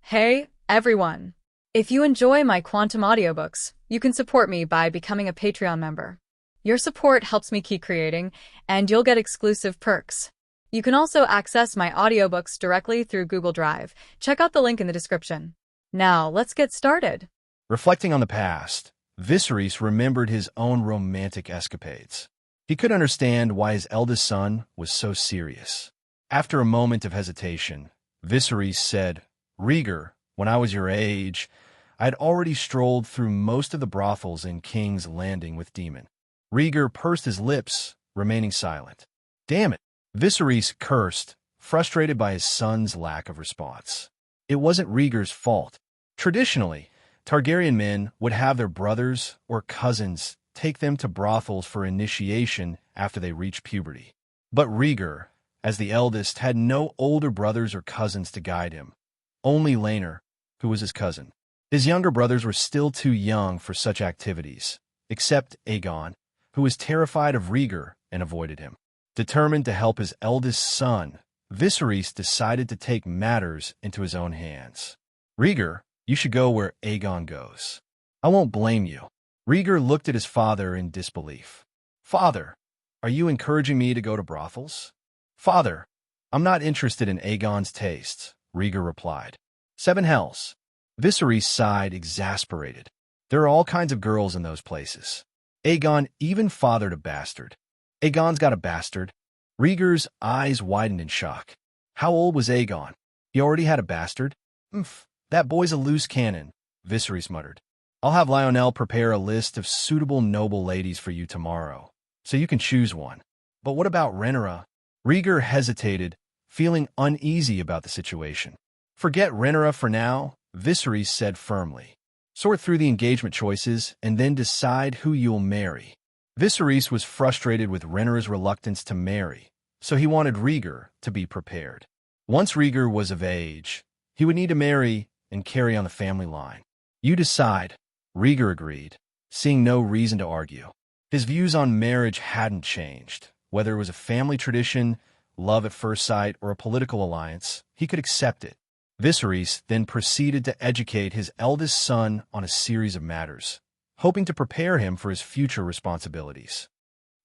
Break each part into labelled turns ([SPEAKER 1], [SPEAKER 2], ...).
[SPEAKER 1] Hey, everyone! If you enjoy my quantum audiobooks, you can support me by becoming a Patreon member. Your support helps me keep creating, and you'll get exclusive perks. You can also access my audiobooks directly through Google Drive. Check out the link in the description. Now, let's get started.
[SPEAKER 2] Reflecting on the past, Viserys remembered his own romantic escapades. He could understand why his eldest son was so serious. After a moment of hesitation, Viserys said, "Rhaegar, when I was your age, I had already strolled through most of the brothels in King's Landing with Daemon." Rhaegar pursed his lips, remaining silent. "Damn it," Viserys cursed, frustrated by his son's lack of response. It wasn't Rhaegar's fault. Traditionally, Targaryen men would have their brothers or cousins take them to brothels for initiation after they reached puberty. But Rhaegar, as the eldest, had no older brothers or cousins to guide him. Only Laenor, who was his cousin. His younger brothers were still too young for such activities, except Aegon, who was terrified of Rhaegar and avoided him. Determined to help his eldest son, Viserys decided to take matters into his own hands. "Rhaegar, you should go where Aegon goes. I won't blame you." Rhaegar looked at his father in disbelief. "Father, are you encouraging me to go to brothels?" "Father, I'm not interested in Aegon's tastes," Rhaegar replied. "Seven hells." Viserys sighed, exasperated. There are all kinds of girls in those places. Aegon even fathered a bastard. "Aegon's got a bastard?" Rhaegar's eyes widened in shock. How old was Aegon? He already had a bastard? That boy's a loose cannon," Viserys muttered. "I'll have Lionel prepare a list of suitable noble ladies for you tomorrow, so you can choose one. But what about Rhaenyra?" Rhaegar hesitated, feeling uneasy about the situation. "Forget Rhaenyra for now," Viserys said firmly. "Sort through the engagement choices and then decide who you'll marry." Viserys was frustrated with Rhaenyra's reluctance to marry, so he wanted Rhaegar to be prepared. Once Rhaegar was of age, he would need to marry and carry on the family line. "You decide," Rhaegar agreed, seeing no reason to argue. His views on marriage hadn't changed. Whether it was a family tradition, love at first sight, or a political alliance, he could accept it. Viserys then proceeded to educate his eldest son on a series of matters, hoping to prepare him for his future responsibilities.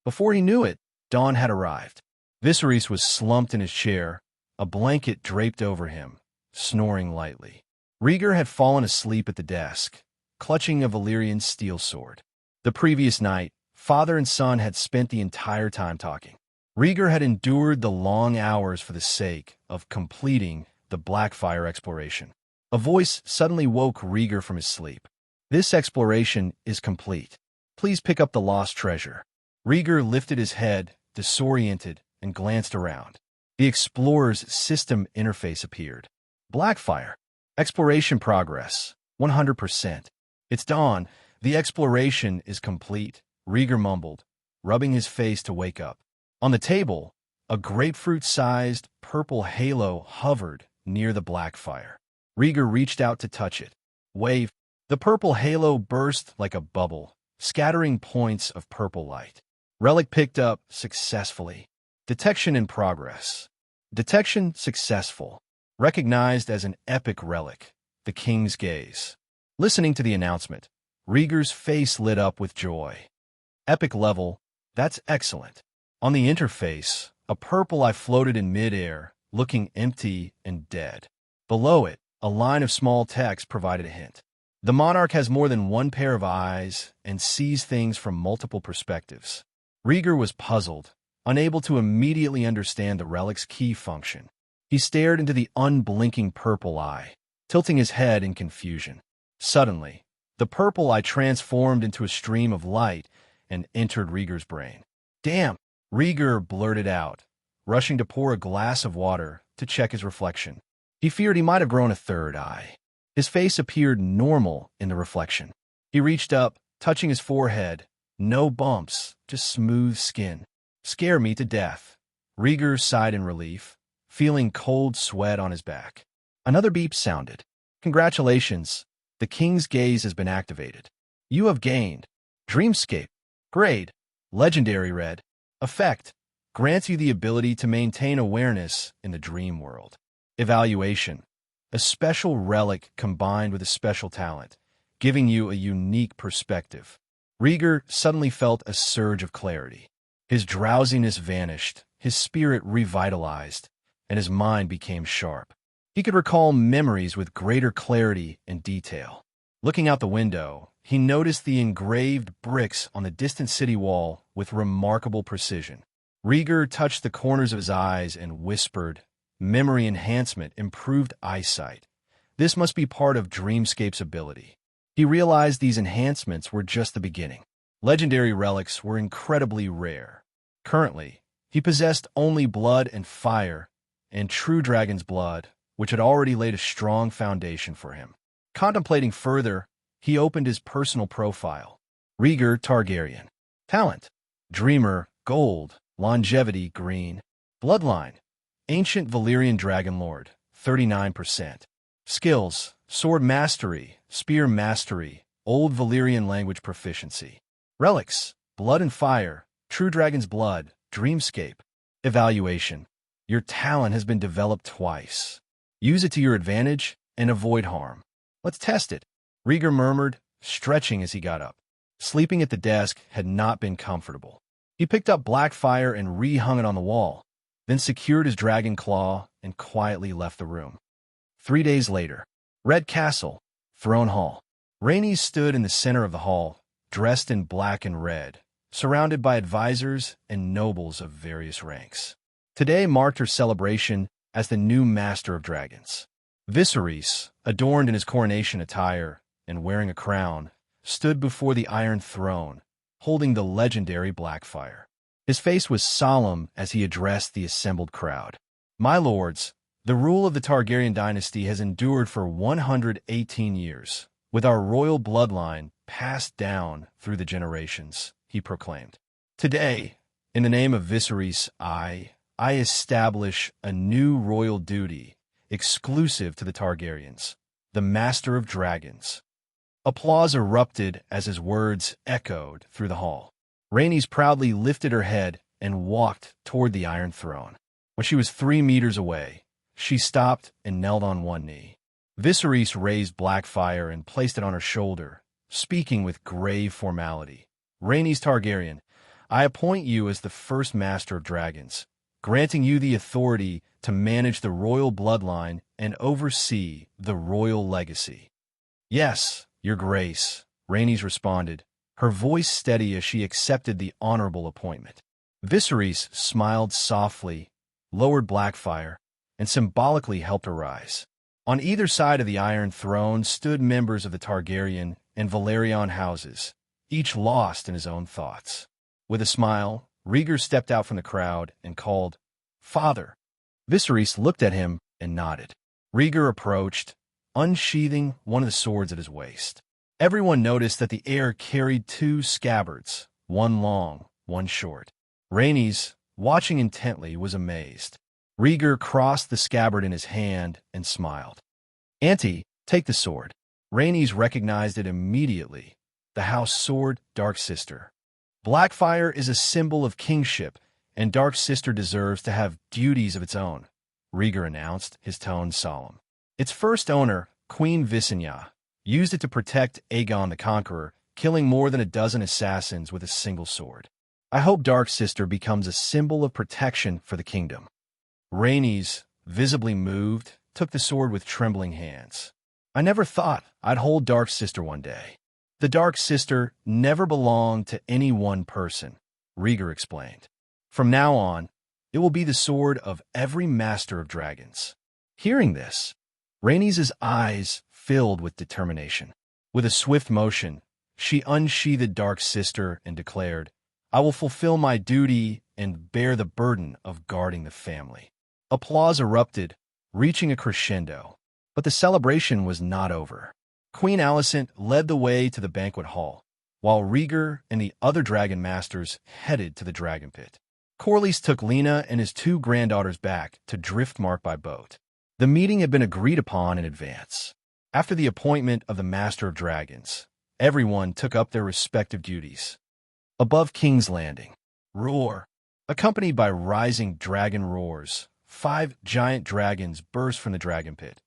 [SPEAKER 2] Before he knew it, dawn had arrived. Viserys was slumped in his chair, a blanket draped over him, snoring lightly. Rhaegar had fallen asleep at the desk, clutching a Valyrian steel sword. The previous night, father and son had spent the entire time talking. Rhaegar had endured the long hours for the sake of completing the Blackfyre exploration. A voice suddenly woke Rhaegar from his sleep. "This exploration is complete. Please pick up the lost treasure." Rhaegar lifted his head, disoriented, and glanced around. The explorer's system interface appeared. "Blackfyre. Exploration progress. 100%. It's dawn. The exploration is complete," Rhaegar mumbled, rubbing his face to wake up. On the table, a grapefruit-sized purple halo hovered near the Blackfyre. Rhaegar reached out to touch it. Wave. The purple halo burst like a bubble, scattering points of purple light. Relic picked up successfully. Detection in progress. Detection successful. Recognized as an epic relic, the King's Gaze. Listening to the announcement, Rhaegar's face lit up with joy. "Epic level, that's excellent." On the interface, a purple eye floated in midair, looking empty and dead. Below it, a line of small text provided a hint. "The monarch has more than one pair of eyes and sees things from multiple perspectives." Rhaegar was puzzled, unable to immediately understand the relic's key function. He stared into the unblinking purple eye, tilting his head in confusion. Suddenly, the purple eye transformed into a stream of light and entered Rhaegar's brain. "Damn!" Rhaegar blurted out, rushing to pour a glass of water to check his reflection. He feared he might have grown a third eye. His face appeared normal in the reflection. He reached up, touching his forehead. No bumps, just smooth skin. "Scare me to death." Rhaegar sighed in relief, feeling cold sweat on his back. Another beep sounded. "Congratulations. The King's Gaze has been activated. You have gained Dreamscape. Grade. Legendary Red. Effect. Grants you the ability to maintain awareness in the dream world. Evaluation. a special relic combined with a special talent, giving you a unique perspective. Rhaegar suddenly felt a surge of clarity. His drowsiness vanished, his spirit revitalized, and his mind became sharp. He could recall memories with greater clarity and detail. Looking out the window, he noticed the engraved bricks on the distant city wall with remarkable precision. Rhaegar touched the corners of his eyes and whispered, "Memory enhancement, improved eyesight. This must be part of Dreamscape's ability." He realized these enhancements were just the beginning. Legendary relics were incredibly rare. Currently, he possessed only blood and fire, and true dragon's blood, which had already laid a strong foundation for him. Contemplating further, he opened his personal profile. Rhaegar Targaryen. Talent: Dreamer, gold. Longevity, green. Bloodline: Ancient Valyrian Dragon Lord, 39%. Skills: Sword Mastery, Spear Mastery, Old Valyrian Language Proficiency. Relics: Blood and Fire, True Dragon's Blood, Dreamscape. Evaluation: Your talent has been developed twice. Use it to your advantage and avoid harm. Let's test it, Rhaegar murmured, stretching as he got up. Sleeping at the desk had not been comfortable. He picked up Blackfyre and re-hung it on the wall, then secured his dragon claw and quietly left the room. 3 days later, Red Castle, Throne Hall. Rhaenys stood in the center of the hall, dressed in black and red, surrounded by advisors and nobles of various ranks. Today marked her celebration as the new Master of Dragons. Viserys, adorned in his coronation attire and wearing a crown, stood before the Iron Throne, holding the legendary Blackfyre. His face was solemn as he addressed the assembled crowd. "My lords, the rule of the Targaryen dynasty has endured for 118 years, with our royal bloodline passed down through the generations," he proclaimed. "Today, in the name of Viserys, I establish a new royal duty exclusive to the Targaryens, the Master of Dragons." Applause erupted as his words echoed through the hall. Rhaenys proudly lifted her head and walked toward the Iron Throne. When she was 3 meters away, she stopped and knelt on one knee. Viserys raised Blackfyre and placed it on her shoulder, speaking with grave formality. "Rhaenys Targaryen, I appoint you as the first Master of Dragons, granting you the authority to manage the royal bloodline and oversee the royal legacy." "Yes, Your Grace," Rhaenys responded, her voice steady as she accepted the honorable appointment. Viserys smiled softly, lowered Blackfyre, and symbolically helped her rise. On either side of the Iron Throne stood members of the Targaryen and Balerion houses, each lost in his own thoughts. With a smile, Rhaegar stepped out from the crowd and called, "Father." Viserys looked at him and nodded. Rhaegar approached, unsheathing one of the swords at his waist. Everyone noticed that the heir carried 2 scabbards, one long, one short. Rhaenys, watching intently, was amazed. Rhaegar crossed the scabbard in his hand and smiled. "Auntie, take the sword." Rhaenys recognized it immediately, the house sword, Dark Sister. "Blackfyre is a symbol of kingship, and Dark Sister deserves to have duties of its own," Rhaegar announced, his tone solemn. Its first owner, Queen Visenya, used it to protect Aegon the Conqueror, killing more than a dozen assassins with a single sword. "I hope Dark Sister becomes a symbol of protection for the kingdom." Rhaenys, visibly moved, took the sword with trembling hands. "I never thought I'd hold Dark Sister one day." "The Dark Sister never belonged to any one person," Rhaegar explained. "From now on, it will be the sword of every Master of Dragons." Hearing this, Rhaenys' eyes filled with determination. With a swift motion, she unsheathed Dark Sister and declared, "I will fulfill my duty and bear the burden of guarding the family." Applause erupted, reaching a crescendo. But the celebration was not over. Queen Alicent led the way to the banquet hall, while Rhaegar and the other dragon masters headed to the dragon pit. Corlys took Lena and his 2 granddaughters back to Driftmark by boat. The meeting had been agreed upon in advance. After the appointment of the Master of Dragons, everyone took up their respective duties. Above King's Landing, roar. Accompanied by rising dragon roars, 5 giant dragons burst from the dragon pit,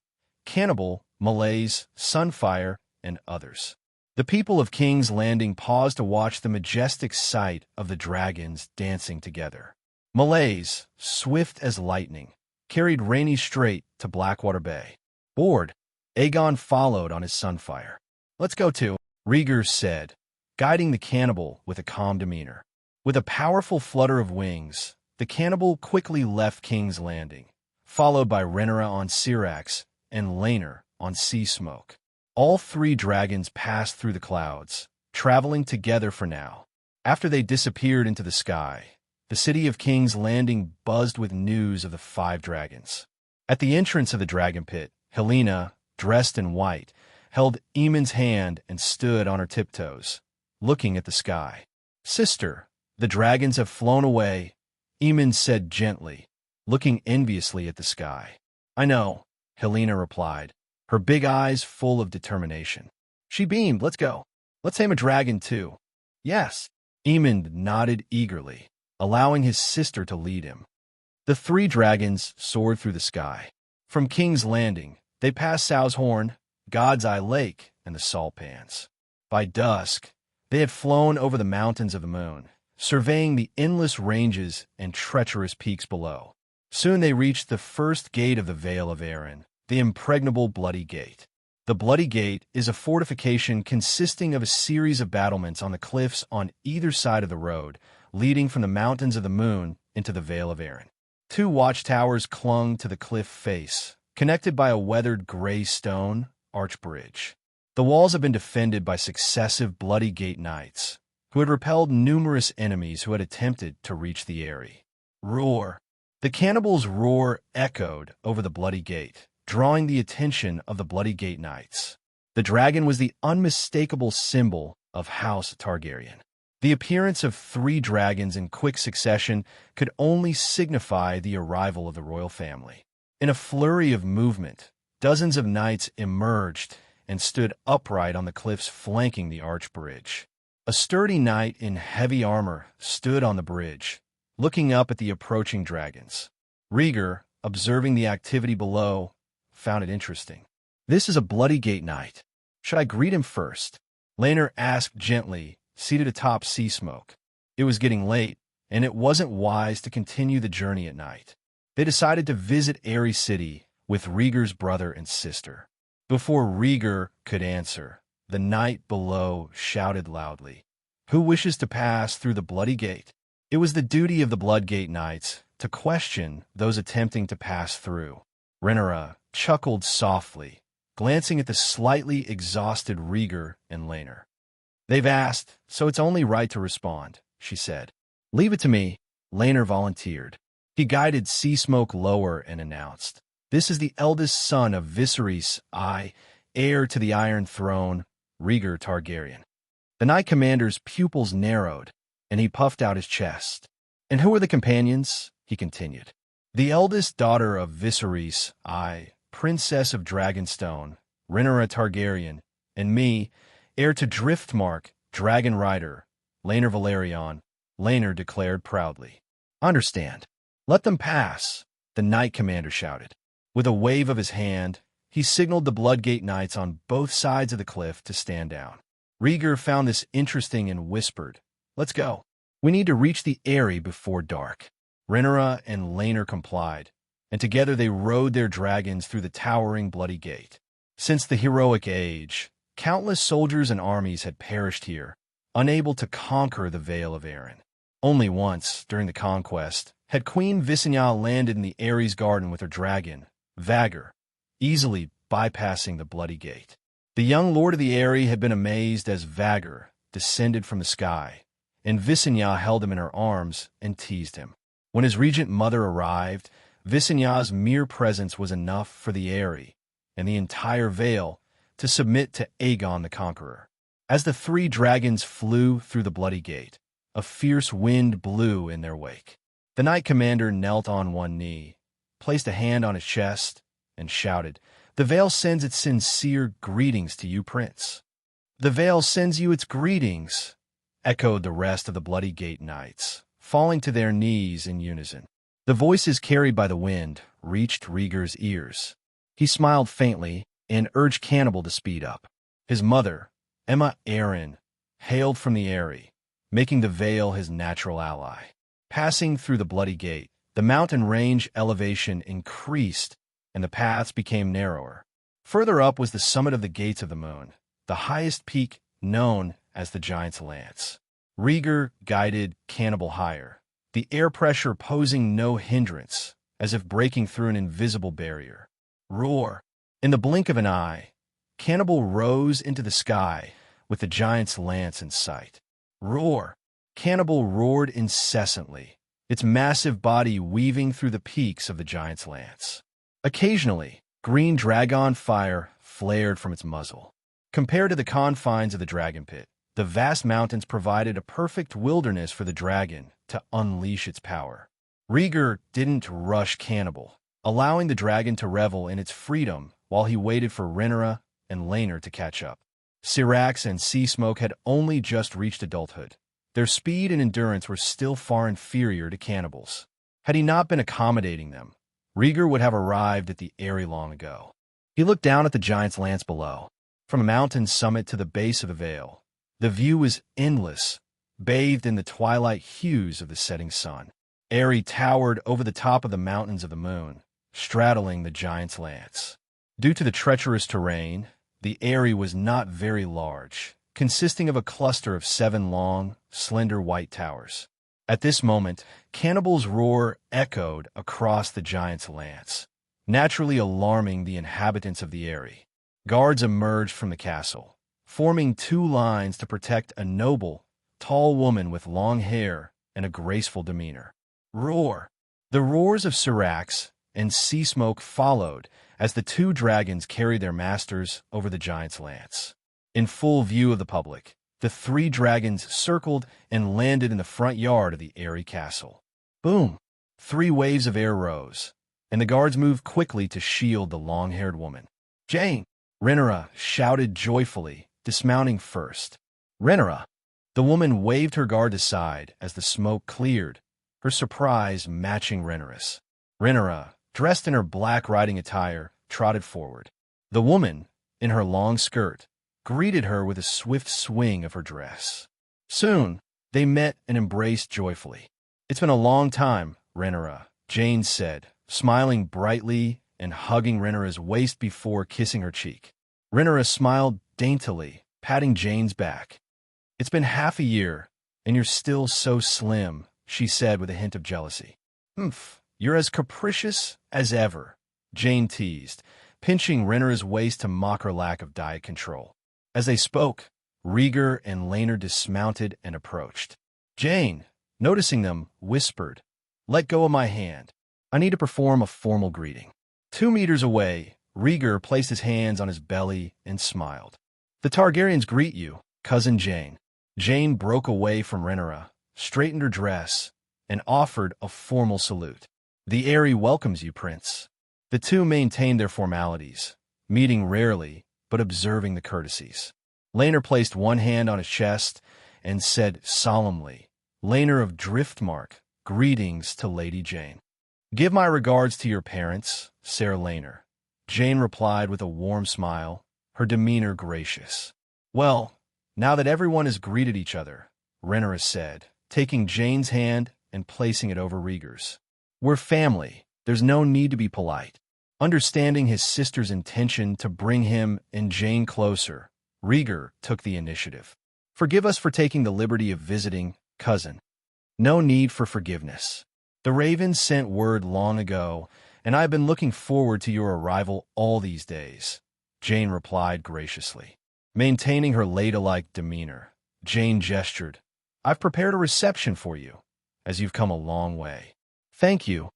[SPEAKER 2] Cannibal, Malays, Sunfire, and others. The people of King's Landing paused to watch the majestic sight of the dragons dancing together. Malays, swift as lightning, carried Rainy straight to Blackwater Bay. Bored, Aegon followed on his Sunfire. "Let's go too," Rhaegar said, guiding the cannibal with a calm demeanor. With a powerful flutter of wings, the cannibal quickly left King's Landing, followed by Rhaenyra on Syrax and Laenor on Sea Smoke. All three dragons passed through the clouds, traveling together for now. After they disappeared into the sky, the city of King's Landing buzzed with news of the 5 dragons. At the entrance of the dragon pit, Helena, dressed in white, held Aemon's hand and stood on her tiptoes, looking at the sky. "Sister, the dragons have flown away," Aemon said gently, looking enviously at the sky. "I know," Helena replied, her big eyes full of determination. She beamed. "Let's go. Let's tame a dragon too." "Yes." Aemon nodded eagerly, allowing his sister to lead him. The 3 dragons soared through the sky. From King's Landing, they passed Sow's Horn, God's Eye Lake, and the Salt Pans. By dusk, they had flown over the mountains of the moon, surveying the endless ranges and treacherous peaks below. Soon they reached the first gate of the Vale of Arryn, the impregnable Bloody Gate. The Bloody Gate is a fortification consisting of a series of battlements on the cliffs on either side of the road, leading from the Mountains of the Moon into the Vale of Arryn. 2 watchtowers clung to the cliff face, connected by a weathered gray stone arch bridge. The walls have been defended by successive Bloody Gate knights, who had repelled numerous enemies who had attempted to reach the Eyrie. Roar! The cannibals' roar echoed over the Bloody Gate, drawing the attention of the Bloody Gate knights. The dragon was the unmistakable symbol of House Targaryen. The appearance of 3 dragons in quick succession could only signify the arrival of the royal family. In a flurry of movement, dozens of knights emerged and stood upright on the cliffs flanking the arch bridge. A sturdy knight in heavy armor stood on the bridge, looking up at the approaching dragons. Rhaegar, observing the activity below, found it interesting. "This is a Bloody Gate knight. Should I greet him first?" Laenor asked gently, seated atop Sea Smoke. It was getting late, and it wasn't wise to continue the journey at night. They decided to visit Eyrie City with Rhaegar's brother and sister. Before Rhaegar could answer, the knight below shouted loudly, "Who wishes to pass through the Bloody Gate?" It was the duty of the Bloodgate Knights to question those attempting to pass through. Rhaenyra chuckled softly, glancing at the slightly exhausted Rhaegar and Laenor. "They've asked, so it's only right to respond," she said. "Leave it to me," Laenor volunteered. He guided Sea Smoke lower and announced, "This is the eldest son of Viserys I, heir to the Iron Throne, Rhaegar Targaryen." The Knight Commander's pupils narrowed, and he puffed out his chest. "And who are the companions?" he continued. "The eldest daughter of Viserys I, Princess of Dragonstone, Rhaenyra Targaryen, and me, heir to Driftmark, Dragon Rider, Laenor Balerion," Laenor declared proudly. "Understand. Let them pass," the Knight Commander shouted. With a wave of his hand, he signaled the Bloodgate Knights on both sides of the cliff to stand down. Rhaegar found this interesting and whispered, "Let's go. We need to reach the Eyrie before dark." Rhaenyra and Laenor complied, and together they rode their dragons through the towering Bloody Gate. Since the heroic age, countless soldiers and armies had perished here, unable to conquer the Vale of Arryn. Only once, during the conquest, had Queen Visenya landed in the Eyries garden with her dragon, Vhagar, easily bypassing the Bloody Gate. The young Lord of the Eyrie had been amazed as Vhagar descended from the sky, and Visenya held him in her arms and teased him. When his regent mother arrived, Visenya's mere presence was enough for the Eyrie and the entire Vale to submit to Aegon the Conqueror. As the 3 dragons flew through the Bloody Gate, a fierce wind blew in their wake. The Knight Commander knelt on one knee, placed a hand on his chest, and shouted, "The Vale sends its sincere greetings to you, Prince." "The Vale sends you its greetings," echoed the rest of the Bloody Gate Knights, falling to their knees in unison. The voices carried by the wind reached Rhaegar's ears. He smiled faintly and urged Cannibal to speed up. His mother, Emma Arryn, hailed from the Eyrie, making the Vale his natural ally. Passing through the Bloody Gate, the mountain range elevation increased and the paths became narrower. Further up was the summit of the Gates of the Moon, the highest peak known as the Giant's Lance. Rhaegar guided Cannibal higher, the air pressure posing no hindrance, as if breaking through an invisible barrier. Roar! In the blink of an eye, Cannibal rose into the sky with the Giant's Lance in sight. Roar! Cannibal roared incessantly, its massive body weaving through the peaks of the Giant's Lance. Occasionally, green dragon fire flared from its muzzle. Compared to the confines of the dragon pit, the vast mountains provided a perfect wilderness for the dragon to unleash its power. Rhaegar didn't rush Cannibal, allowing the dragon to revel in its freedom while he waited for Rhaenyra and Laenor to catch up. Syrax and Seasmoke had only just reached adulthood. Their speed and endurance were still far inferior to Cannibal's. Had he not been accommodating them, Rhaegar would have arrived at the Eyrie long ago. He looked down at the Giant's Lance below. From a mountain summit to the base of the Vale, the view was endless, bathed in the twilight hues of the setting sun. Eyrie towered over the top of the mountains of the moon, straddling the Giant's Lance. Due to the treacherous terrain, the Eyrie was not very large, consisting of a cluster of 7 long, slender white towers. At this moment, Cannibal's roar echoed across the Giant's Lance, naturally alarming the inhabitants of the Eyrie. Guards emerged from the castle, forming 2 lines to protect a noble, tall woman with long hair and a graceful demeanor. Roar! The roars of Syrax and Seasmoke followed as the 2 dragons carried their masters over the Giant's Lance. In full view of the public, the 3 dragons circled and landed in the front yard of the Eyrie castle. Boom! 3 waves of air rose, and the guards moved quickly to shield the long-haired woman. "Jane!" Rhaenyra shouted joyfully, dismounting first. "Rhaenyra!" The woman waved her guard aside as the smoke cleared, her surprise matching Rhaenyra's. Rhaenyra, dressed in her black riding attire, trotted forward. The woman, in her long skirt, greeted her with a swift swing of her dress. Soon, they met and embraced joyfully. "It's been a long time, Rhaenyra," Jane said, smiling brightly and hugging Rhaenyra's waist before kissing her cheek. Rhaenyra smiled daintily, patting Jane's back. "It's been half a year, and you're still so slim," she said with a hint of jealousy. "Humph, you're as capricious as ever," Jane teased, pinching Rhaenyra's waist to mock her lack of diet control. As they spoke, Rhaegar and Laenor dismounted and approached. Jane, noticing them, whispered, "Let go of my hand. I need to perform a formal greeting." 2 meters away, Rhaegar placed his hands on his belly and smiled. "The Targaryens greet you, cousin Jane." Jane broke away from Rhaenyra, straightened her dress, and offered a formal salute. "The Eyrie welcomes you, Prince." The 2 maintained their formalities, meeting rarely, but observing the courtesies. Laenor placed one hand on his chest and said solemnly, "Laenor of Driftmark, greetings to Lady Jane." "Give my regards to your parents, Sir Laenor," Jane replied with a warm smile, her demeanor gracious. "Well, now that everyone has greeted each other," Rhaenyra said, taking Jane's hand and placing it over Rhaegar's. "We're family. There's no need to be polite." Understanding his sister's intention to bring him and Jane closer, Rhaegar took the initiative. "Forgive us for taking the liberty of visiting, cousin." "No need for forgiveness. The Ravens sent word long ago, and I've been looking forward to your arrival all these days," Jane replied graciously. Maintaining her ladylike demeanor, Jane gestured, "I've prepared a reception for you, as you've come a long way." "Thank you."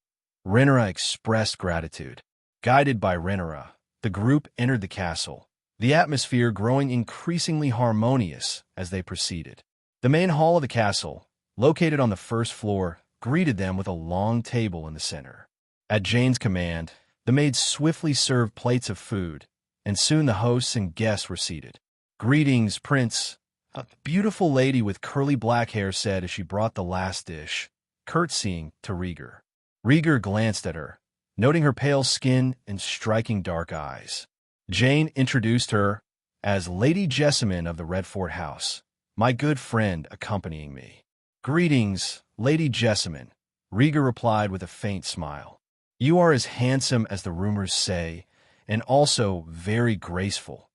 [SPEAKER 2] Rhaenyra expressed gratitude. Guided by Rhaenyra, the group entered the castle, the atmosphere growing increasingly harmonious as they proceeded. The main hall of the castle, located on the first floor, greeted them with a long table in the center. At Jane's command, the maids swiftly served plates of food, and soon the hosts and guests were seated. "Greetings, Prince," a beautiful lady with curly black hair said as she brought the last dish, curtsying to Rhaegar. Rhaegar glanced at her, noting her pale skin and striking dark eyes. Jane introduced her as Lady Jessamine of the Redford House, my good friend accompanying me. Greetings, Lady Jessamine, Rhaegar replied with a faint smile. You are as handsome as the rumors say, and also very graceful,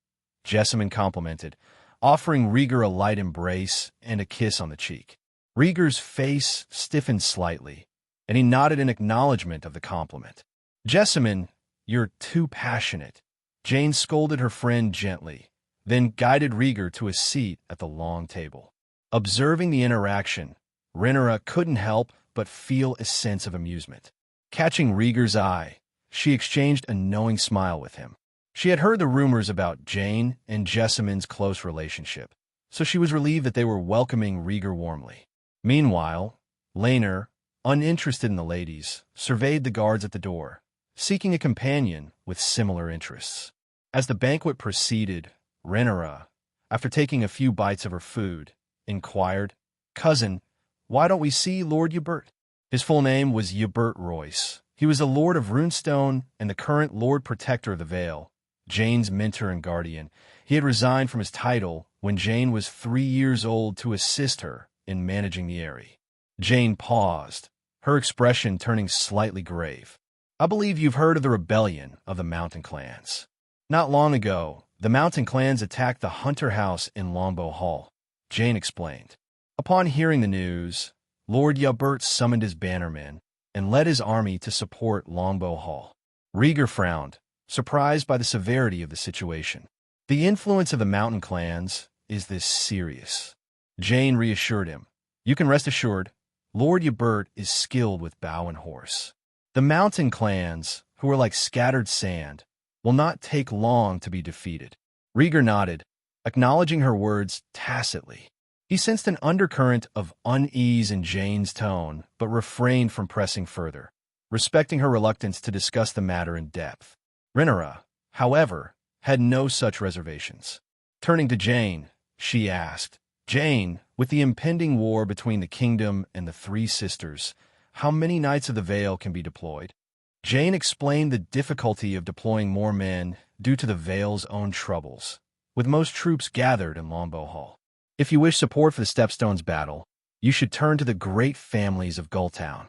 [SPEAKER 2] Jessamine complimented, offering Rhaegar a light embrace and a kiss on the cheek. Rhaegar's face stiffened slightly, and he nodded in acknowledgement of the compliment. Jessamine, you're too passionate, Jane scolded her friend gently, then guided Rhaegar to a seat at the long table. Observing the interaction, Rhaenyra couldn't help but feel a sense of amusement. Catching Rhaegar's eye, she exchanged a knowing smile with him. She had heard the rumors about Jane and Jessamine's close relationship, so she was relieved that they were welcoming Rhaegar warmly. Meanwhile, Laenor, uninterested in the ladies, surveyed the guards at the door, seeking a companion with similar interests. As the banquet proceeded, Rhaenyra, after taking a few bites of her food, inquired, "Cousin, why don't we see Lord Ybert?" His full name was Ybert Royce. He was the Lord of Runestone and the current Lord Protector of the Vale, Jane's mentor and guardian. He had resigned from his title when Jane was 3 years old to assist her in managing the Eyrie. Jane paused, her expression turning slightly grave. I believe you've heard of the rebellion of the Mountain Clans. Not long ago, the Mountain Clans attacked the Hunter House in Longbow Hall, Jane explained. Upon hearing the news, Lord Ybert summoned his bannermen and led his army to support Longbow Hall. Rhaegar frowned, surprised by the severity of the situation. The influence of the Mountain Clans is this serious. Jane reassured him. You can rest assured, Lord Ybert is skilled with bow and horse. The Mountain Clans, who are like scattered sand, will not take long to be defeated. Rhaegar nodded, acknowledging her words tacitly. He sensed an undercurrent of unease in Jane's tone, but refrained from pressing further, respecting her reluctance to discuss the matter in depth. Rhaenyra, however, had no such reservations. Turning to Jane, she asked, Jane, with the impending war between the kingdom and the three sisters, how many Knights of the Vale can be deployed? Jane explained the difficulty of deploying more men due to the Vale's own troubles, with most troops gathered in Longbow Hall. If you wish support for the Stepstones battle, you should turn to the great families of Gulltown.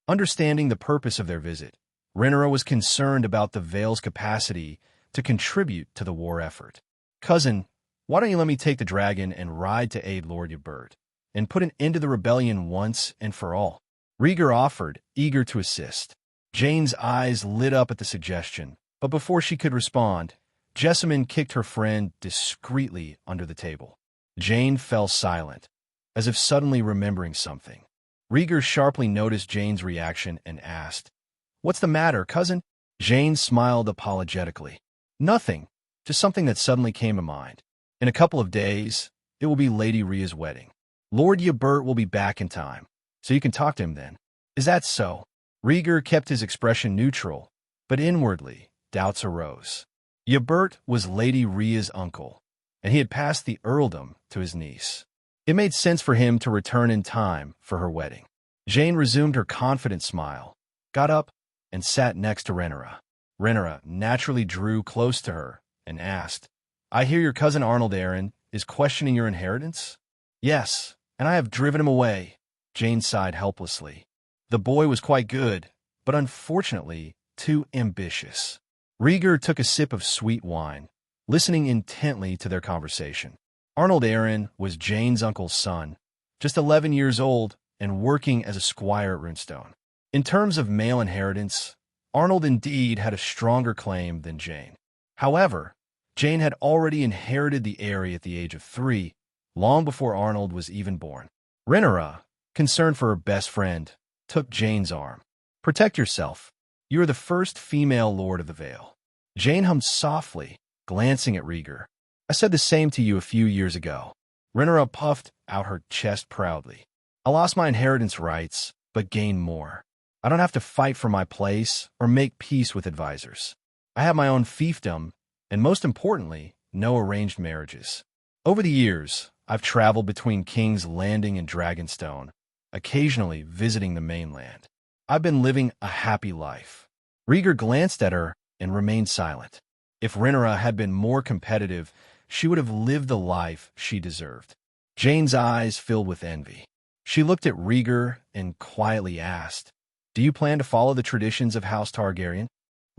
[SPEAKER 2] Understanding the purpose of their visit, Rhaenyra was concerned about the Vale's capacity to contribute to the war effort. Cousin, why don't you let me take the dragon and ride to aid Lord Ybert, and put an end to the rebellion once and for all? Rhaegar offered, eager to assist. Jane's eyes lit up at the suggestion, but before she could respond, Jessamine kicked her friend discreetly under the table. Jane fell silent, as if suddenly remembering something. Rhaegar sharply noticed Jane's reaction and asked, What's the matter, cousin? Jane smiled apologetically. Nothing, just something that suddenly came to mind. In a couple of days, it will be Lady Rhea's wedding. Lord Ybert will be back in time, so you can talk to him then. Is that so? Rhaegar kept his expression neutral, but inwardly, doubts arose. Ybert was Lady Rhea's uncle, and he had passed the earldom to his niece. It made sense for him to return in time for her wedding. Jane resumed her confident smile, got up, and sat next to Rhaenyra. Rhaenyra naturally drew close to her and asked, I hear your cousin Arnold Arryn is questioning your inheritance? Yes, and I have driven him away. Jane sighed helplessly. The boy was quite good, but unfortunately too ambitious. Rhaegar took a sip of sweet wine, listening intently to their conversation. Arnold Arryn was Jane's uncle's son, just 11 years old and working as a squire at Runestone. In terms of male inheritance, Arnold indeed had a stronger claim than Jane. However, Jane had already inherited the Eyrie at the age of 3, long before Arnold was even born. Rhaenyra, concerned for her best friend, took Jane's arm. Protect yourself. You are the first female Lord of the Vale. Jane hummed softly, glancing at Rhaegar. I said the same to you a few years ago. Rhaenyra puffed out her chest proudly. I lost my inheritance rights, but gained more. I don't have to fight for my place or make peace with advisors. I have my own fiefdom, and most importantly, no arranged marriages. Over the years, I've traveled between King's Landing and Dragonstone, occasionally visiting the mainland. I've been living a happy life. Rhaegar glanced at her and remained silent. If Rhaenyra had been more competitive, she would have lived the life she deserved. Jane's eyes filled with envy. She looked at Rhaegar and quietly asked, "Do you plan to follow the traditions of House Targaryen?"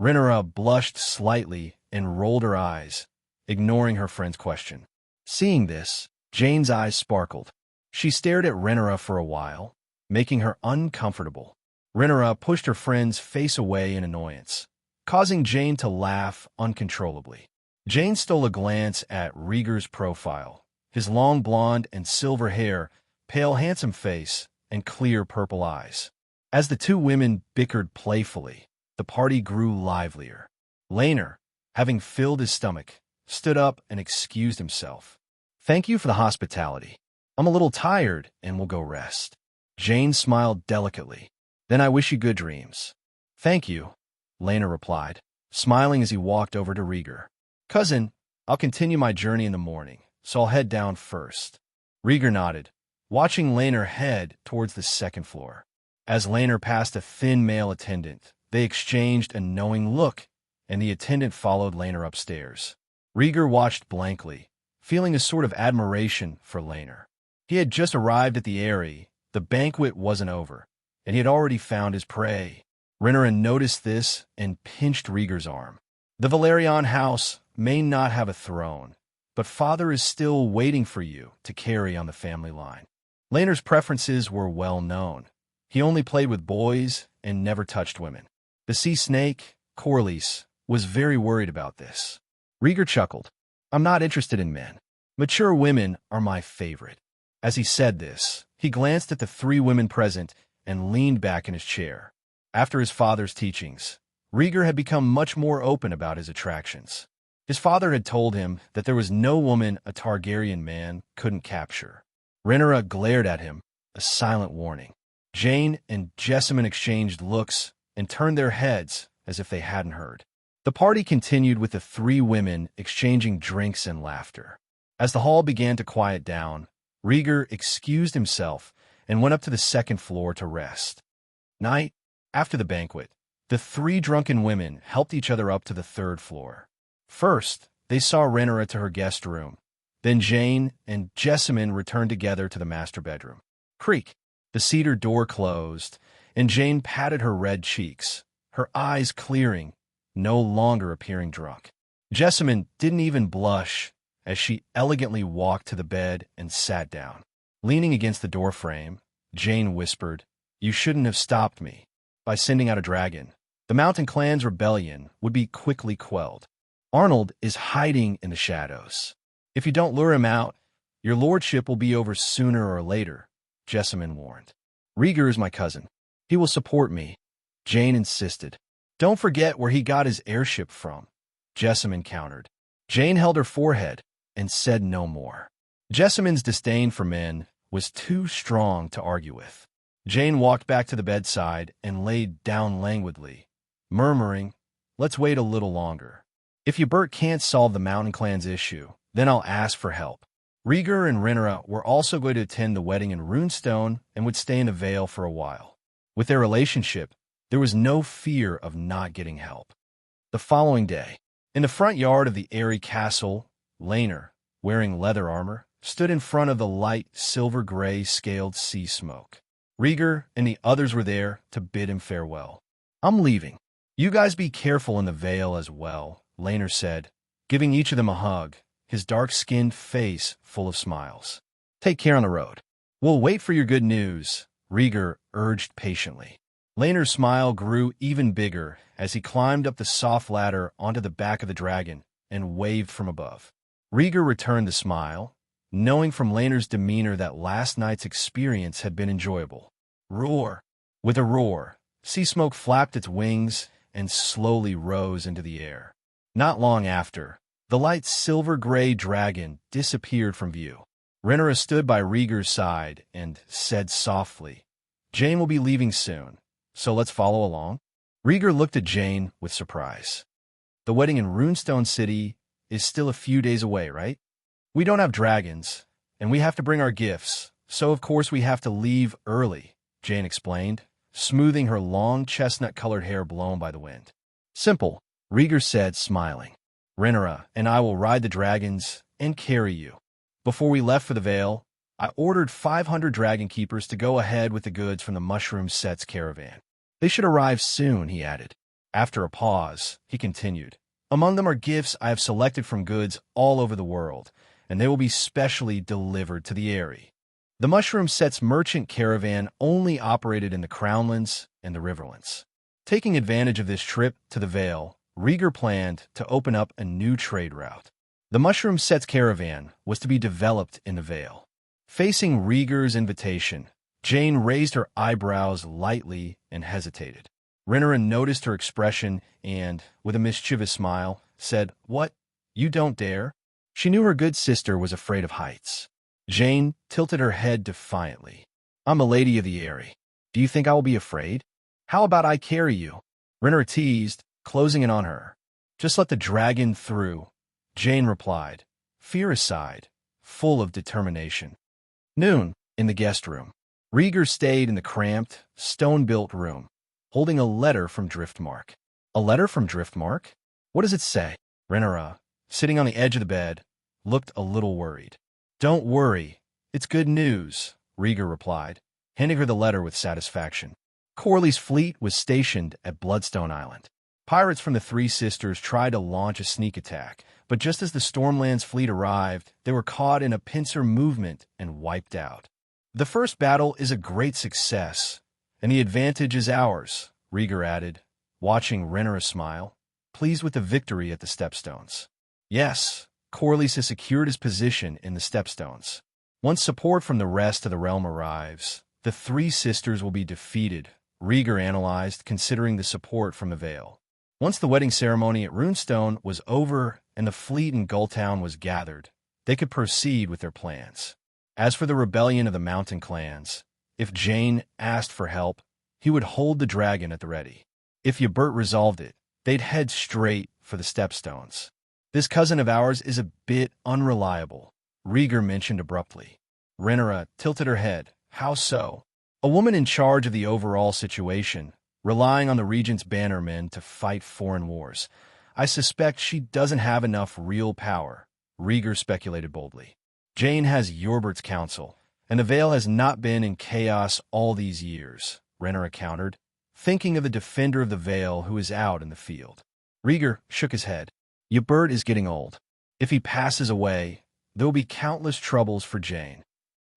[SPEAKER 2] Rhaenyra blushed slightly and rolled her eyes, ignoring her friend's question. Seeing this, Jane's eyes sparkled. She stared at Rhaenyra for a while, making her uncomfortable. Rhaenyra pushed her friend's face away in annoyance, causing Jane to laugh uncontrollably. Jane stole a glance at Rhaegar's profile, his long blonde and silver hair, pale handsome face, and clear purple eyes. As the two women bickered playfully, the party grew livelier. Laenor, having filled his stomach, stood up and excused himself. "Thank you for the hospitality. I'm a little tired and will go rest." Jane smiled delicately. "Then I wish you good dreams." "Thank you," Laenor replied, smiling as he walked over to Rhaegar. "Cousin, I'll continue my journey in the morning, so I'll head down first." Rhaegar nodded, watching Laenor head towards the second floor. As Laenor passed a thin male attendant, they exchanged a knowing look, and the attendant followed Laenor upstairs. Rhaegar watched blankly, feeling a sort of admiration for Laenor. He had just arrived at the Eyrie, the banquet wasn't over, and he had already found his prey. Rhaenyra noticed this and pinched Rhaegar's arm. "The Balerion house may not have a throne, but father is still waiting for you to carry on the family line." Laenor's preferences were well known. He only played with boys and never touched women. The sea snake, Corlys, was very worried about this. Rhaegar chuckled. "I'm not interested in men. Mature women are my favorite." As he said this, he glanced at the three women present and leaned back in his chair. After his father's teachings, Rhaegar had become much more open about his attractions. His father had told him that there was no woman a Targaryen man couldn't capture. Rhaenyra glared at him, a silent warning. Jane and Jessamine exchanged looks and turned their heads as if they hadn't heard. The party continued with the three women exchanging drinks and laughter. As the hall began to quiet down, Rhaegar excused himself and went up to the second floor to rest. Night after the banquet, the three drunken women helped each other up to the third floor. First, they saw Rhaenyra to her guest room. Then Jane and Jessamine returned together to the master bedroom. Creak! The cedar door closed, and Jane patted her red cheeks, her eyes clearing, no longer appearing drunk. Jessamine didn't even blush as she elegantly walked to the bed and sat down. Leaning against the doorframe, Jane whispered, "You shouldn't have stopped me. By sending out a dragon, the Mountain Clan's rebellion would be quickly quelled. Arnold is hiding in the shadows. If you don't lure him out, your lordship will be over sooner or later," Jessamine warned. "Rhaegar is my cousin. He will support me," Jane insisted. "Don't forget where he got his airship from," Jessamine countered. Jane held her forehead and said no more. Jessamine's disdain for men was too strong to argue with. Jane walked back to the bedside and laid down languidly, murmuring, "Let's wait a little longer. If Ybert can't solve the Mountain Clan's issue, then I'll ask for help." Rhaegar and Rhaenyra were also going to attend the wedding in Runestone and would stay in the Vale for a while. With their relationship, there was no fear of not getting help. The following day, in the front yard of the Eyrie Castle, Laenor, wearing leather armor, stood in front of the light silver-gray scaled sea smoke. Rhaegar and the others were there to bid him farewell. "I'm leaving. You guys be careful in the Vale as well," Laenor said, giving each of them a hug, his dark-skinned face full of smiles. "Take care on the road." "We'll wait for your good news," Rhaegar urged patiently. Laenor's smile grew even bigger as he climbed up the soft ladder onto the back of the dragon and waved from above. Rhaegar returned the smile, knowing from Laenor's demeanor that last night's experience had been enjoyable. Roar! With a roar, sea smoke flapped its wings and slowly rose into the air. Not long after, the light silver-gray dragon disappeared from view. Rhaenyra stood by Rhaegar's side and said softly, "Jane will be leaving soon, so let's follow along." Rhaegar looked at Jane with surprise. "The wedding in Runestone City is still a few days away, right? We don't have dragons, and we have to bring our gifts, so of course we have to leave early," Jane explained, smoothing her long chestnut-colored hair blown by the wind. Simple, Rhaegar said, smiling. Rhaenyra and I will ride the dragons and carry you. Before we left for the Vale, I ordered 500 dragon keepers to go ahead with the goods from the Mushroom Set's caravan. They should arrive soon, he added. After a pause, he continued. Among them are gifts I have selected from goods all over the world, and they will be specially delivered to the Eyrie. The Mushroom Set's merchant caravan only operated in the Crownlands and the Riverlands. Taking advantage of this trip to the Vale, Rhaegar planned to open up a new trade route. The Mushroom Set's caravan was to be developed in the Vale. Facing Rhaegar's invitation, Jane raised her eyebrows lightly and hesitated. Rhaenyra noticed her expression and, with a mischievous smile, said, "What? You don't dare?" She knew her good sister was afraid of heights. Jane tilted her head defiantly. "I'm a lady of the Eyrie. Do you think I will be afraid? How about I carry you?" Rhaenyra teased, closing in on her. "Just let the dragon through," Jane replied, fear aside, full of determination. Noon, in the guest room. Rhaegar stayed in the cramped, stone-built room, holding a letter from Driftmark. A letter from Driftmark? What does it say? Rhaenyra, sitting on the edge of the bed, looked a little worried. "Don't worry. It's good news," Rhaegar replied, handing her the letter with satisfaction. Corley's fleet was stationed at Bloodstone Island. Pirates from the Three Sisters tried to launch a sneak attack, but just as the Stormlands fleet arrived, they were caught in a pincer movement and wiped out. "The first battle is a great success, and the advantage is ours," Rhaegar added, watching Rhaenyra smile, pleased with the victory at the Stepstones. "Yes, Corlys has secured his position in the Stepstones. Once support from the rest of the realm arrives, the Three Sisters will be defeated," Rhaegar analyzed, considering the support from the Vale. Once the wedding ceremony at Runestone was over and the fleet in Gulltown was gathered, they could proceed with their plans. As for the rebellion of the mountain clans, if Jane asked for help, he would hold the dragon at the ready. If Ybert resolved it, they'd head straight for the Stepstones. "This cousin of ours is a bit unreliable," Rhaegar mentioned abruptly. Rhaenyra tilted her head. "How so?" "A woman in charge of the overall situation, relying on the regent's bannermen to fight foreign wars. I suspect she doesn't have enough real power," Rhaegar speculated boldly. "Jane has Yorbert's counsel, and the Vale has not been in chaos all these years," Rhaenyra countered, thinking of the defender of the Vale who is out in the field. Rhaegar shook his head. "Ybert is getting old. If he passes away, there will be countless troubles for Jane."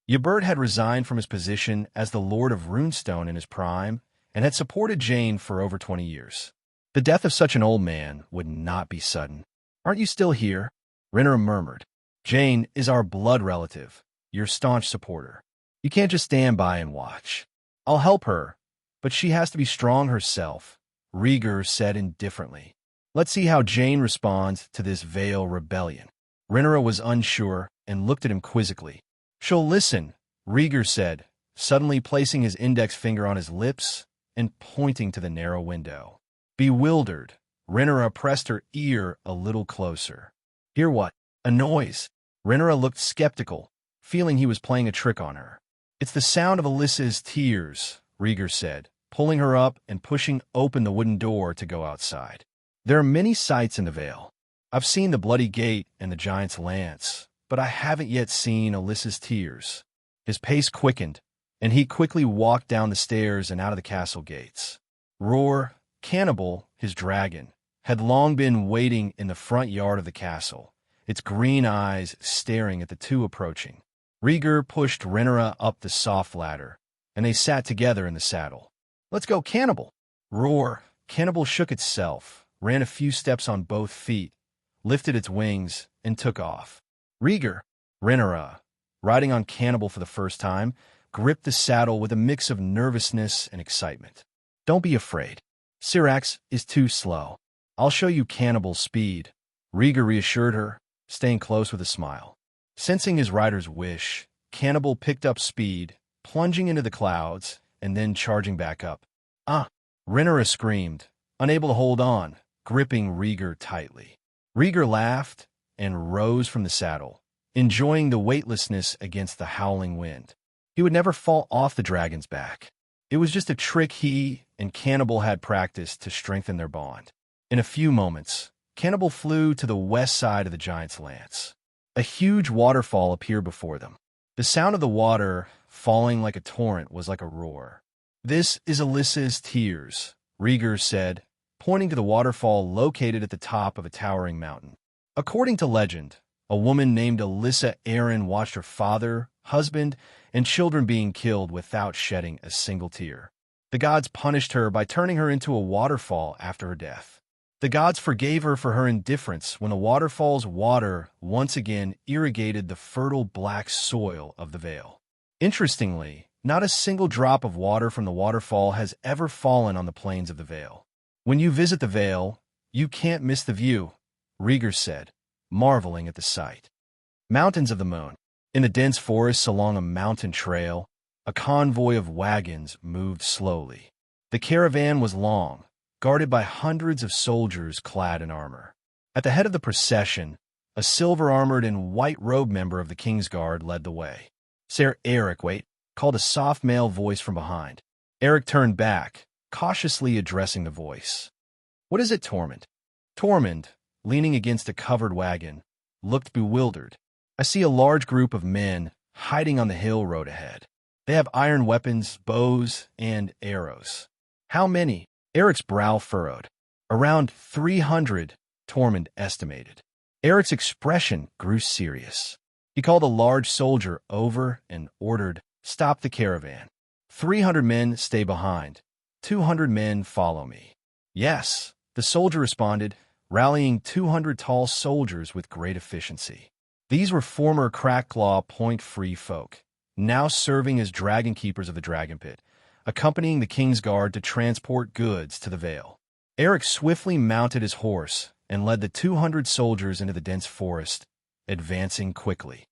[SPEAKER 2] Ybert had resigned from his position as the Lord of Runestone in his prime and had supported Jane for over 20 years. The death of such an old man would not be sudden. "Aren't you still here?" Rhaenyra murmured. "Jane is our blood relative, your staunch supporter. You can't just stand by and watch." "I'll help her, but she has to be strong herself," Rhaegar said indifferently. "Let's see how Jane responds to this Vale rebellion." Rhaenyra was unsure and looked at him quizzically. "She'll listen," Rhaegar said, suddenly placing his index finger on his lips and pointing to the narrow window. Bewildered, Rhaenyra pressed her ear a little closer. "Hear what?" "A noise." Rhaenyra looked skeptical, feeling he was playing a trick on her. "It's the sound of Alyssa's tears," Rhaegar said, pulling her up and pushing open the wooden door to go outside. "There are many sights in the Vale. I've seen the Bloody Gate and the Giant's Lance, but I haven't yet seen Alyssa's tears." His pace quickened, and he quickly walked down the stairs and out of the castle gates. Roar, Cannibal, his dragon, had long been waiting in the front yard of the castle, its green eyes staring at the two approaching. Rhaegar pushed Rhaenyra up the soft ladder, and they sat together in the saddle. "Let's go, Cannibal!" Roar, Cannibal shook itself, ran a few steps on both feet, lifted its wings, and took off. Rhaegar, Rhaenyra, riding on Cannibal for the first time, gripped the saddle with a mix of nervousness and excitement. "Don't be afraid. Syrax is too slow. I'll show you Cannibal's speed," Rhaegar reassured her, staying close with a smile. Sensing his rider's wish, Cannibal picked up speed, plunging into the clouds, and then charging back up. "Ah!" Rhaenyra screamed, unable to hold on, gripping Rhaegar tightly. Rhaegar laughed and rose from the saddle, enjoying the weightlessness against the howling wind. He would never fall off the dragon's back. It was just a trick he and Cannibal had practiced to strengthen their bond. In a few moments, Cannibal flew to the west side of the giant's lance. A huge waterfall appeared before them. The sound of the water falling like a torrent was like a roar. "This is Alyssa's tears," Rhaegar said, pointing to the waterfall located at the top of a towering mountain. According to legend, a woman named Alyssa Arryn watched her father, husband, and children being killed without shedding a single tear. The gods punished her by turning her into a waterfall after her death. The gods forgave her for her indifference when the waterfall's water once again irrigated the fertile black soil of the Vale. Interestingly, not a single drop of water from the waterfall has ever fallen on the plains of the Vale. "When you visit the Vale, you can't miss the view," Rhaegar said, marveling at the sight. Mountains of the Moon. In the dense forests along a mountain trail, a convoy of wagons moved slowly. The caravan was long, guarded by hundreds of soldiers clad in armor. At the head of the procession, a silver-armored and white-robed member of the Kingsguard led the way. "Sir Eric, wait," called a soft male voice from behind. Eric turned back, cautiously addressing the voice. "What is it, Tormund?" Tormund, leaning against a covered wagon, looked bewildered. "I see a large group of men hiding on the hill road ahead. They have iron weapons, bows, and arrows." "How many?" Eric's brow furrowed. "Around 300, Tormund estimated." Eric's expression grew serious. He called a large soldier over and ordered, "Stop the caravan. 300 men stay behind. 200 men follow me." "Yes," the soldier responded, rallying 200 tall soldiers with great efficiency. These were former Crackclaw Point Free folk, now serving as dragon keepers of the Dragon Pit, accompanying the Kingsguard to transport goods to the Vale. Eric swiftly mounted his horse and led the 200 soldiers into the dense forest, advancing quickly.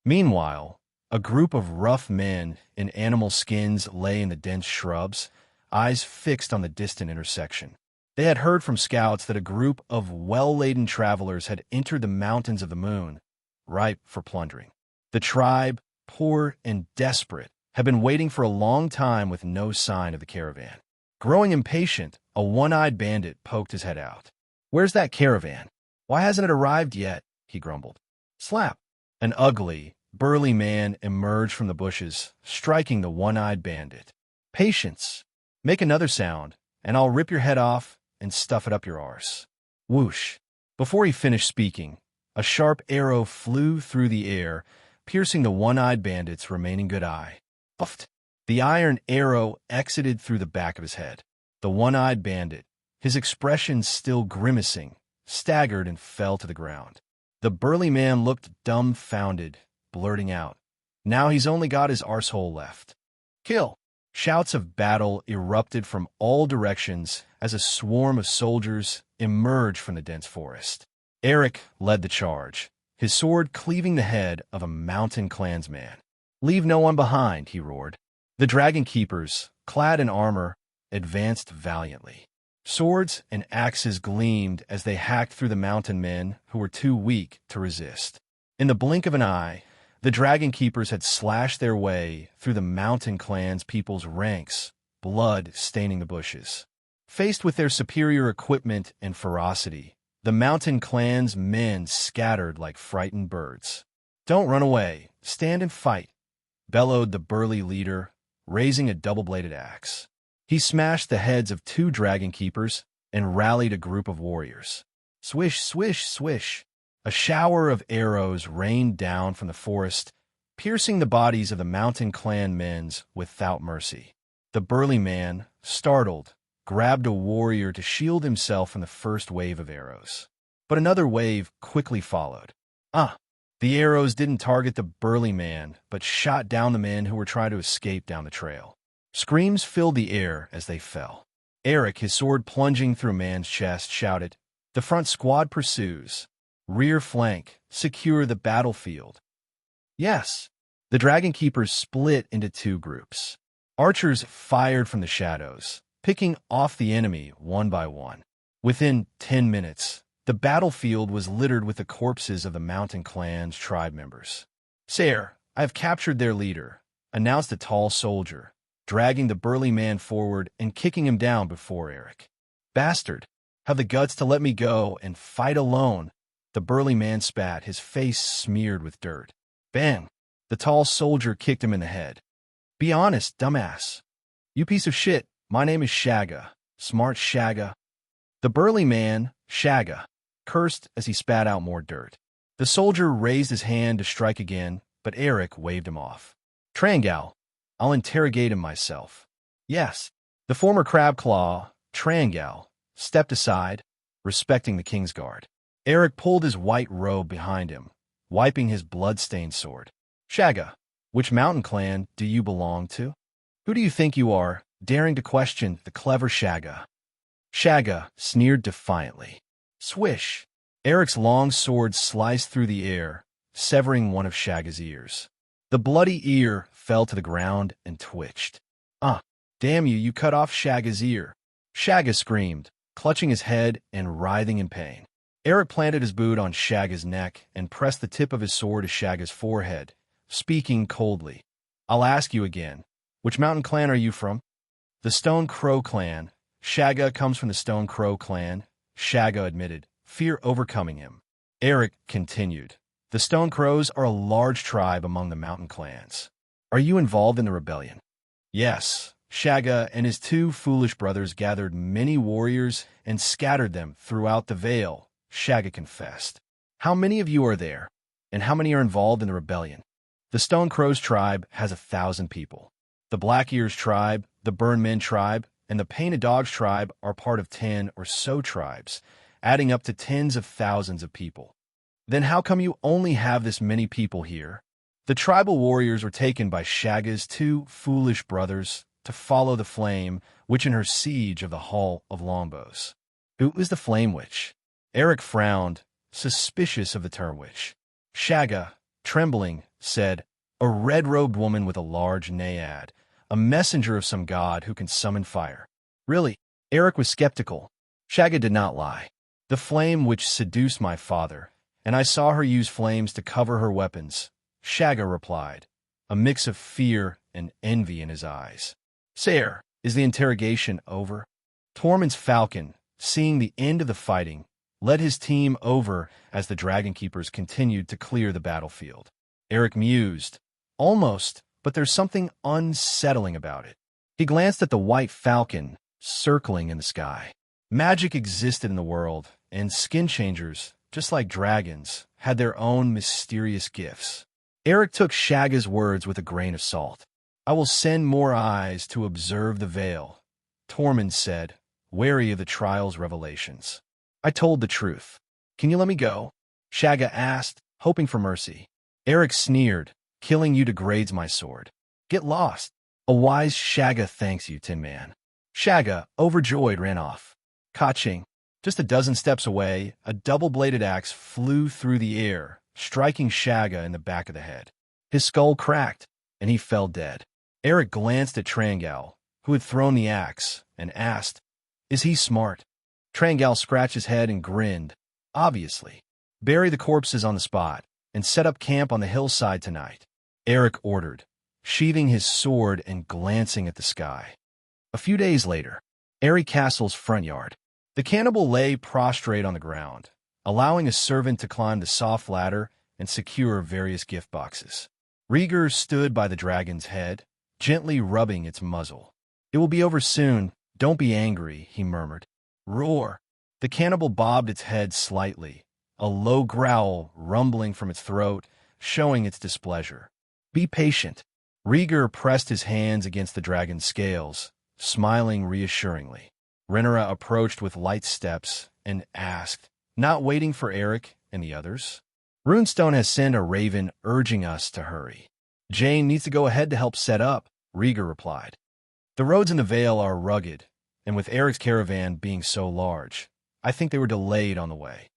[SPEAKER 2] Meanwhile, a group of rough men in animal skins lay in the dense shrubs, eyes fixed on the distant intersection. They had heard from scouts that a group of well-laden travelers had entered the Mountains of the Moon, ripe for plundering. The tribe, poor and desperate, had been waiting for a long time with no sign of the caravan. Growing impatient, a one-eyed bandit poked his head out. "Where's that caravan? Why hasn't it arrived yet?" he grumbled. Slap! An ugly, burly man emerged from the bushes, striking the one-eyed bandit. "Patience! Make another sound, and I'll rip your head off and stuff it up your arse." Whoosh! Before he finished speaking, a sharp arrow flew through the air, piercing the one-eyed bandit's remaining good eye. Puffed! The iron arrow exited through the back of his head. The one-eyed bandit, his expression still grimacing, staggered and fell to the ground. The burly man looked dumbfounded, blurting out, "Now he's only got his arsehole left." "Kill!" Shouts of battle erupted from all directions as a swarm of soldiers emerged from the dense forest. Eric led the charge, his sword cleaving the head of a mountain clansman. "Leave no one behind," he roared. The dragon keepers, clad in armor, advanced valiantly. Swords and axes gleamed as they hacked through the mountain men who were too weak to resist. In the blink of an eye, the dragon keepers had slashed their way through the mountain clans' people's ranks, blood staining the bushes. Faced with their superior equipment and ferocity, the mountain clans' men scattered like frightened birds. "Don't run away, stand and fight," bellowed the burly leader, raising a double-bladed axe. He smashed the heads of 2 dragon keepers and rallied a group of warriors. Swish, swish, swish! A shower of arrows rained down from the forest, piercing the bodies of the mountain clan men without mercy. The burly man, startled, grabbed a warrior to shield himself from the first wave of arrows. But another wave quickly followed. The arrows didn't target the burly man, but shot down the men who were trying to escape down the trail. Screams filled the air as they fell. Eric, his sword plunging through a man's chest, shouted, "The front squad pursues. Rear flank, secure the battlefield." Yes. The dragon keepers split into 2 groups. Archers fired from the shadows, picking off the enemy one by one. Within 10 minutes, the battlefield was littered with the corpses of the mountain clan's tribe members. "Sire, I have captured their leader," announced a tall soldier, dragging the burly man forward and kicking him down before Eric. "Bastard! have the guts to let me go and fight alone." The burly man spat, his face smeared with dirt. Bang! The tall soldier kicked him in the head. "Be honest, dumbass." "You piece of shit, my name is Shagga. Smart Shagga." The burly man, Shagga, cursed as he spat out more dirt. The soldier raised his hand to strike again, but Eric waved him off. "Trangal, I'll interrogate him myself." "Yes." The former Crabclaw, Trangal, stepped aside, respecting the king's guard. Eric pulled his white robe behind him, wiping his blood-stained sword. "Shagga, which mountain clan do you belong to? Who do you think you are, daring to question the clever Shagga?" Shagga sneered defiantly. Swish! Eric's long sword sliced through the air, severing one of Shagga's ears. The bloody ear fell to the ground and twitched. Damn you, you cut off Shagga's ear." Shagga screamed, clutching his head and writhing in pain. Eric planted his boot on Shagga's neck and pressed the tip of his sword to Shagga's forehead, speaking coldly. "I'll ask you again. Which mountain clan are you from?" "The Stone Crow clan." "Shagga comes from the Stone Crow clan," Shagga admitted, fear overcoming him. Eric continued. "The Stone Crows are a large tribe among the mountain clans. Are you involved in the rebellion?" "Yes." Shagga and his two foolish brothers gathered many warriors and scattered them throughout the Vale, Shagga confessed. "How many of you are there, and how many are involved in the rebellion?" "The Stone Crows tribe has 1,000 people. The Black Ears tribe, the Burn Men tribe, and the Painted Dogs tribe are part of 10 or so tribes, adding up to tens of thousands of people." "Then how come you only have this many people here?" "The tribal warriors were taken by Shagga's two foolish brothers to follow the Flame Witch in her siege of the Hall of Longbows." "Who is the Flame Witch?" Eric frowned, suspicious of the term witch. Shagga, trembling, said, "A red-robed woman with a large naiad, a messenger of some god who can summon fire." "Really?" Eric was skeptical. Shagga did not lie. "The Flame Witch seduced my father, and I saw her use flames to cover her weapons," Shagga replied, a mix of fear and envy in his eyes. "Sire, is the interrogation over?" Tormund's falcon, seeing the end of the fighting, led his team over as the Dragon Keepers continued to clear the battlefield. Eric mused. "Almost, but there's something unsettling about it." He glanced at the white falcon circling in the sky. Magic existed in the world, and skin changers, just like dragons, had their own mysterious gifts. Eric took Shagga's words with a grain of salt. "I will send more eyes to observe the Vale," Tormund said, wary of the trial's revelations. "I told the truth. Can you let me go?" Shagga asked, hoping for mercy. Eric sneered. "Killing you degrades my sword. Get lost." "A wise Shagga thanks you, Tin Man." Shagga, overjoyed, ran off. Ka-ching. Just a dozen steps away, a double-bladed axe flew through the air, striking Shagga in the back of the head. His skull cracked, and he fell dead. Eric glanced at Trangal, who had thrown the axe, and asked, "Is he smart?" Trangal scratched his head and grinned. "Obviously. Bury the corpses on the spot, and set up camp on the hillside tonight," Eric ordered, sheathing his sword and glancing at the sky. A few days later, Eyrie Castle's front yard. The cannibal lay prostrate on the ground, allowing a servant to climb the soft ladder and secure various gift boxes. Rhaegar stood by the dragon's head, gently rubbing its muzzle. "It will be over soon. Don't be angry," he murmured. "Roar!" The cannibal bobbed its head slightly, a low growl rumbling from its throat, showing its displeasure. "Be patient." Rhaegar pressed his hands against the dragon's scales, smiling reassuringly. Rhaenyra approached with light steps and asked, not waiting for Eric and the others, "Runestone has sent a raven urging us to hurry." "Jane needs to go ahead to help set up," Rhaegar replied. "The roads in the Vale are rugged, and with Eric's caravan being so large, I think they were delayed on the way."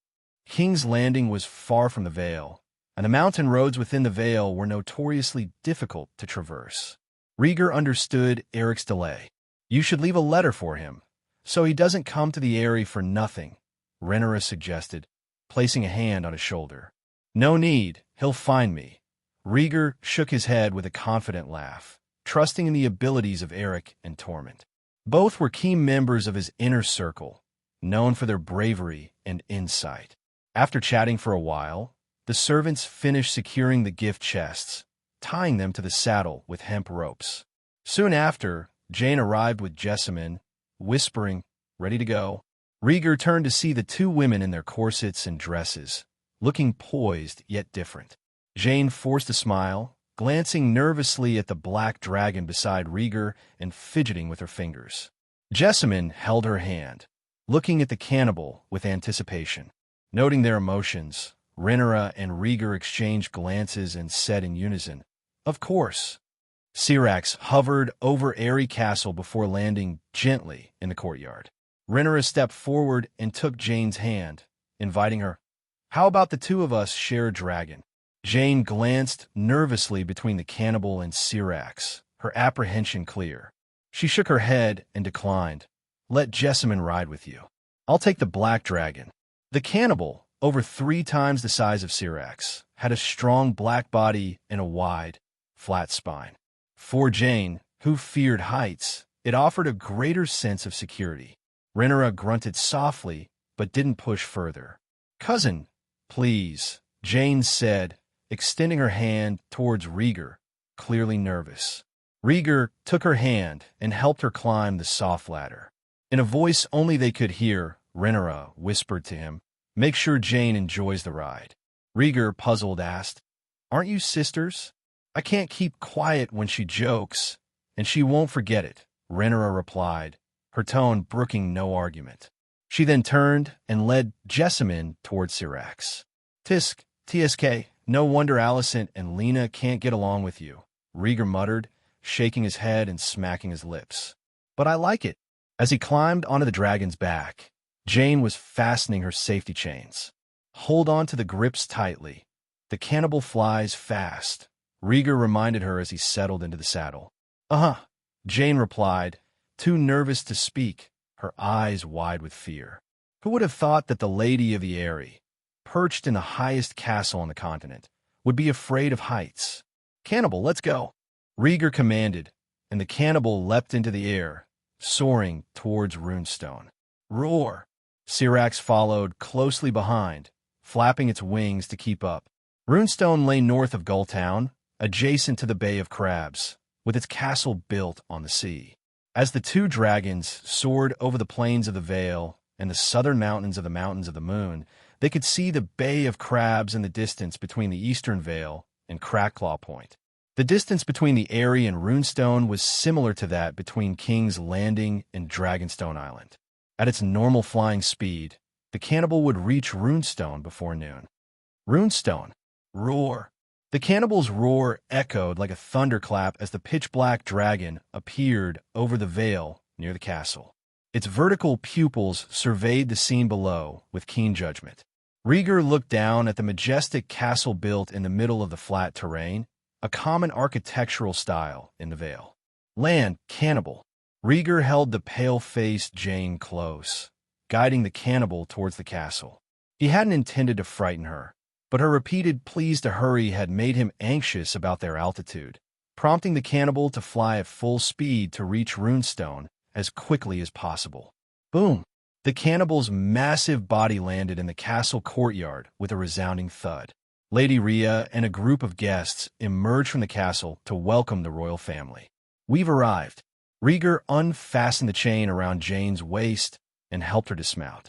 [SPEAKER 2] King's Landing was far from the Vale, and the mountain roads within the Vale were notoriously difficult to traverse. Rhaegar understood Eric's delay. "You should leave a letter for him, so he doesn't come to the Eyrie for nothing," Rhaenyra suggested, placing a hand on his shoulder. "No need, he'll find me." Rhaegar shook his head with a confident laugh, trusting in the abilities of Eric and Tormund. Both were key members of his inner circle, known for their bravery and insight. After chatting for a while, the servants finished securing the gift chests, tying them to the saddle with hemp ropes. Soon after, Jane arrived with Jessamine, whispering, "Ready to go." Rhaegar turned to see the two women in their corsets and dresses, looking poised yet different. Jane forced a smile, glancing nervously at the black dragon beside Rhaegar and fidgeting with her fingers. Jessamine held her hand, looking at the cannibal with anticipation. Noting their emotions, Rhaenyra and Rhaegar exchanged glances and said in unison, "Of course." Syrax hovered over Aerie Castle before landing gently in the courtyard. Rhaenyra stepped forward and took Jane's hand, inviting her. "How about the two of us share a dragon?" Jane glanced nervously between the cannibal and Syrax, her apprehension clear. She shook her head and declined. "Let Jessamine ride with you. I'll take the black dragon." The cannibal, over 3 times the size of Syrax, had a strong black body and a wide, flat spine. For Jane, who feared heights, it offered a greater sense of security. Rhaenyra grunted softly, but didn't push further. "Cousin, please," Jane said, extending her hand towards Rhaegar, clearly nervous. Rhaegar took her hand and helped her climb the soft ladder. In a voice only they could hear, Rhaenyra whispered to him, "Make sure Jane enjoys the ride." Rhaegar, puzzled, asked, "Aren't you sisters?" "I can't keep quiet when she jokes, and she won't forget it," Rhaenyra replied, her tone brooking no argument. She then turned and led Jessamine towards Syrax. "Tsk, no wonder Alicent and Lena can't get along with you," Rhaegar muttered, shaking his head and smacking his lips. "But I like it." As he climbed onto the dragon's back, Jane was fastening her safety chains. "Hold on to the grips tightly. The cannibal flies fast," Rhaegar reminded her as he settled into the saddle. "Uh-huh," Jane replied, too nervous to speak, her eyes wide with fear. Who would have thought that the Lady of the Eyrie, perched in the highest castle on the continent, would be afraid of heights? "Cannibal, let's go," Rhaegar commanded, and the cannibal leapt into the air, soaring towards Runestone. "Roar!" Syrax followed closely behind, flapping its wings to keep up. Runestone lay north of Gulltown, adjacent to the Bay of Crabs, with its castle built on the sea. As the two dragons soared over the plains of the Vale and the southern mountains of the Moon, they could see the Bay of Crabs in the distance between the Eastern Vale and Crackclaw Point. The distance between the Eyrie and Runestone was similar to that between King's Landing and Dragonstone Island. At its normal flying speed, the cannibal would reach Runestone before noon. Runestone. Roar. The cannibal's roar echoed like a thunderclap as the pitch-black dragon appeared over the vale near the castle. Its vertical pupils surveyed the scene below with keen judgment. Rhaegar looked down at the majestic castle built in the middle of the flat terrain, a common architectural style in the Vale. "Land, cannibal." Rhaegar held the pale-faced Jane close, guiding the cannibal towards the castle. He hadn't intended to frighten her, but her repeated pleas to hurry had made him anxious about their altitude, prompting the cannibal to fly at full speed to reach Runestone as quickly as possible. Boom! The cannibal's massive body landed in the castle courtyard with a resounding thud. Lady Rhea and a group of guests emerged from the castle to welcome the royal family. "We've arrived." Rhaegar unfastened the chain around Jane's waist and helped her dismount.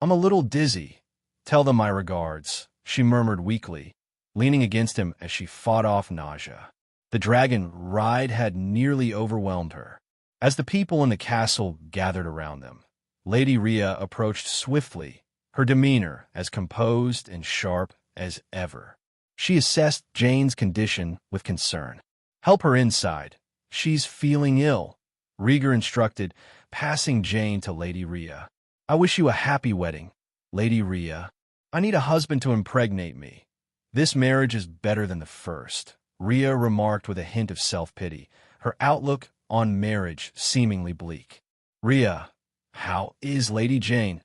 [SPEAKER 2] "I'm a little dizzy. Tell them my regards," she murmured weakly, leaning against him as she fought off nausea. The dragon ride had nearly overwhelmed her. As the people in the castle gathered around them, Lady Rhea approached swiftly, her demeanor as composed and sharp as ever. She assessed Jane's condition with concern. "Help her inside. She's feeling ill," Rhaegar instructed, passing Jane to Lady Rhea. "I wish you a happy wedding, Lady Rhea. I need a husband to impregnate me. This marriage is better than the first," Rhea remarked with a hint of self-pity, her outlook on marriage seemingly bleak. "Rhea, how is Lady Jane?"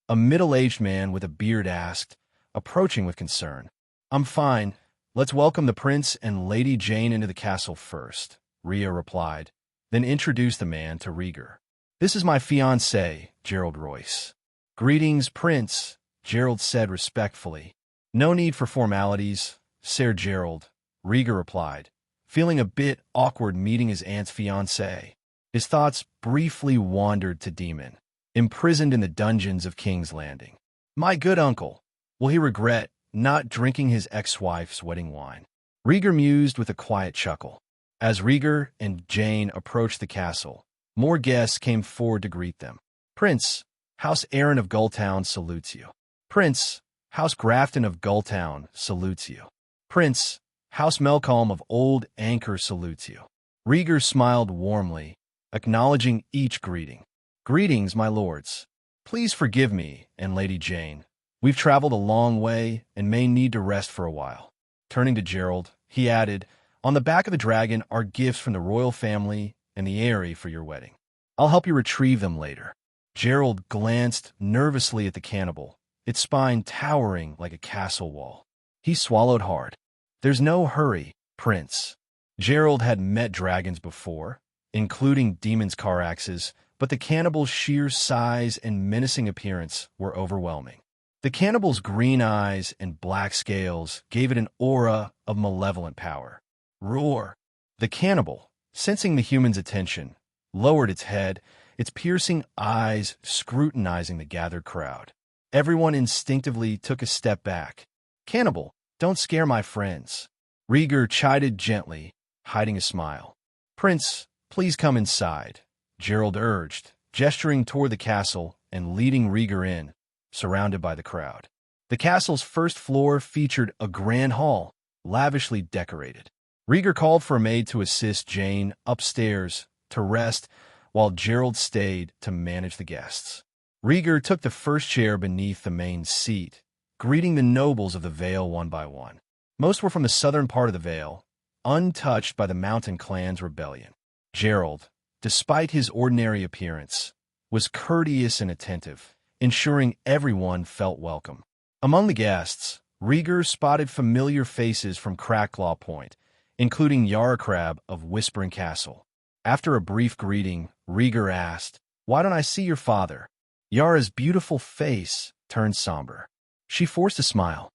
[SPEAKER 2] a middle-aged man with a beard asked, approaching with concern. "I'm fine. Let's welcome the prince and Lady Jane into the castle first," Rhea replied, then introduced the man to Rhaegar. "This is my fiancé, Gerald Royce." "Greetings, Prince," Gerald said respectfully. "No need for formalities, Sir Gerald," Rhaegar replied, feeling a bit awkward meeting his aunt's fiancé. His thoughts briefly wandered to Daemon, imprisoned in the dungeons of King's Landing. My good uncle, will he regret not drinking his ex-wife's wedding wine? Rhaegar mused with a quiet chuckle. As Rhaegar and Jane approached the castle, more guests came forward to greet them. Prince, House Aaron of Gulltown salutes you. Prince, House Grafton of Gulltown salutes you. Prince, House Melcombe of Old Anchor salutes you. Rhaegar smiled warmly, acknowledging each greeting. Greetings, my lords. Please forgive me and Lady Jane. We've traveled a long way and may need to rest for a while. Turning to Gerald, he added, on the back of the dragon are gifts from the royal family and the Eyrie for your wedding. I'll help you retrieve them later. Gerald glanced nervously at the cannibal, its spine towering like a castle wall. He swallowed hard. There's no hurry, Prince. Gerald had met dragons before, including demons' caraxes, but the cannibal's sheer size and menacing appearance were overwhelming. The cannibal's green eyes and black scales gave it an aura of malevolent power. Roar! The cannibal, sensing the human's attention, lowered its head, its piercing eyes scrutinizing the gathered crowd. Everyone instinctively took a step back. Cannibal, don't scare my friends. Rhaegar chided gently, hiding a smile. Prince, please come inside, Gerald urged, gesturing toward the castle and leading Rhaegar in, surrounded by the crowd. The castle's first floor featured a grand hall, lavishly decorated. Rhaegar called for a maid to assist Jane upstairs to rest while Gerald stayed to manage the guests. Rhaegar took the first chair beneath the main seat, greeting the nobles of the Vale one by one. Most were from the southern part of the Vale, untouched by the Mountain Clan's rebellion. Gerald, despite his ordinary appearance, was courteous and attentive, ensuring everyone felt welcome. Among the guests, Rhaegar spotted familiar faces from Cracklaw Point, including Yara Crab of Whispering Castle. After a brief greeting, Rhaegar asked, "Why don't I see your father?" Yara's beautiful face turned somber. She forced a smile.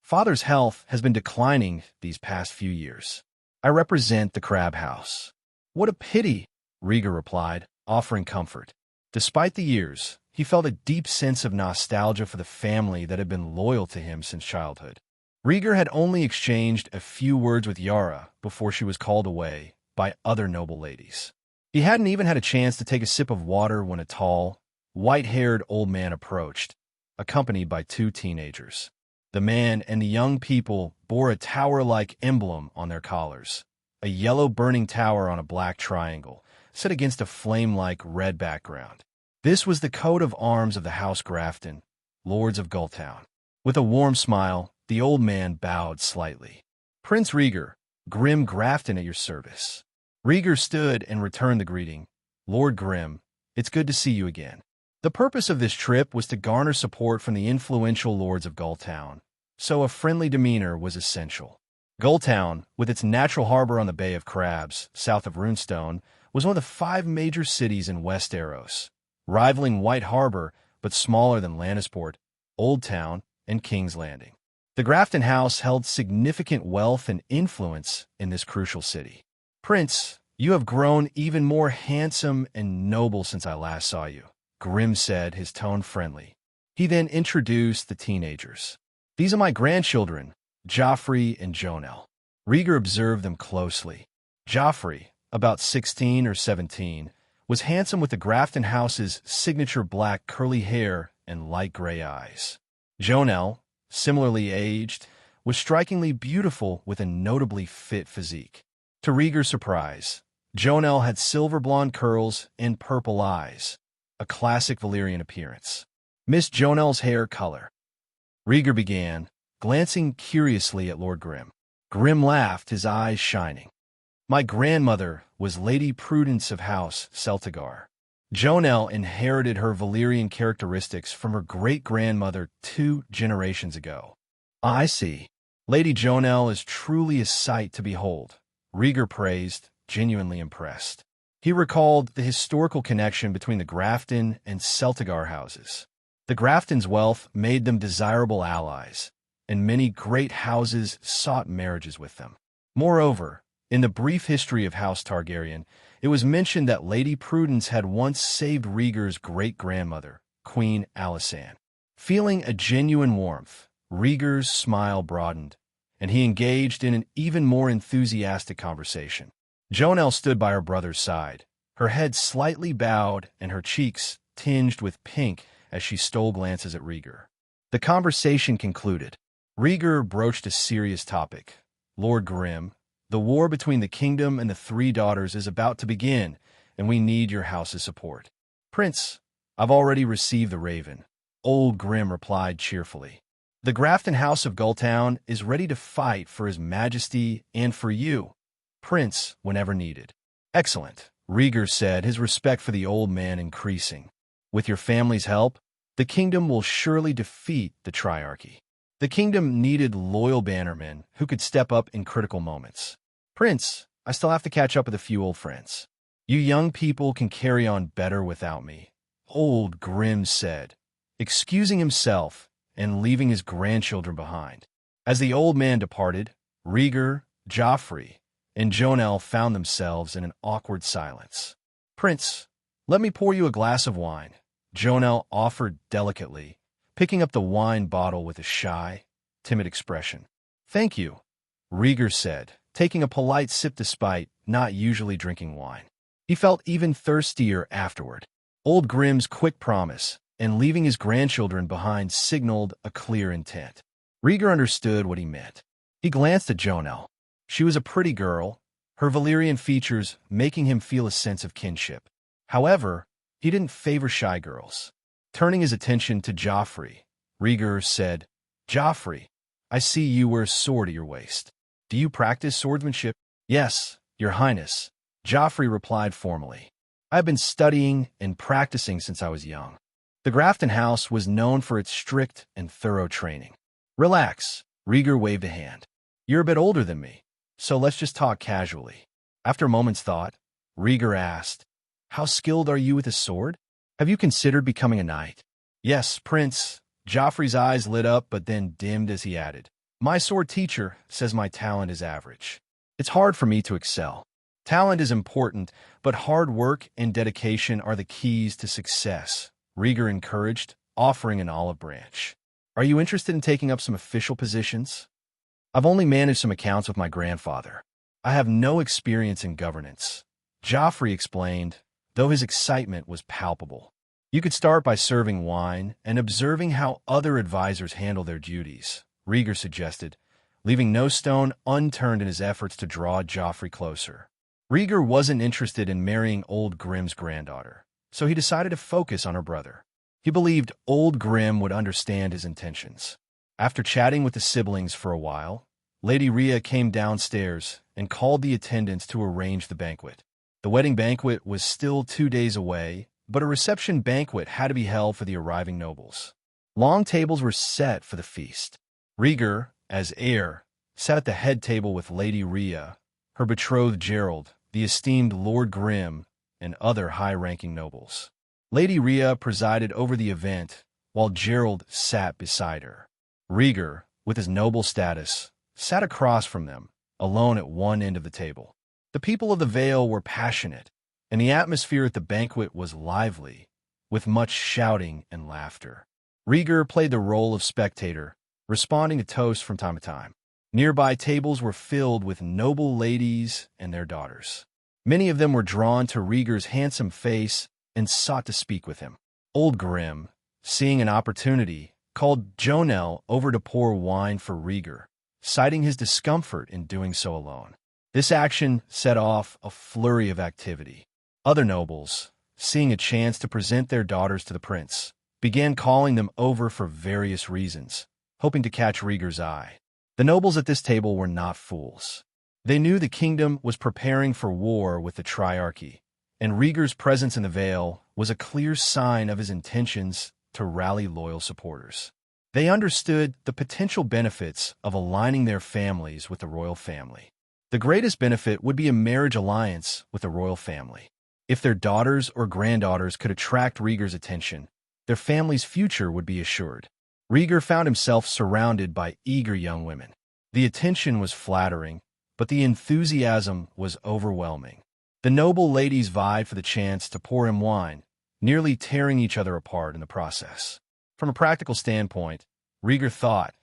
[SPEAKER 2] "Father's health has been declining these past few years. I represent the Crab House." "What a pity," Rhaegar replied, offering comfort. Despite the years, he felt a deep sense of nostalgia for the family that had been loyal to him since childhood. Rhaegar had only exchanged a few words with Yara before she was called away by other noble ladies. He hadn't even had a chance to take a sip of water when a tall, white-haired old man approached, accompanied by two teenagers. The man and the young people bore a tower-like emblem on their collars, a yellow burning tower on a black triangle, set against a flame-like red background. This was the coat of arms of the House Grafton, Lords of Gulltown. With a warm smile, the old man bowed slightly. "Prince Rhaegar, Grim Grafton at your service." Rhaegar stood and returned the greeting. "Lord Grim, it's good to see you again." The purpose of this trip was to garner support from the influential Lords of Gulltown, so a friendly demeanor was essential. Gulltown, with its natural harbor on the Bay of Crabs, south of Runestone, was one of the 5 major cities in West Eros, rivaling White Harbor but smaller than Lannisport, Old Town, and King's Landing. The Grafton House held significant wealth and influence in this crucial city. "Prince, you have grown even more handsome and noble since I last saw you," Grim said, his tone friendly. He then introduced the teenagers. "These are my grandchildren, Joffrey and Jonel." Rhaegar observed them closely. Joffrey, about 16 or 17, was handsome with the Grafton House's signature black curly hair and light gray eyes. Jonel, similarly aged, was strikingly beautiful with a notably fit physique. To Rhaegar's surprise, Jonel had silver blonde curls and purple eyes, a classic Balerion appearance. "Miss Jonel's hair color," Rhaegar began, glancing curiously at Lord Grim. Grim laughed, his eyes shining. "My grandmother was Lady Prudence of House Celtigar. Jonel inherited her Valyrian characteristics from her great-grandmother 2 generations ago." "I see. Lady Jonel is truly a sight to behold," Rhaegar praised, genuinely impressed. He recalled the historical connection between the Grafton and Celtigar houses. The Graftons' wealth made them desirable allies, and many great houses sought marriages with them. Moreover, in the brief history of House Targaryen, it was mentioned that Lady Prudence had once saved Rhaegar's great-grandmother, Queen Alysanne. Feeling a genuine warmth, Rhaegar's smile broadened, and he engaged in an even more enthusiastic conversation. Jonelle stood by her brother's side, her head slightly bowed and her cheeks tinged with pink as she stole glances at Rhaegar. The conversation concluded. Rhaegar broached a serious topic. "Lord Grimm, the war between the kingdom and the three daughters is about to begin, and we need your house's support." "Prince, I've already received the raven," Old Grimm replied cheerfully. "The Grafton House of Gulltown is ready to fight for His Majesty and for you, Prince, whenever needed." "Excellent," Rhaegar said, his respect for the old man increasing. "With your family's help, the kingdom will surely defeat the Triarchy." The kingdom needed loyal bannermen who could step up in critical moments. "Prince, I still have to catch up with a few old friends. You young people can carry on better without me," Old Grimm said, excusing himself and leaving his grandchildren behind. As the old man departed, Rhaegar, Joffrey, and Jonelle found themselves in an awkward silence. "Prince, let me pour you a glass of wine," Jonelle offered delicately, picking up the wine bottle with a shy, timid expression. "Thank you," Rhaegar said, taking a polite sip despite not usually drinking wine. He felt even thirstier afterward. Old Grimm's quick promise and leaving his grandchildren behind signaled a clear intent. Rhaegar understood what he meant. He glanced at Jonelle. She was a pretty girl, her Valyrian features making him feel a sense of kinship. However, he didn't favor shy girls. Turning his attention to Joffrey, Rhaegar said, "Joffrey, I see you wear a sword at your waist. Do you practice swordsmanship?" "Yes, Your Highness," Joffrey replied formally. "I have been studying and practicing since I was young." The Grafton House was known for its strict and thorough training. "Relax," Rhaegar waved a hand. "You're a bit older than me, so let's just talk casually." After a moment's thought, Rhaegar asked, "How skilled are you with a sword? Have you considered becoming a knight?" "Yes, Prince." Joffrey's eyes lit up but then dimmed as he added, "My sword teacher says my talent is average. It's hard for me to excel. Talent is important, but hard work and dedication are the keys to success," Rhaegar encouraged, offering an olive branch. "Are you interested in taking up some official positions?" "I've only managed some accounts with my grandfather. I have no experience in governance," Joffrey explained, though his excitement was palpable. "You could start by serving wine and observing how other advisors handle their duties," Rhaegar suggested, leaving no stone unturned in his efforts to draw Joffrey closer. Rhaegar wasn't interested in marrying Old Grimm's granddaughter, so he decided to focus on her brother. He believed Old Grimm would understand his intentions. After chatting with the siblings for a while, Lady Rhea came downstairs and called the attendants to arrange the banquet. The wedding banquet was still 2 days away, but a reception banquet had to be held for the arriving nobles. Long tables were set for the feast. Rhaegar, as heir, sat at the head table with Lady Rhea, her betrothed Gerald, the esteemed Lord Grimm, and other high-ranking nobles. Lady Rhea presided over the event, while Gerald sat beside her. Rhaegar, with his noble status, sat across from them, alone at one end of the table. The people of the Vale were passionate, and the atmosphere at the banquet was lively, with much shouting and laughter. Rhaegar played the role of spectator, responding to toasts from time to time. Nearby tables were filled with noble ladies and their daughters. Many of them were drawn to Rhaegar's handsome face and sought to speak with him. Old Grimm, seeing an opportunity, called Jonelle over to pour wine for Rhaegar, citing his discomfort in doing so alone. This action set off a flurry of activity. Other nobles, seeing a chance to present their daughters to the prince, began calling them over for various reasons, hoping to catch Rhaegar's eye. The nobles at this table were not fools. They knew the kingdom was preparing for war with the Triarchy, and Rhaegar's presence in the Vale was a clear sign of his intentions to rally loyal supporters. They understood the potential benefits of aligning their families with the royal family. The greatest benefit would be a marriage alliance with the royal family. If their daughters or granddaughters could attract Rhaegar's attention, Their family's future would be assured. Rhaegar found himself surrounded by eager young women. The attention was flattering, but the enthusiasm was overwhelming. The noble ladies vied for the chance to pour him wine, nearly tearing each other apart in the process. From a practical standpoint, Rhaegar thought,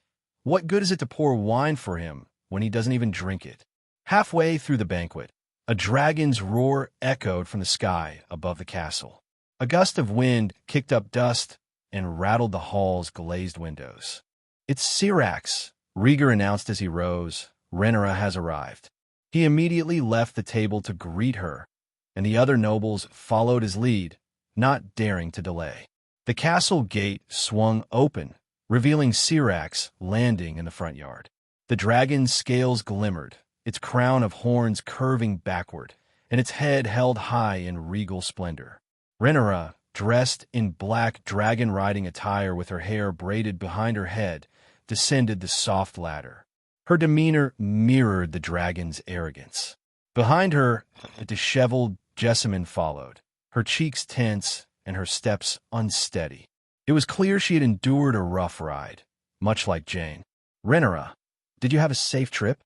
[SPEAKER 2] what good is it to pour wine for him when he doesn't even drink it? Halfway through the banquet, a dragon's roar echoed from the sky above the castle. A gust of wind kicked up dust and rattled the hall's glazed windows. "It's Syrax," Rhaegar announced as he rose. "Rhaenyra has arrived." He immediately left the table to greet her, and the other nobles followed his lead, not daring to delay. The castle gate swung open, revealing Syrax landing in the front yard. The dragon's scales glimmered, its crown of horns curving backward, and its head held high in regal splendor. Rhaenyra, dressed in black dragon-riding attire with her hair braided behind her head, descended the soft ladder. Her demeanor mirrored the dragon's arrogance. Behind her, a disheveled Jessamine followed, her cheeks tense and her steps unsteady. It was clear she had endured a rough ride, much like Jane. "Rhaenyra, did you have a safe trip?"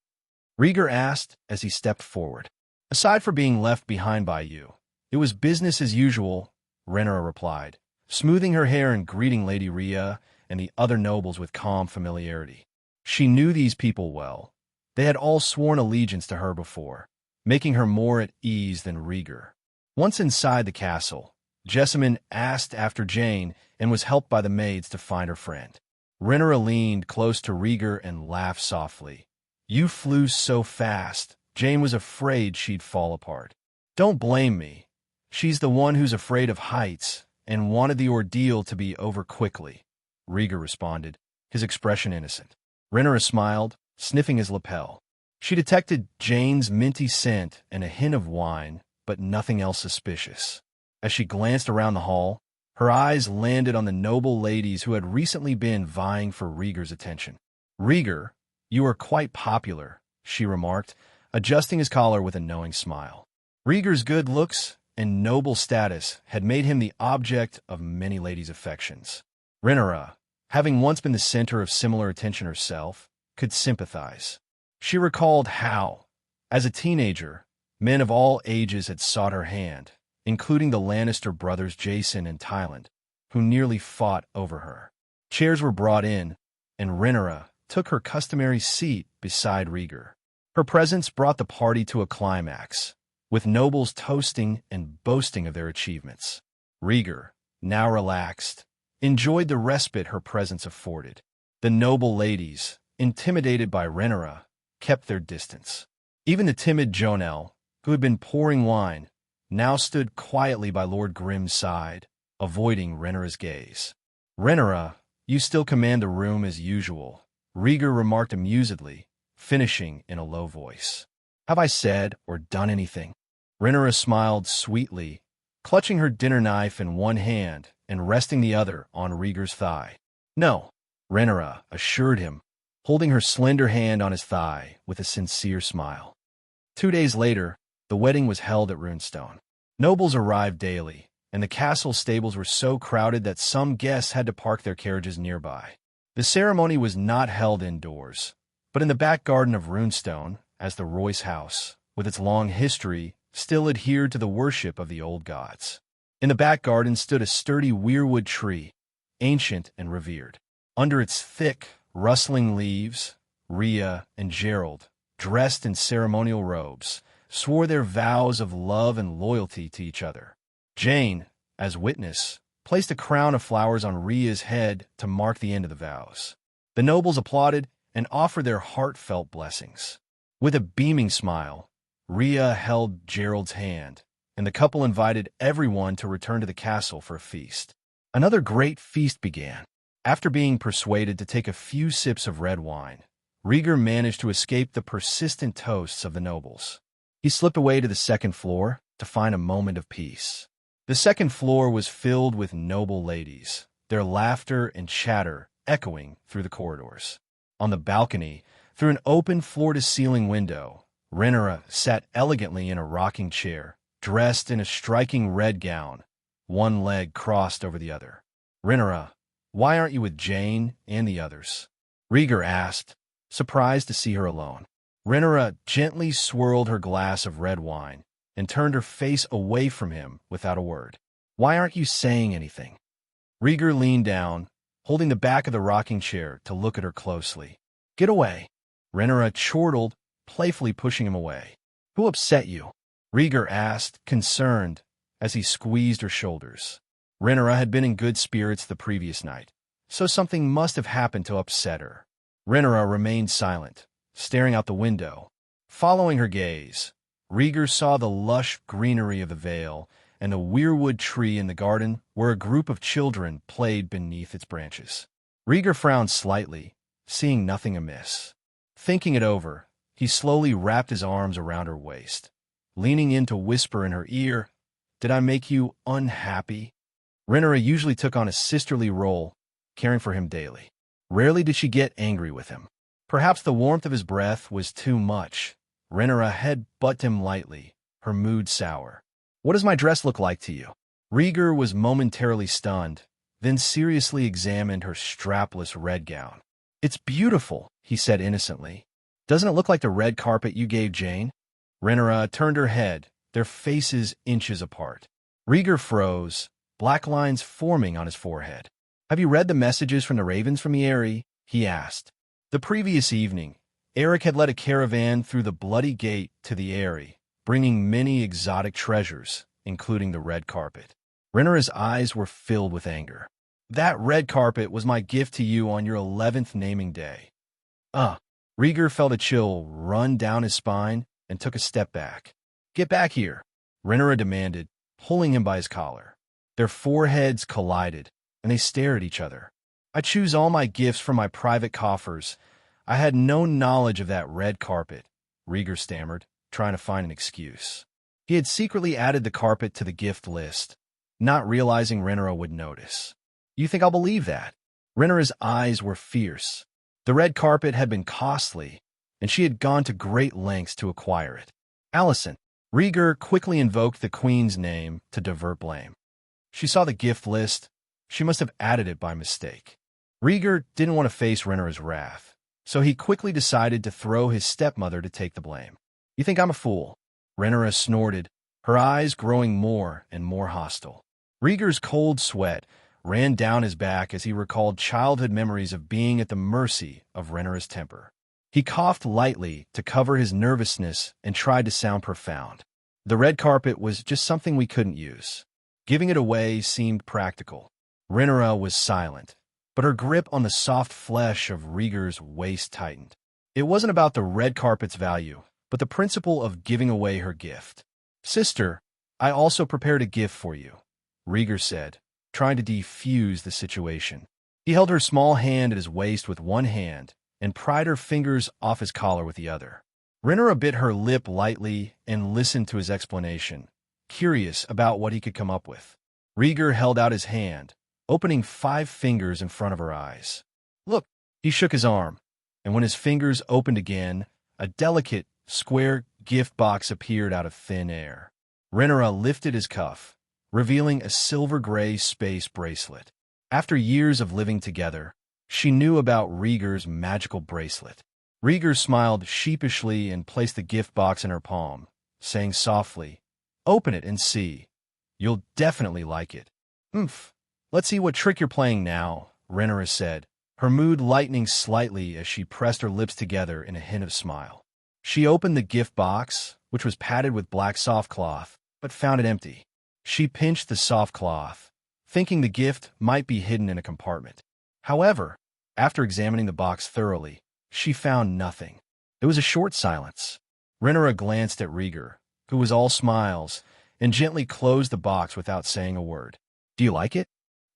[SPEAKER 2] Rhaegar asked as he stepped forward. "Aside from being left behind by you, it was business as usual," Rhaenyra replied, smoothing her hair and greeting Lady Rhea and the other nobles with calm familiarity. She knew these people well. They had all sworn allegiance to her before, making her more at ease than Rhaegar. Once inside the castle, Jessamine asked after Jane and was helped by the maids to find her friend. Rhaenyra leaned close to Rhaegar and laughed softly. "You flew so fast, Jane was afraid she'd fall apart." "Don't blame me. She's the one who's afraid of heights and wanted the ordeal to be over quickly," Rhaegar responded, his expression innocent. Rhaenyra smiled, sniffing his lapel. She detected Jane's minty scent and a hint of wine, but nothing else suspicious. As she glanced around the hall, her eyes landed on the noble ladies who had recently been vying for Rhaegar's attention. "Rhaegar, you are quite popular," she remarked, adjusting his collar with a knowing smile. Rhaegar's good looks and noble status had made him the object of many ladies' affections. Rhaenyra, having once been the center of similar attention herself, could sympathize. She recalled how, as a teenager, men of all ages had sought her hand, including the Lannister brothers Jason and Tyland, who nearly fought over her. Chairs were brought in, and Rhaenyra took her customary seat beside Rhaegar. Her presence brought the party to a climax, with nobles toasting and boasting of their achievements. Rhaegar, now relaxed, enjoyed the respite her presence afforded. The noble ladies, intimidated by Rhaenyra, kept their distance. Even the timid Jonel, who had been pouring wine, now stood quietly by Lord Grimm's side, avoiding Rhaenyra's gaze. "Rhaenyra, you still command the room as usual," Rhaegar remarked amusedly, finishing in a low voice. "Have I said or done anything?" Rhaenyra smiled sweetly, clutching her dinner knife in one hand and resting the other on Rhaegar's thigh. "No," Rhaenyra assured him, holding her slender hand on his thigh with a sincere smile. 2 days later, the wedding was held at Runestone. Nobles arrived daily, and the castle stables were so crowded that some guests had to park their carriages nearby. The ceremony was not held indoors, but in the back garden of Runestone, as the Royce house, with its long history, still adhered to the worship of the old gods. In the back garden stood a sturdy weirwood tree, ancient and revered. Under its thick, rustling leaves, Rhea and Gerald, dressed in ceremonial robes, swore their vows of love and loyalty to each other. Jane, as witness, placed a crown of flowers on Rhea's head to mark the end of the vows. The nobles applauded and offered their heartfelt blessings. With a beaming smile, Rhea held Gerald's hand, and the couple invited everyone to return to the castle for a feast. Another great feast began. After being persuaded to take a few sips of red wine, Rhaegar managed to escape the persistent toasts of the nobles. He slipped away to the second floor to find a moment of peace. The second floor was filled with noble ladies, their laughter and chatter echoing through the corridors. On the balcony, through an open floor-to-ceiling window, Rhaenyra sat elegantly in a rocking chair, dressed in a striking red gown, one leg crossed over the other. Rhaenyra, why aren't you with Jane and the others? Rhaegar asked, surprised to see her alone. Rhaenyra gently swirled her glass of red wine and turned her face away from him without a word. Why aren't you saying anything? Rhaegar leaned down, holding the back of the rocking chair to look at her closely. Get away. Rhaenyra chortled, playfully pushing him away. Who upset you? Rhaegar asked, concerned, as he squeezed her shoulders. Rhaenyra had been in good spirits the previous night, so something must have happened to upset her. Rhaenyra remained silent, staring out the window. Following her gaze, Rhaegar saw the lush greenery of the Vale and a weirwood tree in the garden where a group of children played beneath its branches. Rhaegar frowned slightly, seeing nothing amiss. Thinking it over, he slowly wrapped his arms around her waist, leaning in to whisper in her ear, Did I make you unhappy? Rhaenyra usually took on a sisterly role, caring for him daily. Rarely did she get angry with him. Perhaps the warmth of his breath was too much. Rhaenyra head-butted him lightly, her mood sour. What does my dress look like to you? Rhaegar was momentarily stunned, then seriously examined her strapless red gown. It's beautiful, he said innocently. Doesn't it look like the red carpet you gave Jane? Rhaenyra turned her head, their faces inches apart. Rhaegar froze, black lines forming on his forehead. Have you read the messages from the ravens from the Eyrie? He asked. The previous evening, Eric had led a caravan through the bloody gate to the Eyrie, bringing many exotic treasures, including the red carpet. Rhaenyra's eyes were filled with anger. That red carpet was my gift to you on your 11th naming day. Rhaegar felt a chill run down his spine and took a step back. Get back here, Rhaenyra demanded, pulling him by his collar. Their foreheads collided, and they stared at each other. I choose all my gifts from my private coffers. I had no knowledge of that red carpet, Rhaegar stammered, trying to find an excuse. He had secretly added the carpet to the gift list, not realizing Rhaenyra would notice. You think I'll believe that? Rhaenyra's eyes were fierce. The red carpet had been costly, and she had gone to great lengths to acquire it. Alicent. Rhaegar quickly invoked the queen's name to divert blame. She saw the gift list. She must have added it by mistake. Rhaegar didn't want to face Rhaenyra's wrath, so he quickly decided to throw his stepmother to take the blame. You think I'm a fool? Rhaenyra snorted, her eyes growing more and more hostile. Rhaegar's cold sweat ran down his back as he recalled childhood memories of being at the mercy of Rhaenyra's temper. He coughed lightly to cover his nervousness and tried to sound profound. The red carpet was just something we couldn't use. Giving it away seemed practical. Rhaenyra was silent, but her grip on the soft flesh of Rhaegar's waist tightened. It wasn't about the red carpet's value, but the principle of giving away her gift. Sister, I also prepared a gift for you, Rhaegar said, trying to defuse the situation. He held her small hand at his waist with one hand and pried her fingers off his collar with the other. Rhaenyra bit her lip lightly and listened to his explanation, curious about what he could come up with. Rhaegar held out his hand, opening 5 fingers in front of her eyes. Look, he shook his arm, and when his fingers opened again, a delicate, square gift box appeared out of thin air. Rhaenyra lifted his cuff, revealing a silver-gray space bracelet. After years of living together, she knew about Rhaegar's magical bracelet. Rhaegar smiled sheepishly and placed the gift box in her palm, saying softly, Open it and see. You'll definitely like it. Let's see what trick you're playing now, Rhaenyra said, her mood lightening slightly as she pressed her lips together in a hint of smile. She opened the gift box, which was padded with black soft cloth, but found it empty. She pinched the soft cloth, thinking the gift might be hidden in a compartment. However, after examining the box thoroughly, she found nothing. There was a short silence. Rhaenyra glanced at Rhaegar, who was all smiles, and gently closed the box without saying a word. Do you like it?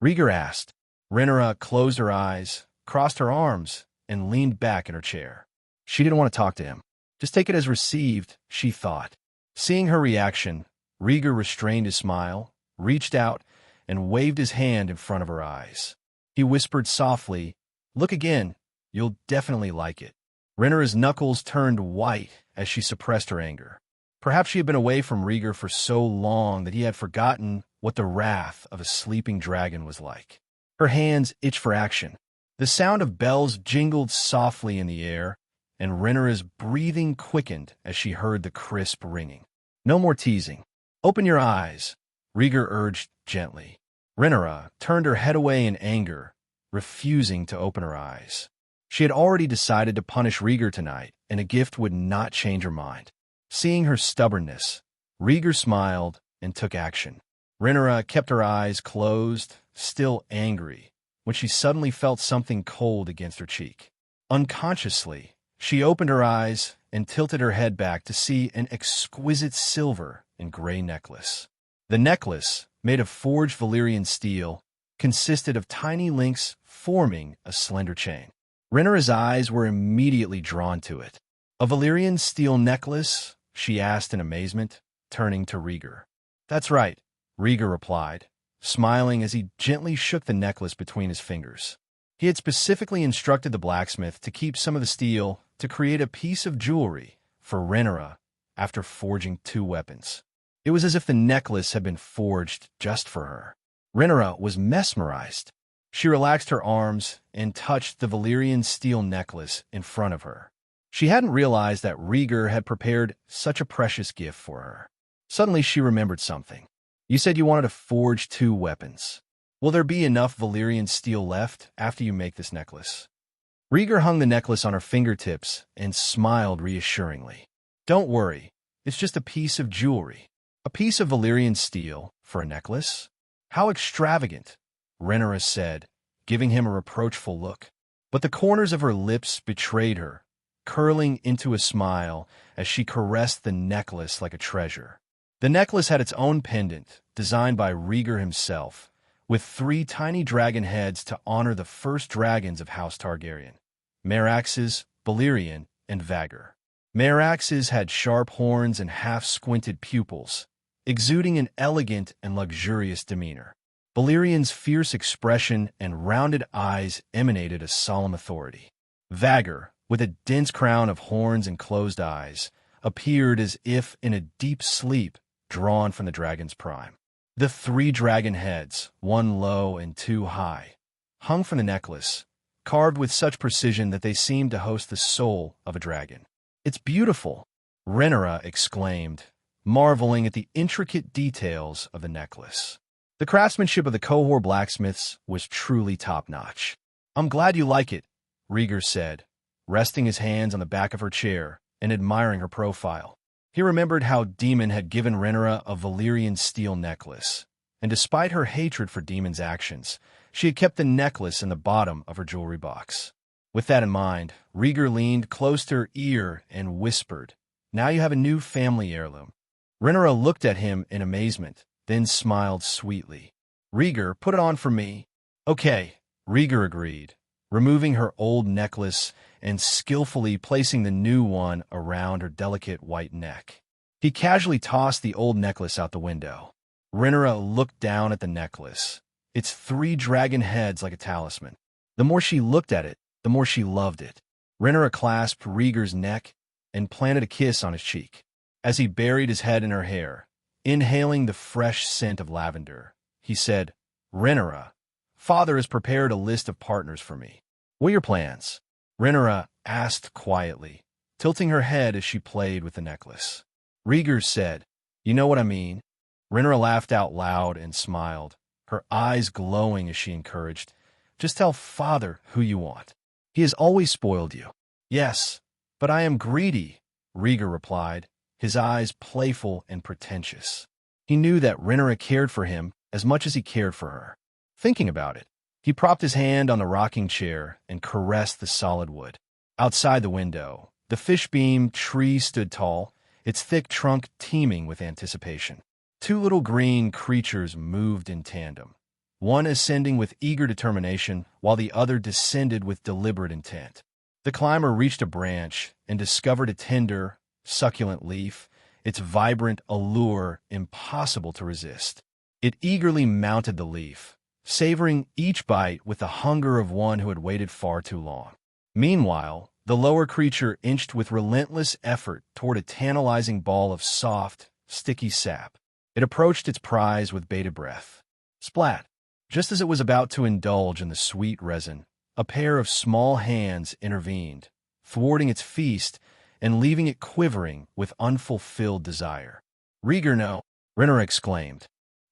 [SPEAKER 2] Rhaegar asked. Rhaenyra closed her eyes, crossed her arms, and leaned back in her chair. She didn't want to talk to him. Just take it as received, she thought. Seeing her reaction, Rhaegar restrained his smile, reached out, and waved his hand in front of her eyes. He whispered softly, Look again. You'll definitely like it. Rhaenyra's knuckles turned white as she suppressed her anger. Perhaps she had been away from Rhaegar for so long that he had forgotten what the wrath of a sleeping dragon was like. Her hands itched for action. The sound of bells jingled softly in the air, and Rhaenyra's breathing quickened as she heard the crisp ringing. No more teasing. Open your eyes, Rhaegar urged gently. Rhaenyra turned her head away in anger, refusing to open her eyes. She had already decided to punish Rhaegar tonight, and a gift would not change her mind. Seeing her stubbornness, Rhaegar smiled and took action. Rhaenyra kept her eyes closed, still angry, when she suddenly felt something cold against her cheek. Unconsciously, she opened her eyes and tilted her head back to see an exquisite silver and gray necklace. The necklace, made of forged Valyrian steel, consisted of tiny links forming a slender chain. Rhaenyra's eyes were immediately drawn to it. "A Valyrian steel necklace?" she asked in amazement, turning to Rhaegar. "That's right," Rhaegar replied, smiling as he gently shook the necklace between his fingers. He had specifically instructed the blacksmith to keep some of the steel to create a piece of jewelry for Rhaenyra after forging 2 weapons. It was as if the necklace had been forged just for her. Rhaenyra was mesmerized. She relaxed her arms and touched the Valyrian steel necklace in front of her. She hadn't realized that Rhaegar had prepared such a precious gift for her. Suddenly she remembered something. "You said you wanted to forge 2 weapons. Will there be enough Valyrian steel left after you make this necklace?" Rhaegar hung the necklace on her fingertips and smiled reassuringly. "Don't worry, it's just a piece of jewelry. A piece of Valyrian steel for a necklace? How extravagant," Rhaenyra said, giving him a reproachful look. But the corners of her lips betrayed her, curling into a smile as she caressed the necklace like a treasure. The necklace had its own pendant, designed by Rhaegar himself, with 3 tiny dragon heads to honor the first dragons of House Targaryen: Meraxes, Balerion, and Vhagar. Meraxes had sharp horns and half-squinted pupils, exuding an elegant and luxurious demeanor. Balerion's fierce expression and rounded eyes emanated a solemn authority. Vhagar, with a dense crown of horns and closed eyes, appeared as if in a deep sleep drawn from the dragon's prime. The 3 dragon heads, 1 low and 2 high, hung from the necklace, carved with such precision that they seemed to host the soul of a dragon. "It's beautiful," Rhaenyra exclaimed, marveling at the intricate details of the necklace. The craftsmanship of the Cohor blacksmiths was truly top-notch. "I'm glad you like it," Rhaegar said, resting his hands on the back of her chair and admiring her profile. He remembered how Daemon had given Rhaenyra a Valyrian steel necklace, and despite her hatred for Daemon's actions, she had kept the necklace in the bottom of her jewelry box. With that in mind, Rhaegar leaned close to her ear and whispered, "Now you have a new family heirloom." Rhaenyra looked at him in amazement, then smiled sweetly. "Rhaegar, put it on for me." "Okay," Rhaegar agreed, removing her old necklace and skillfully placing the new one around her delicate white neck. He casually tossed the old necklace out the window. Rhaenyra looked down at the necklace, its 3 dragon heads like a talisman. The more she looked at it, the more she loved it. Rhaenyra clasped Rhaegar's neck and planted a kiss on his cheek. As he buried his head in her hair, inhaling the fresh scent of lavender, he said, "Rhaenyra, Father has prepared a list of partners for me. What are your plans?" Rhaenyra asked quietly, tilting her head as she played with the necklace. Rhaegar said, "You know what I mean." Rhaenyra laughed out loud and smiled, her eyes glowing as she encouraged, "Just tell Father who you want. He has always spoiled you." "Yes, but I am greedy," Rhaegar replied, his eyes playful and pretentious. He knew that Rhaenyra cared for him as much as he cared for her. Thinking about it, he propped his hand on the rocking chair and caressed the solid wood. Outside the window, the fishbeam tree stood tall, its thick trunk teeming with anticipation. 2 little green creatures moved in tandem, one ascending with eager determination while the other descended with deliberate intent. The climber reached a branch and discovered a tender, succulent leaf, its vibrant allure impossible to resist. It eagerly mounted the leaf, savoring each bite with the hunger of one who had waited far too long. Meanwhile, the lower creature inched with relentless effort toward a tantalizing ball of soft, sticky sap. It approached its prize with bated breath. Splat! Just as it was about to indulge in the sweet resin, a pair of small hands intervened, thwarting its feast and leaving it quivering with unfulfilled desire. "Rhaegar, no!" Rhaenyra exclaimed.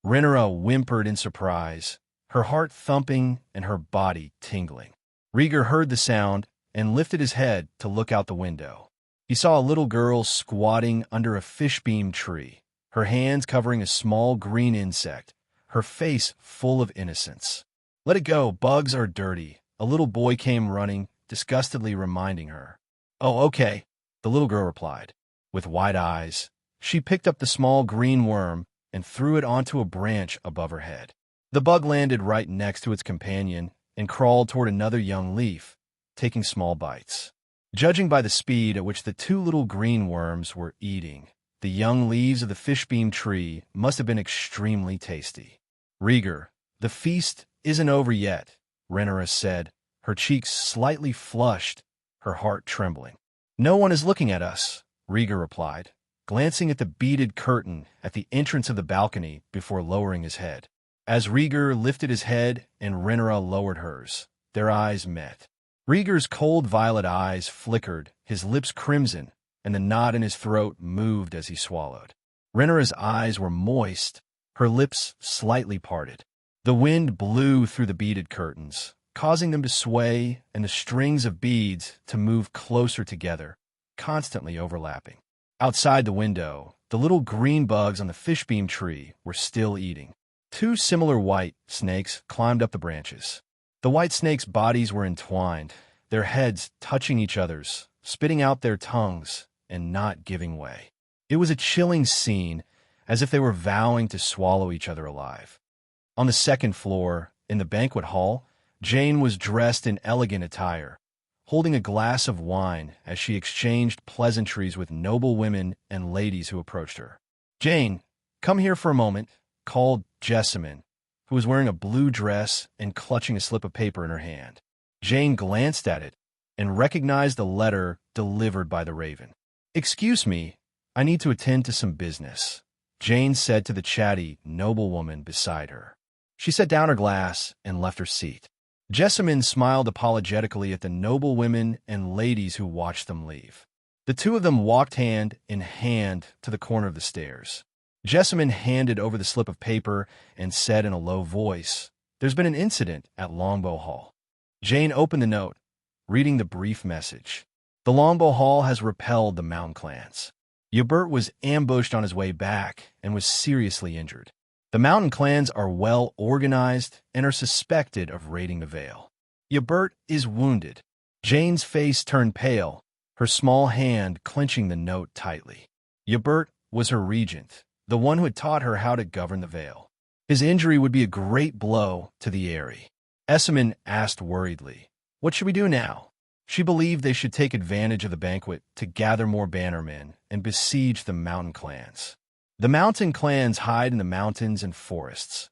[SPEAKER 2] Rhaenyra whimpered in surprise, her heart thumping and her body tingling. Rhaegar heard the sound and lifted his head to look out the window. He saw a little girl squatting under a fishbeam tree, her hands covering a small green insect, her face full of innocence. "Let it go, bugs are dirty," a little boy came running, disgustedly reminding her. "Oh, okay," the little girl replied. With wide eyes, she picked up the small green worm and threw it onto a branch above her head. The bug landed right next to its companion and crawled toward another young leaf, taking small bites. Judging by the speed at which the two little green worms were eating, the young leaves of the fishbeam tree must have been extremely tasty. "Rhaegar, the feast isn't over yet," Rhaenyra said, her cheeks slightly flushed, her heart trembling. "No one is looking at us," Rhaegar replied, glancing at the beaded curtain at the entrance of the balcony before lowering his head. As Rhaegar lifted his head and Rhaenyra lowered hers, their eyes met. Rhaegar's cold violet eyes flickered, his lips crimson, and the knot in his throat moved as he swallowed. Rhaenyra's eyes were moist, her lips slightly parted. The wind blew through the beaded curtains, causing them to sway and the strings of beads to move closer together, constantly overlapping. Outside the window, the little green bugs on the fishbeam tree were still eating. Two similar white snakes climbed up the branches. The white snakes' bodies were entwined, their heads touching each other's, spitting out their tongues and not giving way. It was a chilling scene, as if they were vowing to swallow each other alive. On the second floor, in the banquet hall, Jane was dressed in elegant attire, holding a glass of wine as she exchanged pleasantries with noble women and ladies who approached her. "Jane, come here for a moment," called Jessamine, who was wearing a blue dress and clutching a slip of paper in her hand. Jane glanced at it and recognized a letter delivered by the Raven. "Excuse me, I need to attend to some business," Jane said to the chatty noblewoman beside her. She set down her glass and left her seat. Jessamine smiled apologetically at the noblewomen and ladies who watched them leave. The two of them walked hand in hand to the corner of the stairs. Jessamine handed over the slip of paper and said in a low voice, "There's been an incident at Longbow Hall." Jane opened the note, reading the brief message. "The Longbow Hall has repelled the Mountain Clans. Ybert was ambushed on his way back and was seriously injured. The Mountain Clans are well organized and are suspected of raiding the Vale. Ybert is wounded." Jane's face turned pale, her small hand clenching the note tightly. Ybert was her regent, the one who had taught her how to govern the Vale. His injury would be a great blow to the Eyrie. Jessamine asked worriedly, "What should we do now?" She believed they should take advantage of the banquet to gather more bannermen and besiege the Mountain Clans. The Mountain Clans hide in the mountains and forests.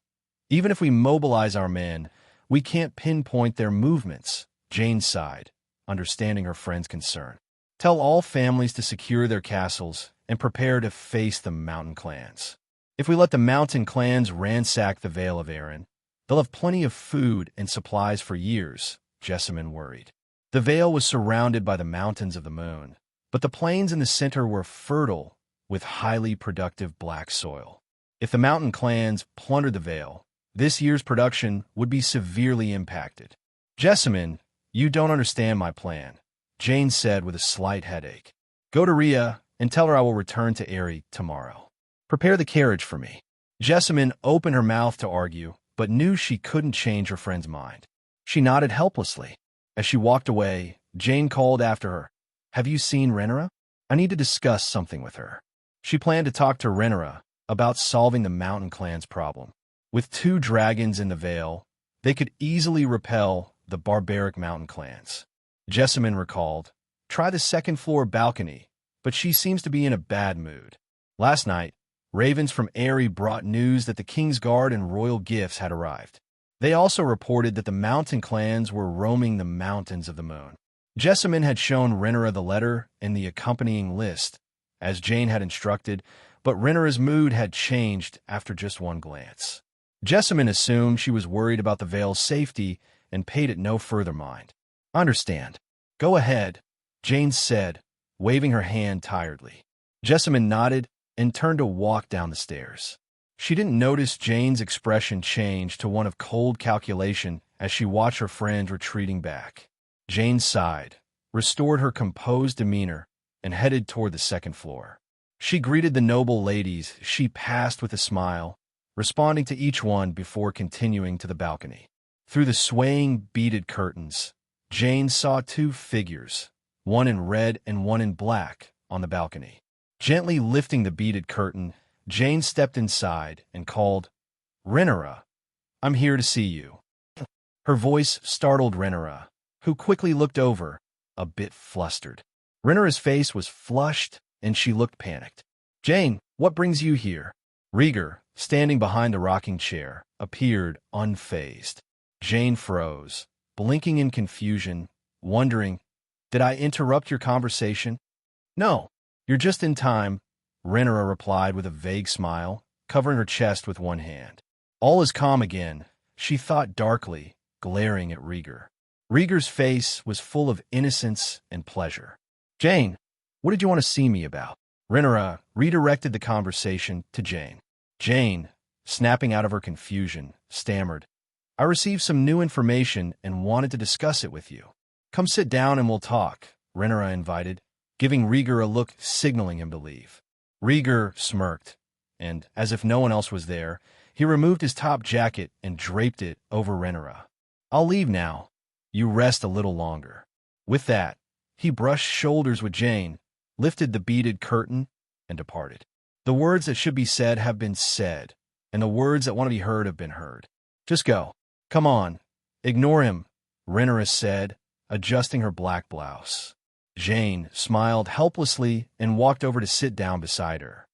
[SPEAKER 2] Even if we mobilize our men, we can't pinpoint their movements, Jane sighed, understanding her friend's concern. "Tell all families to secure their castles and prepare to face the Mountain Clans. If we let the Mountain Clans ransack the Vale of Arryn, they'll have plenty of food and supplies for years," Jessamine worried. The Vale was surrounded by the Mountains of the Moon, but the plains in the center were fertile with highly productive black soil. If the Mountain Clans plundered the Vale, this year's production would be severely impacted. "Jessamine, you don't understand my plan," Jane said with a slight headache. "Go to Rhea and tell her I will return to Eyrie tomorrow. Prepare the carriage for me." Jessamine opened her mouth to argue, but knew she couldn't change her friend's mind. She nodded helplessly. As she walked away, Jane called after her, "Have you seen Rhaenyra? I need to discuss something with her." She planned to talk to Rhaenyra about solving the Mountain Clan's problem. With two dragons in the Vale, they could easily repel the barbaric Mountain Clans. Jessamine recalled, "Try the second-floor balcony," but she seems to be in a bad mood. Last night, ravens from Eyrie brought news that the King's Guard and royal gifts had arrived. They also reported that the Mountain Clans were roaming the Mountains of the Moon. Jessamine had shown Rhaenyra the letter and the accompanying list, as Jane had instructed, but Rhaenyra's mood had changed after just one glance. Jessamine assumed she was worried about the veil's safety and paid it no further mind. "Understand. Go ahead," Jane said, waving her hand tiredly. Jessamine nodded and turned to walk down the stairs. She didn't notice Jane's expression change to one of cold calculation as she watched her friend retreating back. Jane sighed, restored her composed demeanor, and headed toward the second floor. She greeted the noble ladies she passed with a smile, responding to each one before continuing to the balcony. Through the swaying, beaded curtains, Jane saw two figures, one in red and one in black, on the balcony. Gently lifting the beaded curtain, Jane stepped inside and called, "Rhaenyra, I'm here to see you." Her voice startled Rhaenyra, who quickly looked over, a bit flustered. Rhaenyra's face was flushed, and she looked panicked. "Jane, what brings you here?" Rhaegar, standing behind the rocking chair, appeared unfazed. Jane froze, blinking in confusion, wondering, "Did I interrupt your conversation?" "No, you're just in time," Rhaenyra replied with a vague smile, covering her chest with one hand. All is calm again, she thought darkly, glaring at Rhaegar. Rhaegar's face was full of innocence and pleasure. "Jane, what did you want to see me about?" Rhaenyra redirected the conversation to Jane. Jane, snapping out of her confusion, stammered, "I received some new information and wanted to discuss it with you." "Come sit down and we'll talk," Rhaenyra invited, giving Rhaegar a look signaling him to leave. Rhaegar smirked, and, as if no one else was there, he removed his top jacket and draped it over Rhaenyra. "I'll leave now. You rest a little longer." With that, he brushed shoulders with Jane, lifted the beaded curtain, and departed. The words that should be said have been said, and the words that want to be heard have been heard. "Just go. Come on. Ignore him," Rhaenyra said, adjusting her black blouse. Jane smiled helplessly and walked over to sit down beside her.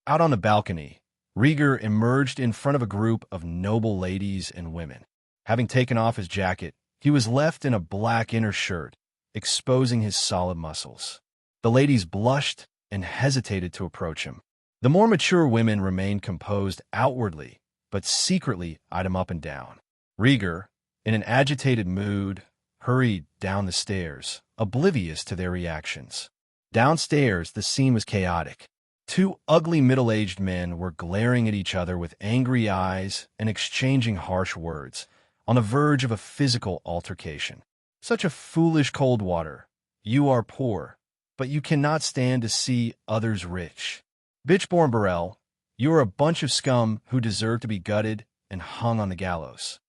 [SPEAKER 2] Out on the balcony, Rhaegar emerged in front of a group of noble ladies and women. Having taken off his jacket, he was left in a black inner shirt, exposing his solid muscles. The ladies blushed and hesitated to approach him. The more mature women remained composed outwardly, but secretly eyed him up and down. Rhaegar, in an agitated mood, hurried down the stairs, oblivious to their reactions. Downstairs, the scene was chaotic. Two ugly middle-aged men were glaring at each other with angry eyes and exchanging harsh words, on the verge of a physical altercation. "Such a foolish Coldwater. You are poor, but you cannot stand to see others rich. Bitchborn Burrell, you are a bunch of scum who deserve to be gutted and hung on the gallows."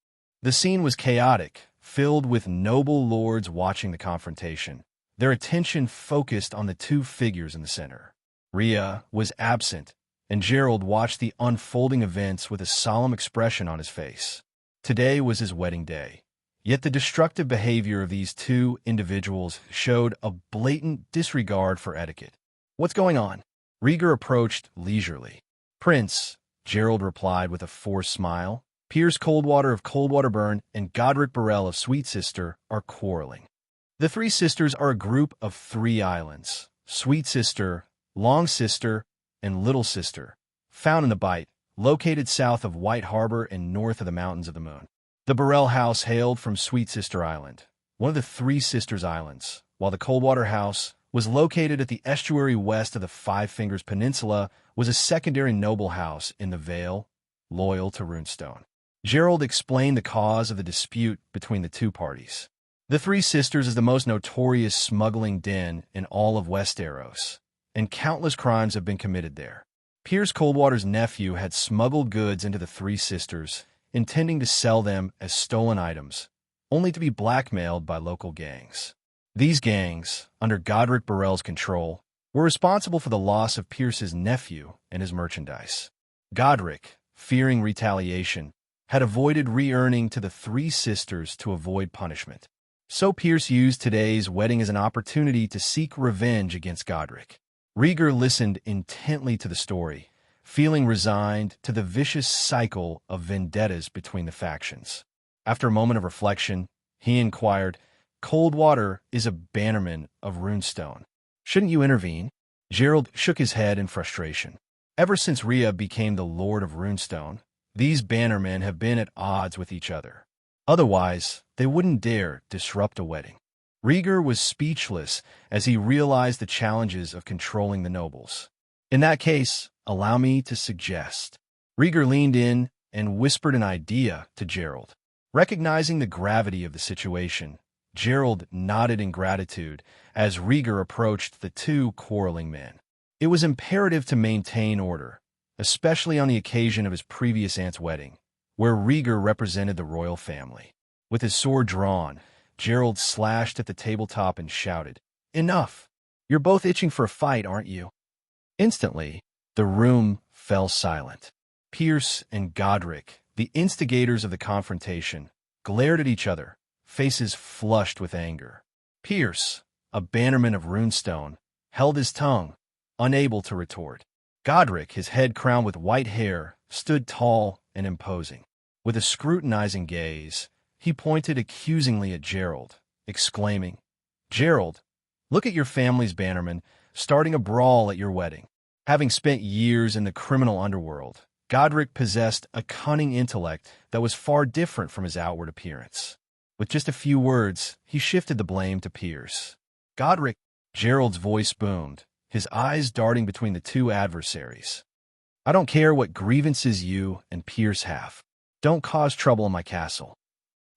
[SPEAKER 2] The scene was chaotic, filled with noble lords watching the confrontation, their attention focused on the two figures in the center. Rhea was absent, and Gerald watched the unfolding events with a solemn expression on his face. Today was his wedding day, yet the destructive behavior of these two individuals showed a blatant disregard for etiquette. "What's going on?" Rhaegar approached leisurely. "Prince," Gerald replied with a forced smile, "Piers Coldwater of Coldwater Burn and Godric Burrell of Sweet Sister are quarreling." The Three Sisters are a group of 3 islands: Sweet Sister, Long Sister, and Little Sister, found in the Bight, located south of White Harbor and north of the Mountains of the Moon. The Burrell House hailed from Sweet Sister Island, one of the Three Sisters Islands, while the Coldwater House was located at the estuary west of the Five Fingers Peninsula, was a secondary noble house in the Vale, loyal to Runestone. Gerald explained the cause of the dispute between the two parties. The Three Sisters is the most notorious smuggling den in all of Westeros, and countless crimes have been committed there. Piers Coldwater's nephew had smuggled goods into the Three Sisters, intending to sell them as stolen items, only to be blackmailed by local gangs. These gangs, under Godric Burrell's control, were responsible for the loss of Pierce's nephew and his merchandise. Godric, fearing retaliation, had avoided re-earning to the Three Sisters to avoid punishment. So Pierce used today's wedding as an opportunity to seek revenge against Godric. Rhaegar listened intently to the story, feeling resigned to the vicious cycle of vendettas between the factions. After a moment of reflection, he inquired, "Coldwater is a bannerman of Runestone. Shouldn't you intervene?" Gerald shook his head in frustration. Ever since Rhea became the Lord of Runestone, These bannermen have been at odds with each other. Otherwise, they wouldn't dare disrupt a wedding. Rhaegar was speechless as he realized the challenges of controlling the nobles. In that case, allow me to suggest. Rhaegar leaned in and whispered an idea to Gerald. Recognizing the gravity of the situation, Gerald nodded in gratitude as Rhaegar approached the two quarreling men. It was imperative to maintain order, especially on the occasion of his previous aunt's wedding, where Rhaegar represented the royal family. With his sword drawn, Gerald slashed at the tabletop and shouted, "Enough! You're both itching for a fight, aren't you?" Instantly, the room fell silent. Pierce and Godric, the instigators of the confrontation, glared at each other, faces flushed with anger. Pierce, a bannerman of Runestone, held his tongue, unable to retort. Godric, his head crowned with white hair, stood tall and imposing. With a scrutinizing gaze, he pointed accusingly at Gerald, exclaiming, "Gerald, look at your family's bannermen starting a brawl at your wedding." Having spent years in the criminal underworld, Godric possessed a cunning intellect that was far different from his outward appearance. With just a few words, he shifted the blame to Pierce. "Godric," Gerald's voice boomed, his eyes darting between the two adversaries. "I don't care what grievances you and Pierce have. Don't cause trouble in my castle."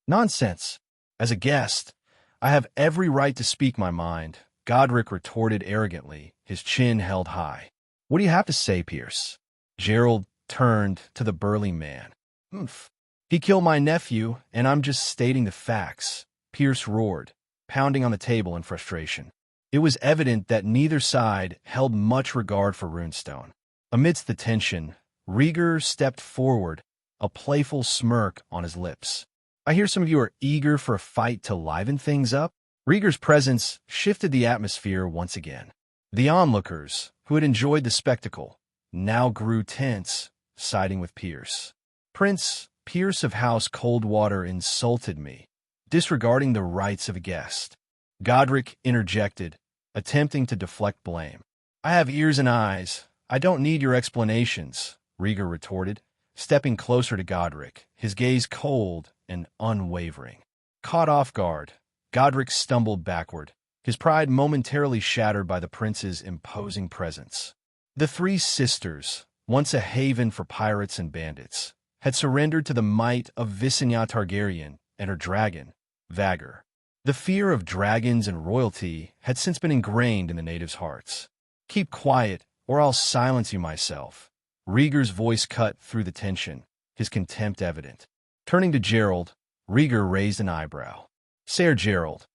[SPEAKER 2] "Nonsense. As a guest, I have every right to speak my mind," Godric retorted arrogantly, his chin held high. "What do you have to say, Pierce?" Gerald turned to the burly man. "Oomph. He killed my nephew, and I'm just stating the facts," Pierce roared, pounding on the table in frustration. It was evident that neither side held much regard for Runestone. Amidst the tension, Rhaegar stepped forward, a playful smirk on his lips. "I hear some of you are eager for a fight to liven things up." Rhaegar's presence shifted the atmosphere once again. The onlookers, who had enjoyed the spectacle, now grew tense, siding with Pierce. "Prince Pierce of House Coldwater insulted me, disregarding the rights of a guest." Godric interjected, attempting to deflect blame. "I have ears and eyes. I don't need your explanations," Rhaegar retorted, stepping closer to Godric, his gaze cold and unwavering. Caught off guard, Godric stumbled backward, his pride momentarily shattered by the prince's imposing presence. The three sisters, once a haven for pirates and bandits, had surrendered to the might of Visenya Targaryen and her dragon, Rhaegar. The fear of dragons and royalty had since been ingrained in the natives' hearts. "Keep quiet, or I'll silence you myself." Rhaegar's voice cut through the tension, his contempt evident. Turning to Gerald, Rhaegar raised an eyebrow. "Sir Gerald,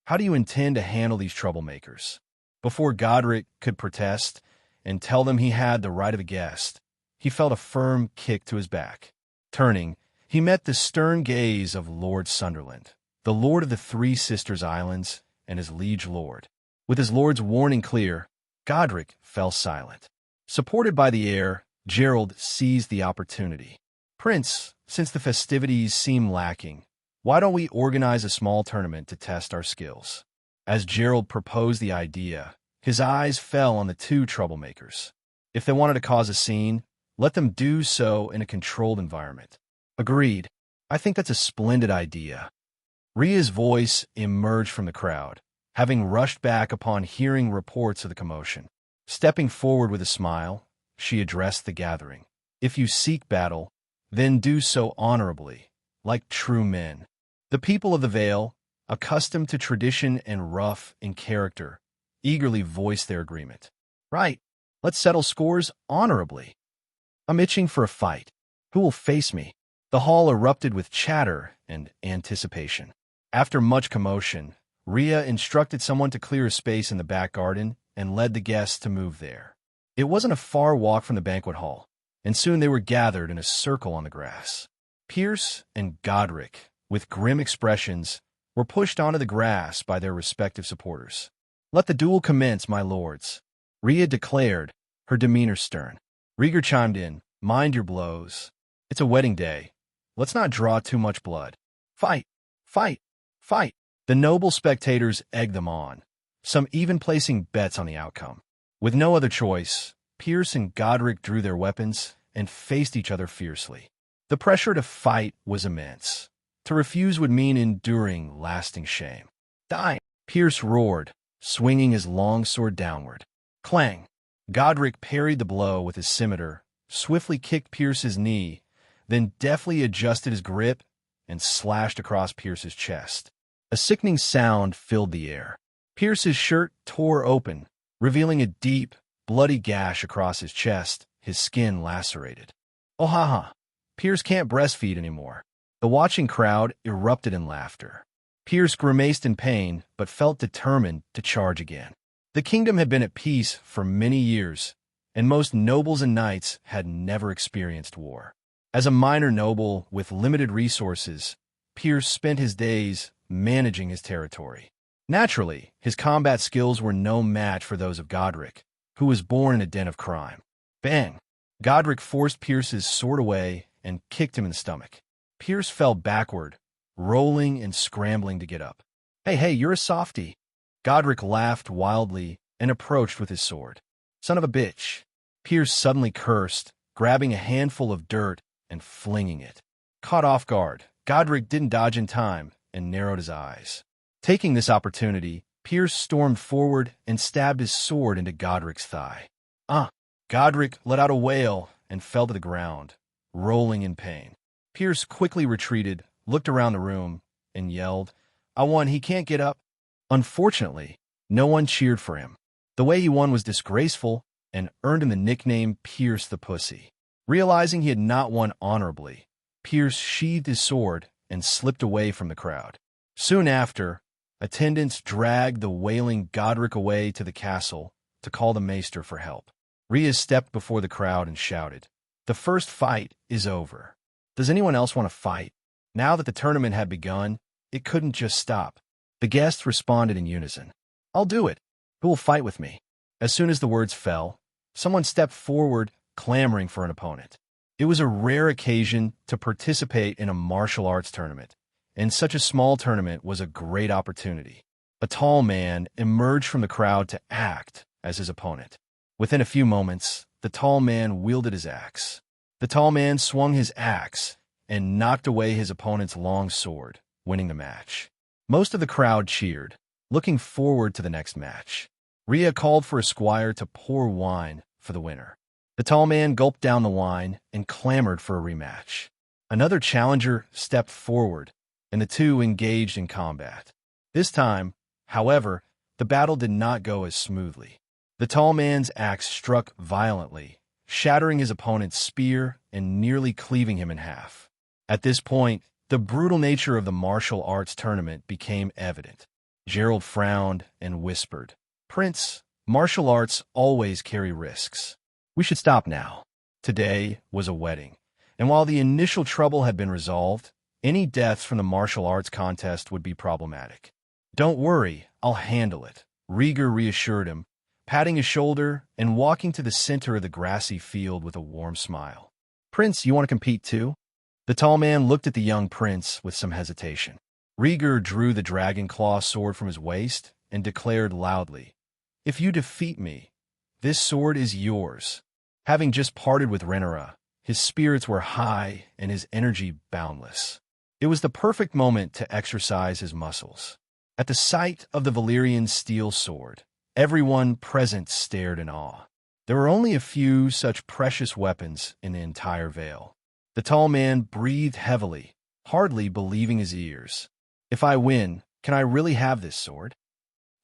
[SPEAKER 2] how do you intend to handle these troublemakers?" Before Godric could protest and tell them he had the right of a guest, he felt a firm kick to his back. Turning, he met the stern gaze of Lord Sunderland, the lord of the Three Sisters Islands and his liege lord. With his lord's warning clear, Godric fell silent. Supported by the heir, Gerald seized the opportunity. "Prince, since the festivities seem lacking, why don't we organize a small tournament to test our skills?" As Gerald proposed the idea, his eyes fell on the two troublemakers. If they wanted to cause a scene, let them do so in a controlled environment. "Agreed. I think that's a splendid idea." Rhea's voice emerged from the crowd, having rushed back upon hearing reports of the commotion. Stepping forward with a smile, she addressed the gathering. "If you seek battle, then do so honorably, like true men." The people of the Vale, accustomed to tradition and rough in character, eagerly voiced their agreement. "Right. Let's settle scores honorably. I'm itching for a fight. Who will face me?" The hall erupted with chatter and anticipation. After much commotion, Rhea instructed someone to clear a space in the back garden and led the guests to move there. It wasn't a far walk from the banquet hall, and soon they were gathered in a circle on the grass. Pierce and Godric, with grim expressions, were pushed onto the grass by their respective supporters. "Let the duel commence, my lords," Rhea declared, her demeanor stern. Rhaegar chimed in, "Mind your blows. It's a wedding day. Let's not draw too much blood. Fight! Fight! Fight!" The noble spectators egged them on, some even placing bets on the outcome. With no other choice, Pierce and Godric drew their weapons and faced each other fiercely. The pressure to fight was immense. To refuse would mean enduring lasting shame. Die! Pierce roared, swinging his long sword downward. Clang! Godric parried the blow with his scimitar, swiftly kicked Pierce's knee, then deftly adjusted his grip and slashed across Pierce's chest. A sickening sound filled the air. Pierce's shirt tore open, revealing a deep, bloody gash across his chest, his skin lacerated. Oh ha ha! Pierce can't breastfeed anymore. The watching crowd erupted in laughter. Pierce grimaced in pain, but felt determined to charge again. The kingdom had been at peace for many years, and most nobles and knights had never experienced war. As a minor noble with limited resources, Pierce spent his days managing his territory. Naturally, his combat skills were no match for those of Godric, who was born in a den of crime. Bang! Godric forced Pierce's sword away and kicked him in the stomach. Pierce fell backward, rolling and scrambling to get up. Hey, you're a softie. Godric laughed wildly and approached with his sword. Son of a bitch. Pierce suddenly cursed, grabbing a handful of dirt and flinging it. Caught off guard, Godric didn't dodge in time and narrowed his eyes. Taking this opportunity, Pierce stormed forward and stabbed his sword into Godric's thigh. Godric let out a wail and fell to the ground, rolling in pain. Pierce quickly retreated, looked around the room, and yelled, "I won, he can't get up." Unfortunately, no one cheered for him. The way he won was disgraceful and earned him the nickname Pierce the Pussy. Realizing he had not won honorably, Pierce sheathed his sword and slipped away from the crowd. Soon after, attendants dragged the wailing Godric away to the castle to call the maester for help. Rhea stepped before the crowd and shouted, "The first fight is over. Does anyone else want to fight?" Now that the tournament had begun, it couldn't just stop. The guests responded in unison. "I'll do it. Who will fight with me?" As soon as the words fell, someone stepped forward, clamoring for an opponent. It was a rare occasion to participate in a martial arts tournament, and such a small tournament was a great opportunity. A tall man emerged from the crowd to act as his opponent. Within a few moments, the tall man wielded his axe. The tall man swung his axe and knocked away his opponent's long sword, winning the match. Most of the crowd cheered, looking forward to the next match. Rhea called for a squire to pour wine for the winner. The tall man gulped down the wine and clamored for a rematch. Another challenger stepped forward, and the two engaged in combat. This time, however, the battle did not go as smoothly. The tall man's axe struck violently, shattering his opponent's spear and nearly cleaving him in half. At this point, the brutal nature of the martial arts tournament became evident. Gerald frowned and whispered, "Prince, martial arts always carry risks. We should stop now." Today was a wedding, and while the initial trouble had been resolved, any deaths from the martial arts contest would be problematic. "Don't worry, I'll handle it," Rhaegar reassured him, patting his shoulder and walking to the center of the grassy field with a warm smile. "Prince, you want to compete too?" The tall man looked at the young prince with some hesitation. Rhaegar drew the dragon claw sword from his waist and declared loudly, "If you defeat me, this sword is yours." Having just parted with Rhaenyra, his spirits were high and his energy boundless. It was the perfect moment to exercise his muscles. At the sight of the Valyrian steel sword, everyone present stared in awe. There were only a few such precious weapons in the entire Vale. The tall man breathed heavily, hardly believing his ears. "If I win, can I really have this sword?"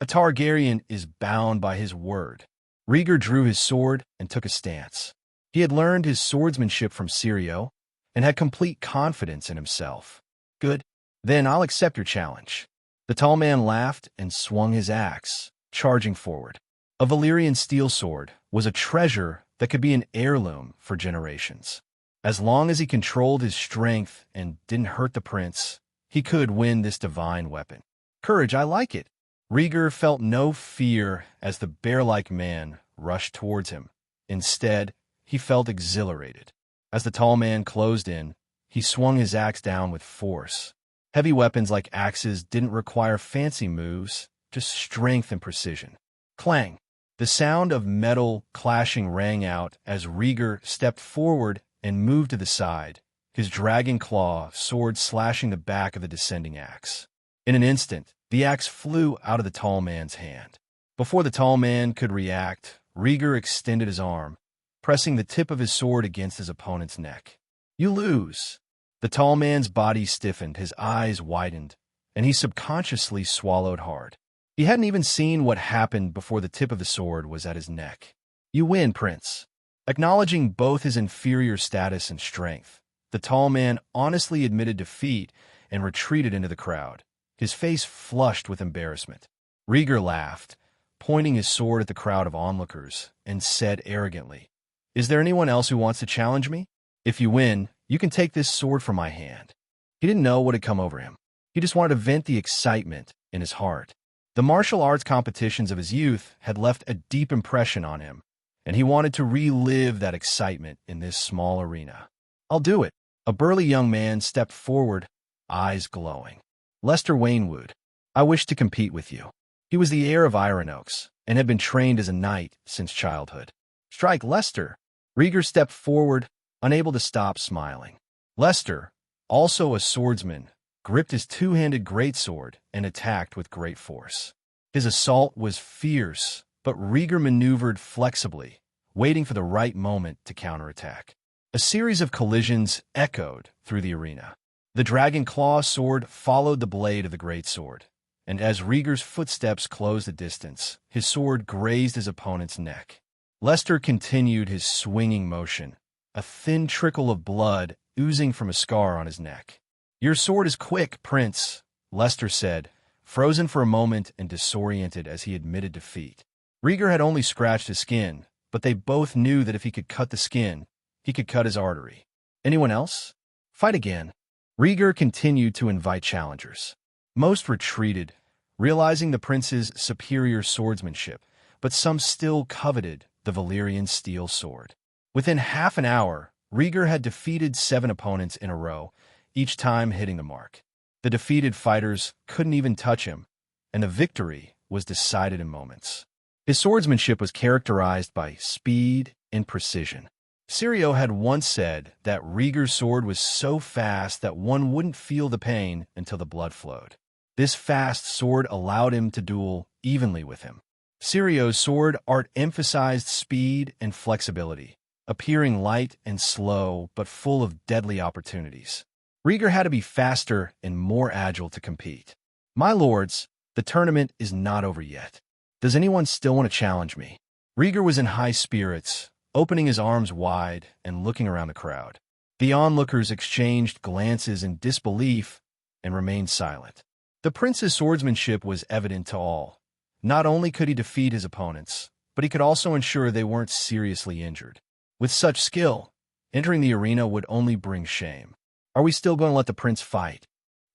[SPEAKER 2] "A Targaryen is bound by his word." Rhaegar drew his sword and took a stance. He had learned his swordsmanship from Syrio and had complete confidence in himself. "Good. Then I'll accept your challenge." The tall man laughed and swung his axe, charging forward. A Valyrian steel sword was a treasure that could be an heirloom for generations. As long as he controlled his strength and didn't hurt the prince, he could win this divine weapon. "Courage, I like it." Rhaegar felt no fear as the bear-like man rushed towards him. Instead, he felt exhilarated. As the tall man closed in, he swung his axe down with force. Heavy weapons like axes didn't require fancy moves, just strength and precision. Clang! The sound of metal clashing rang out as Rhaegar stepped forward and moved to the side, his dragon claw sword slashing the back of the descending axe. In an instant, the axe flew out of the tall man's hand. Before the tall man could react, Rhaegar extended his arm, pressing the tip of his sword against his opponent's neck. "You lose." The tall man's body stiffened, his eyes widened, and he subconsciously swallowed hard. He hadn't even seen what happened before the tip of the sword was at his neck. "You win, Prince." Acknowledging both his inferior status and strength, the tall man honestly admitted defeat and retreated into the crowd, his face flushed with embarrassment. Rhaegar laughed, pointing his sword at the crowd of onlookers, and said arrogantly, "Is there anyone else who wants to challenge me? If you win, you can take this sword from my hand." He didn't know what had come over him. He just wanted to vent the excitement in his heart. The martial arts competitions of his youth had left a deep impression on him, and he wanted to relive that excitement in this small arena. "I'll do it." A burly young man stepped forward, eyes glowing. "Lester Waynwood, I wish to compete with you." He was the heir of Iron Oaks and had been trained as a knight since childhood. "Strike, Lester." Rhaegar stepped forward, unable to stop smiling. Lester, also a swordsman, gripped his two-handed greatsword and attacked with great force. His assault was fierce, but Rhaegar maneuvered flexibly, waiting for the right moment to counterattack. A series of collisions echoed through the arena. The dragon claw sword followed the blade of the greatsword, and as Rhaegar's footsteps closed the distance, his sword grazed his opponent's neck. Lester continued his swinging motion, a thin trickle of blood oozing from a scar on his neck. "Your sword is quick, Prince," Lester said, frozen for a moment and disoriented as he admitted defeat. Rhaegar had only scratched his skin, but they both knew that if he could cut the skin, he could cut his artery. "Anyone else? Fight again." Rhaegar continued to invite challengers. Most retreated, realizing the prince's superior swordsmanship, but some still coveted the Balerion steel sword. Within half an hour, Rhaegar had defeated 7 opponents in a row, each time hitting the mark. The defeated fighters couldn't even touch him, and the victory was decided in moments. His swordsmanship was characterized by speed and precision. Sirio had once said that Rhaegar's sword was so fast that one wouldn't feel the pain until the blood flowed. This fast sword allowed him to duel evenly with him. Sirio's sword art emphasized speed and flexibility, appearing light and slow but full of deadly opportunities. Rhaegar had to be faster and more agile to compete. "My lords, the tournament is not over yet. Does anyone still want to challenge me?" Rhaegar was in high spirits, opening his arms wide and looking around the crowd. The onlookers exchanged glances in disbelief and remained silent. The prince's swordsmanship was evident to all. Not only could he defeat his opponents, but he could also ensure they weren't seriously injured. With such skill, entering the arena would only bring shame. "Are we still going to let the prince fight?"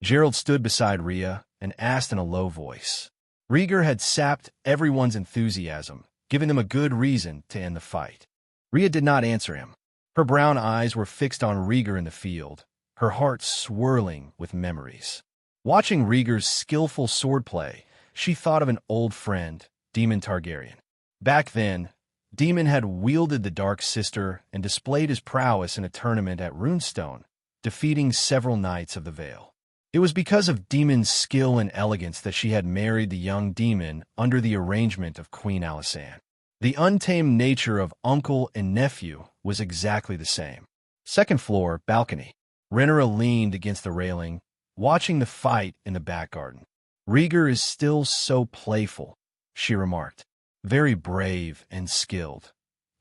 [SPEAKER 2] Gerald stood beside Rhea and asked in a low voice. Rhaegar had sapped everyone's enthusiasm, giving them a good reason to end the fight. Rhea did not answer him. Her brown eyes were fixed on Rhaegar in the field, her heart swirling with memories. Watching Rhaegar's skillful swordplay, she thought of an old friend, Daemon Targaryen. Back then, Daemon had wielded the Dark Sister and displayed his prowess in a tournament at Runestone, defeating several knights of the Vale. It was because of Daemon's skill and elegance that she had married the young Daemon under the arrangement of Queen Alysanne. The untamed nature of uncle and nephew was exactly the same. Second floor, balcony. Rhaenyra leaned against the railing, watching the fight in the back garden. "Rhaegar is still so playful," she remarked. "Very brave and skilled."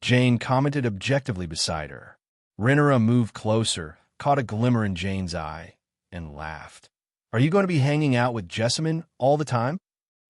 [SPEAKER 2] Jane commented objectively beside her. Rhaenyra moved closer, caught a glimmer in Jane's eye, and laughed. "Are you going to be hanging out with Jessamine all the time?"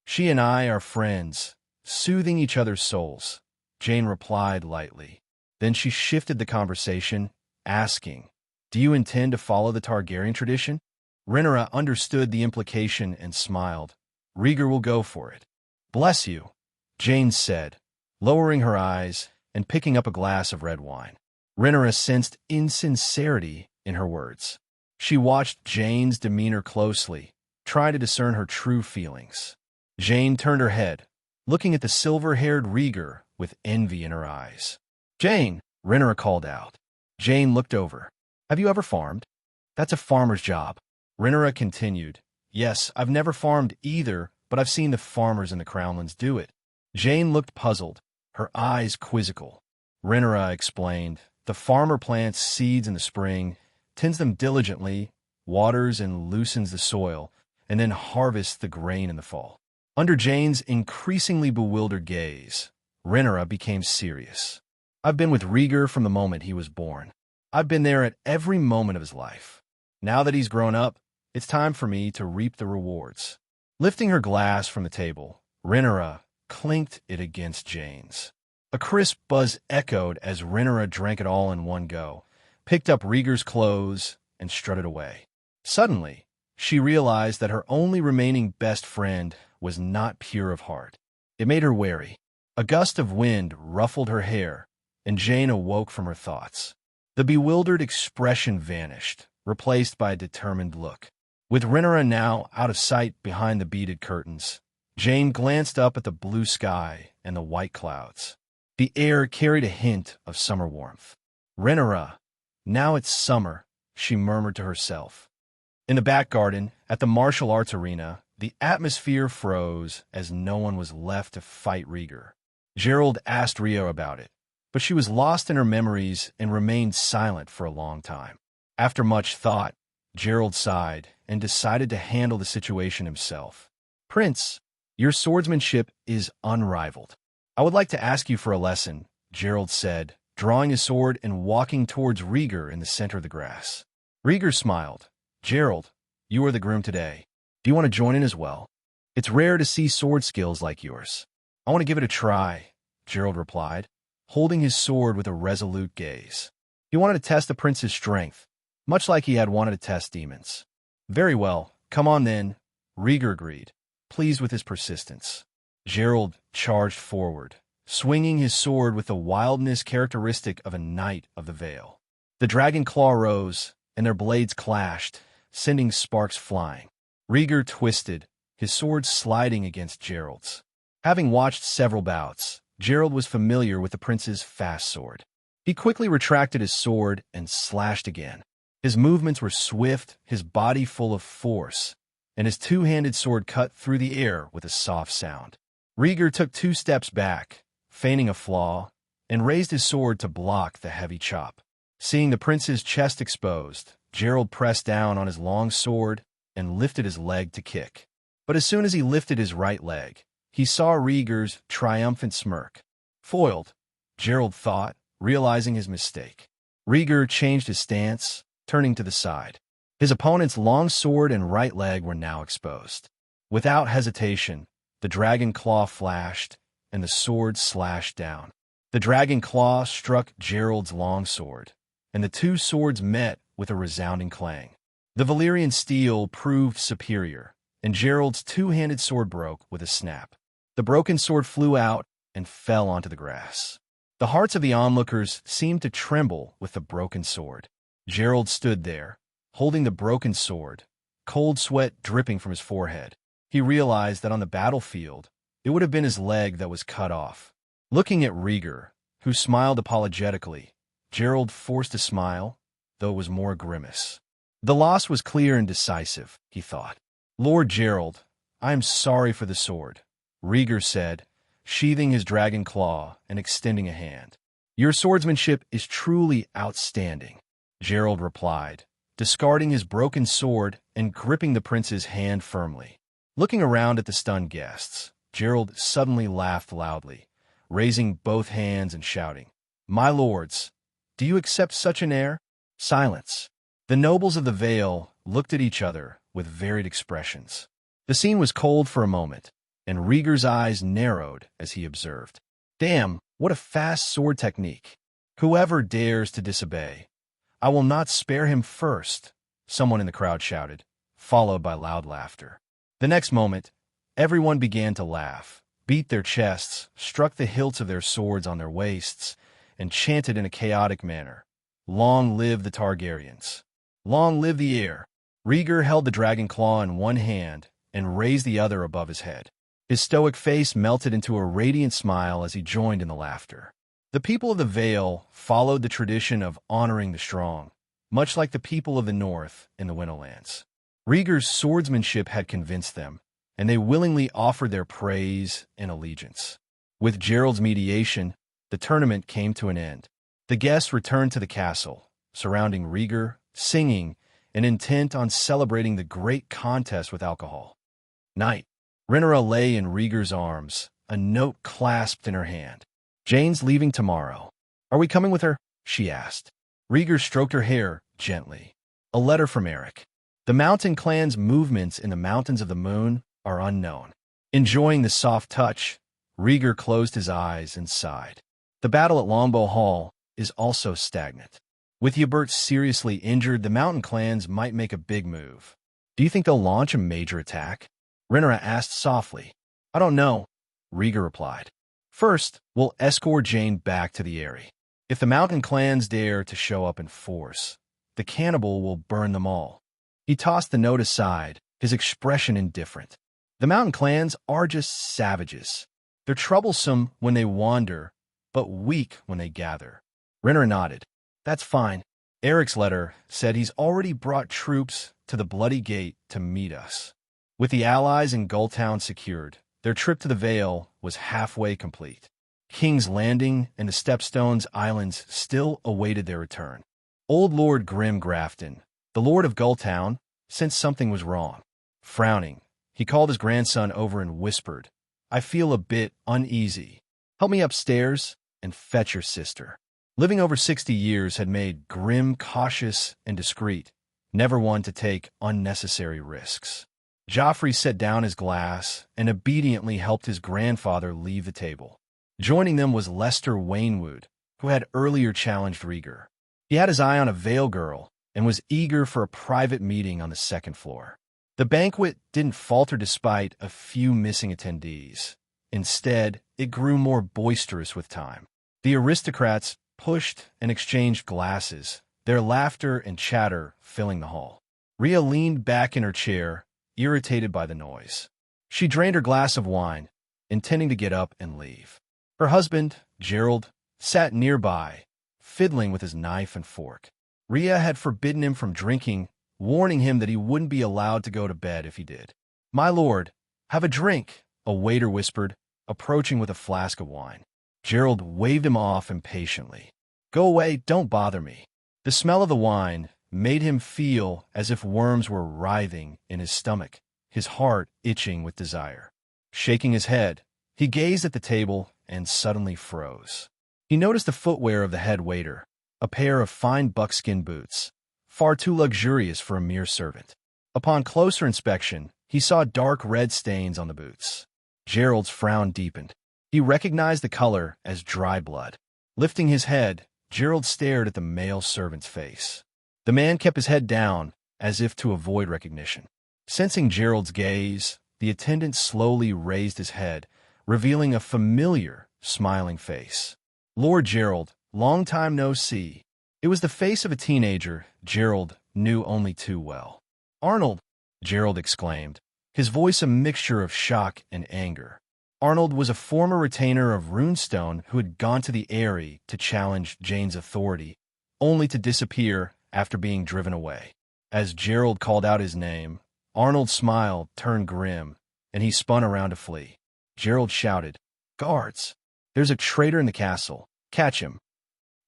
[SPEAKER 2] "She and I are friends, soothing each other's souls," Jane replied lightly. Then she shifted the conversation, asking, "Do you intend to follow the Targaryen tradition?" Rhaenyra understood the implication and smiled. "Rhaegar will go for it." "Bless you," Jane said, lowering her eyes and picking up a glass of red wine. Rhaenyra sensed insincerity in her words. She watched Jane's demeanor closely, trying to discern her true feelings. Jane turned her head, looking at the silver-haired Rhaegar with envy in her eyes. "Jane," Rhaenyra called out. Jane looked over. Have you ever farmed? That's a farmer's job. Rhaenyra continued. Yes, I've never farmed either, but I've seen the farmers in the Crownlands do it. Jane looked puzzled, her eyes quizzical. Rhaenyra explained, the farmer plants seeds in the spring, tends them diligently, waters and loosens the soil, and then harvests the grain in the fall. Under Jane's increasingly bewildered gaze, Rhaenyra became serious. I've been with Rhaegar from the moment he was born. I've been there at every moment of his life. Now that he's grown up, it's time for me to reap the rewards. Lifting her glass from the table, Rhaenyra clinked it against Jane's. A crisp buzz echoed as Rhaenyra drank it all in one go, picked up Rhaegar's clothes, and strutted away. Suddenly, she realized that her only remaining best friend was not pure of heart. It made her wary. A gust of wind ruffled her hair, and Jane awoke from her thoughts. The bewildered expression vanished, replaced by a determined look. With Rhaenyra now out of sight behind the beaded curtains, Jane glanced up at the blue sky and the white clouds. The air carried a hint of summer warmth. Rhaenyra, now it's summer, she murmured to herself. In the back garden, at the martial arts arena, the atmosphere froze as no one was left to fight Rhaegar. Gerald asked Rio about it, but she was lost in her memories and remained silent for a long time. After much thought, Gerald sighed and decided to handle the situation himself. Prince, your swordsmanship is unrivaled. I would like to ask you for a lesson, Gerald said, drawing his sword and walking towards Rhaegar in the center of the grass. Rhaegar smiled. Gerald, you are the groom today. Do you want to join in as well? It's rare to see sword skills like yours. I want to give it a try, Gerald replied, holding his sword with a resolute gaze. He wanted to test the prince's strength, much like he had wanted to test demons. Very well, come on then, Rhaegar agreed, pleased with his persistence. Gerald charged forward, swinging his sword with the wildness characteristic of a knight of the Vale. The dragon claw rose, and their blades clashed, sending sparks flying. Rhaegar twisted, his sword sliding against Gerald's. Having watched several bouts, Gerald was familiar with the prince's fast sword. He quickly retracted his sword and slashed again. His movements were swift, his body full of force, and his two-handed sword cut through the air with a soft sound. Rhaegar took 2 steps back, feigning a flaw, and raised his sword to block the heavy chop. Seeing the prince's chest exposed, Gerald pressed down on his long sword and lifted his leg to kick. But as soon as he lifted his right leg, he saw Rhaegar's triumphant smirk. Foiled, Gerald thought, realizing his mistake. Rhaegar changed his stance, turning to the side. His opponent's long sword and right leg were now exposed. Without hesitation, the dragon claw flashed, and the sword slashed down. The dragon claw struck Gerald's long sword, and the 2 swords met with a resounding clang. The Balerion steel proved superior, and Gerald's two-handed sword broke with a snap. The broken sword flew out and fell onto the grass. The hearts of the onlookers seemed to tremble with the broken sword. Gerald stood there, holding the broken sword, cold sweat dripping from his forehead. He realized that on the battlefield, it would have been his leg that was cut off. Looking at Rhaegar, who smiled apologetically, Gerald forced a smile, though it was more a grimace. The loss was clear and decisive, he thought. Lord Gerald, I am sorry for the sword, Rhaegar said, sheathing his dragon claw and extending a hand. Your swordsmanship is truly outstanding, Gerald replied, discarding his broken sword and gripping the prince's hand firmly. Looking around at the stunned guests, Gerald suddenly laughed loudly, raising both hands and shouting, My lords, do you accept such an heir? Silence. The nobles of the Vale looked at each other with varied expressions. The scene was cold for a moment, and Rhaegar's eyes narrowed as he observed. Damn, what a fast sword technique. Whoever dares to disobey, I will not spare him first, someone in the crowd shouted, followed by loud laughter. The next moment, everyone began to laugh, beat their chests, struck the hilts of their swords on their waists, and chanted in a chaotic manner, Long live the Targaryens! Long live the heir! Rhaegar held the dragon claw in one hand and raised the other above his head. His stoic face melted into a radiant smile as he joined in the laughter. The people of the Vale followed the tradition of honoring the strong, much like the people of the north in the Windowlands. Rhaegar's swordsmanship had convinced them, and they willingly offered their praise and allegiance. With Gerald's mediation, the tournament came to an end. The guests returned to the castle, surrounding Rhaegar, singing, and intent on celebrating the great contest with alcohol. Night. Rhaenyra lay in Rhaegar's arms, a note clasped in her hand. "Jane's leaving tomorrow. Are we coming with her?" she asked. Rhaegar stroked her hair gently. "A letter from Eric. The mountain clan's movements in the Mountains of the Moon are unknown." Enjoying the soft touch, Rhaegar closed his eyes and sighed. The battle at Longbow Hall is also stagnant. With Ybert seriously injured, the mountain clans might make a big move. "Do you think they'll launch a major attack?" Rhaenyra asked softly. "I don't know," Rhaegar replied. "First, we'll escort Jane back to the Eyrie. If the mountain clans dare to show up in force, the cannibal will burn them all." He tossed the note aside, his expression indifferent. The mountain clans are just savages. They're troublesome when they wander, but weak when they gather. Rhaenyra nodded. "That's fine. Eric's letter said he's already brought troops to the Bloody Gate to meet us." With the allies in Gulltown secured, their trip to the Vale was halfway complete. King's Landing and the Stepstones Islands still awaited their return. Old Lord Grim Grafton, the Lord of Gulltown, sensed something was wrong. Frowning, he called his grandson over and whispered, "I feel a bit uneasy. Help me upstairs and fetch your sister." Living over 60 years had made Grim cautious and discreet, never one to take unnecessary risks. Joffrey set down his glass and obediently helped his grandfather leave the table. Joining them was Lester Waynwood, who had earlier challenged Rhaegar. He had his eye on a Vale girl and was eager for a private meeting on the second floor. The banquet didn't falter despite a few missing attendees. Instead, it grew more boisterous with time. The aristocrats pushed and exchanged glasses, their laughter and chatter filling the hall. Rhea leaned back in her chair, irritated by the noise. She drained her glass of wine, intending to get up and leave. Her husband, Gerald, sat nearby, fiddling with his knife and fork. Rhea had forbidden him from drinking, warning him that he wouldn't be allowed to go to bed if he did. "My lord, have a drink," a waiter whispered, approaching with a flask of wine. Gerald waved him off impatiently. "Go away, don't bother me." The smell of the wine made him feel as if worms were writhing in his stomach, his heart itching with desire. Shaking his head, he gazed at the table and suddenly froze. He noticed the footwear of the head waiter, a pair of fine buckskin boots, far too luxurious for a mere servant. Upon closer inspection, he saw dark red stains on the boots. Gerald's frown deepened. He recognized the color as dry blood. Lifting his head, Gerald stared at the male servant's face. The man kept his head down, as if to avoid recognition. Sensing Gerald's gaze, the attendant slowly raised his head, revealing a familiar, smiling face. "Lord Gerald, long time no see." It was the face of a teenager Gerald knew only too well. "Arnold!" Gerald exclaimed, his voice a mixture of shock and anger. Arnold was a former retainer of Runestone who had gone to the Eyrie to challenge Jane's authority, only to disappear after being driven away. As Gerald called out his name, Arnold's smile turned grim, and he spun around to flee. Gerald shouted, "Guards! There's a traitor in the castle. Catch him."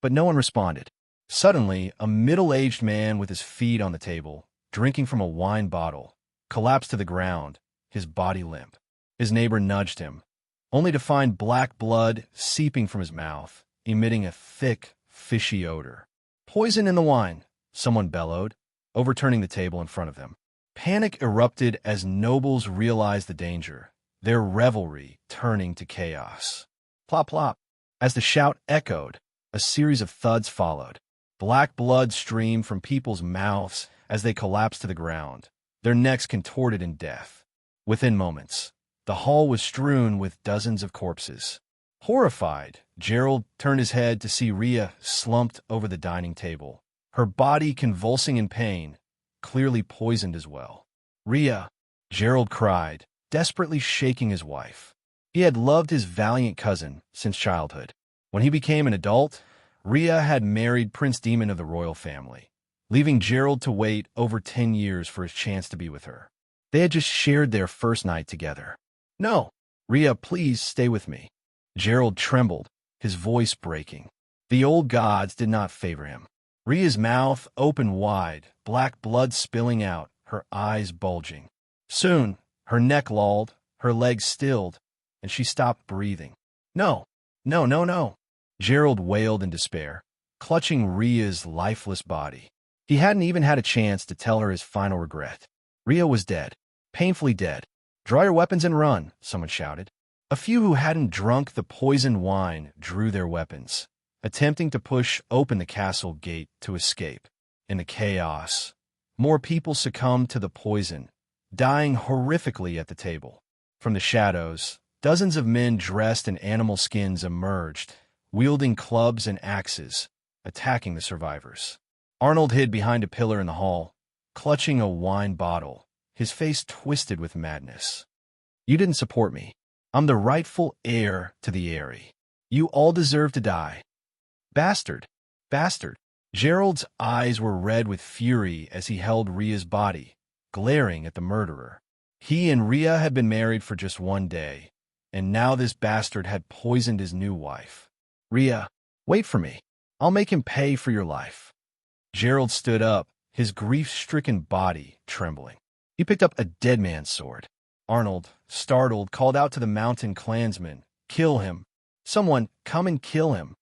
[SPEAKER 2] But no one responded. Suddenly, a middle-aged man with his feet on the table, drinking from a wine bottle, collapsed to the ground, his body limp. His neighbor nudged him, only to find black blood seeping from his mouth, emitting a thick, fishy odor. "Poison in the wine," someone bellowed, overturning the table in front of them. Panic erupted as nobles realized the danger, their revelry turning to chaos. Plop plop. As the shout echoed, a series of thuds followed. Black blood streamed from people's mouths as they collapsed to the ground, their necks contorted in death. Within moments, the hall was strewn with dozens of corpses. Horrified, Gerald turned his head to see Rhea slumped over the dining table, her body convulsing in pain, clearly poisoned as well. "Rhea!" Gerald cried, desperately shaking his wife. He had loved his valiant cousin since childhood. When he became an adult, Rhea had married Prince Daemon of the royal family, leaving Gerald to wait over 10 years for his chance to be with her. They had just shared their first night together. No, Rhea, please stay with me. Gerald trembled, his voice breaking. The old gods did not favor him. Rhea's mouth opened wide, black blood spilling out, her eyes bulging. Soon, her neck lolled, her legs stilled, and she stopped breathing. No, no, no, no. Gerald wailed in despair, clutching Rhea's lifeless body. He hadn't even had a chance to tell her his final regret. Rhea was dead, painfully dead. Draw your weapons and run, someone shouted. A few who hadn't drunk the poisoned wine drew their weapons, attempting to push open the castle gate to escape. In the chaos, more people succumbed to the poison, dying horrifically at the table. From the shadows, dozens of men dressed in animal skins emerged, wielding clubs and axes, attacking the survivors. Arnold hid behind a pillar in the hall, clutching a wine bottle, his face twisted with madness. You didn't support me. I'm the rightful heir to the Eyrie. You all deserve to die. Bastard! Bastard! Gerald's eyes were red with fury as he held Rhea's body, glaring at the murderer. He and Rhea had been married for just one day, and now this bastard had poisoned his new wife. Rhea, wait for me. I'll make him pay for your life. Gerald stood up, his grief-stricken body trembling. He picked up a dead man's sword. Arnold, startled, called out to the mountain clansmen, "Kill him! Someone, come and kill him!"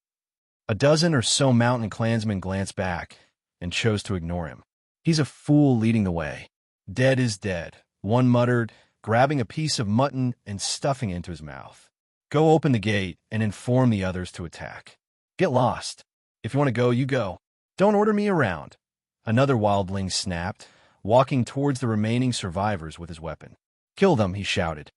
[SPEAKER 2] A dozen or so mountain clansmen glanced back and chose to ignore him. He's a fool leading the way. Dead is dead, one muttered, grabbing a piece of mutton and stuffing it into his mouth. Go open the gate and inform the others to attack. Get lost. If you want to go, you go. Don't order me around. Another wildling snapped, walking towards the remaining survivors with his weapon. Kill them, he shouted.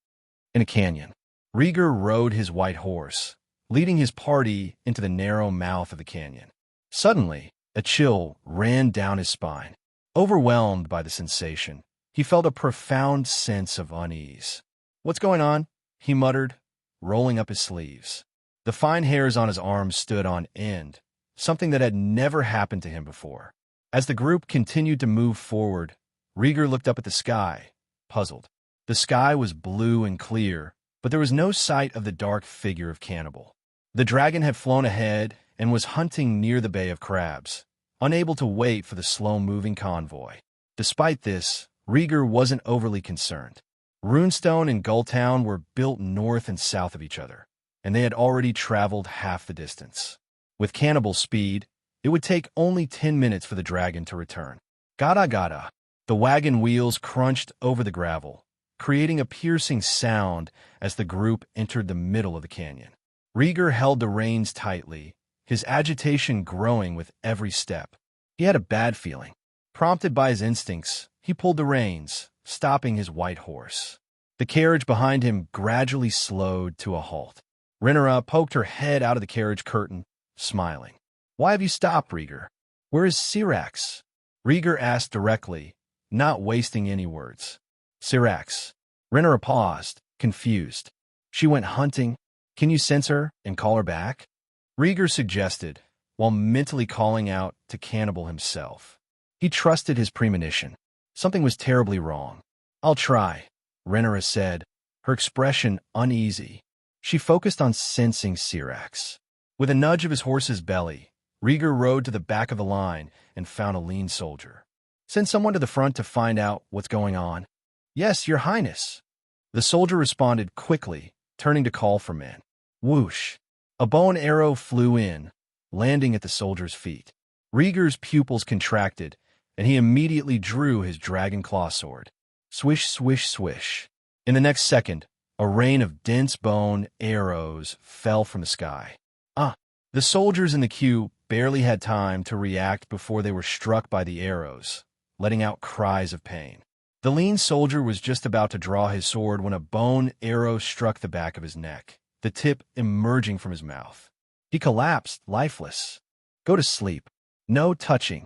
[SPEAKER 2] In a canyon, Rhaegar rode his white horse, leading his party into the narrow mouth of the canyon. Suddenly, a chill ran down his spine. Overwhelmed by the sensation, he felt a profound sense of unease. What's going on? He muttered, rolling up his sleeves. The fine hairs on his arms stood on end, something that had never happened to him before. As the group continued to move forward, Rhaegar looked up at the sky, puzzled. The sky was blue and clear, but there was no sight of the dark figure of Cannibal. The dragon had flown ahead and was hunting near the Bay of Crabs, unable to wait for the slow-moving convoy. Despite this, Rhaegar wasn't overly concerned. Runestone and Gulltown were built north and south of each other, and they had already traveled half the distance. With Cannibal's speed, it would take only 10 minutes for the dragon to return. Gada gada. The wagon wheels crunched over the gravel, creating a piercing sound as the group entered the middle of the canyon. Rhaegar held the reins tightly, his agitation growing with every step. He had a bad feeling. Prompted by his instincts, he pulled the reins, stopping his white horse. The carriage behind him gradually slowed to a halt. Rhaenyra poked her head out of the carriage curtain, smiling. Why have you stopped, Rhaegar? Where is Syrax? Rhaegar asked directly, not wasting any words. Syrax. Rhaenyra paused, confused. She went hunting. Can you sense her and call her back? Rhaegar suggested, while mentally calling out to Cannibal himself. He trusted his premonition. Something was terribly wrong. I'll try, Rhaenyra said, her expression uneasy. She focused on sensing Syrax. With a nudge of his horse's belly, Rhaegar rode to the back of the line and found a lean soldier. Send someone to the front to find out what's going on. Yes, your highness. The soldier responded quickly, turning to call for men. Whoosh! A bow and arrow flew in, landing at the soldier's feet. Rhaegar's pupils contracted, and he immediately drew his dragon claw sword. Swish, swish, swish. In the next second, a rain of dense bone arrows fell from the sky. The soldiers in the queue barely had time to react before they were struck by the arrows, letting out cries of pain. The lean soldier was just about to draw his sword when a bone arrow struck the back of his neck, the tip emerging from his mouth. He collapsed, lifeless. Go to sleep. No touching.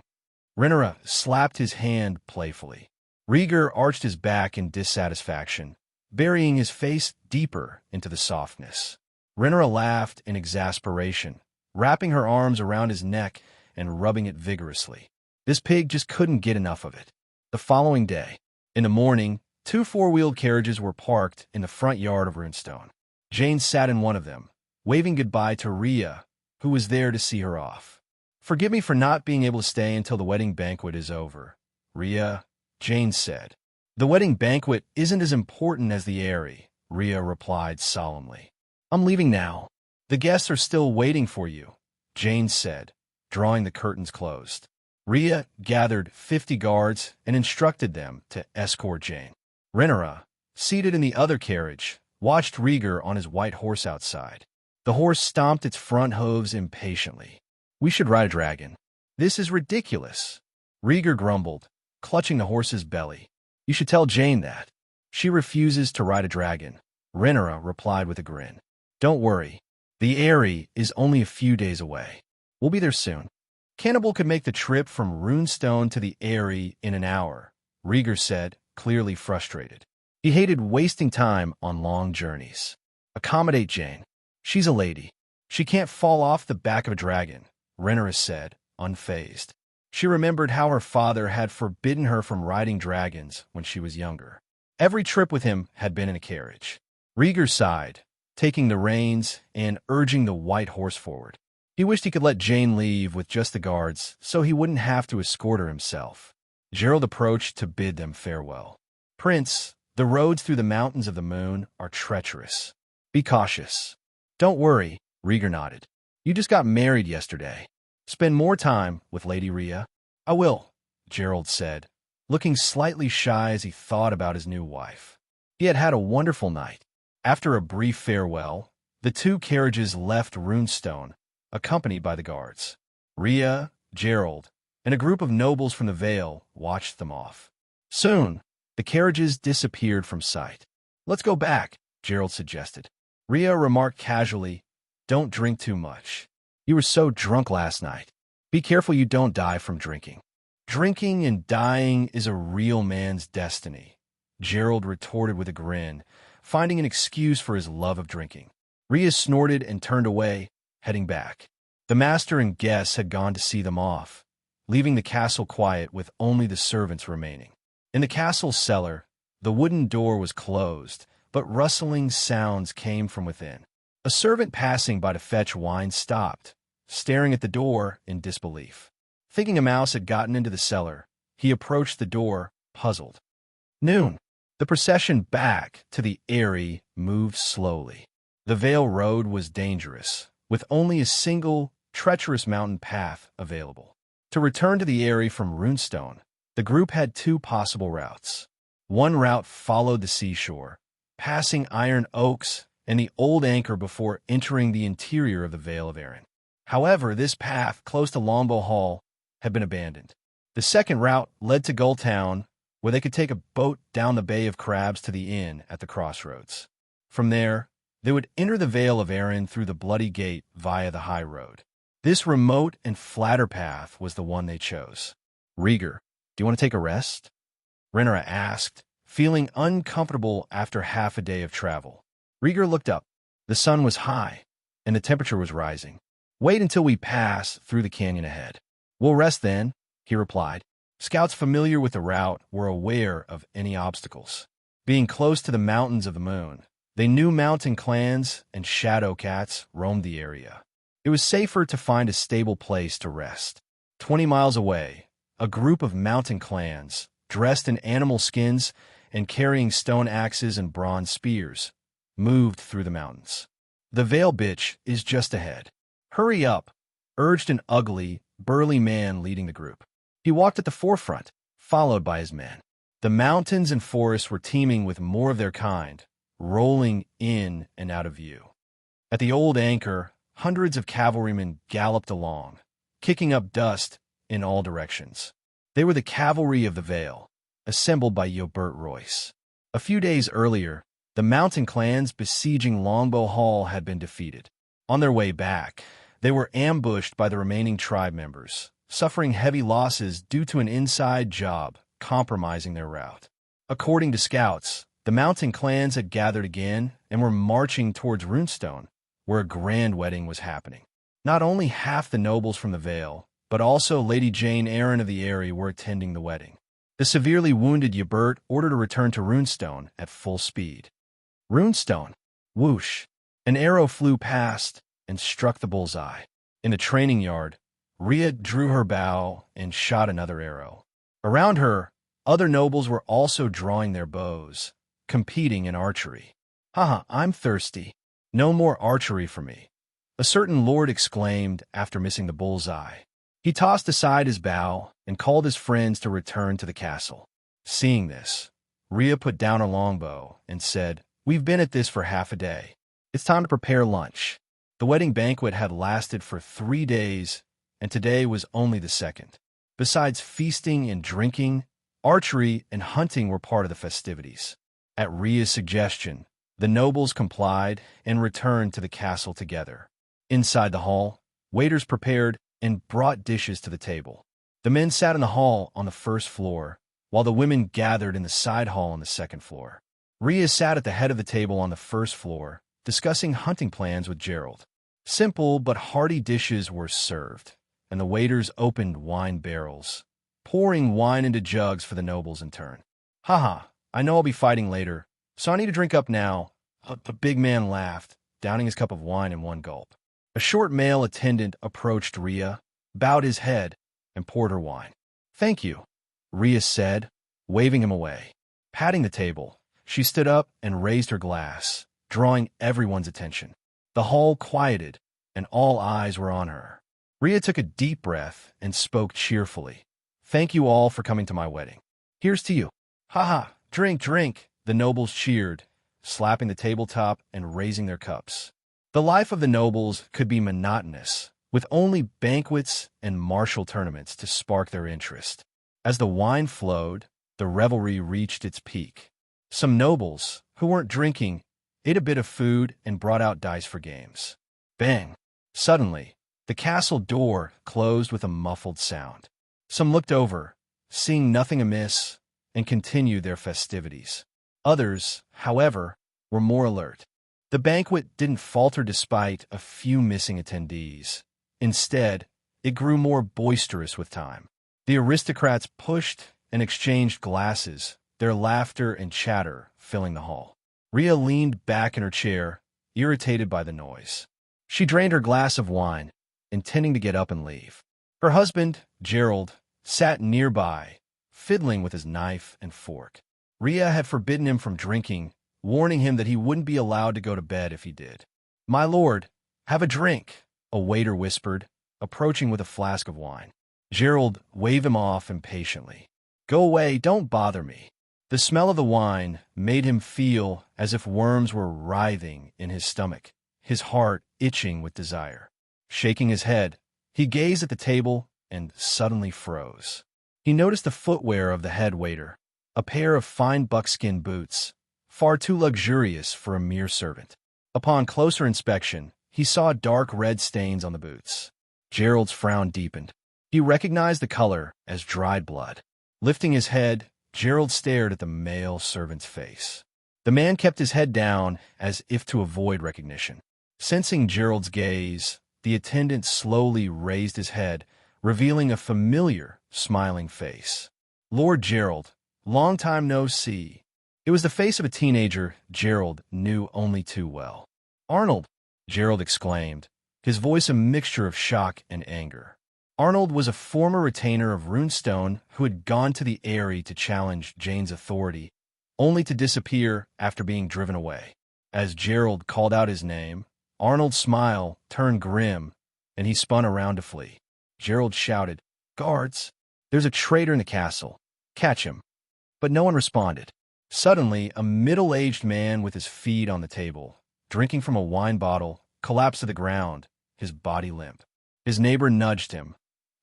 [SPEAKER 2] Rhaenyra slapped his hand playfully. Rhaegar arched his back in dissatisfaction, burying his face deeper into the softness. Rhaenyra laughed in exasperation, wrapping her arms around his neck and rubbing it vigorously. This pig just couldn't get enough of it. The following day, in the morning, 2 four-wheeled carriages were parked in the front yard of Runestone. Jane sat in one of them, waving goodbye to Rhea, who was there to see her off. "Forgive me for not being able to stay until the wedding banquet is over, Rhea," Jane said. "The wedding banquet isn't as important as the Eyrie," Rhea replied solemnly. "I'm leaving now. The guests are still waiting for you," Jane said, drawing the curtains closed. Rhea gathered 50 guards and instructed them to escort Jane. Rhaegar, seated in the other carriage, watched Rhaegar on his white horse outside. The horse stomped its front hooves impatiently. "We should ride a dragon. This is ridiculous," Rhaegar grumbled, clutching the horse's belly. "You should tell Jane that. She refuses to ride a dragon," Rhaegar replied with a grin. "Don't worry. The Eyrie is only a few days away. We'll be there soon." "Cannibal could make the trip from Runestone to the Eyrie in an hour," Rhaegar said, clearly frustrated. He hated wasting time on long journeys. "Accommodate Jane. She's a lady. She can't fall off the back of a dragon," Rhaegar said, unfazed. She remembered how her father had forbidden her from riding dragons when she was younger. Every trip with him had been in a carriage. Rhaegar sighed, taking the reins and urging the white horse forward. He wished he could let Jane leave with just the guards so he wouldn't have to escort her himself. Gerald approached to bid them farewell. "Prince, the roads through the mountains of the moon are treacherous. Be cautious." "Don't worry," Rhaegar nodded. "You just got married yesterday. Spend more time with Lady Rhea." "I will," Gerald said, looking slightly shy as he thought about his new wife. He had had a wonderful night. After a brief farewell, the 2 carriages left Runestone, accompanied by the guards. Rhea, Gerald, and a group of nobles from the Vale watched them off. Soon, the carriages disappeared from sight. "Let's go back," Gerald suggested. Rhea remarked casually, "Don't drink too much. You were so drunk last night. Be careful you don't die from drinking." "Drinking and dying is a real man's destiny," Gerald retorted with a grin, finding an excuse for his love of drinking. Rhea snorted and turned away, heading back. The master and guests had gone to see them off, leaving the castle quiet with only the servants remaining. In the castle cellar, the wooden door was closed, but rustling sounds came from within. A servant passing by to fetch wine stopped, staring at the door in disbelief. Thinking a mouse had gotten into the cellar, he approached the door, puzzled. Noon. The procession back to the Eyrie moved slowly. The Vale Road was dangerous, with only a single, treacherous mountain path available. To return to the Eyrie from Runestone, the group had 2 possible routes. One route followed the seashore, passing Iron Oaks and the Old Anchor before entering the interior of the Vale of Arryn. However, this path, close to Longbow Hall, had been abandoned. The second route led to Gulltown, where they could take a boat down the Bay of Crabs to the inn at the crossroads. From there, they would enter the Vale of Arryn through the Bloody Gate via the high road. This remote and flatter path was the one they chose. "Rhaegar, do you want to take a rest?" Rhaenyra asked, feeling uncomfortable after half a day of travel. Rhaegar looked up. The sun was high, and the temperature was rising. "Wait until we pass through the canyon ahead. We'll rest then," he replied. Scouts familiar with the route were aware of any obstacles. Being close to the mountains of the moon, they knew mountain clans and shadow cats roamed the area. It was safer to find a stable place to rest. 20 miles away, a group of mountain clans, dressed in animal skins and carrying stone axes and bronze spears, moved through the mountains. "The Vale Bitch is just ahead. Hurry up," urged an ugly, burly man leading the group. He walked at the forefront, followed by his men. The mountains and forests were teeming with more of their kind, rolling in and out of view. At the Old Anchor, hundreds of cavalrymen galloped along, kicking up dust in all directions. They were the cavalry of the Vale, assembled by Yobert Royce. A few days earlier, the mountain clans besieging Longbow Hall had been defeated. On their way back, they were ambushed by the remaining tribe members, suffering heavy losses due to an inside job compromising their route. According to scouts, the mountain clans had gathered again and were marching towards Runestone, where a grand wedding was happening. Not only half the nobles from the Vale, but also Lady Jane Eyre of the Eyrie were attending the wedding. The severely wounded Ybert ordered a return to Runestone at full speed. Runestone. Whoosh. An arrow flew past and struck the bullseye. In the training yard, Rhea drew her bow and shot another arrow. Around her, other nobles were also drawing their bows, competing in archery. Haha, I'm thirsty. No more archery for me, a certain lord exclaimed after missing the bullseye. He tossed aside his bow and called his friends to return to the castle. Seeing this, Rhea put down her longbow and said, "We've been at this for half a day. It's time to prepare lunch." The wedding banquet had lasted for 3 days, and today was only the second. Besides feasting and drinking, archery and hunting were part of the festivities. At Rhea's suggestion, the nobles complied and returned to the castle together. Inside the hall, waiters prepared and brought dishes to the table. The men sat in the hall on the first floor, while the women gathered in the side hall on the second floor. Rhea sat at the head of the table on the first floor, discussing hunting plans with Gerald. Simple but hearty dishes were served, and the waiters opened wine barrels, pouring wine into jugs for the nobles in turn. "Haha, I know I'll be fighting later, so I need to drink up now." The big man laughed, downing his cup of wine in one gulp. A short male attendant approached Rhea, bowed his head, and poured her wine. "Thank you," Rhea said, waving him away. Patting the table, she stood up and raised her glass, drawing everyone's attention. The hall quieted, and all eyes were on her. Rhea took a deep breath and spoke cheerfully. "Thank you all for coming to my wedding. Here's to you." "Ha, drink, drink," the nobles cheered, slapping the tabletop and raising their cups. The life of the nobles could be monotonous, with only banquets and martial tournaments to spark their interest. As the wine flowed, the revelry reached its peak. Some nobles, who weren't drinking, ate a bit of food and brought out dice for games. Bang! Suddenly, the castle door closed with a muffled sound. Some looked over, seeing nothing amiss, and continued their festivities. Others, however, were more alert. The banquet didn't falter despite a few missing attendees. Instead, it grew more boisterous with time. The aristocrats pushed and exchanged glasses, their laughter and chatter filling the hall. Rhea leaned back in her chair, irritated by the noise. She drained her glass of wine, intending to get up and leave. Her husband, Gerald, sat nearby, fiddling with his knife and fork. Rhea had forbidden him from drinking, warning him that he wouldn't be allowed to go to bed if he did. "My lord, have a drink," a waiter whispered, approaching with a flask of wine. Gerald waved him off impatiently. "Go away, don't bother me." The smell of the wine made him feel as if worms were writhing in his stomach, his heart itching with desire. Shaking his head, he gazed at the table and suddenly froze. He noticed the footwear of the head waiter, a pair of fine buckskin boots, far too luxurious for a mere servant. Upon closer inspection, he saw dark red stains on the boots. Gerald's frown deepened. He recognized the color as dried blood. Lifting his head, Gerald stared at the male servant's face. The man kept his head down as if to avoid recognition. Sensing Gerald's gaze, the attendant slowly raised his head, revealing a familiar, smiling face. "Lord Gerald, long time no see." It was the face of a teenager Gerald knew only too well. "Arnold," Gerald exclaimed, his voice a mixture of shock and anger. Arnold was a former retainer of Runestone who had gone to the Eyrie to challenge Jane's authority, only to disappear after being driven away. As Gerald called out his name, Arnold's smile turned grim, and he spun around to flee. Gerald shouted, "Guards! There's a traitor in the castle. Catch him." But no one responded. Suddenly, a middle-aged man with his feet on the table, drinking from a wine bottle, collapsed to the ground, his body limp. His neighbor nudged him,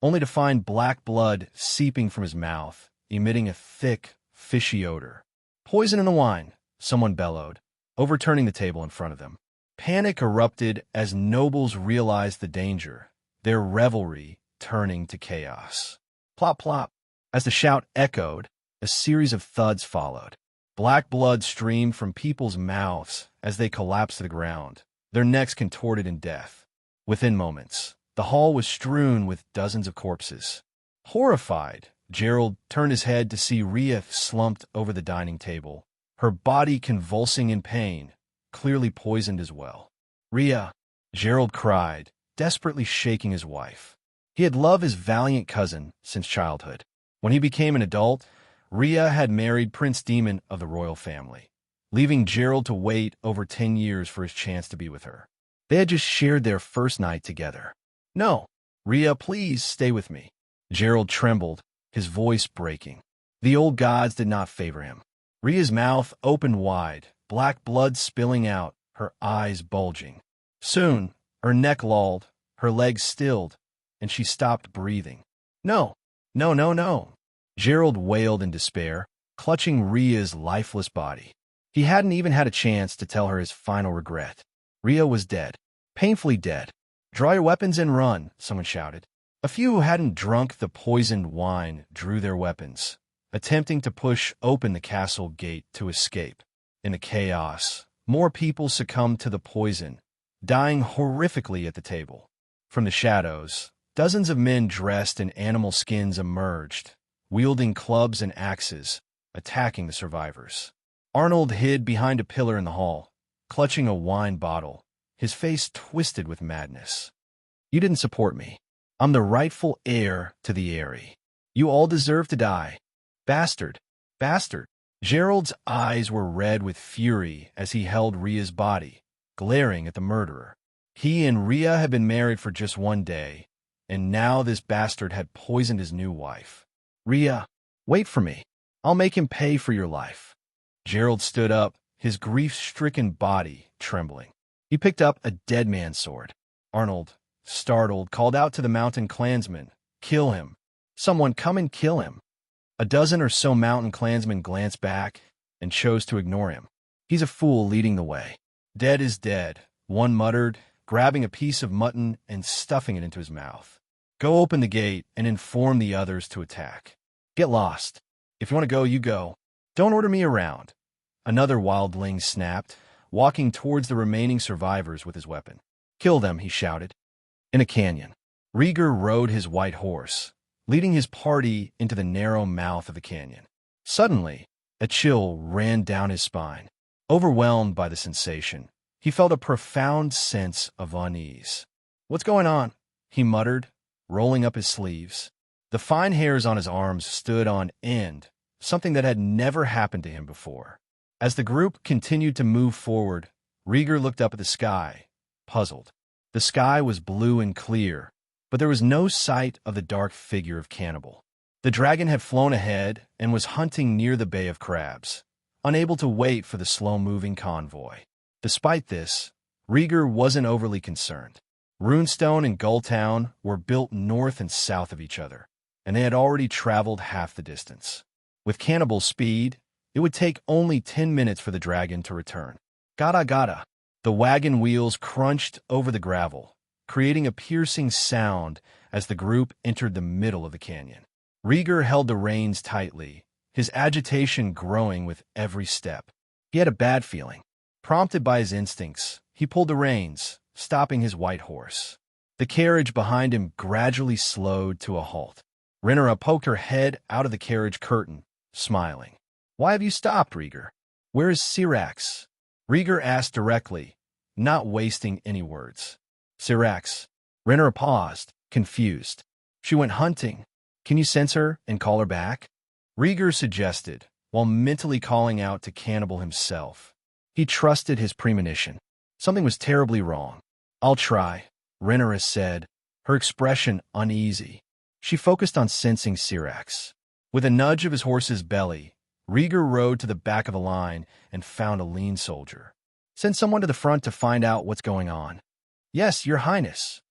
[SPEAKER 2] only to find black blood seeping from his mouth, emitting a thick, fishy odor. "Poison in the wine," someone bellowed, overturning the table in front of them. Panic erupted as nobles realized the danger, their revelry turning to chaos. Plop, plop. As the shout echoed, a series of thuds followed. Black blood streamed from people's mouths as they collapsed to the ground, their necks contorted in death. Within moments, The hall was strewn with dozens of corpses. Horrified, Gerald turned his head to see Rhea slumped over the dining table, her body convulsing in pain, clearly poisoned as well. "Rhea!" Gerald cried, desperately shaking his wife. He had loved his valiant cousin since childhood. When he became an adult, Rhea had married Prince Demon of the royal family, leaving Gerald to wait over 10 years for his chance to be with her. They had just shared their first night together. "No, Rhea, please stay with me." Gerald trembled, his voice breaking. The old gods did not favor him. Rhea's mouth opened wide, black blood spilling out, her eyes bulging. Soon, her neck lolled, her legs stilled, and she stopped breathing. "No, no, no, no." Gerald wailed in despair, clutching Rhea's lifeless body. He hadn't even had a chance to tell her his final regret. Rhea was dead, painfully dead. "Draw your weapons and run," someone shouted. A few who hadn't drunk the poisoned wine drew their weapons, attempting to push open the castle gate to escape. In the chaos, more people succumbed to the poison, dying horrifically at the table. From the shadows, dozens of men dressed in animal skins emerged, wielding clubs and axes, attacking the survivors. Arnold hid behind a pillar in the hall, clutching a wine bottle, his face twisted with madness. "You didn't support me. I'm the rightful heir to the Eyrie. You all deserve to die. Bastard! Bastard!" Gerald's eyes were red with fury as he held Rhea's body, glaring at the murderer. He and Rhea had been married for just one day, and now this bastard had poisoned his new wife. "Rhea, wait for me. I'll make him pay for your life." Gerald stood up, his grief-stricken body trembling. He picked up a dead man's sword. Arnold, startled, called out to the mountain clansmen, "Kill him. Someone come and kill him." A dozen or so mountain clansmen glanced back and chose to ignore him. "He's a fool leading the way." "Dead is dead," one muttered, grabbing a piece of mutton and stuffing it into his mouth. "Go open the gate and inform the others to attack. Get lost. If you want to go, you go. Don't order me around." Another wildling snapped, walking towards the remaining survivors with his weapon. "Kill them," he shouted. In a canyon, Rhaegar rode his white horse, leading his party into the narrow mouth of the canyon. Suddenly, a chill ran down his spine. Overwhelmed by the sensation, he felt a profound sense of unease. "What's going on?" he muttered, rolling up his sleeves. The fine hairs on his arms stood on end, something that had never happened to him before. As the group continued to move forward, Rhaegar looked up at the sky, puzzled. The sky was blue and clear, but there was no sight of the dark figure of Cannibal. The dragon had flown ahead and was hunting near the Bay of Crabs, unable to wait for the slow-moving convoy. Despite this, Rhaegar wasn't overly concerned. Runestone and Gulltown were built north and south of each other, and they had already traveled half the distance. With Cannibal's speed, it would take only 10 minutes for the dragon to return. Gada gada. The wagon wheels crunched over the gravel, creating a piercing sound as the group entered the middle of the canyon. Rhaegar held the reins tightly, his agitation growing with every step. He had a bad feeling. Prompted by his instincts, he pulled the reins, stopping his white horse. The carriage behind him gradually slowed to a halt. Rhaenyra poked her head out of the carriage curtain, smiling. "Why have you stopped, Rhaegar? Where is Syrax?" Rhaegar asked directly, not wasting any words. "Syrax." Rhaenyra paused, confused. "She went hunting. Can you sense her and call her back?" Rhaegar suggested, while mentally calling out to Cannibal himself. He trusted his premonition. Something was terribly wrong. "I'll try," Rhaenyra said, her expression uneasy. She focused on sensing Syrax. With a nudge of his horse's belly, Rhaegar rode to the back of a line and found a lean soldier. "Send someone to the front to find out what's going on." "Yes, your highness."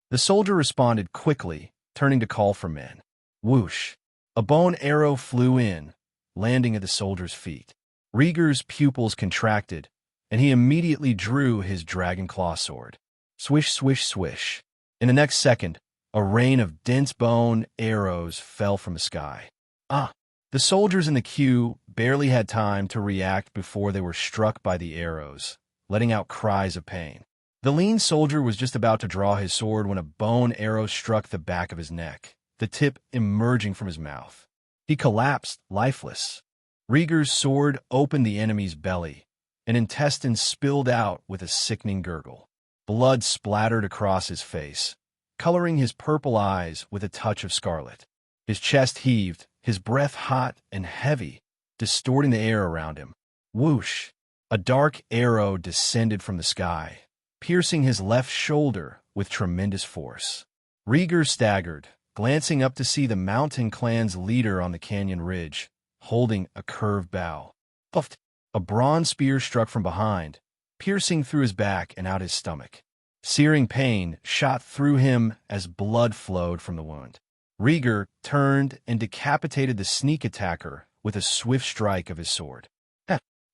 [SPEAKER 2] The soldier responded quickly, turning to call for men. Whoosh! A bone arrow flew in, landing at the soldier's feet. Rhaegar's pupils contracted, and he immediately drew his dragon-claw sword. Swish, swish, swish. In the next second, a rain of dense bone arrows fell from the sky. "Ah!" The soldiers in the queue barely had time to react before they were struck by the arrows, letting out cries of pain. The lean soldier was just about to draw his sword when a bone arrow struck the back of his neck, the tip emerging from his mouth. He collapsed, lifeless. Rhaegar's sword opened the enemy's belly, and intestines spilled out with a sickening gurgle. Blood splattered across his face, coloring his purple eyes with a touch of scarlet. His chest heaved, his breath hot and heavy, distorting the air around him. Whoosh! A dark arrow descended from the sky, piercing his left shoulder with tremendous force. Rhaegar staggered, glancing up to see the mountain clan's leader on the canyon ridge, holding a curved bow. Puffed! A bronze spear struck from behind, piercing through his back and out his stomach. Searing pain shot through him as blood flowed from the wound. Rhaegar turned and decapitated the sneak attacker with a swift strike of his sword.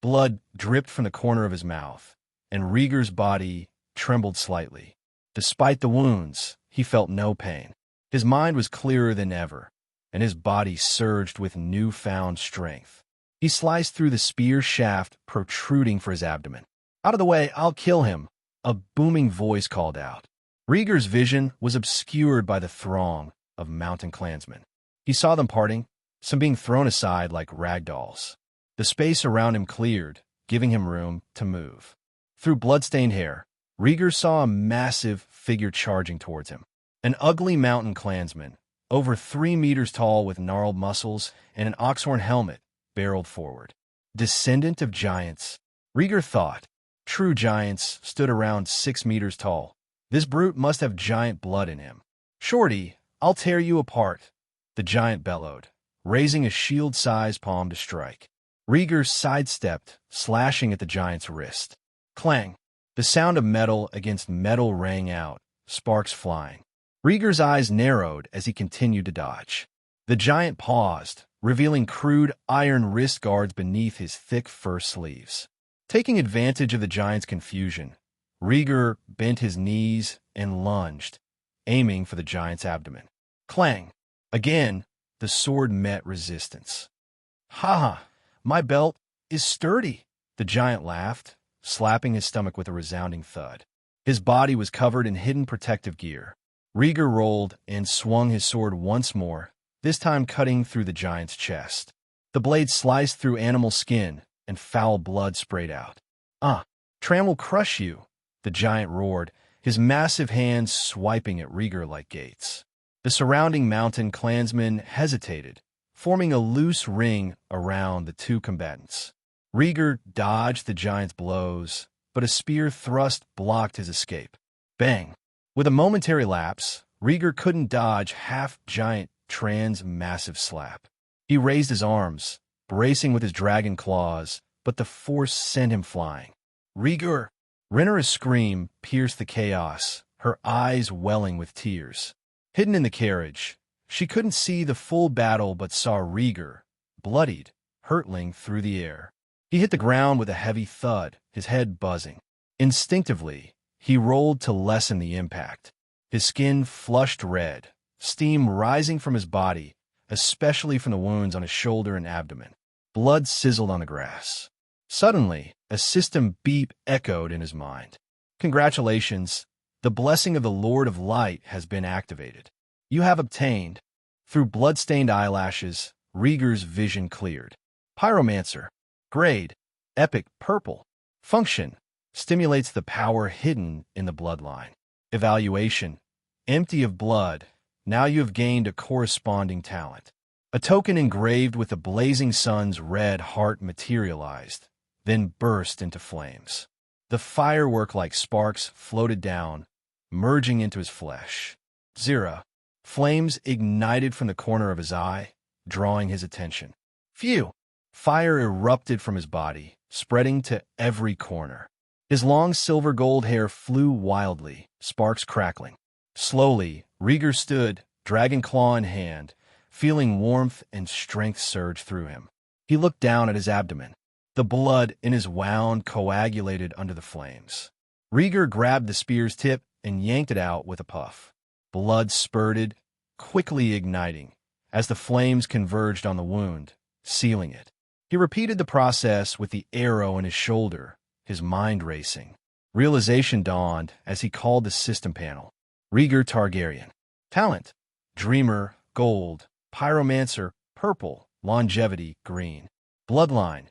[SPEAKER 2] Blood dripped from the corner of his mouth, and Rhaegar's body trembled slightly. Despite the wounds, he felt no pain. His mind was clearer than ever, and his body surged with newfound strength. He sliced through the spear shaft protruding from his abdomen. "Out of the way, I'll kill him," a booming voice called out. Rhaegar's vision was obscured by the throng of mountain clansmen. He saw them parting, some being thrown aside like rag dolls. The space around him cleared, giving him room to move. Through blood-stained hair, Rhaegar saw a massive figure charging towards him. An ugly mountain clansman, over 3 meters tall with gnarled muscles and an oxhorn helmet, barreled forward. Descendant of giants, Rhaegar thought. True giants stood around 6 meters tall. This brute must have giant blood in him. "Shorty, I'll tear you apart," the giant bellowed, raising a shield-sized palm to strike. Rhaegar sidestepped, slashing at the giant's wrist. Clang! The sound of metal against metal rang out, sparks flying. Rhaegar's eyes narrowed as he continued to dodge. The giant paused, revealing crude iron wrist guards beneath his thick fur sleeves. Taking advantage of the giant's confusion, Rhaegar bent his knees and lunged, aiming for the giant's abdomen. Clang! Again, the sword met resistance. "Ha! My belt is sturdy," the giant laughed, slapping his stomach with a resounding thud. His body was covered in hidden protective gear. Rhaegar rolled and swung his sword once more, this time cutting through the giant's chest. The blade sliced through animal skin, and foul blood sprayed out. Tram will crush you," the giant roared, his massive hands swiping at Rhaegar like gates. The surrounding mountain clansmen hesitated, forming a loose ring around the two combatants. Rhaegar dodged the giant's blows, but a spear thrust blocked his escape. Bang! With a momentary lapse, Rhaegar couldn't dodge half-giant Tran's massive slap. He raised his arms, bracing with his dragon claws, but the force sent him flying. "Rhaegar!" Rhaenyra's scream pierced the chaos, her eyes welling with tears. Hidden in the carriage, she couldn't see the full battle but saw Rhaegar, bloodied, hurtling through the air. He hit the ground with a heavy thud, his head buzzing. Instinctively, he rolled to lessen the impact. His skin flushed red, steam rising from his body, especially from the wounds on his shoulder and abdomen. Blood sizzled on the grass. Suddenly, a system beep echoed in his mind. "Congratulations, the blessing of the Lord of Light has been activated. You have obtained." Through blood-stained eyelashes, Rhaegar's vision cleared. Pyromancer. Grade: Epic Purple. Function: stimulates the power hidden in the bloodline. Evaluation: empty of blood. Now you have gained a corresponding talent. A token engraved with the blazing sun's red heart materialized, then burst into flames. The firework-like sparks floated down, merging into his flesh. 0. Flames ignited from the corner of his eye, drawing his attention. Phew! Fire erupted from his body, spreading to every corner. His long silver-gold hair flew wildly, sparks crackling. Slowly, Rhaegar stood, dragon claw in hand, feeling warmth and strength surge through him. He looked down at his abdomen. The blood in his wound coagulated under the flames. Rhaegar grabbed the spear's tip and yanked it out with a puff. Blood spurted, quickly igniting, as the flames converged on the wound, sealing it. He repeated the process with the arrow in his shoulder, his mind racing. Realization dawned as he called the system panel. Rhaegar Targaryen. Talent: Dreamer, gold. Pyromancer, purple. Longevity, green. Bloodline: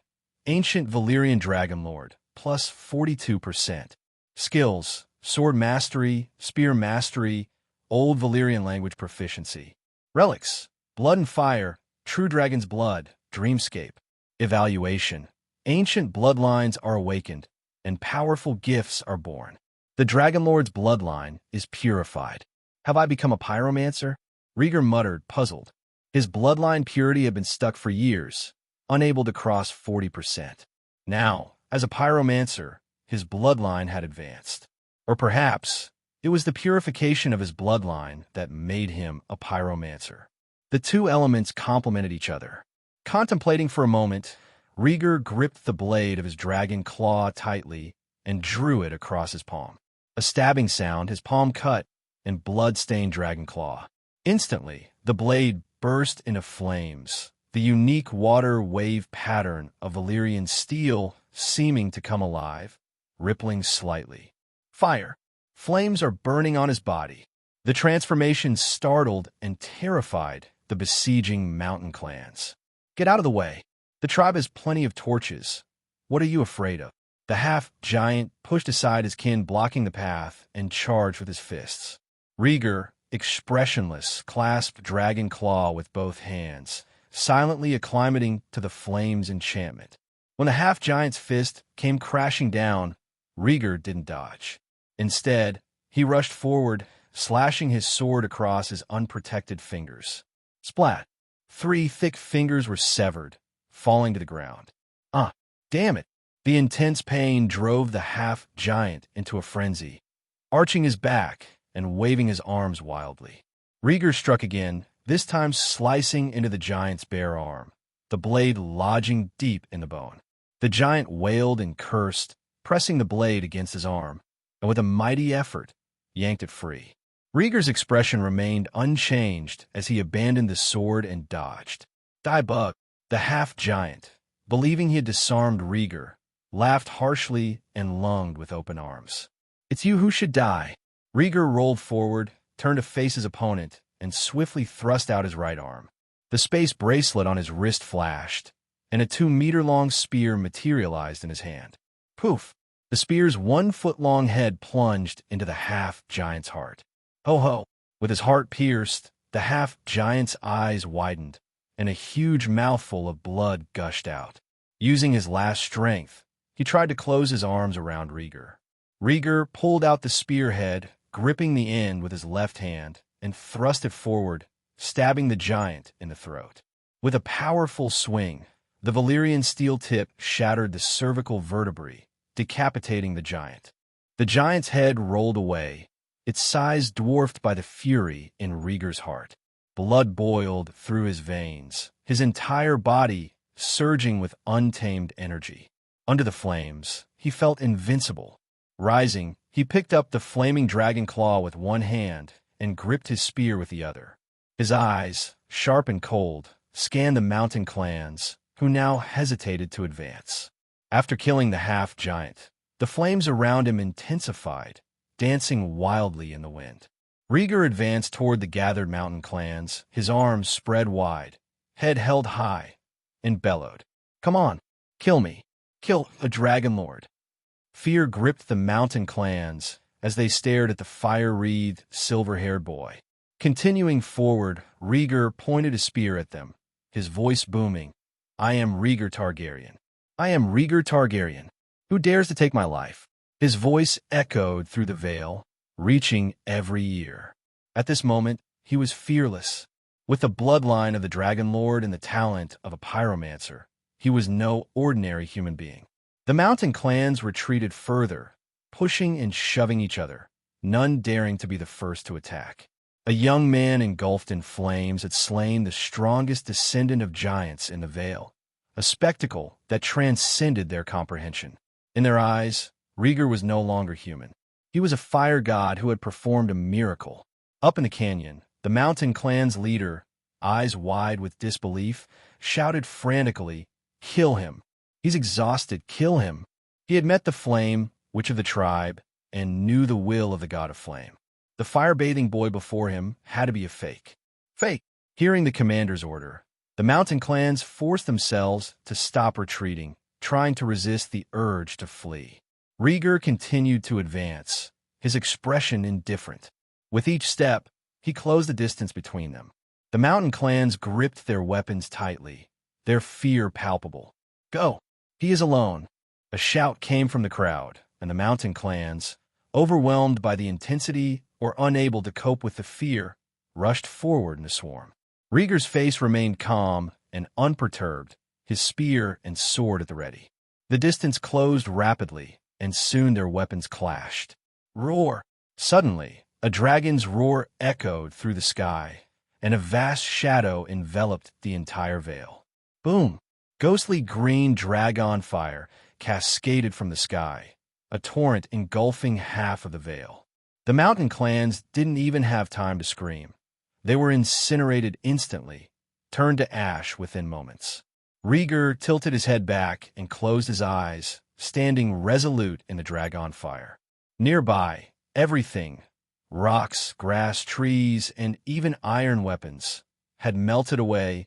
[SPEAKER 2] Ancient Valyrian Dragonlord, plus 42%. Skills: Sword Mastery, Spear Mastery, Old Valyrian Language Proficiency. Relics: Blood and Fire, True Dragon's Blood, Dreamscape. Evaluation: Ancient bloodlines are awakened, and powerful gifts are born. The Dragonlord's bloodline is purified. Have I become a pyromancer? Rhaegar muttered, puzzled. His bloodline purity had been stuck for years, unable to cross 40%. Now, as a pyromancer, his bloodline had advanced. Or perhaps it was the purification of his bloodline that made him a pyromancer. The two elements complemented each other. Contemplating for a moment, Rhaegar gripped the blade of his dragon claw tightly and drew it across his palm. A stabbing sound, his palm cut, and blood-stained dragon claw. Instantly, the blade burst into flames, the unique water wave pattern of Valyrian steel seeming to come alive, rippling slightly. Fire. Flames are burning on his body. The transformation startled and terrified the besieging mountain clans. Get out of the way. The tribe has plenty of torches. What are you afraid of? The half-giant pushed aside his kin, blocking the path, and charged with his fists. Rhaegar, expressionless, clasped Dragon Claw with both hands, silently acclimating to the flame's enchantment. When the half-giant's fist came crashing down, Rhaegar didn't dodge. Instead, he rushed forward, slashing his sword across his unprotected fingers. Splat! 3 thick fingers were severed, falling to the ground. Damn it! The intense pain drove the half-giant into a frenzy, arching his back and waving his arms wildly. Rhaegar struck again, this time slicing into the giant's bare arm, the blade lodging deep in the bone. The giant wailed and cursed, pressing the blade against his arm, and with a mighty effort, yanked it free. Rhaegar's expression remained unchanged as he abandoned the sword and dodged. Die bug! The half-giant, believing he had disarmed Rhaegar, laughed harshly and lunged with open arms. It's you who should die. Rhaegar rolled forward, turned to face his opponent, and swiftly thrust out his right arm. The space bracelet on his wrist flashed, and a 2-meter-long spear materialized in his hand. Poof! The spear's 1-foot-long head plunged into the half-giant's heart. Ho-ho! With his heart pierced, the half-giant's eyes widened, and a huge mouthful of blood gushed out. Using his last strength, he tried to close his arms around Rhaegar. Rhaegar pulled out the spearhead, gripping the end with his left hand, and thrust it forward, stabbing the giant in the throat. With a powerful swing, the Valyrian steel tip shattered the cervical vertebrae, decapitating the giant. The giant's head rolled away, its size dwarfed by the fury in Rhaegar's heart. Blood boiled through his veins, his entire body surging with untamed energy. Under the flames, he felt invincible. Rising, he picked up the flaming dragon claw with one hand and gripped his spear with the other. His eyes, sharp and cold, scanned the mountain clans, who now hesitated to advance. After killing the half-giant, the flames around him intensified, dancing wildly in the wind. Rhaegar advanced toward the gathered mountain clans, his arms spread wide, head held high, and bellowed. Come on, kill me. Kill a dragonlord. Fear gripped the mountain clans as they stared at the fire-wreathed, silver-haired boy. Continuing forward, Rhaegar pointed a spear at them, his voice booming. I am Rhaegar Targaryen. I am Rhaegar Targaryen. Who dares to take my life? His voice echoed through the veil, reaching every ear. At this moment, he was fearless. With the bloodline of the Dragonlord and the talent of a pyromancer, he was no ordinary human being. The mountain clans retreated further, pushing and shoving each other, none daring to be the first to attack. A young man engulfed in flames had slain the strongest descendant of giants in the Vale, a spectacle that transcended their comprehension. In their eyes, Rhaegar was no longer human. He was a fire god who had performed a miracle. Up in the canyon, the mountain clan's leader, eyes wide with disbelief, shouted frantically, "Kill him! He's exhausted, kill him!" He had met the flame, witch of the tribe, and knew the will of the god of flame. The fire-bathing boy before him had to be a fake. Fake! Hearing the commander's order, the mountain clans forced themselves to stop retreating, trying to resist the urge to flee. Rhaegar continued to advance, his expression indifferent. With each step, he closed the distance between them. The mountain clans gripped their weapons tightly, their fear palpable. Go! He is alone! A shout came from the crowd, and the mountain clans, overwhelmed by the intensity or unable to cope with the fear, rushed forward in a swarm. Rhaegar's face remained calm and unperturbed, his spear and sword at the ready. The distance closed rapidly, and soon their weapons clashed. Roar! Suddenly, a dragon's roar echoed through the sky, and a vast shadow enveloped the entire vale. Boom! Ghostly green dragon fire cascaded from the sky, a torrent engulfing half of the vale. The mountain clans didn't even have time to scream. They were incinerated instantly, turned to ash within moments. Rhaegar tilted his head back and closed his eyes, standing resolute in the dragon fire. Nearby, everything, rocks, grass, trees, and even iron weapons, had melted away,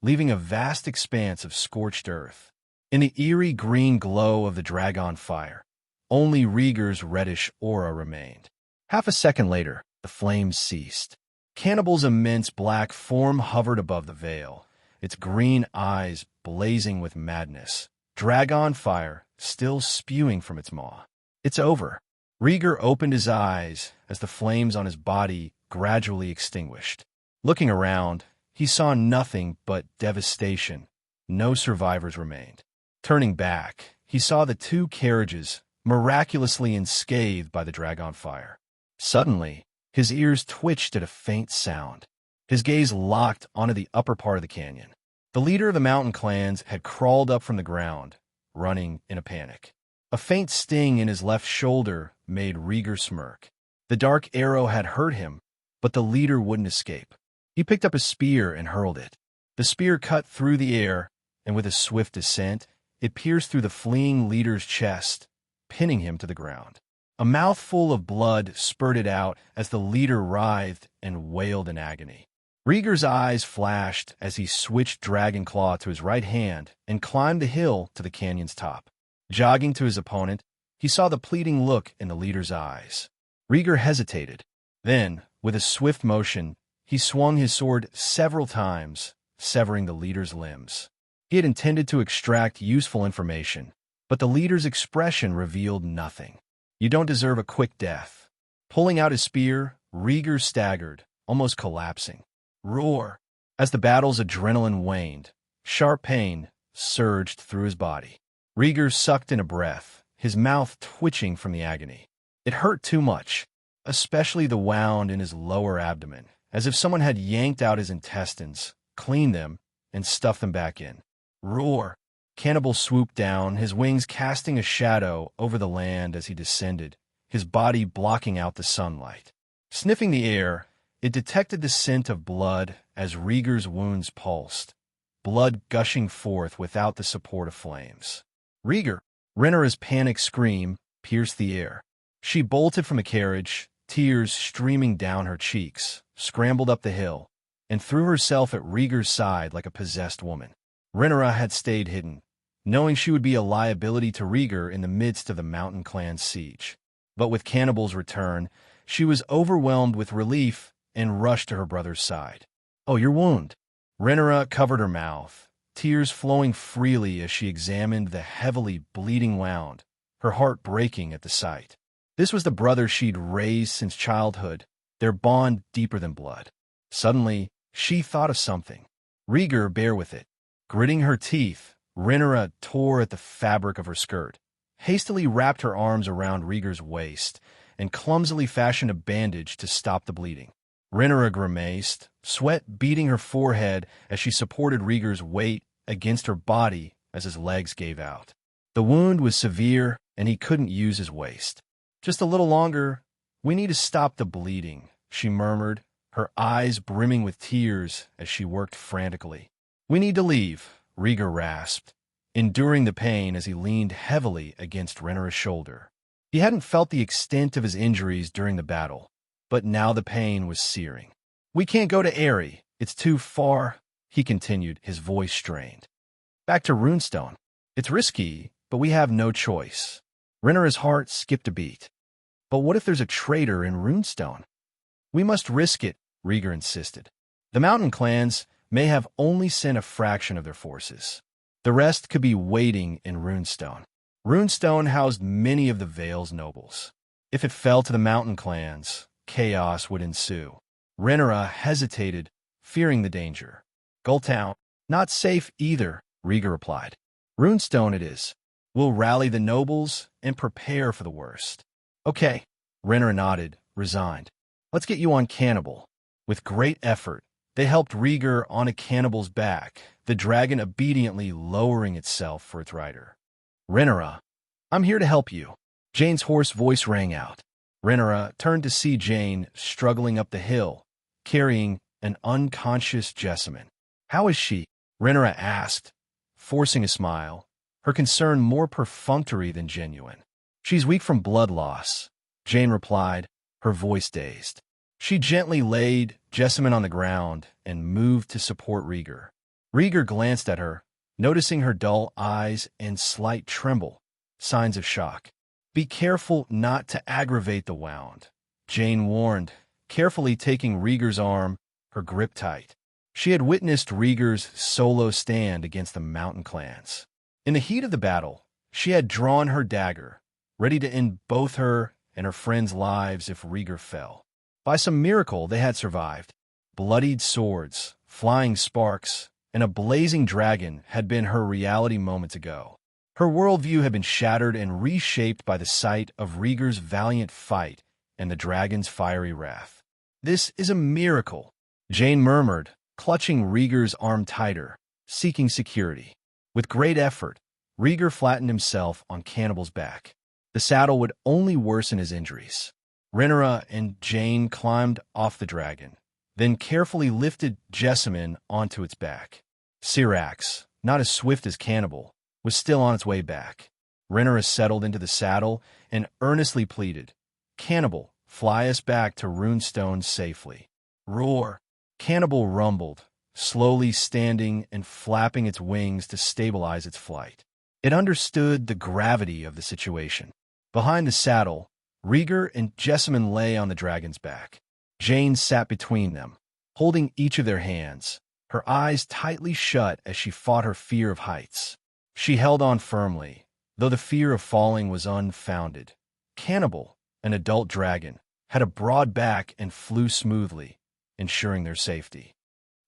[SPEAKER 2] leaving a vast expanse of scorched earth. In the eerie green glow of the dragon fire, only Rhaegar's reddish aura remained. Half a second later, the flames ceased. Cannibal's immense black form hovered above the vale, its green eyes blazing with madness, dragon fire still spewing from its maw. It's over. Rhaegar opened his eyes as the flames on his body gradually extinguished. Looking around, he saw nothing but devastation. No survivors remained. Turning back, he saw the two carriages miraculously unscathed by the dragon fire. Suddenly, his ears twitched at a faint sound. His gaze locked onto the upper part of the canyon. The leader of the mountain clans had crawled up from the ground, running in a panic. A faint sting in his left shoulder made Rhaegar smirk. The dark arrow had hurt him, but the leader wouldn't escape. He picked up a spear and hurled it. The spear cut through the air, and with a swift descent, it pierced through the fleeing leader's chest, pinning him to the ground. A mouthful of blood spurted out as the leader writhed and wailed in agony. Rhaegar's eyes flashed as he switched Dragonclaw to his right hand and climbed the hill to the canyon's top. Jogging to his opponent, he saw the pleading look in the leader's eyes. Rhaegar hesitated. Then, with a swift motion, he swung his sword several times, severing the leader's limbs. He had intended to extract useful information, but the leader's expression revealed nothing. You don't deserve a quick death. Pulling out his spear, Rhaegar staggered, almost collapsing. Roar! As the battle's adrenaline waned, sharp pain surged through his body. Rhaegar sucked in a breath, his mouth twitching from the agony. It hurt too much, especially the wound in his lower abdomen, as if someone had yanked out his intestines, cleaned them, and stuffed them back in. Roar! Cannibal swooped down, his wings casting a shadow over the land as he descended, his body blocking out the sunlight. Sniffing the air, it detected the scent of blood as Rhaegar's wounds pulsed, blood gushing forth without the support of flames. Rhaegar! Rhaenyra's panicked scream pierced the air. She bolted from the carriage, tears streaming down her cheeks, scrambled up the hill, and threw herself at Rhaegar's side like a possessed woman. Rhaenyra had stayed hidden, knowing she would be a liability to Rhaegar in the midst of the mountain clan's siege. But with Cannibal's return, she was overwhelmed with relief and rushed to her brother's side. "Oh, your wound." Rhaenyra covered her mouth, tears flowing freely as she examined the heavily bleeding wound, her heart breaking at the sight. This was the brother she'd raised since childhood, their bond deeper than blood. Suddenly, she thought of something. Rhaegar, bear with it. Gritting her teeth, Rhaenyra tore at the fabric of her skirt, hastily wrapped her arms around Rhaegar's waist, and clumsily fashioned a bandage to stop the bleeding. Rhaenyra grimaced, sweat beading her forehead as she supported Rhaegar's weight against her body as his legs gave out. The wound was severe, and he couldn't use his waist. "Just a little longer. We need to stop the bleeding," she murmured, her eyes brimming with tears as she worked frantically. "We need to leave," Rhaegar rasped, enduring the pain as he leaned heavily against Rhaenyra's shoulder. He hadn't felt the extent of his injuries during the battle, but now the pain was searing. "We can't go to Aerie. It's too far," he continued, his voice strained. "Back to Runestone. It's risky, but we have no choice." Rhaegar's heart skipped a beat. "But what if there's a traitor in Runestone?" "We must risk it," Rhaegar insisted. "The mountain clans may have only sent a fraction of their forces. The rest could be waiting in Runestone. Runestone housed many of the Vale's nobles. If it fell to the mountain clans, chaos would ensue." Rhaegar hesitated, fearing the danger. "Gulltown, not safe either," Rhaegar replied. "Runestone it is. We'll rally the nobles and prepare for the worst." "Okay," Rhaegar nodded, resigned. "Let's get you on Cannibal." With great effort, they helped Rhaegar on a cannibal's back, the dragon obediently lowering itself for its rider. "Rhaegar, I'm here to help you." Jane's hoarse voice rang out. Rhaegar turned to see Jane struggling up the hill, carrying an unconscious Jessamine. "How is she?" Rhaegar asked, forcing a smile, her concern more perfunctory than genuine. "She's weak from blood loss," Jane replied, her voice dazed. She gently laid Jessamine on the ground and moved to support Rhaegar. Rhaegar glanced at her, noticing her dull eyes and slight tremble, signs of shock. "Be careful not to aggravate the wound," Jane warned, carefully taking Rhaegar's arm, her grip tight. She had witnessed Rhaegar's solo stand against the mountain clans. In the heat of the battle, she had drawn her dagger, ready to end both her and her friends' lives if Rhaegar fell. By some miracle, they had survived. Bloodied swords, flying sparks, and a blazing dragon had been her reality moments ago. Her worldview had been shattered and reshaped by the sight of Rhaegar's valiant fight and the dragon's fiery wrath. "This is a miracle," Jane murmured, clutching Rhaegar's arm tighter, seeking security. With great effort, Rhaegar flattened himself on Cannibal's back. The saddle would only worsen his injuries. Rhaegar and Jane climbed off the dragon, then carefully lifted Jessamine onto its back. Syrax, not as swift as Cannibal, was still on its way back. Rhaegar settled into the saddle and earnestly pleaded, "Cannibal, fly us back to Runestone safely." "Roar!" Cannibal rumbled, slowly standing and flapping its wings to stabilize its flight. It understood the gravity of the situation. Behind the saddle, Rhaegar and Jessamine lay on the dragon's back. Jane sat between them, holding each of their hands, her eyes tightly shut as she fought her fear of heights. She held on firmly, though the fear of falling was unfounded. Cannibal, an adult dragon, had a broad back and flew smoothly, ensuring their safety.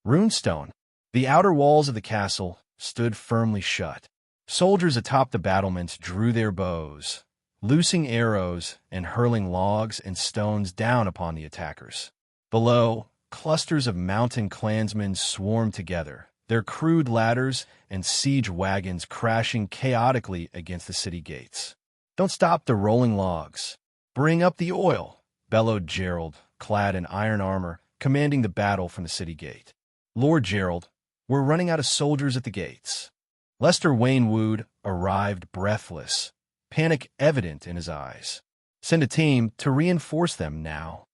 [SPEAKER 2] Runestone, the outer walls of the castle, stood firmly shut. Soldiers atop the battlements drew their bows, loosing arrows and hurling logs and stones down upon the attackers. Below, clusters of mountain clansmen swarmed together, their crude ladders and siege wagons crashing chaotically against the city gates. "Don't stop the rolling logs. Bring up the oil," bellowed Gerald, clad in iron armor, commanding the battle from the city gate. "Lord Gerald, we're running out of soldiers at the gates." Lester Waynwood arrived breathless, panic evident in his eyes. "Send a team to reinforce them now."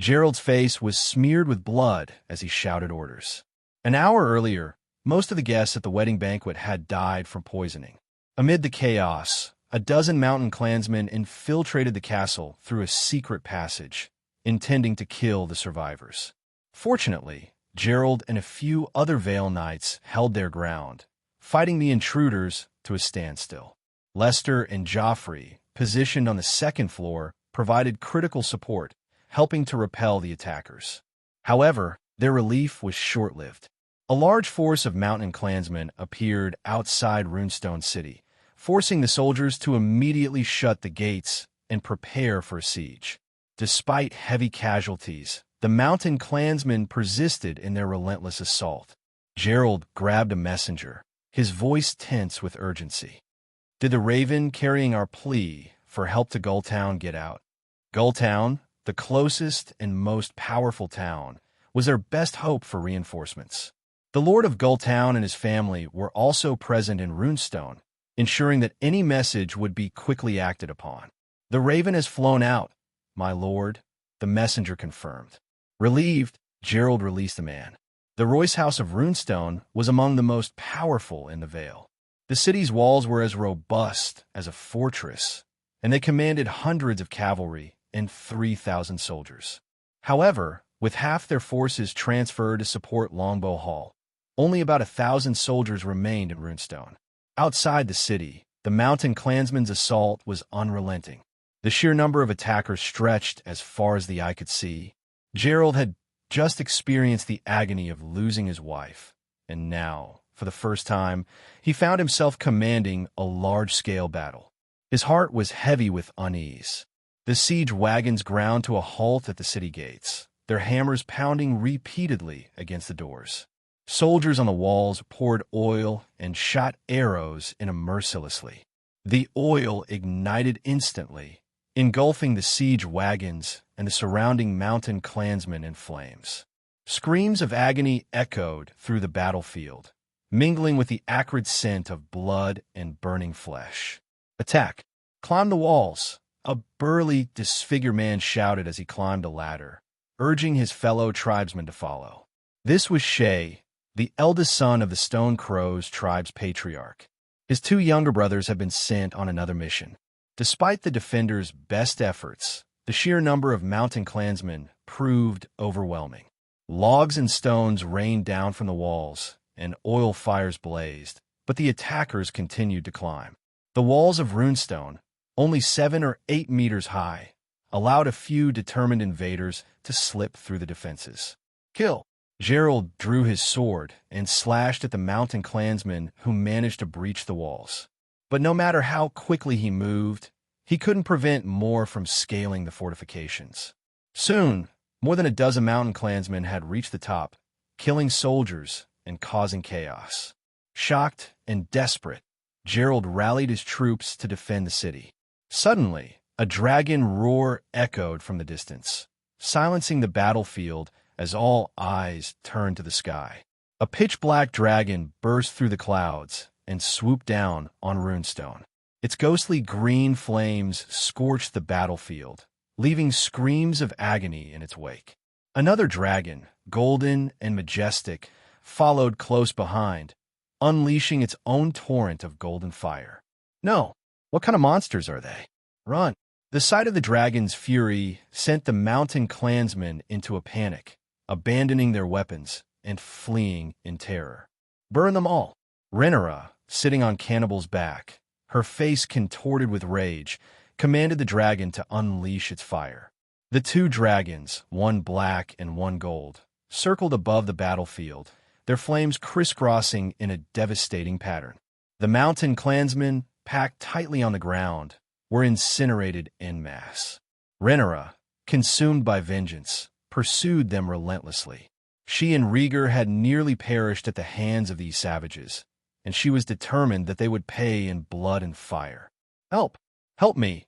[SPEAKER 2] Gerald's face was smeared with blood as he shouted orders. An hour earlier, most of the guests at the wedding banquet had died from poisoning. Amid the chaos, a dozen mountain clansmen infiltrated the castle through a secret passage, intending to kill the survivors. Fortunately, Gerald and a few other Vale Knights held their ground, fighting the intruders to a standstill. Lester and Joffrey, positioned on the second floor, provided critical support, helping to repel the attackers. However, their relief was short-lived. A large force of mountain clansmen appeared outside Runestone City, forcing the soldiers to immediately shut the gates and prepare for a siege. Despite heavy casualties, the mountain clansmen persisted in their relentless assault. Gerald grabbed a messenger, his voice tense with urgency. "Did the Raven carrying our plea for help to Gulltown get out?" Gulltown, the closest and most powerful town, was their best hope for reinforcements. The Lord of Gulltown and his family were also present in Runestone, ensuring that any message would be quickly acted upon. "The raven has flown out, my lord," the messenger confirmed. Relieved, Gerald released the man. The Royce House of Runestone was among the most powerful in the Vale. The city's walls were as robust as a fortress, and they commanded hundreds of cavalry and 3,000 soldiers. However, with half their forces transferred to support Longbow Hall, only about 1,000 soldiers remained in Runestone. Outside the city, the mountain clansmen's assault was unrelenting. The sheer number of attackers stretched as far as the eye could see. Gerald had just experienced the agony of losing his wife, and now, for the first time, he found himself commanding a large-scale battle. His heart was heavy with unease. The siege wagons ground to a halt at the city gates, their hammers pounding repeatedly against the doors. Soldiers on the walls poured oil and shot arrows in 'em mercilessly. The oil ignited instantly, engulfing the siege wagons and the surrounding mountain clansmen in flames. Screams of agony echoed through the battlefield, mingling with the acrid scent of blood and burning flesh. "Attack! Climb the walls!" a burly, disfigured man shouted as he climbed a ladder, urging his fellow tribesmen to follow. This was Shay, the eldest son of the Stone Crows tribe's patriarch. His two younger brothers had been sent on another mission. Despite the defenders' best efforts, the sheer number of mountain clansmen proved overwhelming. Logs and stones rained down from the walls, and oil fires blazed, but the attackers continued to climb. The walls of Runestone, only 7 or 8 meters high, allowed a few determined invaders to slip through the defenses. "Kill!" Gerald drew his sword and slashed at the mountain clansmen who managed to breach the walls. But no matter how quickly he moved, he couldn't prevent more from scaling the fortifications. Soon, more than a dozen mountain clansmen had reached the top, killing soldiers and causing chaos. Shocked and desperate, Gerald rallied his troops to defend the city. Suddenly, a dragon roar echoed from the distance, silencing the battlefield as all eyes turned to the sky. A pitch-black dragon burst through the clouds and swooped down on Runestone. Its ghostly green flames scorched the battlefield, leaving screams of agony in its wake. Another dragon, golden and majestic, followed close behind, unleashing its own torrent of golden fire. "No! What kind of monsters are they? Run!" The sight of the dragon's fury sent the mountain clansmen into a panic, abandoning their weapons and fleeing in terror. "Burn them all!" Rhaegar, sitting on Cannibal's back, her face contorted with rage, commanded the dragon to unleash its fire. The two dragons, one black and one gold, circled above the battlefield, their flames crisscrossing in a devastating pattern. The mountain clansmen, packed tightly on the ground, were incinerated en masse. Rhaegar, consumed by vengeance, pursued them relentlessly. She and Rhaegar had nearly perished at the hands of these savages, and she was determined that they would pay in blood and fire. "Help! Help me!"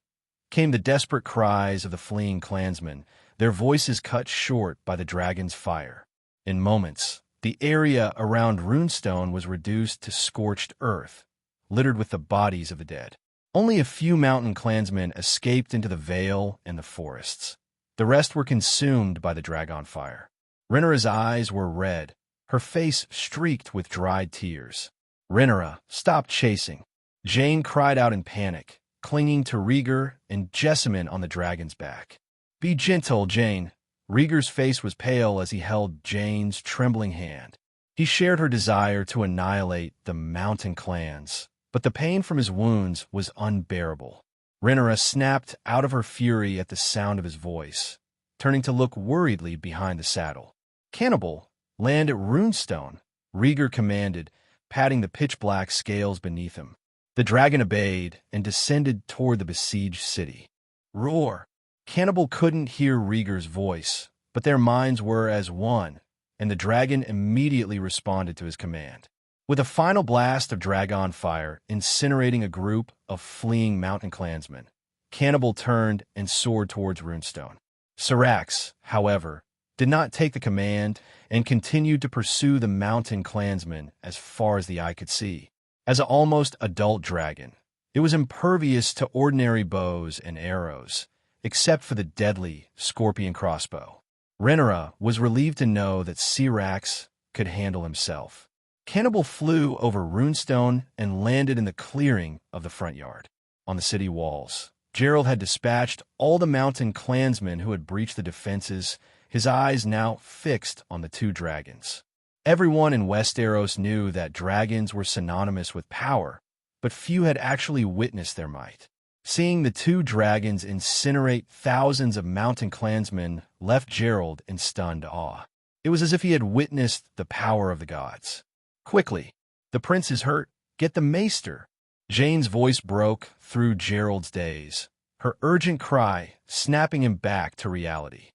[SPEAKER 2] came the desperate cries of the fleeing clansmen, their voices cut short by the dragon's fire. In moments, the area around Runestone was reduced to scorched earth, littered with the bodies of the dead. Only a few mountain clansmen escaped into the Vale and the forests. The rest were consumed by the dragon fire. Rhaegar's eyes were red, her face streaked with dried tears. "Rhaegar, stop chasing!" Jane cried out in panic, clinging to Rhaegar and Jessamine on the dragon's back. "Be gentle, Jane." Rhaegar's face was pale as he held Jane's trembling hand. He shared her desire to annihilate the mountain clans, but the pain from his wounds was unbearable. Rhaegar snapped out of her fury at the sound of his voice, turning to look worriedly behind the saddle. "Cannibal, land at Runestone," Rhaegar commanded, patting the pitch-black scales beneath him. The dragon obeyed and descended toward the besieged city. "Roar!" Cannibal couldn't hear Rhaegar's voice, but their minds were as one, and the dragon immediately responded to his command. With a final blast of dragon fire incinerating a group of fleeing mountain clansmen, Cannibal turned and soared towards Runestone. Syrax, however, did not take the command and continued to pursue the mountain clansmen as far as the eye could see. As an almost adult dragon, It was impervious to ordinary bows and arrows, except for the deadly scorpion crossbow. Rhaegar was relieved to know that Syrax could handle himself. Cannibal flew over Runestone and landed in the clearing of the front yard. On the city walls, Gerald had dispatched all the mountain clansmen who had breached the defenses, his eyes now fixed on the two dragons. Everyone in Westeros knew that dragons were synonymous with power, but few had actually witnessed their might. Seeing the two dragons incinerate thousands of mountain clansmen left Gerald in stunned awe. It was as if he had witnessed the power of the gods. "Quickly, the prince is hurt. Get the maester." Jane's voice broke through Gerald's daze, her urgent cry snapping him back to reality.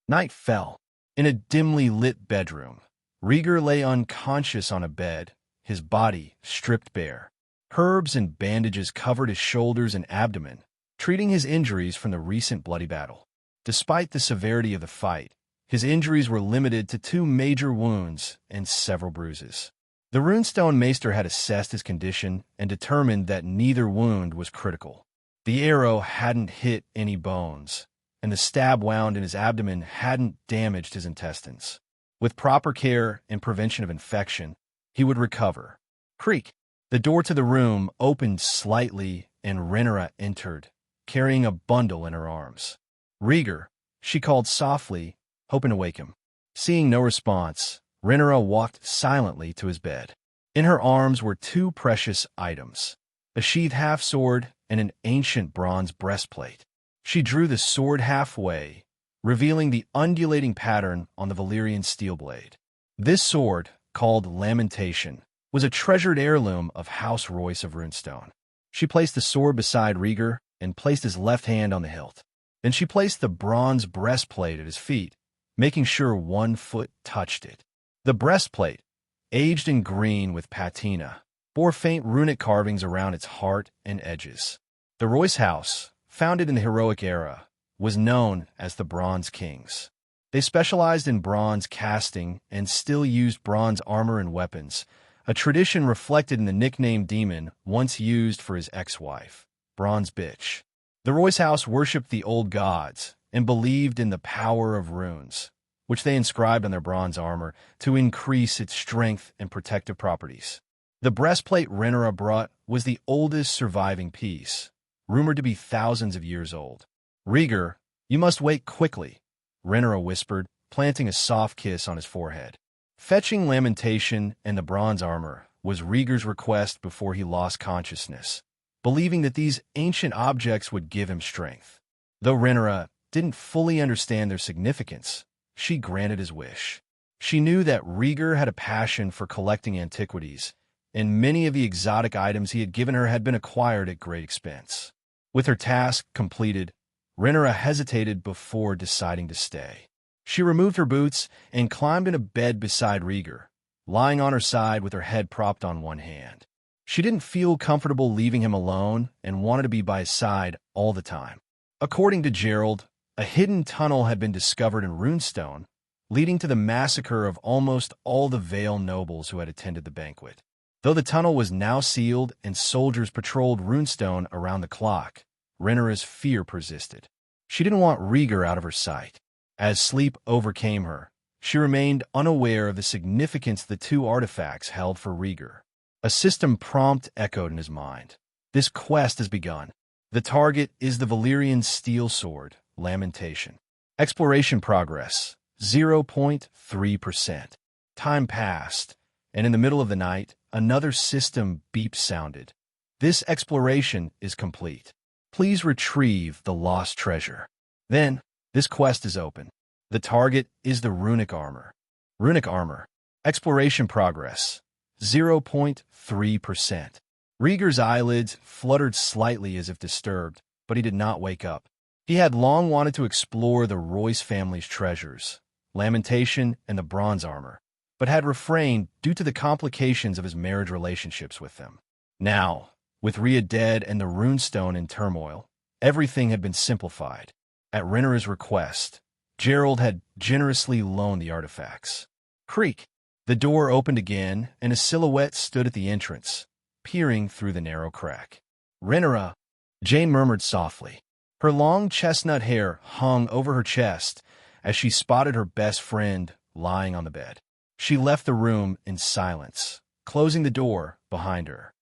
[SPEAKER 2] Night fell. In a dimly lit bedroom, Rhaegar lay unconscious on a bed, his body stripped bare. Herbs and bandages covered his shoulders and abdomen, treating his injuries from the recent bloody battle. Despite the severity of the fight, his injuries were limited to 2 major wounds and several bruises. The Runestone Maester had assessed his condition and determined that neither wound was critical. The arrow hadn't hit any bones, and the stab wound in his abdomen hadn't damaged his intestines. With proper care and prevention of infection, he would recover. Creak! The door to the room opened slightly and Rhaegar entered, carrying a bundle in her arms. "Rhaegar," she called softly, hoping to wake him. Seeing no response, Rhaegar walked silently to his bed. In her arms were 2 precious items, a sheathed half-sword and an ancient bronze breastplate. She drew the sword halfway, revealing the undulating pattern on the Balerion steel blade. This sword, called Lamentation, was a treasured heirloom of House Royce of Runestone. She placed the sword beside Rhaegar and placed his left hand on the hilt. Then she placed the bronze breastplate at his feet, making sure one foot touched it. The breastplate, aged in green with patina, bore faint runic carvings around its heart and edges. The Royce house, founded in the heroic era, was known as the Bronze Kings. They specialized in bronze casting and still used bronze armor and weapons, a tradition reflected in the nickname Demon once used for his ex-wife, Bronze Bitch. The Royce house worshipped the old gods and believed in the power of runes, which they inscribed on their bronze armor to increase its strength and protective properties. The breastplate Rhaegar brought was the oldest surviving piece, rumored to be thousands of years old. "Rhaegar, you must wake quickly," Rhaegar whispered, planting a soft kiss on his forehead. Fetching Lamentation and the bronze armor was Rhaegar's request before he lost consciousness, believing that these ancient objects would give him strength. Though Rhaegar didn't fully understand their significance, she granted his wish. She knew that Rhaegar had a passion for collecting antiquities, and many of the exotic items he had given her had been acquired at great expense. With her task completed, Rhaegar hesitated before deciding to stay. She removed her boots and climbed in a bed beside Rhaegar, lying on her side with her head propped on one hand. She didn't feel comfortable leaving him alone and wanted to be by his side all the time. According to Gerald, a hidden tunnel had been discovered in Runestone, leading to the massacre of almost all the Vale nobles who had attended the banquet. Though the tunnel was now sealed and soldiers patrolled Runestone around the clock, Rhaegar's fear persisted. She didn't want Rhaegar out of her sight. As sleep overcame her, she remained unaware of the significance the 2 artifacts held for Rhaegar. A system prompt echoed in his mind. "This quest has begun. The target is the Balerion steel sword, Lamentation. Exploration progress, 0.3%. Time passed, and in the middle of the night, another system beep sounded. "This exploration is complete. Please retrieve the lost treasure." Then, "This quest is open. The target is the runic armor." Runic armor. Exploration progress, 0.3%. Rhaegar's eyelids fluttered slightly as if disturbed, but he did not wake up. He had long wanted to explore the Royce family's treasures, Lamentation and the bronze armor, but had refrained due to the complications of his marriage relationships with them. Now, with Rhea dead and the runestone in turmoil, everything had been simplified. At Rhaegar's request, Gerald had generously loaned the artifacts. Creak! The door opened again, and a silhouette stood at the entrance, peering through the narrow crack. Rhaenyra, Jane murmured softly. Her long chestnut hair hung over her chest as she spotted her best friend lying on the bed. She left the room in silence, closing the door behind her.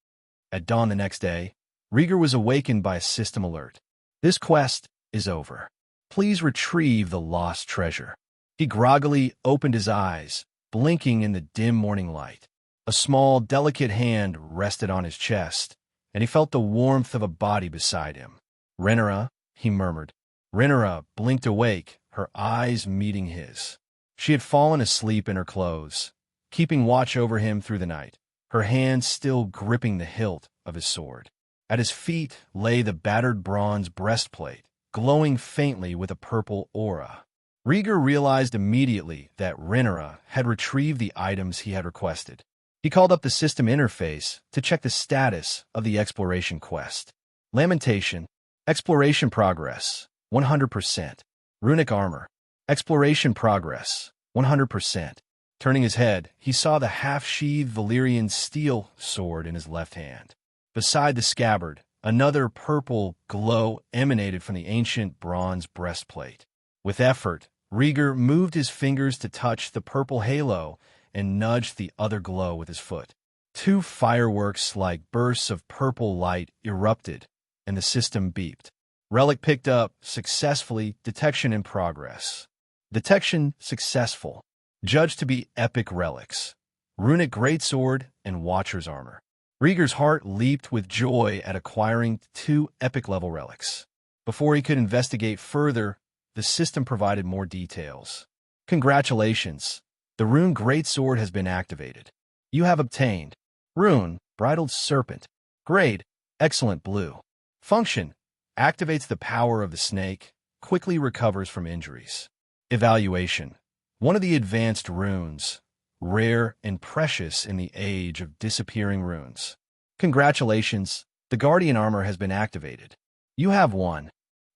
[SPEAKER 2] At dawn the next day, Rhaegar was awakened by a system alert. This quest is over. Please retrieve the lost treasure. He groggily opened his eyes, blinking in the dim morning light. A small, delicate hand rested on his chest, and he felt the warmth of a body beside him. Rhaenyra, he murmured. Rhaenyra blinked awake, her eyes meeting his. She had fallen asleep in her clothes, keeping watch over him through the night, her hand still gripping the hilt of his sword. At his feet lay the battered bronze breastplate, glowing faintly with a purple aura. Rhaegar realized immediately that Rhaenyra had retrieved the items he had requested. He called up the system interface to check the status of the exploration quest. Lamentation. Exploration progress. 100%. Runic armor. Exploration progress. 100%. Turning his head, he saw the half-sheathed Balerion steel sword in his left hand. Beside the scabbard, another purple glow emanated from the ancient bronze breastplate. With effort, Rhaegar moved his fingers to touch the purple halo and nudged the other glow with his foot. Two fireworks-like bursts of purple light erupted, and the system beeped. Relic picked up successfully. Detection in progress. Detection successful. Judged to be epic relics. Runic greatsword and Watcher's armor. Rhaegar's heart leaped with joy at acquiring 2 epic-level relics. Before he could investigate further, the system provided more details. Congratulations. The rune greatsword has been activated. You have obtained rune bridled serpent. Grade excellent blue. Function activates the power of the snake, quickly recovers from injuries. Evaluation. One of the advanced runes, rare and precious in the age of disappearing runes. Congratulations, the Guardian armor has been activated. You have 1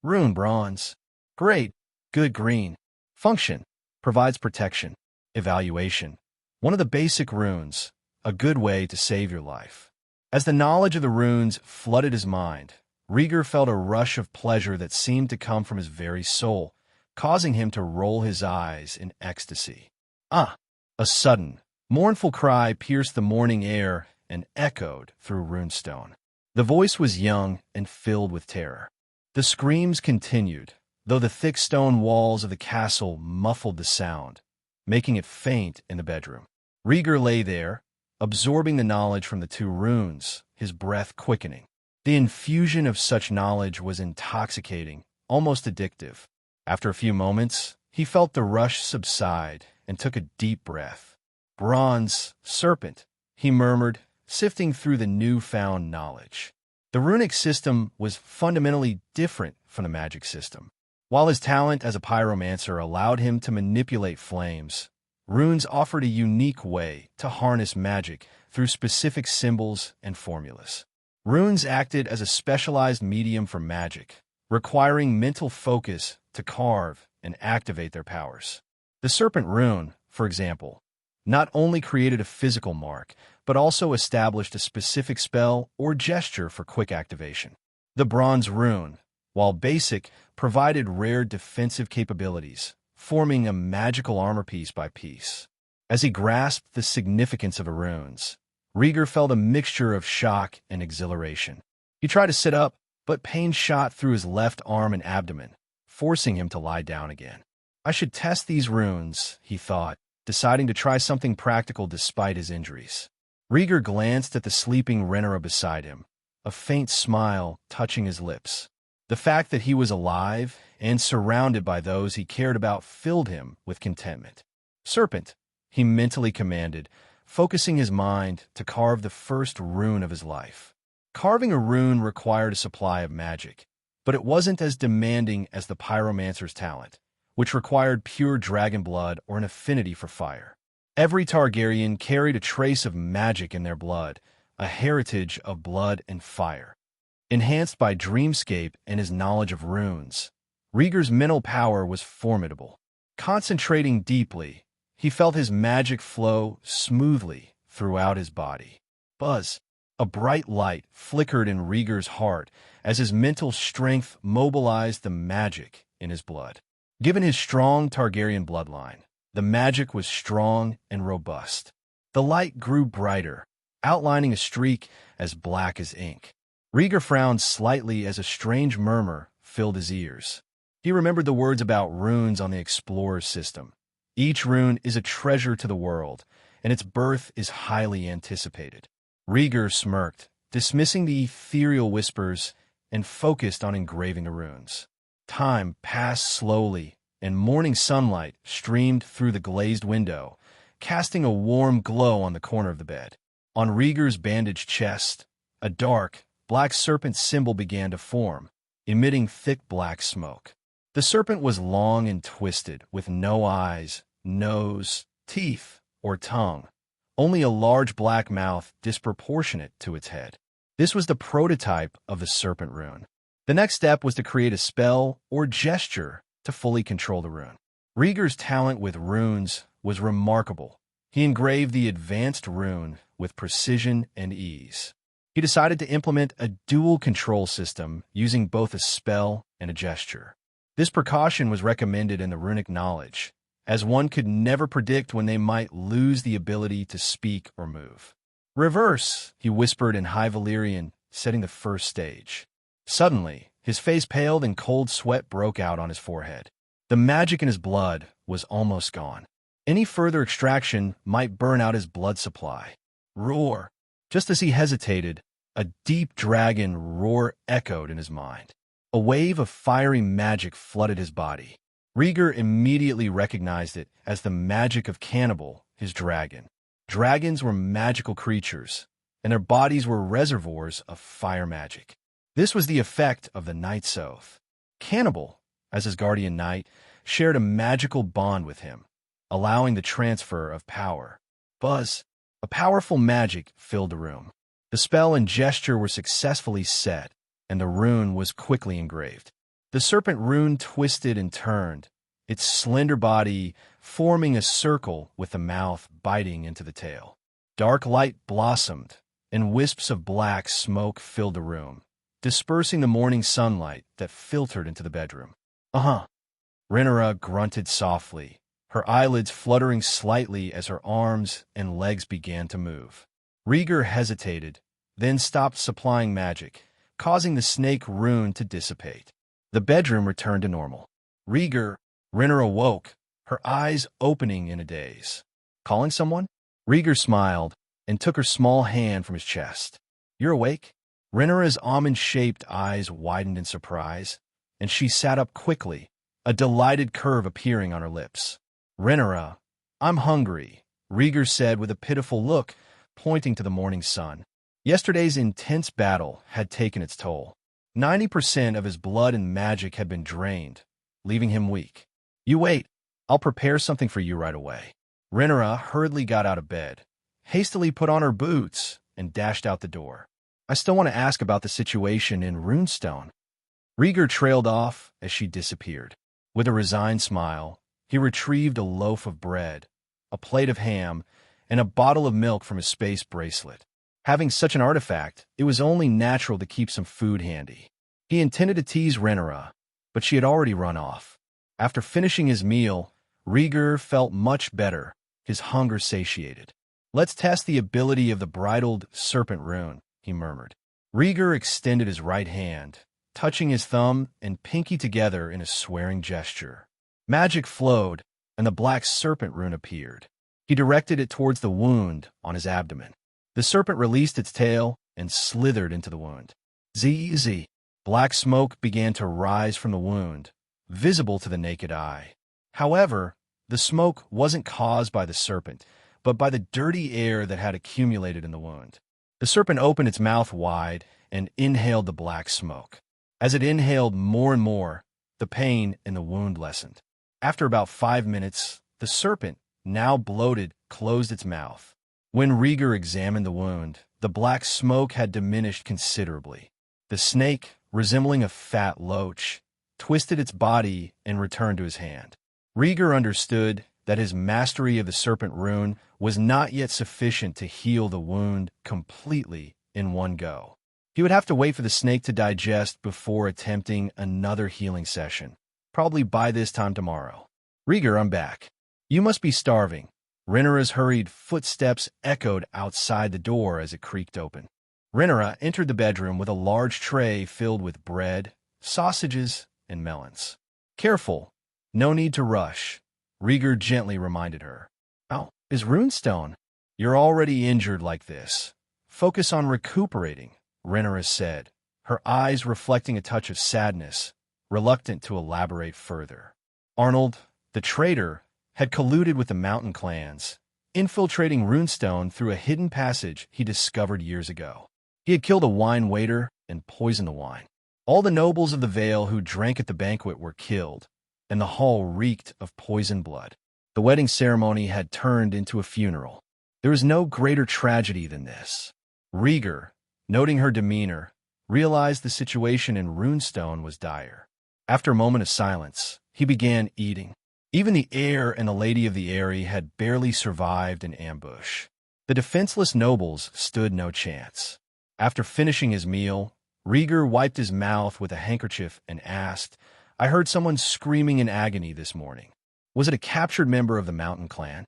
[SPEAKER 2] rune bronze. Great, good green. Function provides protection. Evaluation. One of the basic runes, a good way to save your life. As the knowledge of the runes flooded his mind, Rhaegar felt a rush of pleasure that seemed to come from his very soul, causing him to roll his eyes in ecstasy. Ah! A sudden, mournful cry pierced the morning air and echoed through Runestone. The voice was young and filled with terror. The screams continued, though the thick stone walls of the castle muffled the sound, making it faint in the bedroom. Rhaegar lay there, absorbing the knowledge from the 2 runes, his breath quickening. The infusion of such knowledge was intoxicating, almost addictive. After a few moments, he felt the rush subside and took a deep breath. Bronze serpent, he murmured, sifting through the newfound knowledge. The runic system was fundamentally different from the magic system. While his talent as a pyromancer allowed him to manipulate flames, runes offered a unique way to harness magic through specific symbols and formulas. Runes acted as a specialized medium for magic, requiring mental focus to carve and activate their powers. The serpent rune, for example, not only created a physical mark, but also established a specific spell or gesture for quick activation. The bronze rune, while basic, provided rare defensive capabilities, forming a magical armor piece by piece. As he grasped the significance of the runes, Rhaegar felt a mixture of shock and exhilaration. He tried to sit up, but pain shot through his left arm and abdomen, forcing him to lie down again. I should test these runes, he thought, deciding to try something practical despite his injuries. Rhaegar glanced at the sleeping Rhaenyra beside him, a faint smile touching his lips. The fact that he was alive and surrounded by those he cared about filled him with contentment. Serpent, he mentally commanded, focusing his mind to carve the first rune of his life. Carving a rune required a supply of magic, but it wasn't as demanding as the pyromancer's talent, which required pure dragon blood or an affinity for fire. Every Targaryen carried a trace of magic in their blood, a heritage of blood and fire. Enhanced by Dreamscape and his knowledge of runes, Rhaegar's mental power was formidable. Concentrating deeply, he felt his magic flow smoothly throughout his body. Buzz. A bright light flickered in Rhaegar's heart as his mental strength mobilized the magic in his blood. Given his strong Targaryen bloodline, the magic was strong and robust. The light grew brighter, outlining a streak as black as ink. Rhaegar frowned slightly as a strange murmur filled his ears. He remembered the words about runes on the Explorer's system. Each rune is a treasure to the world, and its birth is highly anticipated. Rhaegar smirked, dismissing the ethereal whispers, and focused on engraving the runes. Time passed slowly, and morning sunlight streamed through the glazed window, casting a warm glow on the corner of the bed. On Rhaegar's bandaged chest, a dark, black serpent symbol began to form, emitting thick black smoke. The serpent was long and twisted, with no eyes, nose, teeth, or tongue, only a large black mouth disproportionate to its head. This was the prototype of the serpent rune. The next step was to create a spell or gesture to fully control the rune. Rhaegar's talent with runes was remarkable. He engraved the advanced rune with precision and ease. He decided to implement a dual control system using both a spell and a gesture. This precaution was recommended in the runic knowledge, as one could never predict when they might lose the ability to speak or move. "Reverse," he whispered in High Balerion, setting the first stage. Suddenly, his face paled and cold sweat broke out on his forehead. The magic in his blood was almost gone. Any further extraction might burn out his blood supply. Roar! Just as he hesitated, a deep dragon roar echoed in his mind. A wave of fiery magic flooded his body. Rhaegar immediately recognized it as the magic of Cannibal, his dragon. Dragons were magical creatures, and their bodies were reservoirs of fire magic. This was the effect of the Knight's Oath. Cannibal, as his guardian knight, shared a magical bond with him, allowing the transfer of power. Buzz! A powerful magic filled the room. The spell and gesture were successfully set, and the rune was quickly engraved. The serpent rune twisted and turned, its slender body forming a circle with the mouth biting into the tail. Dark light blossomed, and wisps of black smoke filled the room, dispersing the morning sunlight that filtered into the bedroom. Rhaenyra grunted softly, her eyelids fluttering slightly as her arms and legs began to move. Rhaegar hesitated, then stopped supplying magic, causing the snake rune to dissipate. The bedroom returned to normal. Rhaenyra woke, her eyes opening in a daze. "Calling someone?" Rhaegar smiled and took her small hand from his chest. "You're awake?" Rhaenyra's almond-shaped eyes widened in surprise, and she sat up quickly, a delighted curve appearing on her lips. "Rhaenyra, I'm hungry," Rhaegar said with a pitiful look, pointing to the morning sun. Yesterday's intense battle had taken its toll. 90% of his blood and magic had been drained, leaving him weak. "You wait. I'll prepare something for you right away." Rhaenyra hurriedly got out of bed, hastily put on her boots, and dashed out the door. "I still want to ask about the situation in Runestone." Rhaegar trailed off as she disappeared. With a resigned smile, he retrieved a loaf of bread, a plate of ham, and a bottle of milk from his space bracelet. Having such an artifact, it was only natural to keep some food handy. He intended to tease Rhaenyra, but she had already run off. After finishing his meal, Rhaegar felt much better, his hunger satiated. "Let's test the ability of the bridled serpent rune," he murmured. Rhaegar extended his right hand, touching his thumb and pinky together in a swearing gesture. Magic flowed, and the black serpent rune appeared. He directed it towards the wound on his abdomen. The serpent released its tail and slithered into the wound. Zzz. Black smoke began to rise from the wound, visible to the naked eye. However, the smoke wasn't caused by the serpent, but by the dirty air that had accumulated in the wound. The serpent opened its mouth wide and inhaled the black smoke. As it inhaled more and more, the pain in the wound lessened. After about 5 minutes, the serpent, now bloated, closed its mouth. When Rhaegar examined the wound, the black smoke had diminished considerably. The snake, resembling a fat loach, twisted its body and returned to his hand. Rhaegar understood that his mastery of the serpent rune was not yet sufficient to heal the wound completely in one go. He would have to wait for the snake to digest before attempting another healing session, probably by this time tomorrow. Rhaegar, I'm back. You must be starving. Rhaenyra's hurried footsteps echoed outside the door as it creaked open. Rhaenyra entered the bedroom with a large tray filled with bread, sausages, and melons. Careful, no need to rush, Rhaegar gently reminded her. Oh, is Runestone? You're already injured like this. Focus on recuperating, Rhaenyra said, her eyes reflecting a touch of sadness, reluctant to elaborate further. Arnold, the traitor, had colluded with the mountain clans, infiltrating Runestone through a hidden passage he discovered years ago. He had killed a wine waiter and poisoned the wine. All the nobles of the Vale who drank at the banquet were killed, and the hall reeked of poisoned blood. The wedding ceremony had turned into a funeral. There was no greater tragedy than this. Rhaegar, noting her demeanor, realized the situation in Runestone was dire. After a moment of silence, he began eating. Even the heir and the lady of the Eyrie had barely survived an ambush. The defenseless nobles stood no chance. After finishing his meal, Rhaegar wiped his mouth with a handkerchief and asked, I heard someone screaming in agony this morning. Was it a captured member of the Mountain Clan?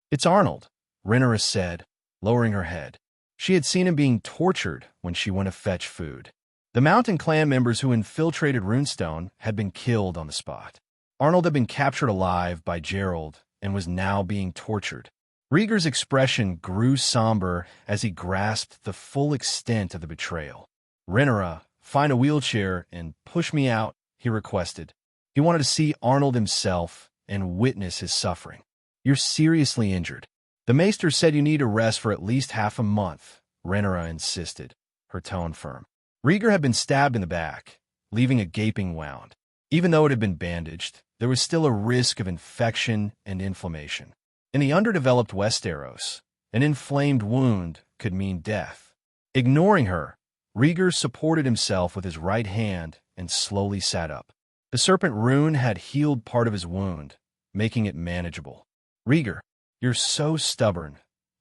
[SPEAKER 2] It's Arnold, Rhaenyra said, lowering her head. She had seen him being tortured when she went to fetch food. The Mountain Clan members who infiltrated Runestone had been killed on the spot. Arnold had been captured alive by Gerald and was now being tortured. Rhaegar's expression grew somber as he grasped the full extent of the betrayal. Rhaenyra, find a wheelchair and push me out, he requested. He wanted to see Arnold himself and witness his suffering. You're seriously injured. The maester said you need a rest for at least half a month, Rhaenyra insisted, her tone firm. Rhaegar had been stabbed in the back, leaving a gaping wound. Even though it had been bandaged, there was still a risk of infection and inflammation. In the underdeveloped Westeros, an inflamed wound could mean death. Ignoring her, Rhaegar supported himself with his right hand and slowly sat up. The serpent rune had healed part of his wound, making it manageable. Rhaegar, you're so stubborn,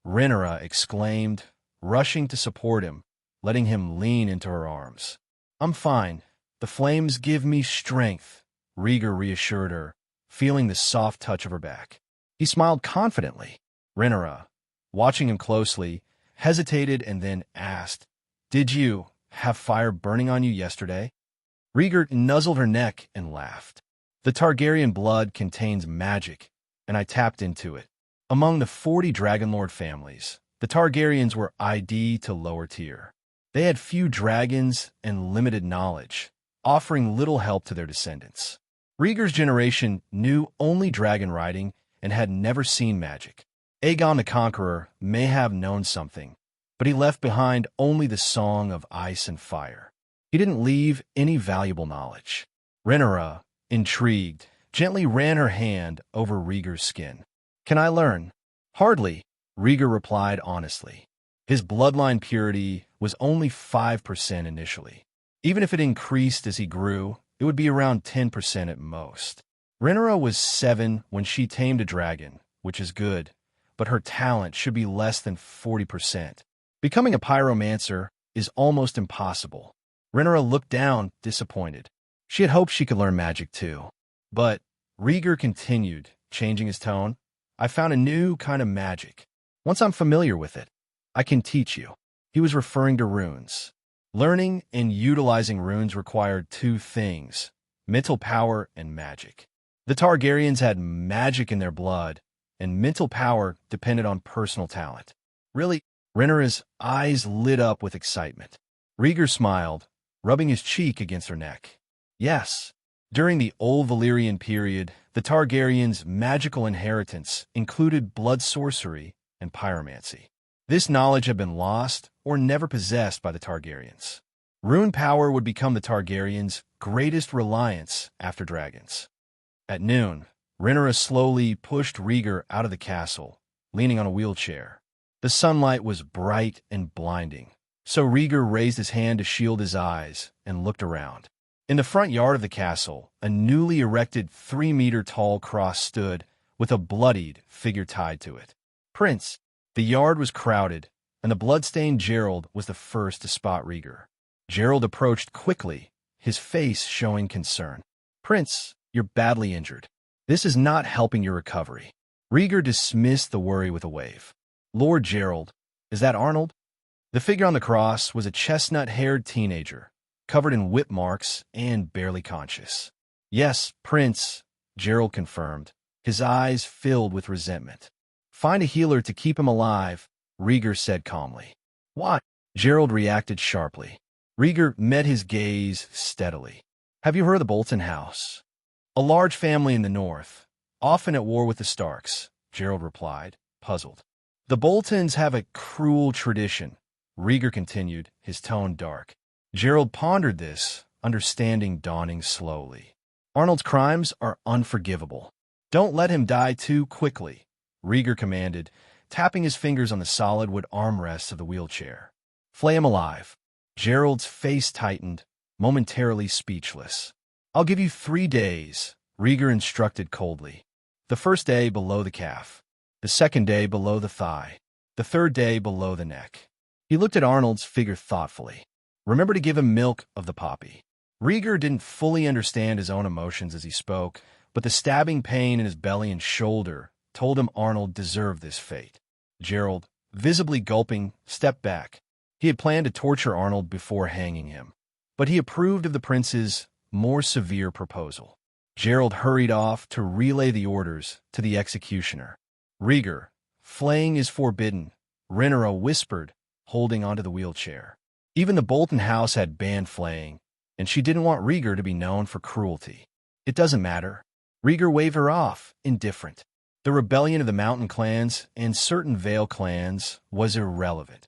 [SPEAKER 2] Rhaenyra exclaimed, rushing to support him, letting him lean into her arms. I'm fine. The flames give me strength, Rhaegar reassured her, feeling the soft touch of her back. He smiled confidently. Rhaenyra, watching him closely, hesitated and then asked, Did you have fire burning on you yesterday? Rhaegar nuzzled her neck and laughed. The Targaryen blood contains magic, and I tapped into it. Among the 40 Dragonlord families, the Targaryens were ID to lower tier. They had few dragons and limited knowledge, offering little help to their descendants. Rhaegar's generation knew only dragon riding and had never seen magic. Aegon the Conqueror may have known something, but he left behind only the song of ice and fire. He didn't leave any valuable knowledge. Rhaenyra, intrigued, gently ran her hand over Rhaegar's skin. Can I learn? Hardly, Rhaegar replied honestly. His bloodline purity was only 5% initially. Even if it increased as he grew, it would be around 10% at most. Rhaenyra was 7 when she tamed a dragon, which is good, but her talent should be less than 40%. Becoming a pyromancer is almost impossible. Rhaenyra looked down, disappointed. She had hoped she could learn magic too. But Rhaegar continued, changing his tone. I found a new kind of magic. Once I'm familiar with it, I can teach you. He was referring to runes. Learning and utilizing runes required 2 things, mental power and magic. The Targaryens had magic in their blood, and mental power depended on personal talent. Really, Rhaenyra's eyes lit up with excitement. Rhaegar smiled, rubbing his cheek against her neck. Yes, during the Old Valyrian period, the Targaryens' magical inheritance included blood sorcery and pyromancy. This knowledge had been lost or never possessed by the Targaryens. Rune power would become the Targaryens' greatest reliance after dragons. At noon, Rhaenyra slowly pushed Rhaegar out of the castle, leaning on a wheelchair. The sunlight was bright and blinding, so Rhaegar raised his hand to shield his eyes and looked around. In the front yard of the castle, a newly erected 3-meter-tall cross stood with a bloodied figure tied to it. Prince, the yard was crowded, and the bloodstained Gerald was the first to spot Rhaegar. Gerald approached quickly, his face showing concern. "Prince, you're badly injured. This is not helping your recovery." Rhaegar dismissed the worry with a wave. "Lord Gerald, is that Arnold?" The figure on the cross was a chestnut-haired teenager, covered in whip marks and barely conscious. "Yes, Prince," Gerald confirmed, his eyes filled with resentment. "Find a healer to keep him alive," Rhaegar said calmly. "What?" Gerald reacted sharply. Rhaegar met his gaze steadily. "Have you heard of the Bolton house?" "A large family in the north, often at war with the Starks," Gerald replied, puzzled. "The Boltons have a cruel tradition," Rhaegar continued, his tone dark. Gerald pondered this, understanding dawning slowly. "Arnold's crimes are unforgivable. Don't let him die too quickly," Rhaegar commanded, tapping his fingers on the solid wood armrests of the wheelchair. "Flay him alive." Gerald's face tightened, momentarily speechless. "I'll give you 3 days," Rhaegar instructed coldly. "The first day below the calf, the second day below the thigh, the third day below the neck." He looked at Arnold's figure thoughtfully. "Remember to give him milk of the poppy." Rhaegar didn't fully understand his own emotions as he spoke, but the stabbing pain in his belly and shoulder told him Arnold deserved this fate. Gerald, visibly gulping, stepped back. He had planned to torture Arnold before hanging him, but he approved of the prince's more severe proposal. Gerald hurried off to relay the orders to the executioner. "Rhaegar, flaying is forbidden," Rhaenyra whispered, holding onto the wheelchair. Even the Bolton house had banned flaying, and she didn't want Rhaegar to be known for cruelty. "It doesn't matter." Rhaegar waved her off, indifferent. The rebellion of the mountain clans and certain Vale clans was irrelevant.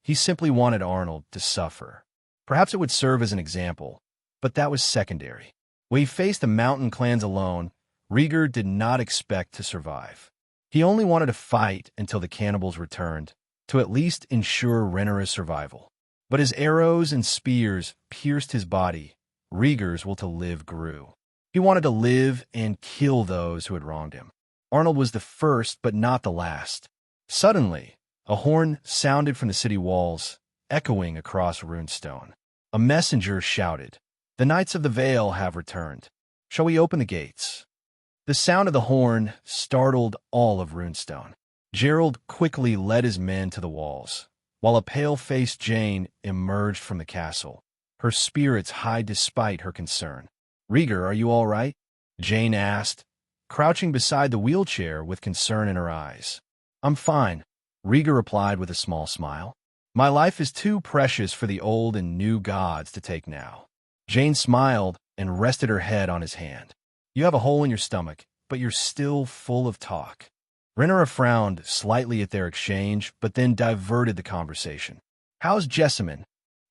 [SPEAKER 2] He simply wanted Arnold to suffer. Perhaps it would serve as an example, but that was secondary. When he faced the mountain clans alone, Rhaegar did not expect to survive. He only wanted to fight until the cannibals returned, to at least ensure Rhaenyra's survival. But as arrows and spears pierced his body, Rhaegar's will to live grew. He wanted to live and kill those who had wronged him. Arnold was the first, but not the last. Suddenly, a horn sounded from the city walls, echoing across Runestone. A messenger shouted, "The Knights of the Vale have returned. Shall we open the gates?" The sound of the horn startled all of Runestone. Gerald quickly led his men to the walls, while a pale-faced Jane emerged from the castle, her spirits high despite her concern. "Rhaegar, are you all right?" Jane asked, crouching beside the wheelchair with concern in her eyes. "I'm fine," Rhaegar replied with a small smile. "My life is too precious for the old and new gods to take now." Jane smiled and rested her head on his hand. "You have a hole in your stomach, but you're still full of talk." Rhaenyra frowned slightly at their exchange, but then diverted the conversation. "How's Jessamine?"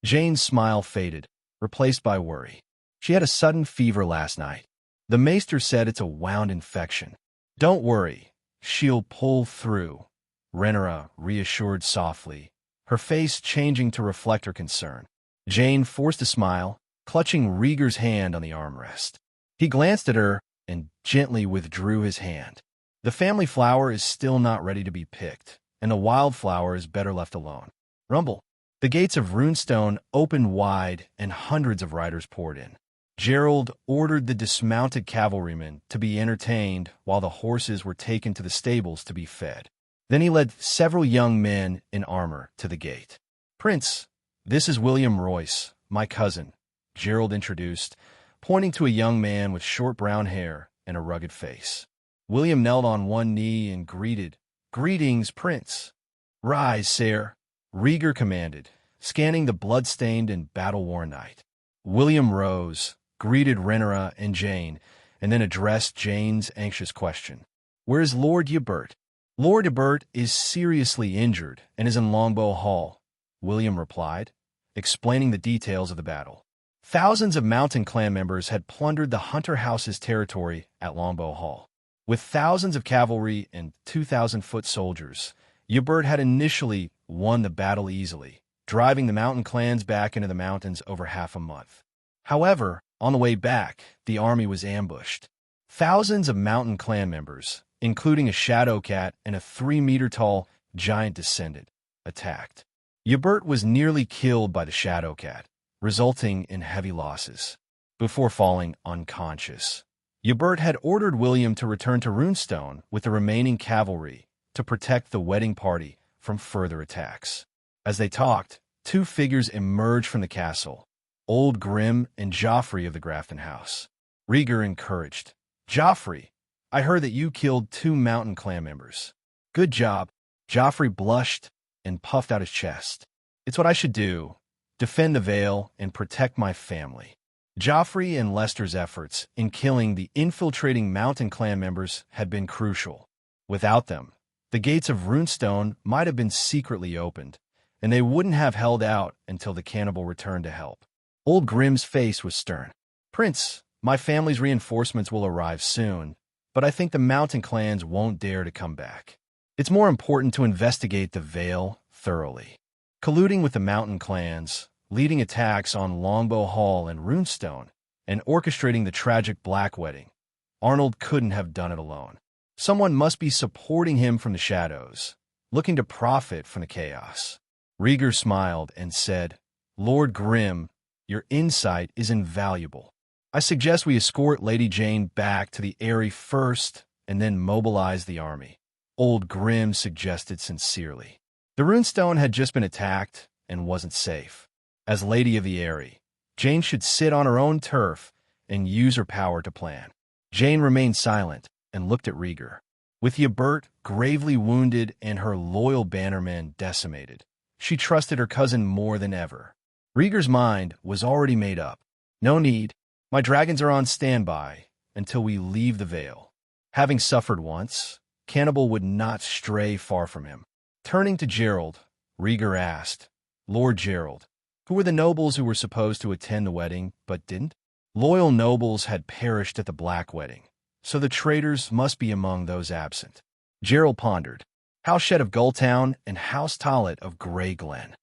[SPEAKER 2] Jane's smile faded, replaced by worry. "She had a sudden fever last night. The maester said it's a wound infection." "Don't worry, she'll pull through," Rhaenyra reassured softly, her face changing to reflect her concern. Jane forced a smile, clutching Rhaegar's hand on the armrest. He glanced at her and gently withdrew his hand. "The family flower is still not ready to be picked, and the wildflower is better left alone." Rumble. The gates of Runestone opened wide, and hundreds of riders poured in. Gerald ordered the dismounted cavalrymen to be entertained while the horses were taken to the stables to be fed. Then he led several young men in armor to the gate. "Prince, this is William Royce, my cousin," Gerald introduced, pointing to a young man with short brown hair and a rugged face. William knelt on one knee and greeted, "Greetings, Prince." "Rise, sire," Rhaegar commanded, scanning the blood-stained and battle-worn knight. William rose, greeted Rhaenyra and Jane, and then addressed Jane's anxious question. "Where is Lord Ybert?" "Lord Ybert is seriously injured and is in Longbow Hall," William replied, explaining the details of the battle. Thousands of Mountain Clan members had plundered the Hunter House's territory at Longbow Hall. With thousands of cavalry and 2,000-foot soldiers, Ybert had initially won the battle easily, driving the mountain clans back into the mountains over half a month. However, on the way back, the army was ambushed. Thousands of mountain clan members, including a shadow cat and a 3-meter-tall giant descendant, attacked. Ybert was nearly killed by the Shadow Cat, resulting in heavy losses. Before falling unconscious, Ybert had ordered William to return to Runestone with the remaining cavalry to protect the wedding party from further attacks. As they talked, two figures emerged from the castle, Old Grim and Joffrey of the Grafton House. Rhaegar encouraged, "Joffrey, I heard that you killed 2 Mountain Clan members. Good job." Joffrey blushed and puffed out his chest. "It's what I should do, defend the Vale and protect my family." Joffrey and Lester's efforts in killing the infiltrating Mountain Clan members had been crucial. Without them, the gates of Runestone might have been secretly opened, and they wouldn't have held out until the cannibal returned to help. Old Grim's face was stern. "Prince, my family's reinforcements will arrive soon, but I think the Mountain Clans won't dare to come back. It's more important to investigate the Vale thoroughly." Colluding with the Mountain Clans, leading attacks on Longbow Hall and Runestone, and orchestrating the tragic Black Wedding, Arnold couldn't have done it alone. Someone must be supporting him from the shadows, looking to profit from the chaos. Rhaegar smiled and said, "Lord Grim, your insight is invaluable. I suggest we escort Lady Jane back to the Eyrie first and then mobilize the army." Old Grim suggested sincerely. The Runestone had just been attacked and wasn't safe. As Lady of the Eyrie, Jane should sit on her own turf and use her power to plan. Jane remained silent and looked at Rhaegar. With Ybert gravely wounded and her loyal bannermen decimated, she trusted her cousin more than ever. Rhaegar's mind was already made up. "No need. My dragons are on standby until we leave the Vale." Having suffered once, Cannibal would not stray far from him. Turning to Gerald, Rhaegar asked, "Lord Gerald, who were the nobles who were supposed to attend the wedding but didn't?" Loyal nobles had perished at the Black Wedding, so the traitors must be among those absent. Gerald pondered, "House Shed of Gulltown and House Tollet of Grey Glen."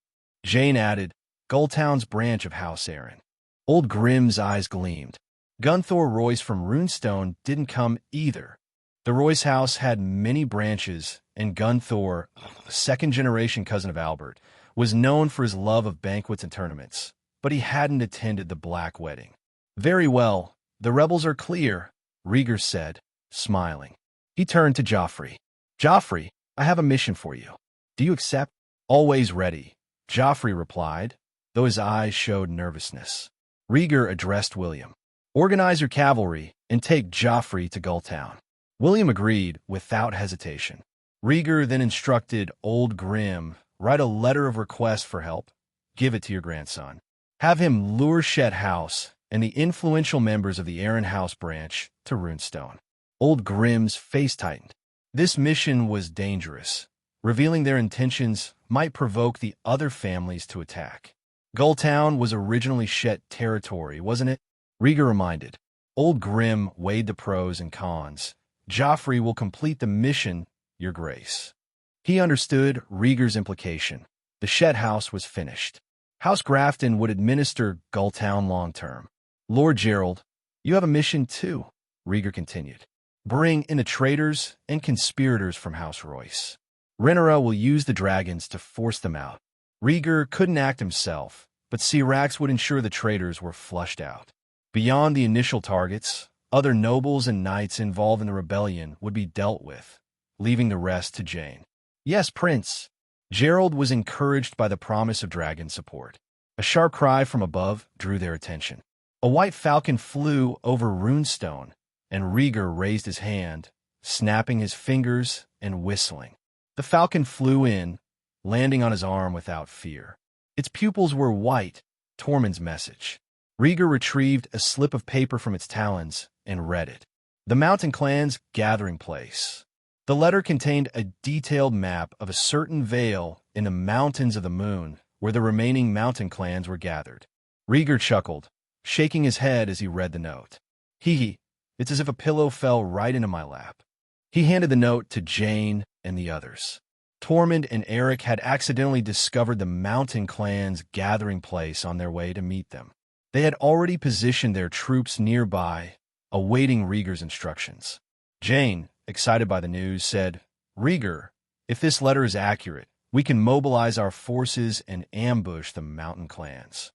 [SPEAKER 2] Jane added, "Gulltown's branch of House Arryn." Old Grim's eyes gleamed. Gunthor Royce from Runestone didn't come either. The Royce house had many branches, and Gunthor, a second-generation cousin of Albert, was known for his love of banquets and tournaments, but he hadn't attended the Black Wedding. "Very well, the rebels are clear," Rhaegar said, smiling. He turned to Joffrey. "Joffrey, I have a mission for you. Do you accept?" "Always ready," Joffrey replied, though his eyes showed nervousness. Rhaegar addressed William. "Organize your cavalry and take Joffrey to Gulltown." William agreed without hesitation. Rhaegar then instructed Old Grim, "Write a letter of request for help. Give it to your grandson. Have him lure Shed House and the influential members of the Arryn House branch to Runestone." Old Grim's face tightened. This mission was dangerous. Revealing their intentions might provoke the other families to attack. Gulltown was originally Shed territory, wasn't it? Rhaegar reminded. Old Grim weighed the pros and cons. "Joffrey will complete the mission, Your Grace." He understood Rhaegar's implication. The Shed House was finished. House Grafton would administer Gulltown long-term. "Lord Gerald, you have a mission too," Rhaegar continued. "Bring in the traitors and conspirators from House Royce. Rhaenyra will use the dragons to force them out." Rhaegar couldn't act himself, but Syrax would ensure the traitors were flushed out. Beyond the initial targets, other nobles and knights involved in the rebellion would be dealt with, leaving the rest to Jane. "Yes, Prince." Gerald was encouraged by the promise of dragon support. A sharp cry from above drew their attention. A white falcon flew over Runestone, and Rhaegar raised his hand, snapping his fingers and whistling. The falcon flew in, landing on his arm without fear. Its pupils were white, Tormund's message. Rhaegar retrieved a slip of paper from its talons and read it. The Mountain Clan's gathering place. The letter contained a detailed map of a certain vale in the Mountains of the Moon where the remaining Mountain Clans were gathered. Rhaegar chuckled, shaking his head as he read the note. Hee, it's as if a pillow fell right into my lap. He handed the note to Jane and the others. Tormund and Eric had accidentally discovered the Mountain Clan's gathering place on their way to meet them. They had already positioned their troops nearby, awaiting Rhaegar's instructions. Jane, excited by the news, said, "Rhaegar, if this letter is accurate, we can mobilize our forces and ambush the mountain clans.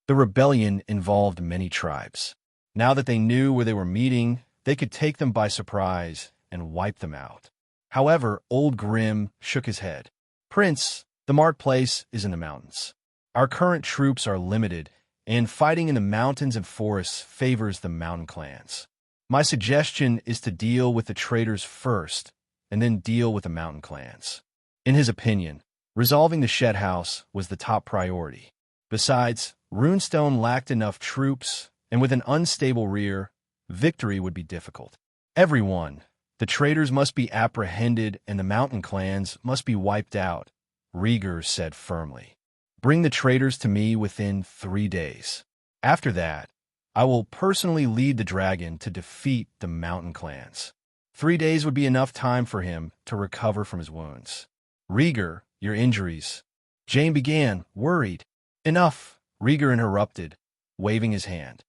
[SPEAKER 2] The rebellion involved many tribes. Now that they knew where they were meeting, they could take them by surprise and wipe them out. However, Old Grim shook his head. Prince, the marketplace is in the mountains. Our current troops are limited, and fighting in the mountains and forests favors the mountain clans. My suggestion is to deal with the traders first, and then deal with the mountain clans. In his opinion, resolving the Shed House was the top priority. Besides, Runestone lacked enough troops, and with an unstable rear, victory would be difficult. Everyone, the traders must be apprehended and the mountain clans must be wiped out, Rhaegar said firmly. Bring the traders to me within 3 days. After that, I will personally lead the dragon to defeat the mountain clans. 3 days would be enough time for him to recover from his wounds. Rhaegar, your injuries. Jane began, worried. Enough, Rhaegar interrupted, waving his hand.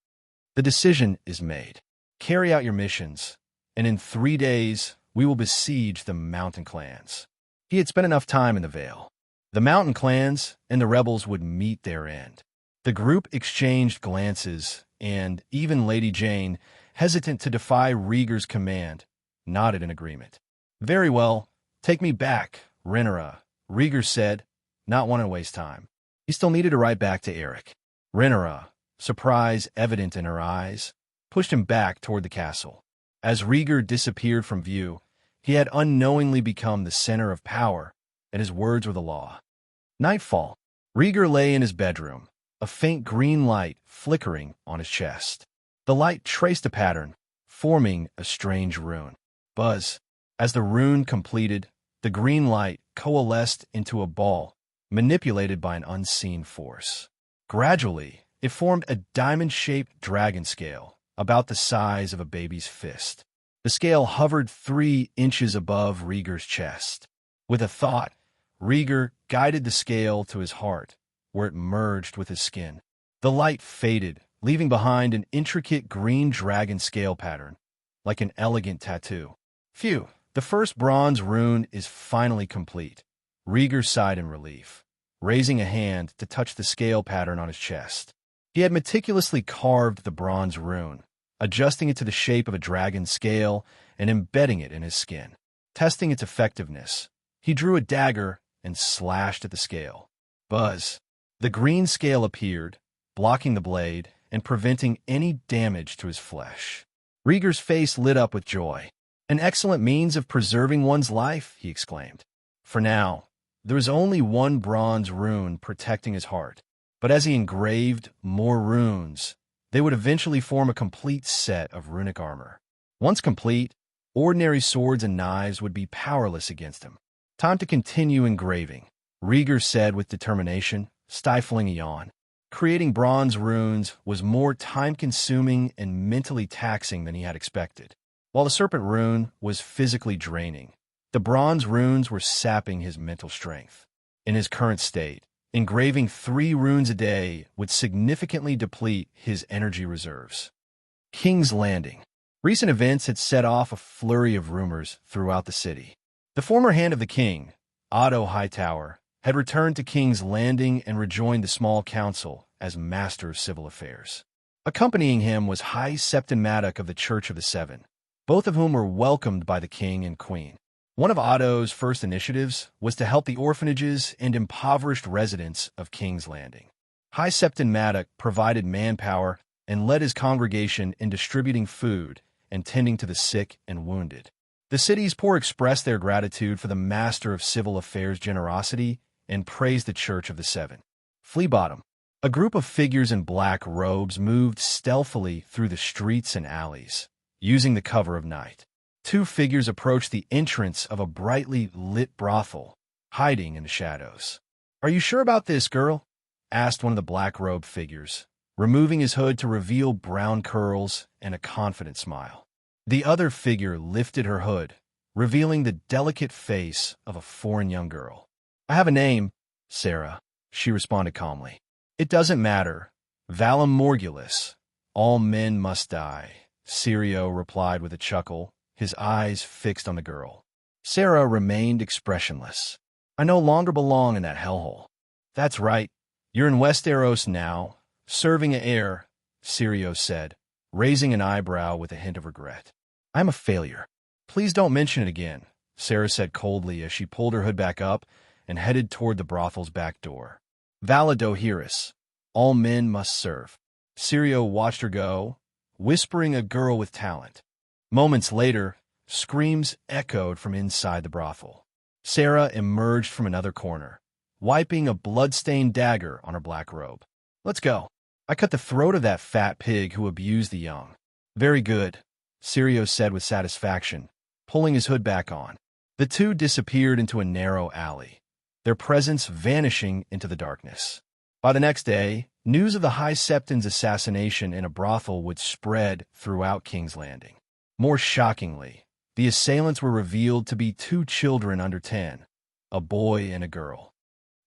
[SPEAKER 2] The decision is made. Carry out your missions, and in 3 days we will besiege the mountain clans. He had spent enough time in the Vale. The mountain clans and the rebels would meet their end. The group exchanged glances, and even Lady Jane, hesitant to defy Rhaegar's command, nodded in agreement. Very well, take me back, Rhaenyra, Rhaegar said, not wanting to waste time. He still needed to write back to Eric. Rhaenyra, surprise evident in her eyes, pushed him back toward the castle. As Rhaegar disappeared from view, he had unknowingly become the center of power, and his words were the law. Nightfall. Rhaegar lay in his bedroom, a faint green light flickering on his chest. The light traced a pattern, forming a strange rune. Buzz. As the rune completed, the green light coalesced into a ball, manipulated by an unseen force. Gradually, it formed a diamond-shaped dragon scale, about the size of a baby's fist. The scale hovered 3 inches above Rhaegar's chest. With a thought, Rhaegar guided the scale to his heart, where it merged with his skin. The light faded, leaving behind an intricate green dragon scale pattern, like an elegant tattoo. Phew, the first bronze rune is finally complete. Rhaegar sighed in relief, raising a hand to touch the scale pattern on his chest. He had meticulously carved the bronze rune, adjusting it to the shape of a dragon scale and embedding it in his skin. Testing its effectiveness, he drew a dagger and slashed at the scale. Buzz. The green scale appeared, blocking the blade and preventing any damage to his flesh. Rhaegar's face lit up with joy. An excellent means of preserving one's life, he exclaimed. For now, there was only 1 bronze rune protecting his heart, but as he engraved more runes, they would eventually form a complete set of runic armor. Once complete, ordinary swords and knives would be powerless against him. Time to continue engraving, Rhaegar said with determination, stifling a yawn. Creating bronze runes was more time-consuming and mentally taxing than he had expected. While the serpent rune was physically draining, the bronze runes were sapping his mental strength. In his current state, engraving 3 runes a day would significantly deplete his energy reserves. King's Landing. Recent events had set off a flurry of rumors throughout the city. The former hand of the king, Otto Hightower, had returned to King's Landing and rejoined the small council as Master of Civil Affairs. Accompanying him was High Septon Maddock of the Church of the Seven, both of whom were welcomed by the king and queen. One of Otto's first initiatives was to help the orphanages and impoverished residents of King's Landing. High Septon Maddock provided manpower and led his congregation in distributing food and tending to the sick and wounded. The city's poor expressed their gratitude for the Master of Civil Affairs' generosity and praised the Church of the Seven. Flea Bottom. A group of figures in black robes moved stealthily through the streets and alleys, using the cover of night. 2 figures approached the entrance of a brightly lit brothel, hiding in the shadows. "Are you sure about this, girl?" asked one of the black-robed figures, removing his hood to reveal brown curls and a confident smile. The other figure lifted her hood, revealing the delicate face of a foreign young girl. "I have a name, Sarah," she responded calmly. "It doesn't matter. Valum Morgulus. All men must die," Sirio replied with a chuckle, his eyes fixed on the girl. Sarah remained expressionless. I no longer belong in that hellhole. That's right. You're in Westeros now, serving an heir, Syrio said, raising an eyebrow with a hint of regret. I'm a failure. Please don't mention it again, Sarah said coldly as she pulled her hood back up and headed toward the brothel's back door. Valadohiris. All men must serve. Syrio watched her go, whispering a girl with talent. Moments later, screams echoed from inside the brothel. Sarah emerged from another corner, wiping a blood-stained dagger on her black robe. Let's go. I cut the throat of that fat pig who abused the young. Very good, Syrio said with satisfaction, pulling his hood back on. The two disappeared into a narrow alley, their presence vanishing into the darkness. By the next day, news of the High Septon's assassination in a brothel would spread throughout King's Landing. More shockingly, the assailants were revealed to be two children under 10, a boy and a girl.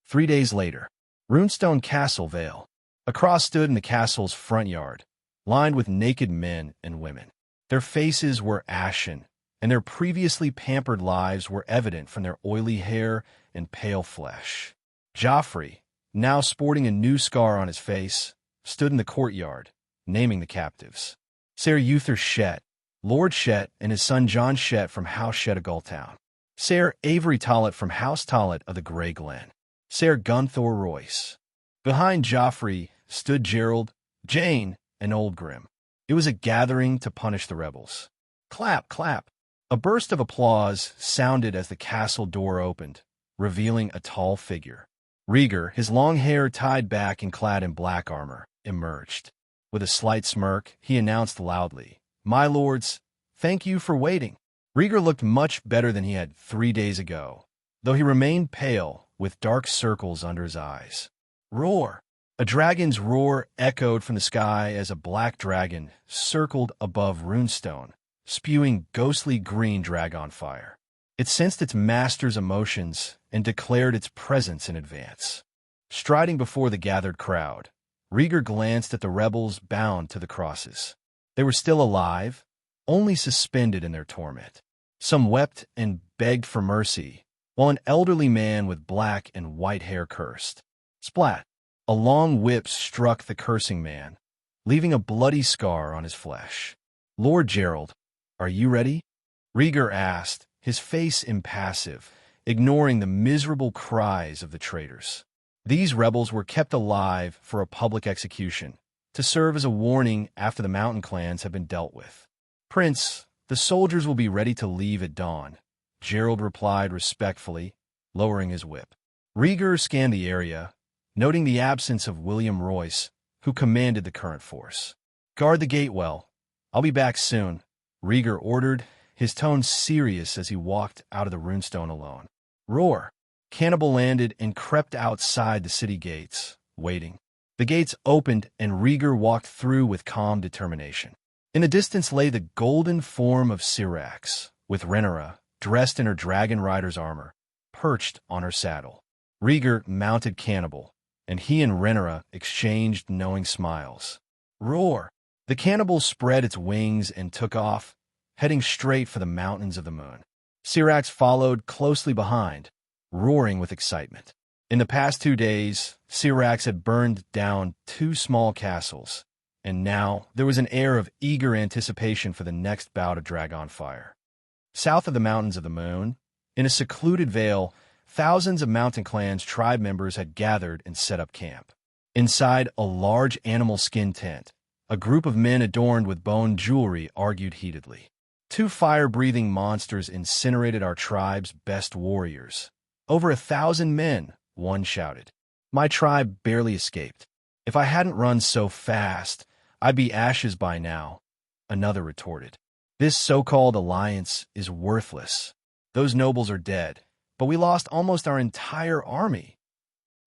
[SPEAKER 2] 3 days later, Runestone Castle Vale. A cross stood in the castle's front yard, lined with naked men and women. Their faces were ashen, and their previously pampered lives were evident from their oily hair and pale flesh. Joffrey, now sporting a new scar on his face, stood in the courtyard, naming the captives. Ser Uther Shet, Lord Shet, and his son John Shet from House Shet of Gulltown. Ser Avery Tollet from House Tollet of the Grey Glen. Ser Gunthor Royce. Behind Joffrey stood Gerald, Jane, and Old Grim. It was a gathering to punish the rebels. Clap, clap. A burst of applause sounded as the castle door opened, revealing a tall figure. Rhaegar, his long hair tied back and clad in black armor, emerged. With a slight smirk, he announced loudly, "My lords, thank you for waiting." Rhaegar looked much better than he had 3 days ago, though he remained pale, with dark circles under his eyes. Roar! A dragon's roar echoed from the sky as a black dragon circled above Runestone, spewing ghostly green dragon fire. It sensed its master's emotions and declared its presence in advance. Striding before the gathered crowd, Rhaegar glanced at the rebels bound to the crosses. They were still alive, only suspended in their torment. Some wept and begged for mercy, while an elderly man with black and white hair cursed. Splat! A long whip struck the cursing man, leaving a bloody scar on his flesh. "Lord Gerald, are you ready?" Rhaegar asked, his face impassive, ignoring the miserable cries of the traitors. These rebels were kept alive for a public execution, to serve as a warning after the mountain clans have been dealt with. "Prince, the soldiers will be ready to leave at dawn," Gerald replied respectfully, lowering his whip. Rhaegar scanned the area, noting the absence of William Royce, who commanded the current force. "Guard the gate well. I'll be back soon," Rhaegar ordered, his tone serious as he walked out of the runestone alone. Roar! Cannibal landed and crept outside the city gates, waiting. The gates opened and Rhaegar walked through with calm determination. In the distance lay the golden form of Syrax, with Rhaenyra, dressed in her dragon rider's armor, perched on her saddle. Rhaegar mounted Cannibal, and he and Rhaenyra exchanged knowing smiles. Roar! The cannibal spread its wings and took off, heading straight for the Mountains of the Moon. Syrax followed closely behind, roaring with excitement. In the past 2 days, Syrax had burned down 2 small castles, and now there was an air of eager anticipation for the next bout of dragon fire. South of the Mountains of the Moon, in a secluded vale, thousands of mountain clans tribe members had gathered and set up camp. Inside a large animal skin tent, a group of men adorned with bone jewelry argued heatedly. "2 fire-breathing monsters incinerated our tribe's best warriors. Over 1,000 men," one shouted. "My tribe barely escaped. If I hadn't run so fast, I'd be ashes by now," another retorted. "This so-called alliance is worthless. Those nobles are dead, but we lost almost our entire army."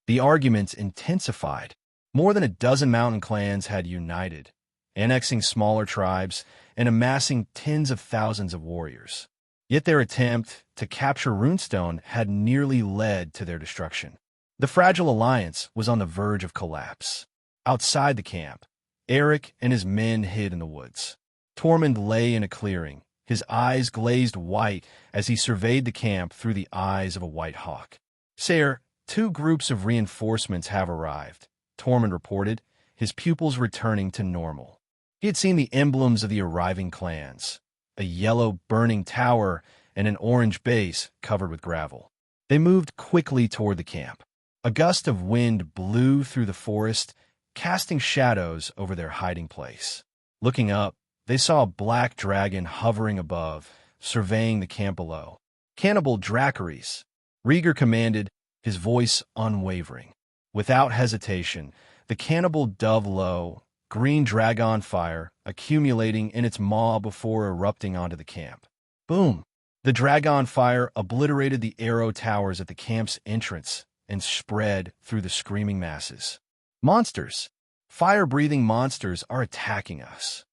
[SPEAKER 2] The arguments intensified. More than a dozen mountain clans had united, annexing smaller tribes and amassing tens of thousands of warriors. Yet their attempt to capture Runestone had nearly led to their destruction. The fragile alliance was on the verge of collapse. Outside the camp, Eric and his men hid in the woods. Tormund lay in a clearing, his eyes glazed white as he surveyed the camp through the eyes of a white hawk. Sire, 2 groups of reinforcements have arrived, Tormund reported, his pupils returning to normal. He had seen the emblems of the arriving clans, a yellow burning tower and an orange base covered with gravel. They moved quickly toward the camp. A gust of wind blew through the forest, casting shadows over their hiding place. Looking up, they saw a black dragon hovering above, surveying the camp below. "Cannibal Dracarys," Rhaegar commanded, his voice unwavering. Without hesitation, the cannibal dove low, green dragon fire accumulating in its maw before erupting onto the camp. Boom! The dragon fire obliterated the arrow towers at the camp's entrance and spread through the screaming masses. "Monsters! Fire-breathing monsters are attacking us.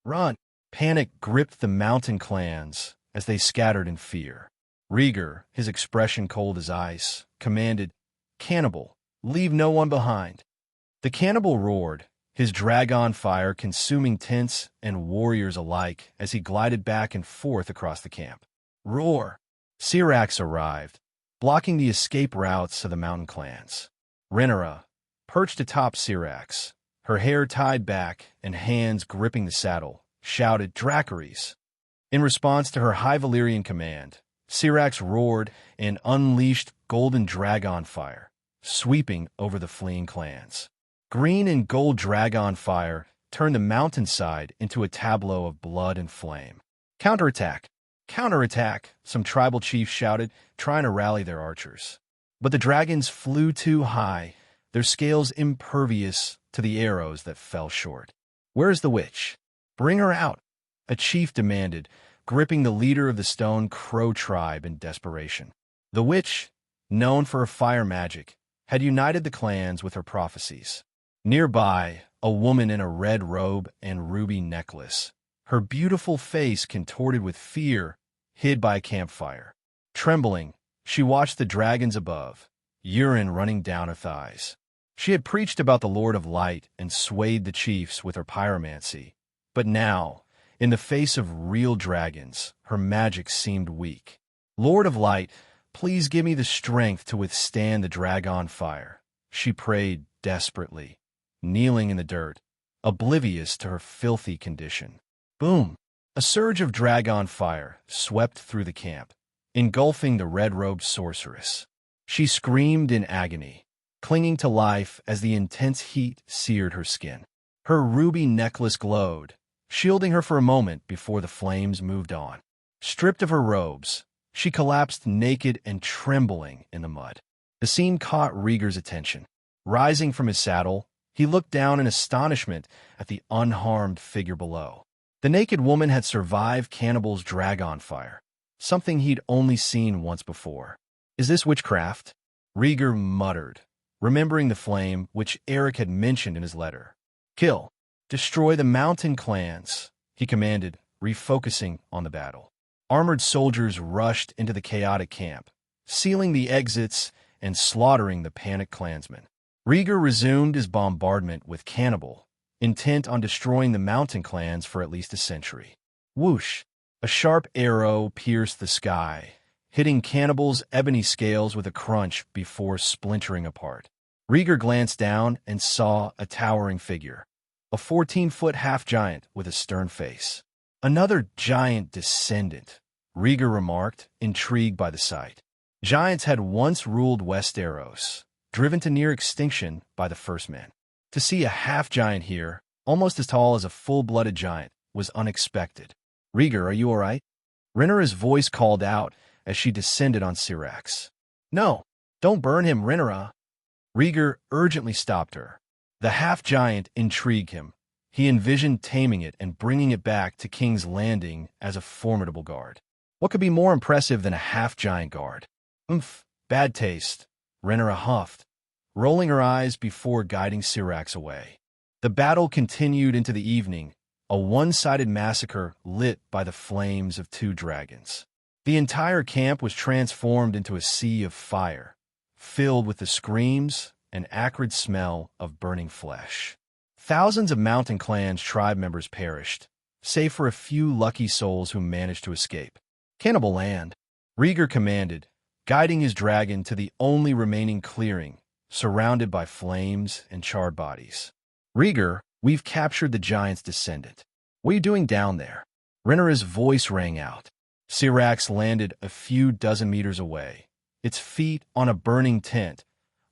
[SPEAKER 2] Run!" Panic gripped the mountain clans as they scattered in fear. Rhaegar, his expression cold as ice, commanded, "Cannibal, leave no one behind." The cannibal roared, his dragon fire consuming tents and warriors alike as he glided back and forth across the camp. Roar! Syrax arrived, blocking the escape routes of the mountain clans. Rhaenyra, perched atop Syrax, her hair tied back and hands gripping the saddle, shouted, "Dracarys!" In response to her High Valyrian command, Syrax roared and unleashed golden dragon fire, sweeping over the fleeing clans. Green and gold dragon fire turned the mountainside into a tableau of blood and flame. "Counterattack! Counterattack!" some tribal chiefs shouted, trying to rally their archers. But the dragons flew too high, their scales impervious to the arrows that fell short. "Where's the witch? Bring her out," a chief demanded, gripping the leader of the Stone Crow tribe in desperation. The witch, known for her fire magic, had united the clans with her prophecies. Nearby, a woman in a red robe and ruby necklace, her beautiful face contorted with fear, hid by a campfire. Trembling, she watched the dragons above, urine running down her thighs. She had preached about the Lord of Light and swayed the chiefs with her pyromancy. But now, in the face of real dragons, her magic seemed weak. "Lord of Light, please give me the strength to withstand the dragon fire," she prayed desperately, kneeling in the dirt, oblivious to her filthy condition. Boom! A surge of dragon fire swept through the camp, engulfing the red-robed sorceress. She screamed in agony, clinging to life as the intense heat seared her skin. Her ruby necklace glowed, shielding her for a moment before the flames moved on. Stripped of her robes, she collapsed naked and trembling in the mud. The scene caught Rhaegar's attention. Rising from his saddle, he looked down in astonishment at the unharmed figure below. The naked woman had survived Cannibal's dragon fire, something he'd only seen once before. "Is this witchcraft?" Rhaegar muttered, remembering the flame which Eric had mentioned in his letter. "Kill. Destroy the mountain clans," he commanded, refocusing on the battle. Armored soldiers rushed into the chaotic camp, sealing the exits and slaughtering the panicked clansmen. Rhaegar resumed his bombardment with Cannibal, intent on destroying the mountain clans for at least a century. Whoosh! A sharp arrow pierced the sky, hitting Cannibal's ebony scales with a crunch before splintering apart. Rhaegar glanced down and saw a towering figure, a 14-foot half-giant with a stern face. "Another giant descendant," Rhaegar remarked, intrigued by the sight. Giants had once ruled Westeros, driven to near extinction by the first men. To see a half-giant here, almost as tall as a full-blooded giant, was unexpected. "Rhaegar, are you all right?" Rhaenyra's voice called out as she descended on Syrax. "No, don't burn him, Rhaenyra." Rhaegar urgently stopped her. The half-giant intrigued him. He envisioned taming it and bringing it back to King's Landing as a formidable guard. What could be more impressive than a half-giant guard? Bad taste, Rhaenyra huffed, rolling her eyes before guiding Syrax away. The battle continued into the evening, a one-sided massacre lit by the flames of 2 dragons. The entire camp was transformed into a sea of fire, filled with the screams and acrid smell of burning flesh. Thousands of Mountain Clan's tribe members perished, save for a few lucky souls who managed to escape. "Cannibal land," Rhaegar commanded, guiding his dragon to the only remaining clearing, surrounded by flames and charred bodies. Rhaegar, we've captured the giant's descendant. What are you doing down there? Rhaenyra's voice rang out. Syrax landed a few dozen meters away, its feet on a burning tent,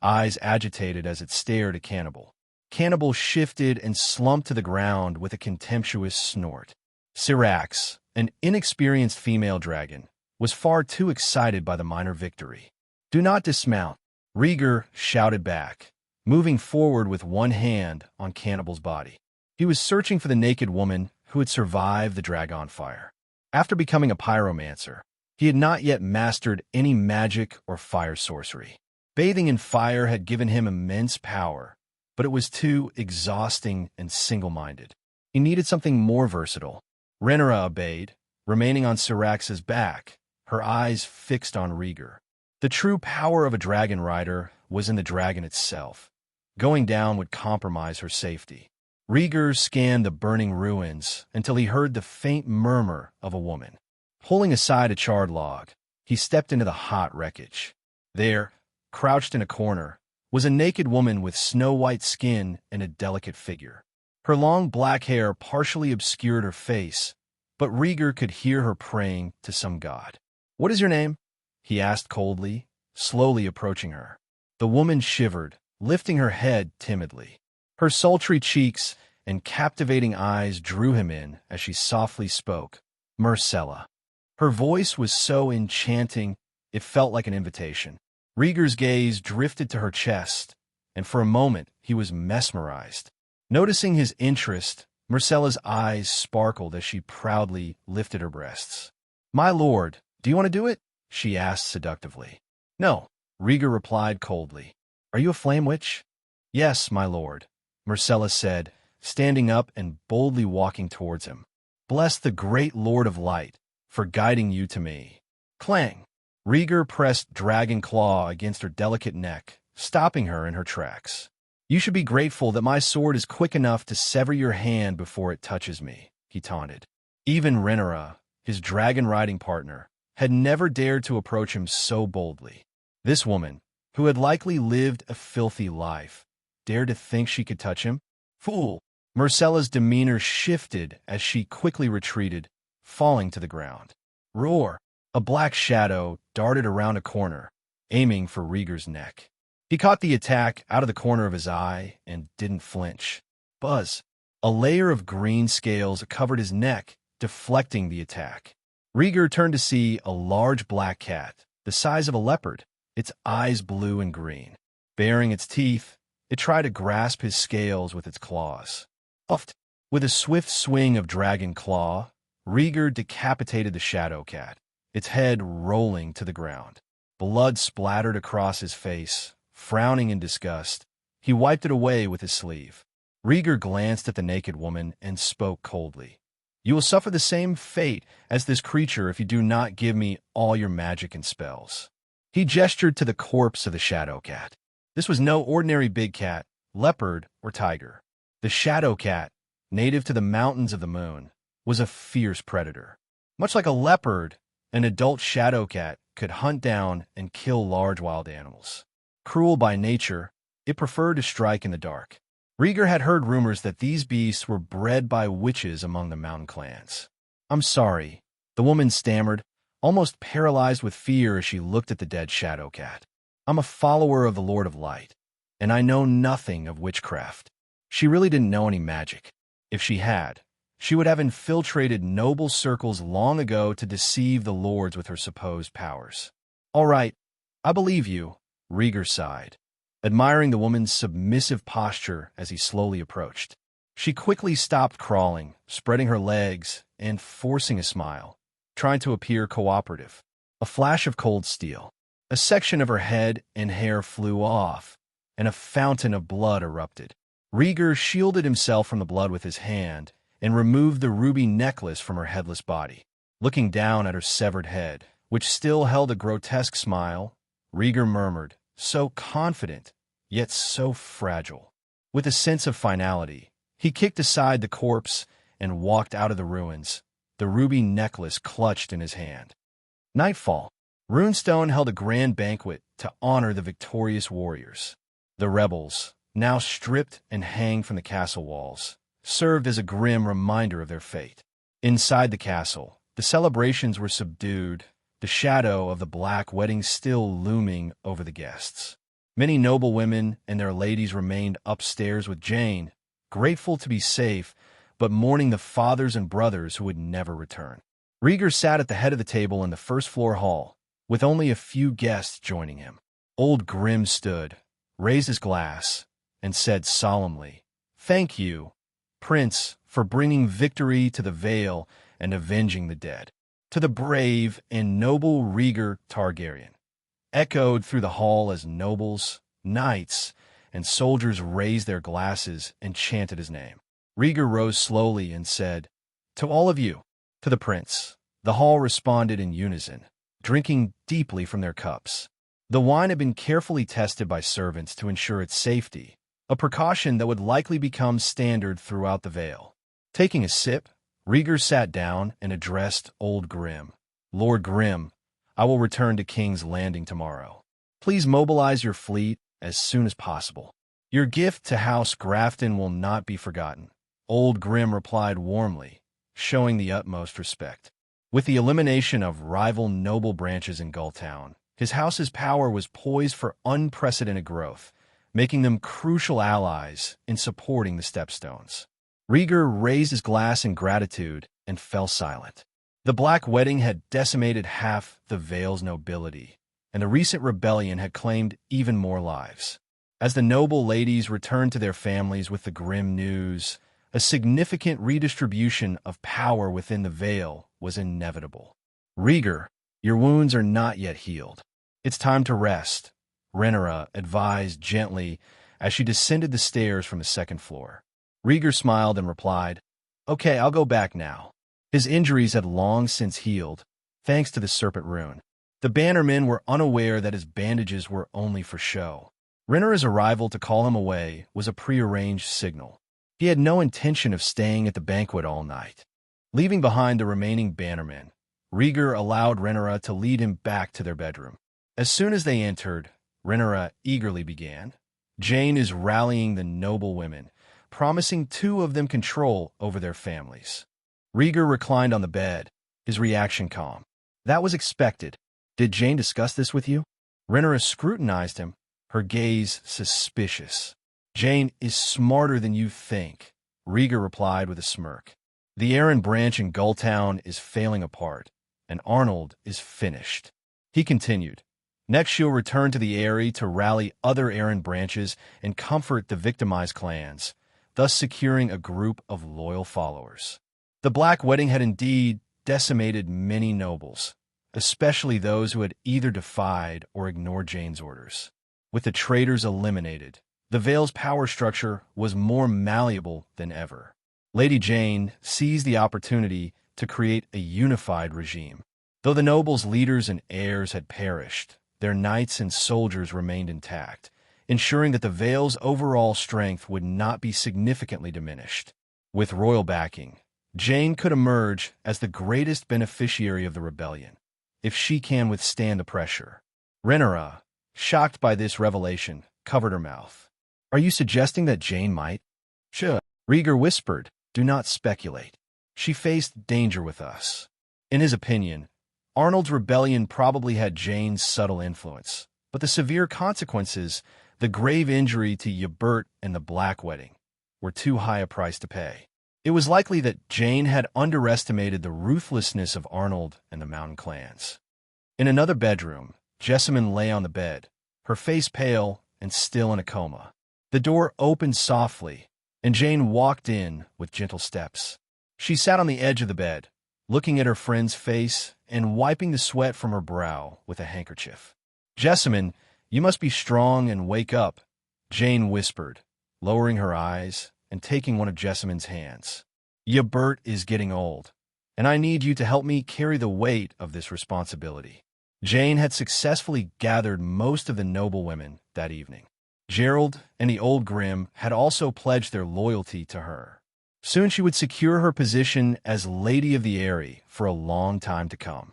[SPEAKER 2] eyes agitated as it stared at Cannibal. Cannibal shifted and slumped to the ground with a contemptuous snort. Syrax, an inexperienced female dragon, was far too excited by the minor victory. "Do not dismount," Rhaegar shouted back, moving forward with one hand on Cannibal's body. He was searching for the naked woman who had survived the dragon fire. After becoming a pyromancer, he had not yet mastered any magic or fire sorcery. Bathing in fire had given him immense power, but it was too exhausting and single-minded. He needed something more versatile. Rhaenyra obeyed, remaining on Syrax's back, her eyes fixed on Rhaegar. The true power of a dragon rider was in the dragon itself. Going down would compromise her safety. Rhaegar scanned the burning ruins until he heard the faint murmur of a woman. Pulling aside a charred log, he stepped into the hot wreckage. There, crouched in a corner, was a naked woman with snow-white skin and a delicate figure. Her long black hair partially obscured her face, but Rhaegar could hear her praying to some god. "What is your name?" he asked coldly, slowly approaching her. The woman shivered, lifting her head timidly. Her sultry cheeks and captivating eyes drew him in as she softly spoke, "Myrcella." Her voice was so enchanting, it felt like an invitation. Rhaegar's gaze drifted to her chest, and for a moment he was mesmerized. Noticing his interest, Myrcella's eyes sparkled as she proudly lifted her breasts. "My lord, do you want to do it?" she asked seductively. "No," Rhaegar replied coldly. "Are you a flame witch?" "Yes, my lord," Myrcella said, standing up and boldly walking towards him. "Bless the great Lord of Light for guiding you to me." Clang! Rhaegar pressed Dragon Claw against her delicate neck, stopping her in her tracks. "You should be grateful that my sword is quick enough to sever your hand before it touches me," he taunted. Even Rhaenyra, his dragon-riding partner, had never dared to approach him so boldly. This woman, who had likely lived a filthy life, dared to think she could touch him? Fool! Myrcella's demeanor shifted as she quickly retreated, falling to the ground. Roar! A black shadow darted around a corner, aiming for Rhaegar's neck. He caught the attack out of the corner of his eye and didn't flinch. Buzz! A layer of green scales covered his neck, deflecting the attack. Rhaegar turned to see a large black cat, the size of a leopard, its eyes blue and green. Baring its teeth, it tried to grasp his scales with its claws. Uft! With a swift swing of Dragon Claw, Rhaegar decapitated the shadow cat, its head rolling to the ground. Blood splattered across his face. Frowning in disgust, he wiped it away with his sleeve. Rhaegar glanced at the naked woman and spoke coldly. "You will suffer the same fate as this creature if you do not give me all your magic and spells." He gestured to the corpse of the shadow cat. This was no ordinary big cat, leopard, or tiger. The shadow cat, native to the mountains of the moon, was a fierce predator. Much like a leopard, an adult shadow cat could hunt down and kill large wild animals. Cruel by nature, it preferred to strike in the dark. Rhaegar had heard rumors that these beasts were bred by witches among the mountain clans. "I'm sorry," the woman stammered, almost paralyzed with fear as she looked at the dead shadow cat. "I'm a follower of the Lord of Light, and I know nothing of witchcraft." She really didn't know any magic. If she had, she would have infiltrated noble circles long ago to deceive the lords with her supposed powers. "All right, I believe you," Rhaegar sighed, admiring the woman's submissive posture as he slowly approached. She quickly stopped crawling, spreading her legs and forcing a smile, trying to appear cooperative. A flash of cold steel. A section of her head and hair flew off, and a fountain of blood erupted. Rhaegar shielded himself from the blood with his hand and removed the ruby necklace from her headless body. Looking down at her severed head, which still held a grotesque smile, Rhaegar murmured, so confident, yet so fragile. With a sense of finality, he kicked aside the corpse and walked out of the ruins, the ruby necklace clutched in his hand. Nightfall. Runestone held a grand banquet to honor the victorious warriors. The rebels, now stripped and hanged from the castle walls, served as a grim reminder of their fate. Inside the castle, the celebrations were subdued, the shadow of the Black Wedding still looming over the guests. Many noble women and their ladies remained upstairs with Jane, grateful to be safe, but mourning the fathers and brothers who would never return. Rhaegar sat at the head of the table in the first-floor hall, with only a few guests joining him. Old Grim stood, raised his glass, and said solemnly, "Thank you, Prince, for bringing victory to the Vale and avenging the dead." To the brave and noble Rhaegar Targaryen, echoed through the hall as nobles, knights, and soldiers raised their glasses and chanted his name. Rhaegar rose slowly and said, "To all of you." To the prince, the hall responded in unison, drinking deeply from their cups. The wine had been carefully tested by servants to ensure its safety, a precaution that would likely become standard throughout the Vale. Taking a sip, Rhaegar sat down and addressed Old Grim. "Lord Grim, I will return to King's Landing tomorrow. Please mobilize your fleet as soon as possible. Your gift to House Grafton will not be forgotten." Old Grim replied warmly, showing the utmost respect. With the elimination of rival noble branches in Gulltown, his house's power was poised for unprecedented growth, making them crucial allies in supporting the Stepstones. Rhaegar raised his glass in gratitude and fell silent. The Black Wedding had decimated half the Vale's nobility, and the recent rebellion had claimed even more lives. As the noble ladies returned to their families with the grim news, a significant redistribution of power within the Vale was inevitable. "Rhaegar, your wounds are not yet healed. It's time to rest," Rhaenyra advised gently as she descended the stairs from the second floor. Rhaegar smiled and replied, "Okay, I'll go back now." His injuries had long since healed, thanks to the Serpent Rune. The bannermen were unaware that his bandages were only for show. Rhaenyra's arrival to call him away was a prearranged signal. He had no intention of staying at the banquet all night. Leaving behind the remaining bannermen, Rhaegar allowed Rhaenyra to lead him back to their bedroom. As soon as they entered, Rhaenyra eagerly began. "Jane is rallying the noble women, promising 2 of them control over their families." Rhaegar reclined on the bed, his reaction calm. "That was expected. Did Jane discuss this with you?" Rhaenyra scrutinized him, her gaze suspicious. "Jane is smarter than you think," Rhaegar replied with a smirk. "The Arryn branch in Gulltown is failing apart, and Arnold is finished." He continued, "Next she'll return to the Eyrie to rally other Arryn branches and comfort the victimized clans, thus securing a group of loyal followers." The Black Wedding had indeed decimated many nobles, especially those who had either defied or ignored Jane's orders. With the traitors eliminated, the Vale's power structure was more malleable than ever. Lady Jane seized the opportunity to create a unified regime. Though the nobles' leaders and heirs had perished, their knights and soldiers remained intact, ensuring that the Vale's overall strength would not be significantly diminished. With royal backing, Jane could emerge as the greatest beneficiary of the rebellion, if she can withstand the pressure. Rhaenyra, shocked by this revelation, covered her mouth. "Are you suggesting that Jane might?" "Sure," Rhaegar whispered, "do not speculate. She faced danger with us." In his opinion, Arnold's rebellion probably had Jane's subtle influence, but the severe consequences, the grave injury to Ybert and the Black Wedding, were too high a price to pay. It was likely that Jane had underestimated the ruthlessness of Arnold and the Mountain clans. In another bedroom, Jessamine lay on the bed, her face pale and still in a coma. The door opened softly, and Jane walked in with gentle steps. She sat on the edge of the bed, looking at her friend's face and wiping the sweat from her brow with a handkerchief. "Jessamine, you must be strong and wake up," Jane whispered, lowering her eyes and taking one of Jessamine's hands. "Ybert is getting old, and I need you to help me carry the weight of this responsibility." Jane had successfully gathered most of the noble women that evening. Gerald and the Old Grim had also pledged their loyalty to her. Soon she would secure her position as Lady of the Eyrie for a long time to come.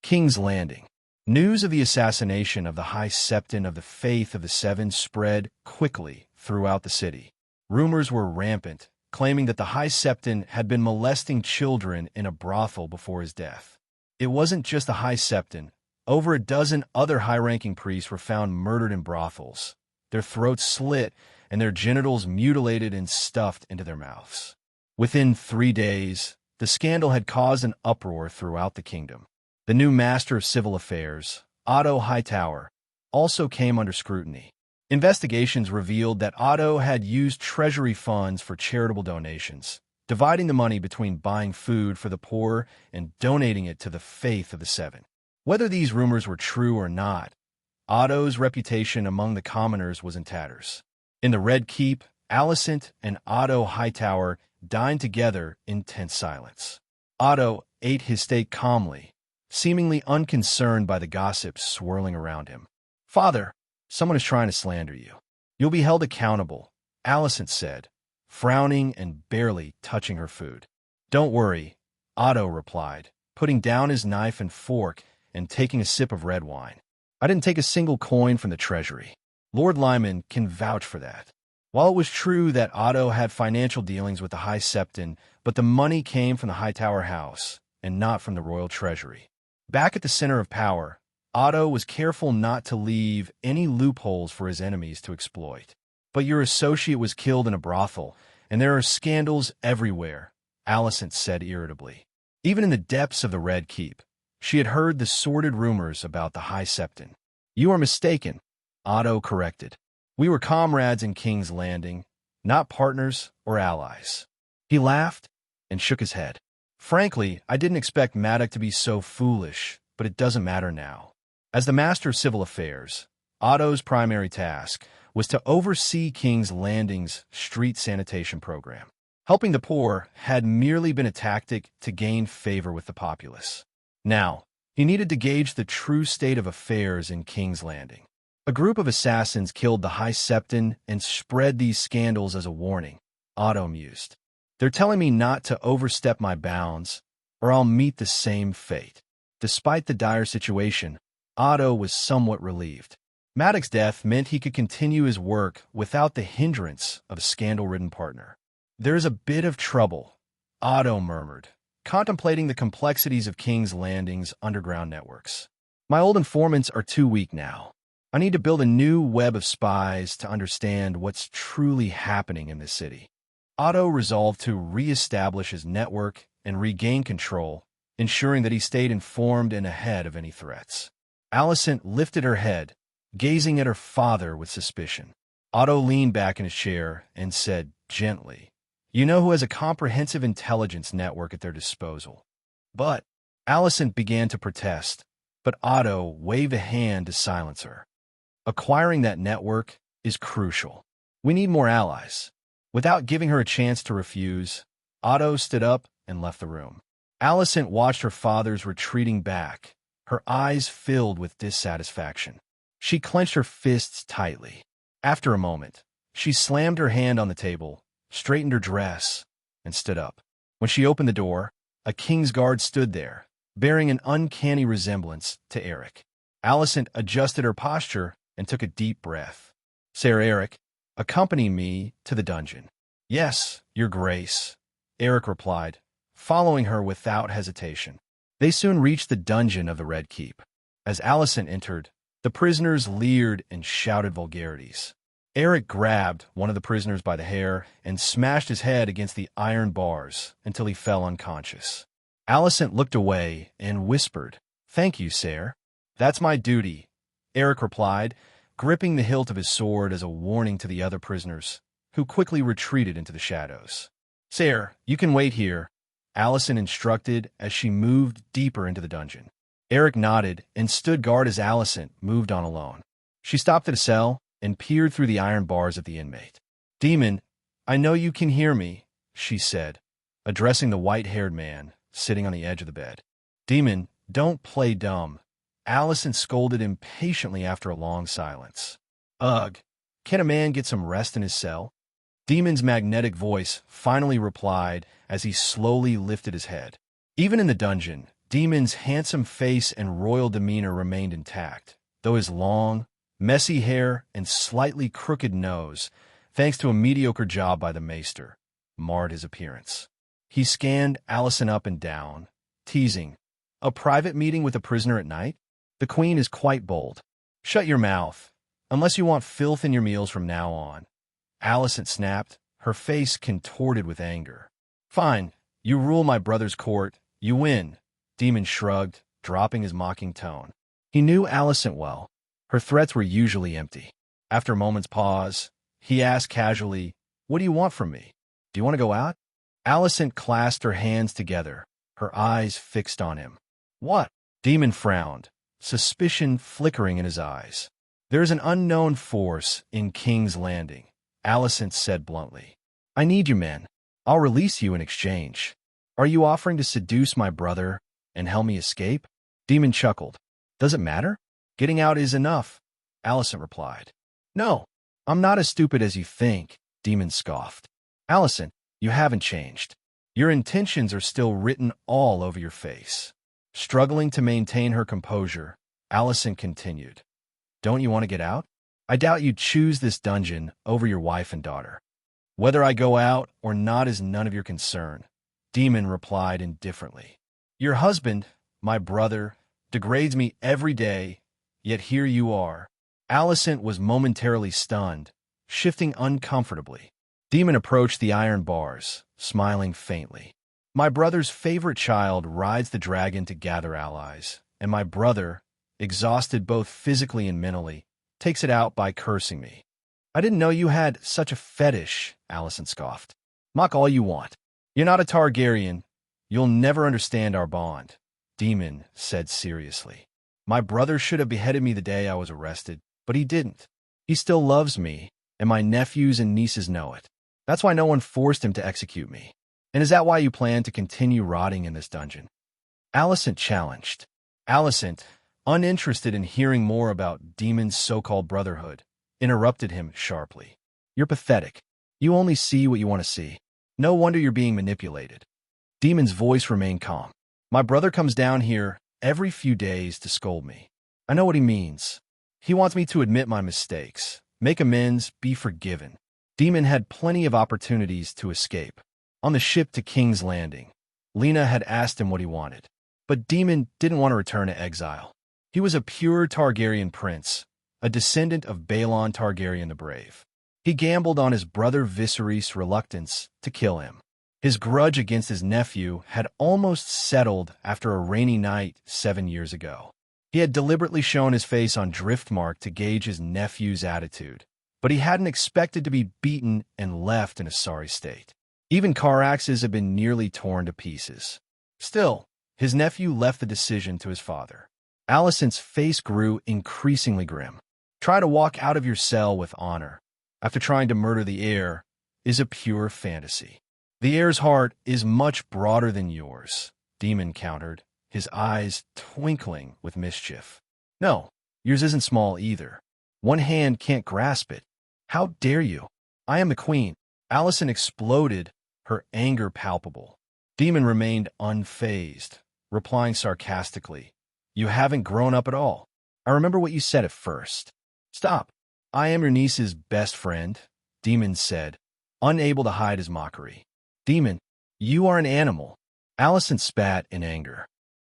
[SPEAKER 2] King's Landing. News of the assassination of the High Septon of the Faith of the Seven spread quickly throughout the city. Rumors were rampant, claiming that the High Septon had been molesting children in a brothel before his death. It wasn't just the High Septon. Over a dozen other high-ranking priests were found murdered in brothels, their throats slit and their genitals mutilated and stuffed into their mouths. Within 3 days, the scandal had caused an uproar throughout the kingdom. The new Master of Civil Affairs, Otto Hightower, also came under scrutiny. Investigations revealed that Otto had used treasury funds for charitable donations, dividing the money between buying food for the poor and donating it to the Faith of the Seven. Whether these rumors were true or not, Otto's reputation among the commoners was in tatters. In the Red Keep, Alicent and Otto Hightower dined together in tense silence. Otto ate his steak calmly, seemingly unconcerned by the gossips swirling around him. "Father, someone is trying to slander you. You'll be held accountable," Alicent said, frowning and barely touching her food. "Don't worry," Otto replied, putting down his knife and fork and taking a sip of red wine. "I didn't take a single coin from the treasury. Lord Lyman can vouch for that." While it was true that Otto had financial dealings with the High Septon, but the money came from the Hightower house and not from the royal treasury. Back at the center of power, Otto was careful not to leave any loopholes for his enemies to exploit. "But your associate was killed in a brothel, and there are scandals everywhere," Alicent said irritably. Even in the depths of the Red Keep, she had heard the sordid rumors about the High Septon. "You are mistaken," Otto corrected. "We were comrades in King's Landing, not partners or allies." He laughed and shook his head. "Frankly, I didn't expect Maddox to be so foolish, but it doesn't matter now." As the Master of Civil Affairs, Otto's primary task was to oversee King's Landing's street sanitation program. Helping the poor had merely been a tactic to gain favor with the populace. Now, he needed to gauge the true state of affairs in King's Landing. A group of assassins killed the High Septon and spread these scandals as a warning, Otto mused. "They're telling me not to overstep my bounds, or I'll meet the same fate." Despite the dire situation, Otto was somewhat relieved. Maddox's death meant he could continue his work without the hindrance of a scandal-ridden partner. "There's a bit of trouble," Otto murmured, contemplating the complexities of King's Landing's underground networks. "My old informants are too weak now. I need to build a new web of spies to understand what's truly happening in this city." Otto resolved to re-establish his network and regain control, ensuring that he stayed informed and ahead of any threats. Alicent lifted her head, gazing at her father with suspicion. Otto leaned back in his chair and said gently, "You know who has a comprehensive intelligence network at their disposal." But Alicent began to protest, but Otto waved a hand to silence her. "Acquiring that network is crucial. We need more allies." Without giving her a chance to refuse, Otto stood up and left the room. Alicent watched her father's retreating back, her eyes filled with dissatisfaction. She clenched her fists tightly. After a moment, she slammed her hand on the table, straightened her dress, and stood up. When she opened the door, a king's guard stood there, bearing an uncanny resemblance to Eric. Alicent adjusted her posture and took a deep breath. "Sir Eric, accompany me to the dungeon." "Yes, Your Grace," Eric replied, following her without hesitation. They soon reached the dungeon of the Red Keep. As Alicent entered, the prisoners leered and shouted vulgarities. Eric grabbed one of the prisoners by the hair and smashed his head against the iron bars until he fell unconscious. Alicent looked away and whispered, "Thank you, sir." "That's my duty," Eric replied, gripping the hilt of his sword as a warning to the other prisoners, who quickly retreated into the shadows. "Sir, you can wait here," Alicent instructed as she moved deeper into the dungeon. Eric nodded and stood guard as Alicent moved on alone. She stopped at a cell and peered through the iron bars at the inmate. "Demon, I know you can hear me," she said, addressing the white-haired man sitting on the edge of the bed. "Demon, don't play dumb," Alicent scolded impatiently after a long silence. "Ugh, can a man get some rest in his cell?" Demon's magnetic voice finally replied as he slowly lifted his head. Even in the dungeon, Demon's handsome face and royal demeanor remained intact, though his long, messy hair and slightly crooked nose, thanks to a mediocre job by the maester, marred his appearance. He scanned Alicent up and down, teasing, "A private meeting with a prisoner at night? The queen is quite bold. Shut your mouth, unless you want filth in your meals from now on." Alicent snapped, her face contorted with anger. "Fine, you rule my brother's court, you win." Demon shrugged, dropping his mocking tone. He knew Alicent well. Her threats were usually empty. After a moment's pause, he asked casually, "What do you want from me? Do you want to go out?" Alicent clasped her hands together, her eyes fixed on him. "What?" Demon frowned, suspicion flickering in his eyes. "There is an unknown force in King's Landing," Alicent said bluntly. "I need you men. I'll release you in exchange. Are you offering to seduce my brother and help me escape?" Demon chuckled. "Does it matter? Getting out is enough," Alicent replied. "No, I'm not as stupid as you think," Demon scoffed. "Alicent, you haven't changed. Your intentions are still written all over your face." Struggling to maintain her composure, Alicent continued, "Don't you want to get out? I doubt you'd choose this dungeon over your wife and daughter." "Whether I go out or not is none of your concern," Demon replied indifferently. "Your husband, my brother, degrades me every day, yet here you are." Alicent was momentarily stunned, shifting uncomfortably. Demon approached the iron bars, smiling faintly. "My brother's favorite child rides the dragon to gather allies, and my brother, exhausted both physically and mentally, takes it out by cursing me." "I didn't know you had such a fetish," Alicent scoffed. "Mock all you want. You're not a Targaryen. You'll never understand our bond," Demon said seriously. "My brother should have beheaded me the day I was arrested, but he didn't. He still loves me, and my nephews and nieces know it. That's why no one forced him to execute me. And is that why you plan to continue rotting in this dungeon?" Alicent challenged. Alicent, uninterested in hearing more about Demon's so-called brotherhood, interrupted him sharply. "You're pathetic. You only see what you want to see. No wonder you're being manipulated." Demon's voice remained calm. "My brother comes down here every few days to scold me. I know what he means. He wants me to admit my mistakes, make amends, be forgiven." Demon had plenty of opportunities to escape. On the ship to King's Landing, Lena had asked him what he wanted. But Demon didn't want to return to exile. He was a pure Targaryen prince, a descendant of Balon Targaryen the Brave. He gambled on his brother Viserys' reluctance to kill him. His grudge against his nephew had almost settled after a rainy night 7 years ago. He had deliberately shown his face on Driftmark to gauge his nephew's attitude, but he hadn't expected to be beaten and left in a sorry state. Even Caraxes had been nearly torn to pieces. Still, his nephew left the decision to his father. Alicent's face grew increasingly grim. Try to walk out of your cell with honor, after trying to murder the heir, is a pure fantasy. The heir's heart is much broader than yours, Demon countered, his eyes twinkling with mischief. "No, yours isn't small either. One hand can't grasp it. How dare you? I am the queen." Alicent exploded, her anger palpable. Demon remained unfazed, replying sarcastically, "You haven't grown up at all. I remember what you said at first." "Stop. I am your niece's best friend," Demon said, unable to hide his mockery. "Demon, you are an animal." Alicent spat in anger.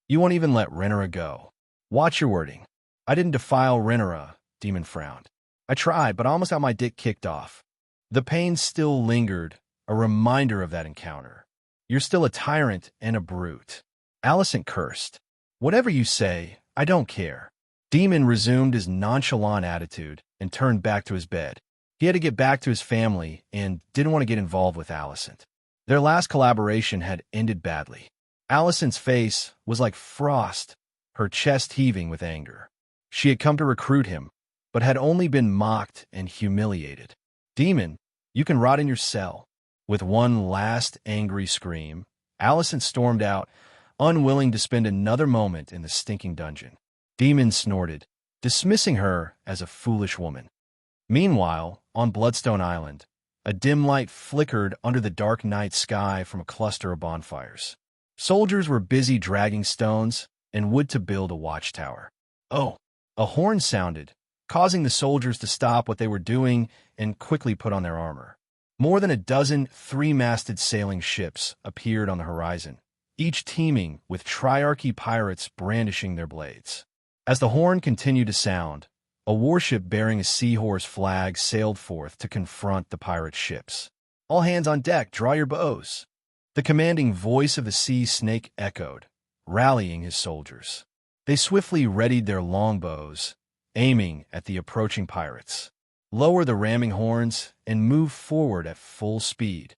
[SPEAKER 2] "You won't even let Rhaegar go. Watch your wording." "I didn't defile Rhaegar," Demon frowned. "I tried, but I almost got my dick kicked off." The pain still lingered, a reminder of that encounter. "You're still a tyrant and a brute." Alicent cursed. "Whatever you say, I don't care." Demon resumed his nonchalant attitude and turned back to his bed. He had to get back to his family and didn't want to get involved with Alicent. Their last collaboration had ended badly. Alicent's face was like frost, her chest heaving with anger. She had come to recruit him, but had only been mocked and humiliated. "Demon, you can rot in your cell." With one last angry scream, Alicent stormed out, unwilling to spend another moment in the stinking dungeon. Demon snorted, dismissing her as a foolish woman. Meanwhile, on Bloodstone Island, a dim light flickered under the dark night sky from a cluster of bonfires. Soldiers were busy dragging stones and wood to build a watchtower. Oh, a horn sounded, causing the soldiers to stop what they were doing and quickly put on their armor. More than a dozen three-masted sailing ships appeared on the horizon, each teeming with Triarchy pirates brandishing their blades. As the horn continued to sound, a warship bearing a seahorse flag sailed forth to confront the pirate ships. "All hands on deck, draw your bows." The commanding voice of the sea snake echoed, rallying his soldiers. They swiftly readied their longbows, aiming at the approaching pirates. "Lower the ramming horns and move forward at full speed,"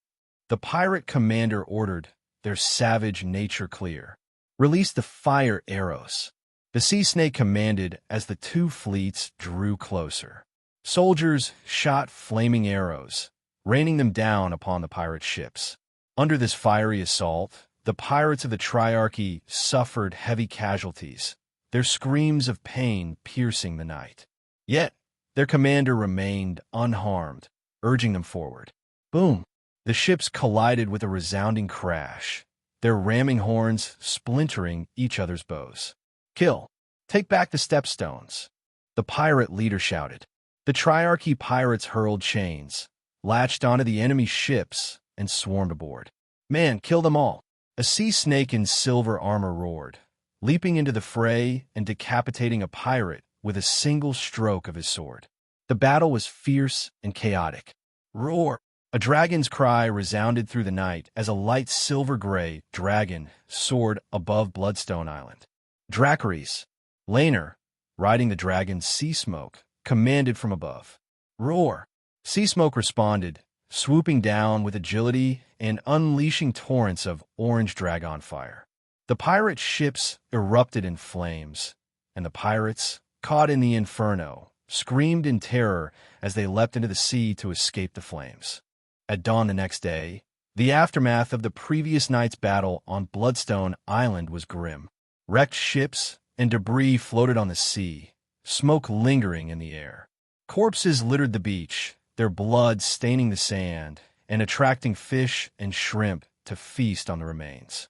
[SPEAKER 2] the pirate commander ordered, their savage nature clear. "Release the fire arrows," the sea snake commanded as the two fleets drew closer. Soldiers shot flaming arrows, raining them down upon the pirate ships. Under this fiery assault, the pirates of the Triarchy suffered heavy casualties, their screams of pain piercing the night. Yet, their commander remained unharmed, urging them forward. Boom! The ships collided with a resounding crash, their ramming horns splintering each other's bows. "Kill! Take back the stepstones!" the pirate leader shouted. The Triarchy pirates hurled chains, latched onto the enemy ships, and swarmed aboard. "Man, kill them all!" a sea snake in silver armor roared, leaping into the fray and decapitating a pirate with a single stroke of his sword. The battle was fierce and chaotic. Roar! A dragon's cry resounded through the night as a light silver-gray dragon soared above Bloodstone Island. Dracarys, Laenor, riding the dragon Seasmoke, commanded from above. Roar! Seasmoke responded, swooping down with agility and unleashing torrents of orange dragon fire. The pirate ships erupted in flames, and the pirates, caught in the inferno, screamed in terror as they leapt into the sea to escape the flames. At dawn the next day, the aftermath of the previous night's battle on Bloodstone Island was grim. Wrecked ships and debris floated on the sea, smoke lingering in the air. Corpses littered the beach, their blood staining the sand and attracting fish and shrimp to feast on the remains.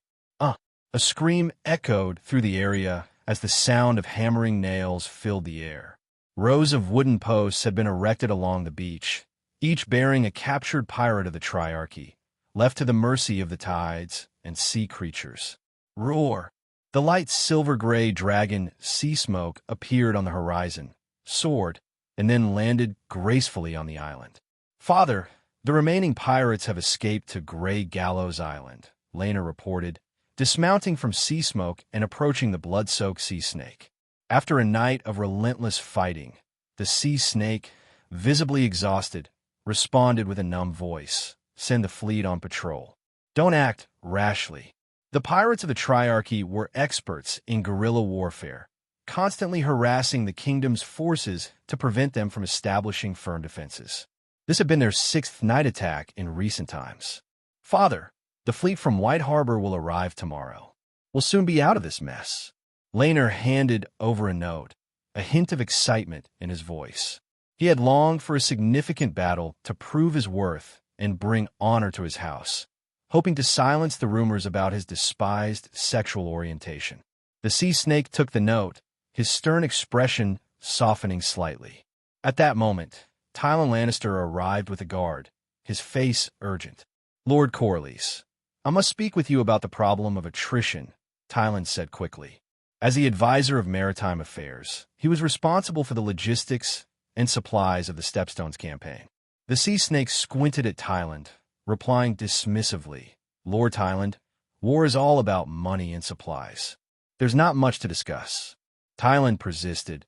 [SPEAKER 2] A scream echoed through the area as the sound of hammering nails filled the air. Rows of wooden posts had been erected along the beach, each bearing a captured pirate of the Triarchy, left to the mercy of the tides and sea creatures. Roar! The light silver-gray dragon Seasmoke appeared on the horizon, soared, and then landed gracefully on the island. "Father, the remaining pirates have escaped to Grey Gallows Island," Laenor reported, dismounting from Seasmoke and approaching the blood-soaked sea snake. After a night of relentless fighting, the sea snake, visibly exhausted, responded with a numb voice, "Send the fleet on patrol. Don't act rashly." The pirates of the Triarchy were experts in guerrilla warfare, constantly harassing the kingdom's forces to prevent them from establishing firm defenses. This had been their 6th night attack in recent times. "Father, the fleet from White Harbor will arrive tomorrow. We'll soon be out of this mess." Laenor handed over a note, a hint of excitement in his voice. He had longed for a significant battle to prove his worth and bring honor to his house, hoping to silence the rumors about his despised sexual orientation. The sea snake took the note, his stern expression softening slightly. At that moment, Tywin Lannister arrived with a guard, his face urgent. "Lord Corlys, I must speak with you about the problem of attrition," Tywin said quickly. As the advisor of maritime affairs, he was responsible for the logistics and supplies of the Stepstones campaign. The sea snake squinted at Tywin, replying dismissively, "Lord Tywin, war is all about money and supplies. There's not much to discuss." Tywin persisted,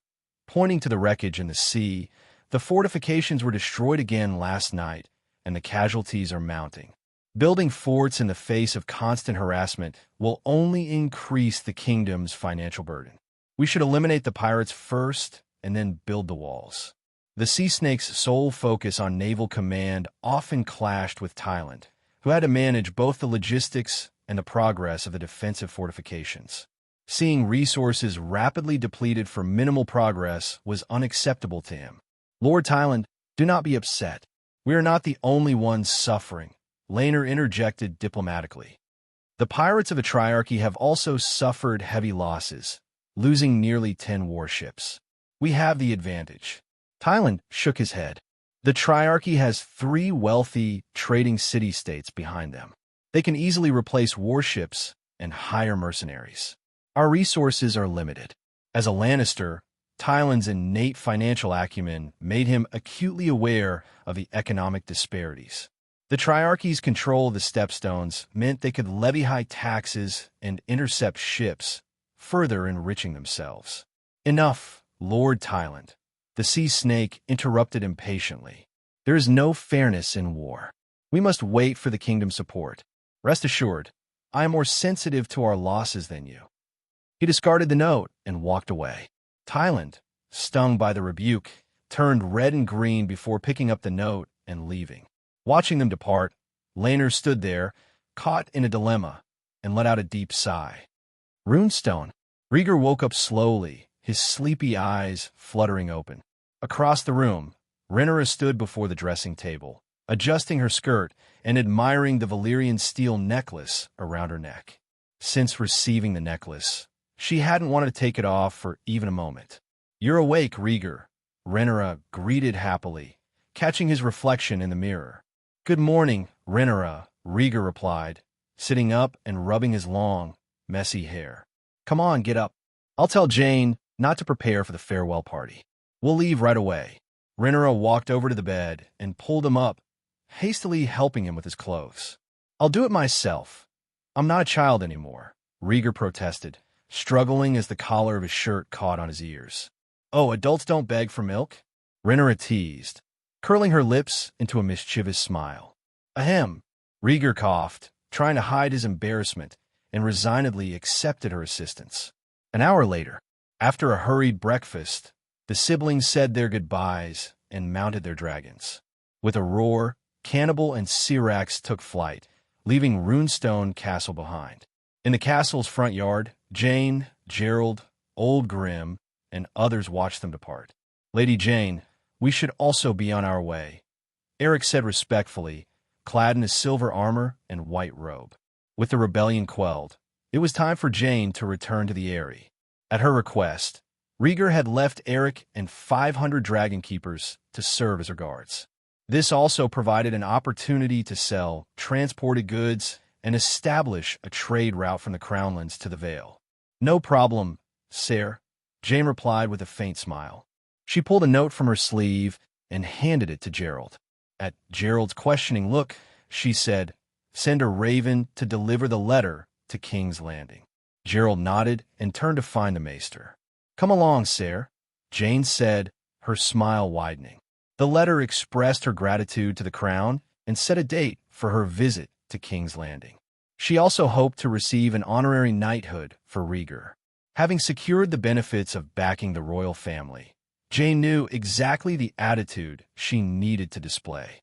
[SPEAKER 2] pointing to the wreckage in the sea. "The fortifications were destroyed again last night, and the casualties are mounting. Building forts in the face of constant harassment will only increase the kingdom's financial burden. We should eliminate the pirates first and then build the walls." The sea snake's sole focus on naval command often clashed with Tywin, who had to manage both the logistics and the progress of the defensive fortifications. Seeing resources rapidly depleted for minimal progress was unacceptable to him. "Lord Tywin, do not be upset. We are not the only ones suffering," Laenor interjected diplomatically. The pirates of the Triarchy have also suffered heavy losses, losing nearly 10 warships. We have the advantage. Tyland shook his head. The Triarchy has 3 wealthy trading city-states behind them. They can easily replace warships and hire mercenaries. Our resources are limited. As a Lannister, Tyland's innate financial acumen made him acutely aware of the economic disparities. The Triarchy's control of the Stepstones meant they could levy high taxes and intercept ships, further enriching themselves. Enough, Lord Tyland. The Sea Snake interrupted impatiently. There is no fairness in war. We must wait for the kingdom's support. Rest assured, I am more sensitive to our losses than you. He discarded the note and walked away. Tyland, stung by the rebuke, turned red and green before picking up the note and leaving. Watching them depart, Laenor stood there, caught in a dilemma, and let out a deep sigh. Runestone. Rhaegar woke up slowly, his sleepy eyes fluttering open. Across the room, Rhaenyra stood before the dressing table, adjusting her skirt and admiring the Balerion steel necklace around her neck. Since receiving the necklace, she hadn't wanted to take it off for even a moment. "You're awake, Rhaegar," Rhaenyra greeted happily, catching his reflection in the mirror. "Good morning, Rhaenyra," Rhaegar replied, sitting up and rubbing his long, messy hair. "Come on, get up. I'll tell Jane not to prepare for the farewell party. We'll leave right away." Rhaenyra walked over to the bed and pulled him up, hastily helping him with his clothes. "I'll do it myself. I'm not a child anymore," Rhaegar protested, struggling as the collar of his shirt caught on his ears. "Oh, adults don't beg for milk?" Rhaenyra teased, curling her lips into a mischievous smile. "Ahem." Rhaegar coughed, trying to hide his embarrassment, and resignedly accepted her assistance. An hour later, after a hurried breakfast, the siblings said their goodbyes and mounted their dragons. With a roar, Cannibal and Syrax took flight, leaving Runestone Castle behind. In the castle's front yard, Jane, Gerald, Old Grim, and others watched them depart. "Lady Jane, we should also be on our way," Eric said respectfully, clad in his silver armor and white robe. With the rebellion quelled, it was time for Jane to return to the Eyrie. At her request, Rhaegar had left Eric and 500 dragon keepers to serve as her guards. This also provided an opportunity to sell transported goods and establish a trade route from the Crownlands to the Vale. "No problem, sir," Jane replied with a faint smile. She pulled a note from her sleeve and handed it to Gerald. At Gerald's questioning look, she said, "Send a raven to deliver the letter to King's Landing." Gerald nodded and turned to find the maester. "Come along, sir," Jane said, her smile widening. The letter expressed her gratitude to the crown and set a date for her visit to King's Landing. She also hoped to receive an honorary knighthood for Rhaegar. Having secured the benefits of backing the royal family, Jane knew exactly the attitude she needed to display.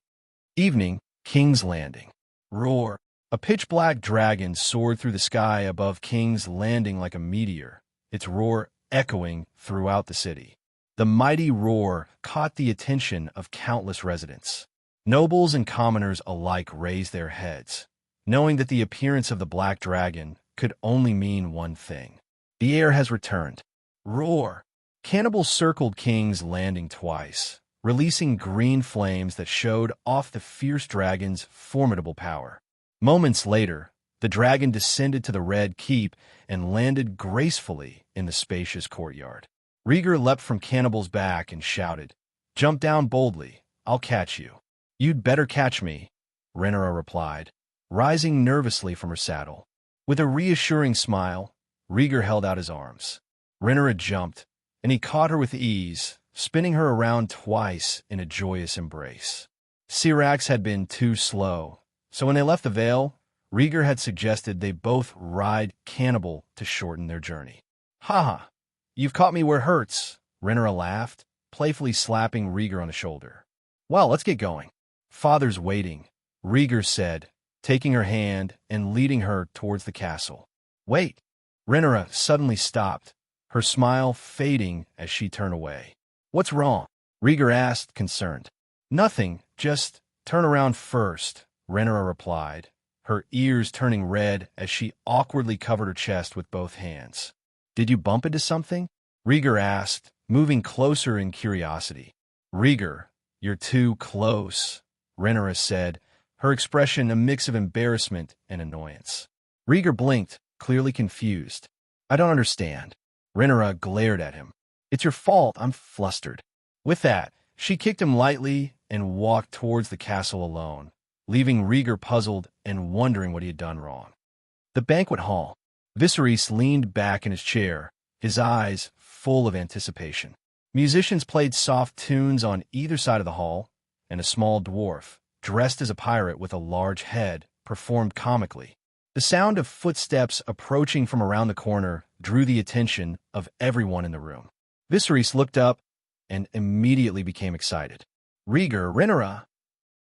[SPEAKER 2] Evening, King's Landing. Roar. A pitch-black dragon soared through the sky above King's Landing like a meteor, its roar echoing throughout the city. The mighty roar caught the attention of countless residents. Nobles and commoners alike raised their heads, knowing that the appearance of the black dragon could only mean one thing. The heir has returned. Roar! Cannibals circled King's Landing twice, releasing green flames that showed off the fierce dragon's formidable power. Moments later, the dragon descended to the Red Keep and landed gracefully in the spacious courtyard. Rhaegar leapt from Cannibal's back and shouted, "Jump down boldly, I'll catch you." "You'd better catch me," Rhaenyra replied, rising nervously from her saddle. With a reassuring smile, Rhaegar held out his arms. Rhaenyra jumped, and he caught her with ease, spinning her around twice in a joyous embrace. Syrax had been too slow, so when they left the Vale, Rhaegar had suggested they both ride Cannibal to shorten their journey. "Ha ha! You've caught me where it hurts," Rhaenyra laughed, playfully slapping Rhaegar on the shoulder. "Well, let's get going." "Father's waiting," Rhaegar said, taking her hand and leading her towards the castle. "Wait!" Rhaenyra suddenly stopped, her smile fading as she turned away. "What's wrong?" Rhaegar asked, concerned. "Nothing, just turn around first," Rhaenyra replied, her ears turning red as she awkwardly covered her chest with both hands. "Did you bump into something?" Rhaegar asked, moving closer in curiosity. "Rhaegar, you're too close," Rhaenyra said, her expression a mix of embarrassment and annoyance. Rhaegar blinked, clearly confused. "I don't understand." Rhaenyra glared at him. "It's your fault, I'm flustered." With that, she kicked him lightly and walked towards the castle alone, leaving Rhaegar puzzled and wondering what he had done wrong. The banquet hall. Viserys leaned back in his chair, his eyes full of anticipation. Musicians played soft tunes on either side of the hall, and a small dwarf, dressed as a pirate with a large head, performed comically. The sound of footsteps approaching from around the corner drew the attention of everyone in the room. Viserys looked up and immediately became excited. "Rhaegar, Rhaenyra!"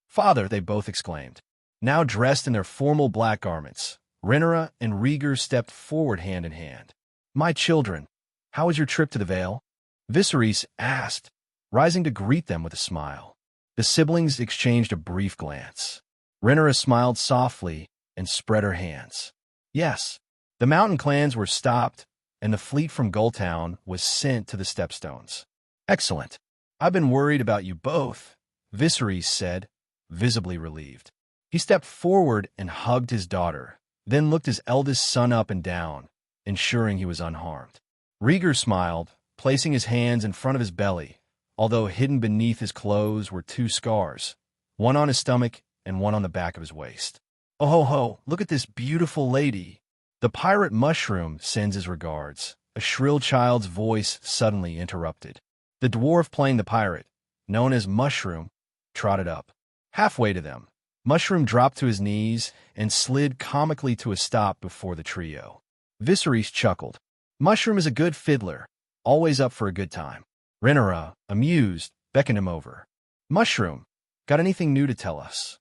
[SPEAKER 2] "Father!" they both exclaimed. Now dressed in their formal black garments, Rhaenyra and Rhaegar stepped forward hand in hand. "My children, how was your trip to the Vale?" Viserys asked, rising to greet them with a smile. The siblings exchanged a brief glance. Rhaenyra smiled softly and spread her hands. "Yes." The mountain clans were stopped, and the fleet from Gulltown was sent to the Stepstones. "Excellent. I've been worried about you both," Viserys said, visibly relieved. He stepped forward and hugged his daughter, then looked his eldest son up and down, ensuring he was unharmed. Rhaegar smiled, placing his hands in front of his belly, although hidden beneath his clothes were two scars, one on his stomach and one on the back of his waist. "Oh ho ho, look at this beautiful lady. The pirate Mushroom sends his regards," a shrill child's voice suddenly interrupted. The dwarf playing the pirate, known as Mushroom, trotted up. Halfway to them, Mushroom dropped to his knees and slid comically to a stop before the trio. Viserys chuckled. "Mushroom is a good fiddler, always up for a good time." Rhaenyra, amused, beckoned him over. "Mushroom, got anything new to tell us?"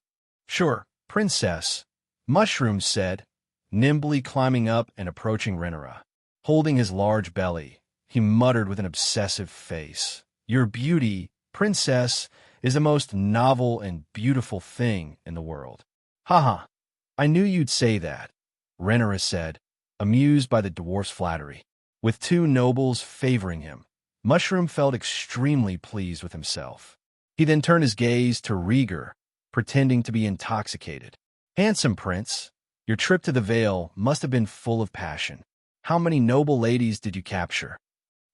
[SPEAKER 2] "Sure, Princess," Mushroom said, nimbly climbing up and approaching Rhaenyra. Holding his large belly, he muttered with an obsessive face, "Your beauty, Princess, is the most novel and beautiful thing in the world." "Haha, I knew you'd say that," Rhaenyra said, amused by the dwarf's flattery. With two nobles favoring him, Mushroom felt extremely pleased with himself. He then turned his gaze to Rhaegar, pretending to be intoxicated. "Handsome prince, your trip to the Vale must have been full of passion. How many noble ladies did you capture?"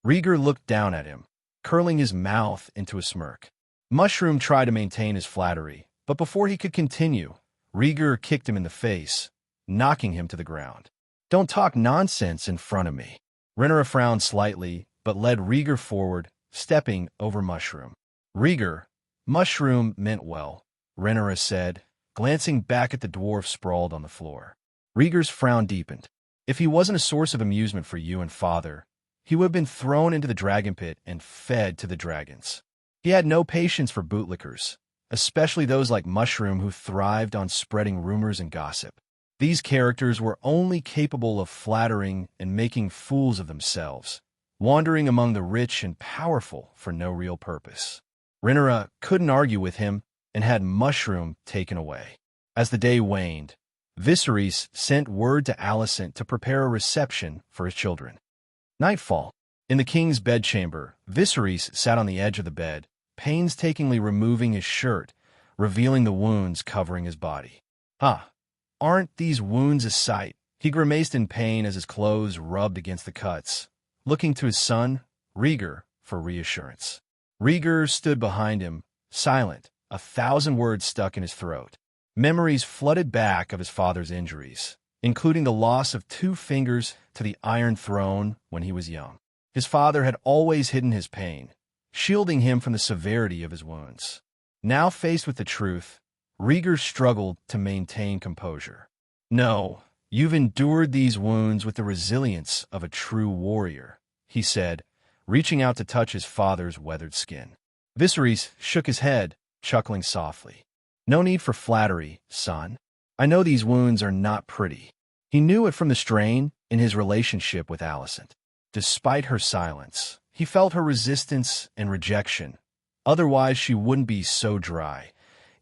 [SPEAKER 2] Rhaegar looked down at him, curling his mouth into a smirk. Mushroom tried to maintain his flattery, but before he could continue, Rhaegar kicked him in the face, knocking him to the ground. "Don't talk nonsense in front of me." Rhaenyra frowned slightly, but led Rhaegar forward, stepping over Mushroom. "Rhaegar, Mushroom meant well," Rhaenyra said, glancing back at the dwarf sprawled on the floor. Rhaegar's frown deepened. "If he wasn't a source of amusement for you and father, he would have been thrown into the dragon pit and fed to the dragons." He had no patience for bootlickers, especially those like Mushroom who thrived on spreading rumors and gossip. These characters were only capable of flattering and making fools of themselves, wandering among the rich and powerful for no real purpose. Rhaenyra couldn't argue with him and had Mushroom taken away. As the day waned, Viserys sent word to Alicent to prepare a reception for his children. Nightfall. In the king's bedchamber, Viserys sat on the edge of the bed, painstakingly removing his shirt, revealing the wounds covering his body. Aren't these wounds a sight?" He grimaced in pain as his clothes rubbed against the cuts, looking to his son, Rhaegar, for reassurance. Rhaegar stood behind him, silent, 1,000 words stuck in his throat. Memories flooded back of his father's injuries, including the loss of 2 fingers to the Iron Throne when he was young. His father had always hidden his pain, shielding him from the severity of his wounds. Now faced with the truth, Rhaegar struggled to maintain composure. "No, you've endured these wounds with the resilience of a true warrior," he said, reaching out to touch his father's weathered skin. Viserys shook his head, chuckling softly. "No need for flattery, son. I know these wounds are not pretty." He knew it from the strain in his relationship with Alicent. Despite her silence, he felt her resistance and rejection. Otherwise, she wouldn't be so dry,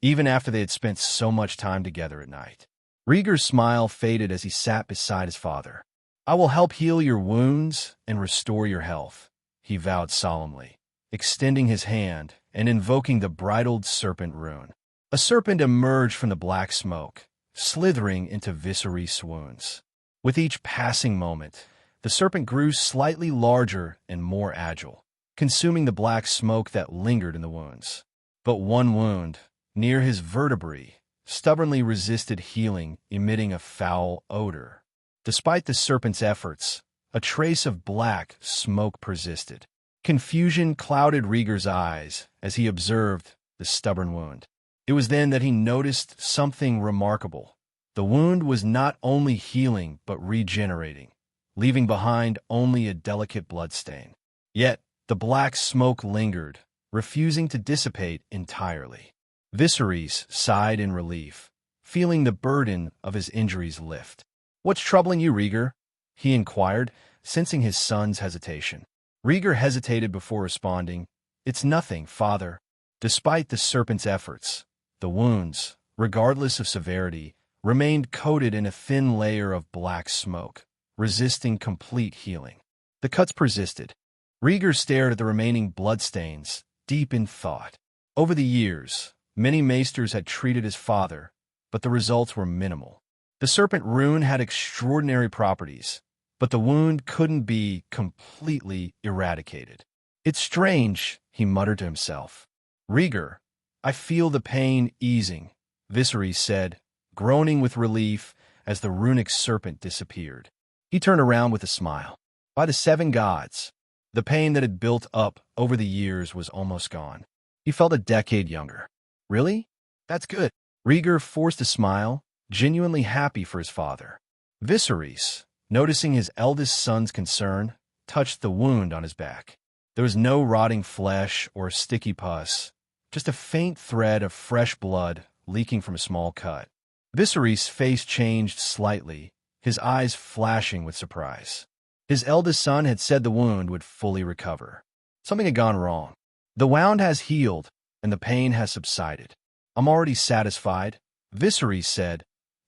[SPEAKER 2] even after they had spent so much time together at night. Rhaegar's smile faded as he sat beside his father. "I will help heal your wounds and restore your health," he vowed solemnly, extending his hand and invoking the bridled serpent rune. A serpent emerged from the black smoke, slithering into Viserys' wounds. With each passing moment, the serpent grew slightly larger and more agile, consuming the black smoke that lingered in the wounds. But one wound, near his vertebrae, stubbornly resisted healing, emitting a foul odor. Despite the serpent's efforts, a trace of black smoke persisted. Confusion clouded Rhaegar's eyes as he observed the stubborn wound. It was then that he noticed something remarkable. The wound was not only healing but regenerating, leaving behind only a delicate bloodstain. Yet, the black smoke lingered, refusing to dissipate entirely. Viserys sighed in relief, feeling the burden of his injuries lift. "What's troubling you, Rhaegar?" he inquired, sensing his son's hesitation. Rhaegar hesitated before responding. "It's nothing, father." Despite the serpent's efforts, the wounds, regardless of severity, remained coated in a thin layer of black smoke, resisting complete healing. The cuts persisted. Rhaegar stared at the remaining bloodstains, deep in thought. Over the years, many maesters had treated his father, but the results were minimal. The serpent rune had extraordinary properties, but the wound couldn't be completely eradicated. "It's strange," he muttered to himself. "Rhaegar, I feel the pain easing," Viserys said, groaning with relief as the runic serpent disappeared. He turned around with a smile. By the 7 gods, the pain that had built up over the years was almost gone. He felt a decade younger. "Really? That's good." Rhaegar forced a smile, genuinely happy for his father. Viserys, noticing his eldest son's concern, touched the wound on his back. There was no rotting flesh or sticky pus, just a faint thread of fresh blood leaking from a small cut. Viserys' face changed slightly, his eyes flashing with surprise. His eldest son had said the wound would fully recover. Something had gone wrong. "The wound has healed, and the pain has subsided. I'm already satisfied," Viserys said,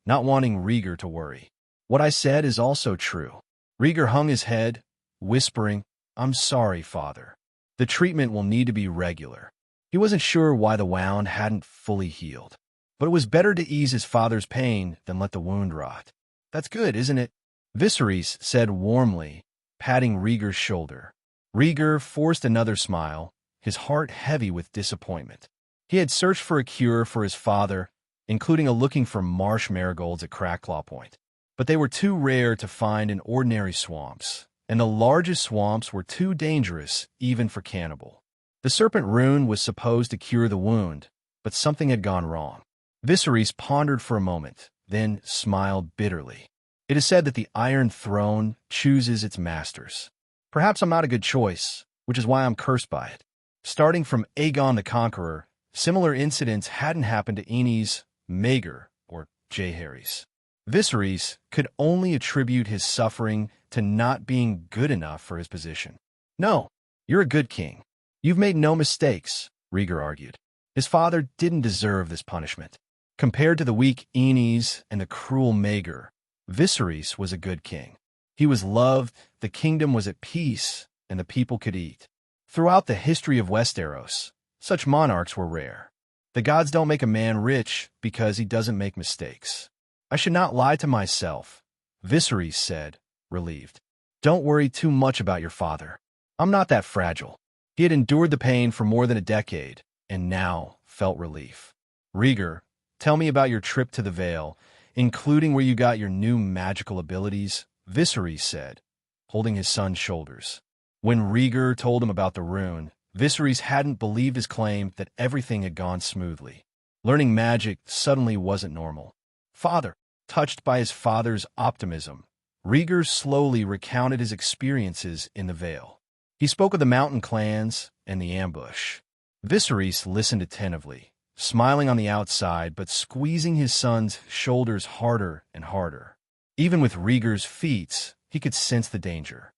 [SPEAKER 2] not wanting Rhaegar to worry. "What I said is also true." Rhaegar hung his head, whispering, "I'm sorry, father. The treatment will need to be regular." He wasn't sure why the wound hadn't fully healed, but it was better to ease his father's pain than let the wound rot. "That's good, isn't it?" Viserys said warmly, patting Rhaegar's shoulder. Rhaegar forced another smile, his heart heavy with disappointment. He had searched for a cure for his father, including looking for marsh marigolds at Crackclaw Point. But they were too rare to find in ordinary swamps, and the largest swamps were too dangerous even for cannibal. The serpent rune was supposed to cure the wound, but something had gone wrong. Viserys pondered for a moment, then smiled bitterly. "It is said that the Iron Throne chooses its masters. Perhaps I'm not a good choice, which is why I'm cursed by it." Starting from Aegon the Conqueror, similar incidents hadn't happened to Aenys, Rhaegar, or Jaehaerys. Viserys could only attribute his suffering to not being good enough for his position. "No, you're a good king. You've made no mistakes," Rhaegar argued. His father didn't deserve this punishment. Compared to the weak Aenys and the cruel Rhaegar, Viserys was a good king. He was loved, the kingdom was at peace, and the people could eat. Throughout the history of Westeros, such monarchs were rare. The gods don't make a man rich because he doesn't make mistakes. "I should not lie to myself," Viserys said, relieved. "Don't worry too much about your father. I'm not that fragile." He had endured the pain for more than a decade, and now felt relief. "Rhaegar, tell me about your trip to the Vale, including where you got your new magical abilities," Viserys said, holding his son's shoulders. When Rhaegar told him about the rune, Viserys hadn't believed his claim that everything had gone smoothly. Learning magic suddenly wasn't normal. "Father," touched by his father's optimism, Rhaegar slowly recounted his experiences in the Vale. He spoke of the mountain clans and the ambush. Viserys listened attentively, smiling on the outside but squeezing his son's shoulders harder and harder. Even with Rhaegar's feats, he could sense the danger.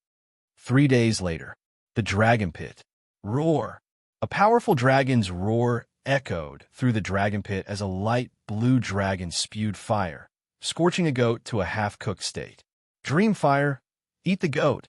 [SPEAKER 2] 3 days later, the dragon pit. Roar! A powerful dragon's roar echoed through the dragon pit as a light blue dragon spewed fire, scorching a goat to a half-cooked state. Dreamfire, eat the goat,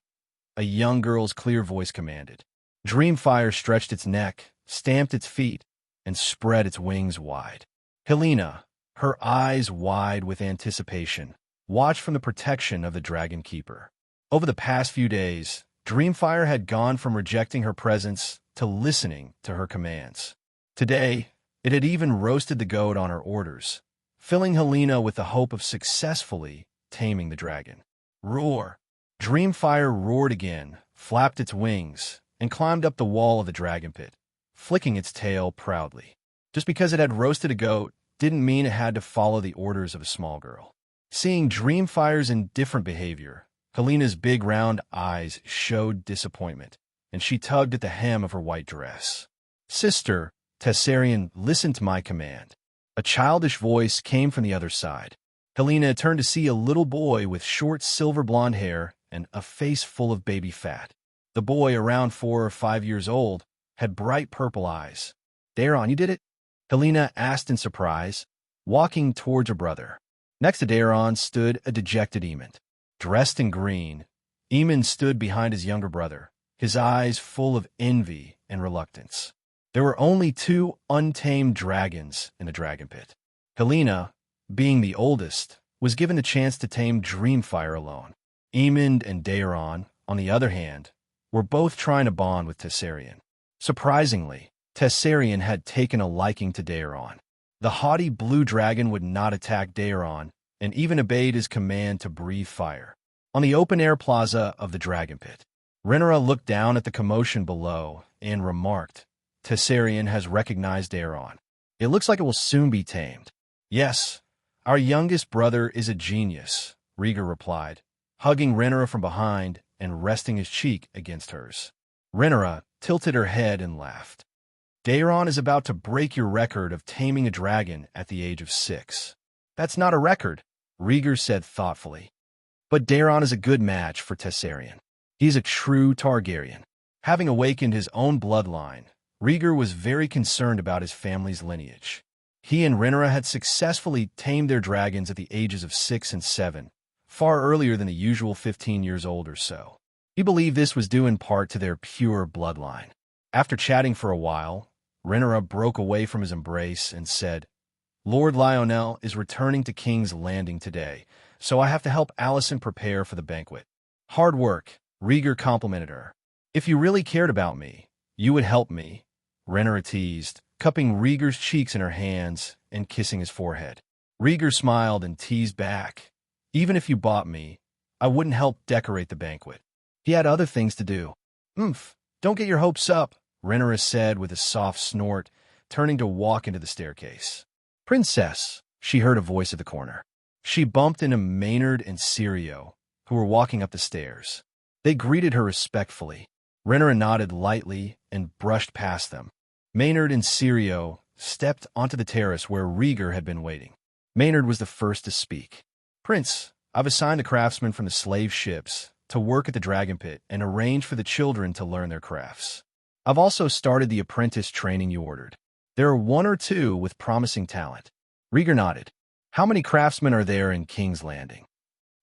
[SPEAKER 2] a young girl's clear voice commanded. Dreamfire stretched its neck, stamped its feet, and spread its wings wide. Helena, her eyes wide with anticipation, watched from the protection of the Dragon Keeper. Over the past few days, Dreamfire had gone from rejecting her presence to listening to her commands. Today, it had even roasted the goat on her orders, filling Helena with the hope of successfully taming the dragon. Roar! Dreamfire roared again, flapped its wings, and climbed up the wall of the dragon pit, flicking its tail proudly. Just because it had roasted a goat didn't mean it had to follow the orders of a small girl. Seeing Dreamfire's indifferent behavior, Helena's big round eyes showed disappointment, and she tugged at the hem of her white dress. Sister, Tessarion, listen to my command. A childish voice came from the other side. Helena turned to see a little boy with short silver blonde hair and a face full of baby fat. The boy, around 4 or 5 years old, had bright purple eyes. Daeron, you did it? Helena asked in surprise, walking towards her brother. Next to Daeron stood a dejected Aemond. Dressed in green, Aemond stood behind his younger brother, his eyes full of envy and reluctance. There were only 2 untamed dragons in the dragon pit. Helena, being the oldest, was given the chance to tame Dreamfire alone. Aemond and Daeron, on the other hand, were both trying to bond with Tessarion. Surprisingly, Tessarion had taken a liking to Daeron. The haughty blue dragon would not attack Daeron, and even obeyed his command to breathe fire. On the open-air plaza of the dragon pit, Rhaegar looked down at the commotion below and remarked, Tessarion has recognized Daeron. It looks like it will soon be tamed. Yes, our youngest brother is a genius, Rhaegar replied, hugging Rhaegar from behind and resting his cheek against hers. Rhaegar tilted her head and laughed. Daeron is about to break your record of taming a dragon at the age of 6. That's not a record, Rhaegar said thoughtfully. But Daeron is a good match for Tessarion. He's a true Targaryen. Having awakened his own bloodline, Rhaegar was very concerned about his family's lineage. He and Rhaenyra had successfully tamed their dragons at the ages of 6 and 7, far earlier than the usual 15 years old or so. He believed this was due in part to their pure bloodline. After chatting for a while, Rhaenyra broke away from his embrace and said, Lord Lionel is returning to King's Landing today, so I have to help Alicent prepare for the banquet. Hard work, Rhaegar complimented her. If you really cared about me, you would help me, Rhaenyra teased, cupping Rhaegar's cheeks in her hands and kissing his forehead. Rhaegar smiled and teased back. Even if you bought me, I wouldn't help decorate the banquet. He had other things to do. Don't get your hopes up, Rhaenyra said with a soft snort, turning to walk into the staircase. Princess, she heard a voice at the corner. She bumped into Maynard and Syrio, who were walking up the stairs. They greeted her respectfully. Rhaenyra nodded lightly and brushed past them. Maynard and Syrio stepped onto the terrace where Rhaegar had been waiting. Maynard was the first to speak. Prince, I've assigned a craftsman from the slave ships to work at the dragon pit and arrange for the children to learn their crafts. I've also started the apprentice training you ordered. There are 1 or 2 with promising talent. Rhaegar nodded. How many craftsmen are there in King's Landing?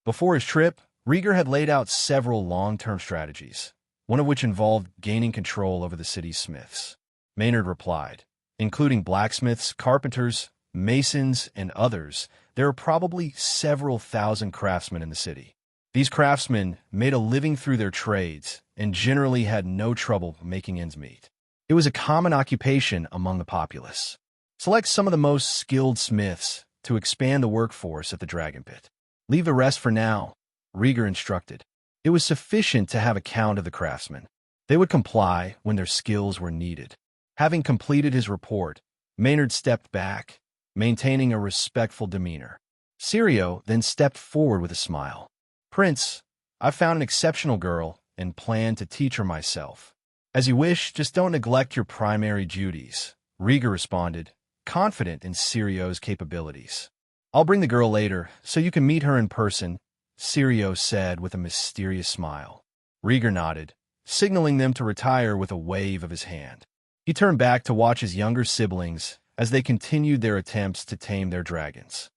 [SPEAKER 2] Before his trip, Rhaegar had laid out several long-term strategies, one of which involved gaining control over the city's smiths. Maynard replied, including blacksmiths, carpenters, masons, and others, there are probably several thousand craftsmen in the city. These craftsmen made a living through their trades and generally had no trouble making ends meet. It was a common occupation among the populace. Select some of the most skilled smiths to expand the workforce at the dragon pit. Leave the rest for now, Rhaegar instructed. It was sufficient to have a count of the craftsmen. They would comply when their skills were needed. Having completed his report, Maynard stepped back, maintaining a respectful demeanor. Syrio then stepped forward with a smile. Prince, I've found an exceptional girl and plan to teach her myself. As you wish, just don't neglect your primary duties, Rhaegar responded, confident in Syrio's capabilities. I'll bring the girl later, so you can meet her in person, Syrio said with a mysterious smile. Rhaegar nodded, signaling them to retire with a wave of his hand. He turned back to watch his younger siblings as they continued their attempts to tame their dragons.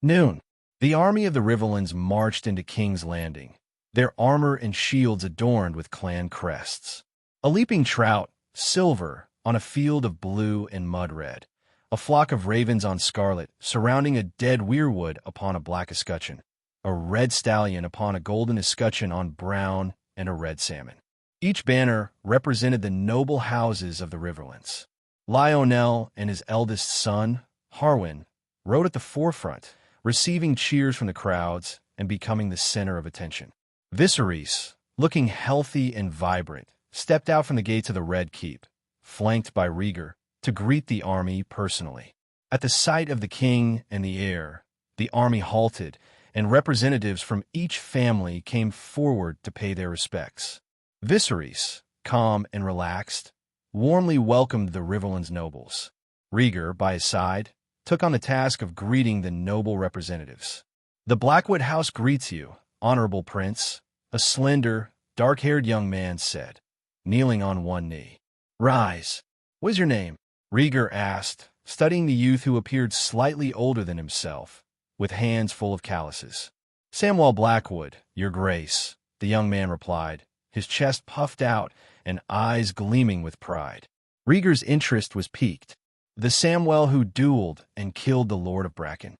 [SPEAKER 2] Noon. The army of the Riverlands marched into King's Landing, their armor and shields adorned with clan crests. A leaping trout, silver, on a field of blue and mud red. A flock of ravens on scarlet, surrounding a dead weirwood upon a black escutcheon. A red stallion upon a golden escutcheon on brown and a red salmon. Each banner represented the noble houses of the Riverlands. Lionel and his eldest son, Harwin, rode at the forefront, receiving cheers from the crowds and becoming the center of attention. Viserys, looking healthy and vibrant, stepped out from the gates of the Red Keep, flanked by Rhaegar, to greet the army personally. At the sight of the king and the heir, the army halted, and representatives from each family came forward to pay their respects. Viserys, calm and relaxed, warmly welcomed the Riverlands nobles. Rhaegar, by his side, took on the task of greeting the noble representatives. "The Blackwood House greets you, honorable prince," a slender, dark-haired young man said, kneeling on one knee. "Rise. What is your name?" Rhaegar asked, studying the youth who appeared slightly older than himself, with hands full of calluses. "Samwell Blackwood, your grace," the young man replied, his chest puffed out and eyes gleaming with pride. Rhaegar's interest was piqued. "The Samwell who dueled and killed the Lord of Bracken?"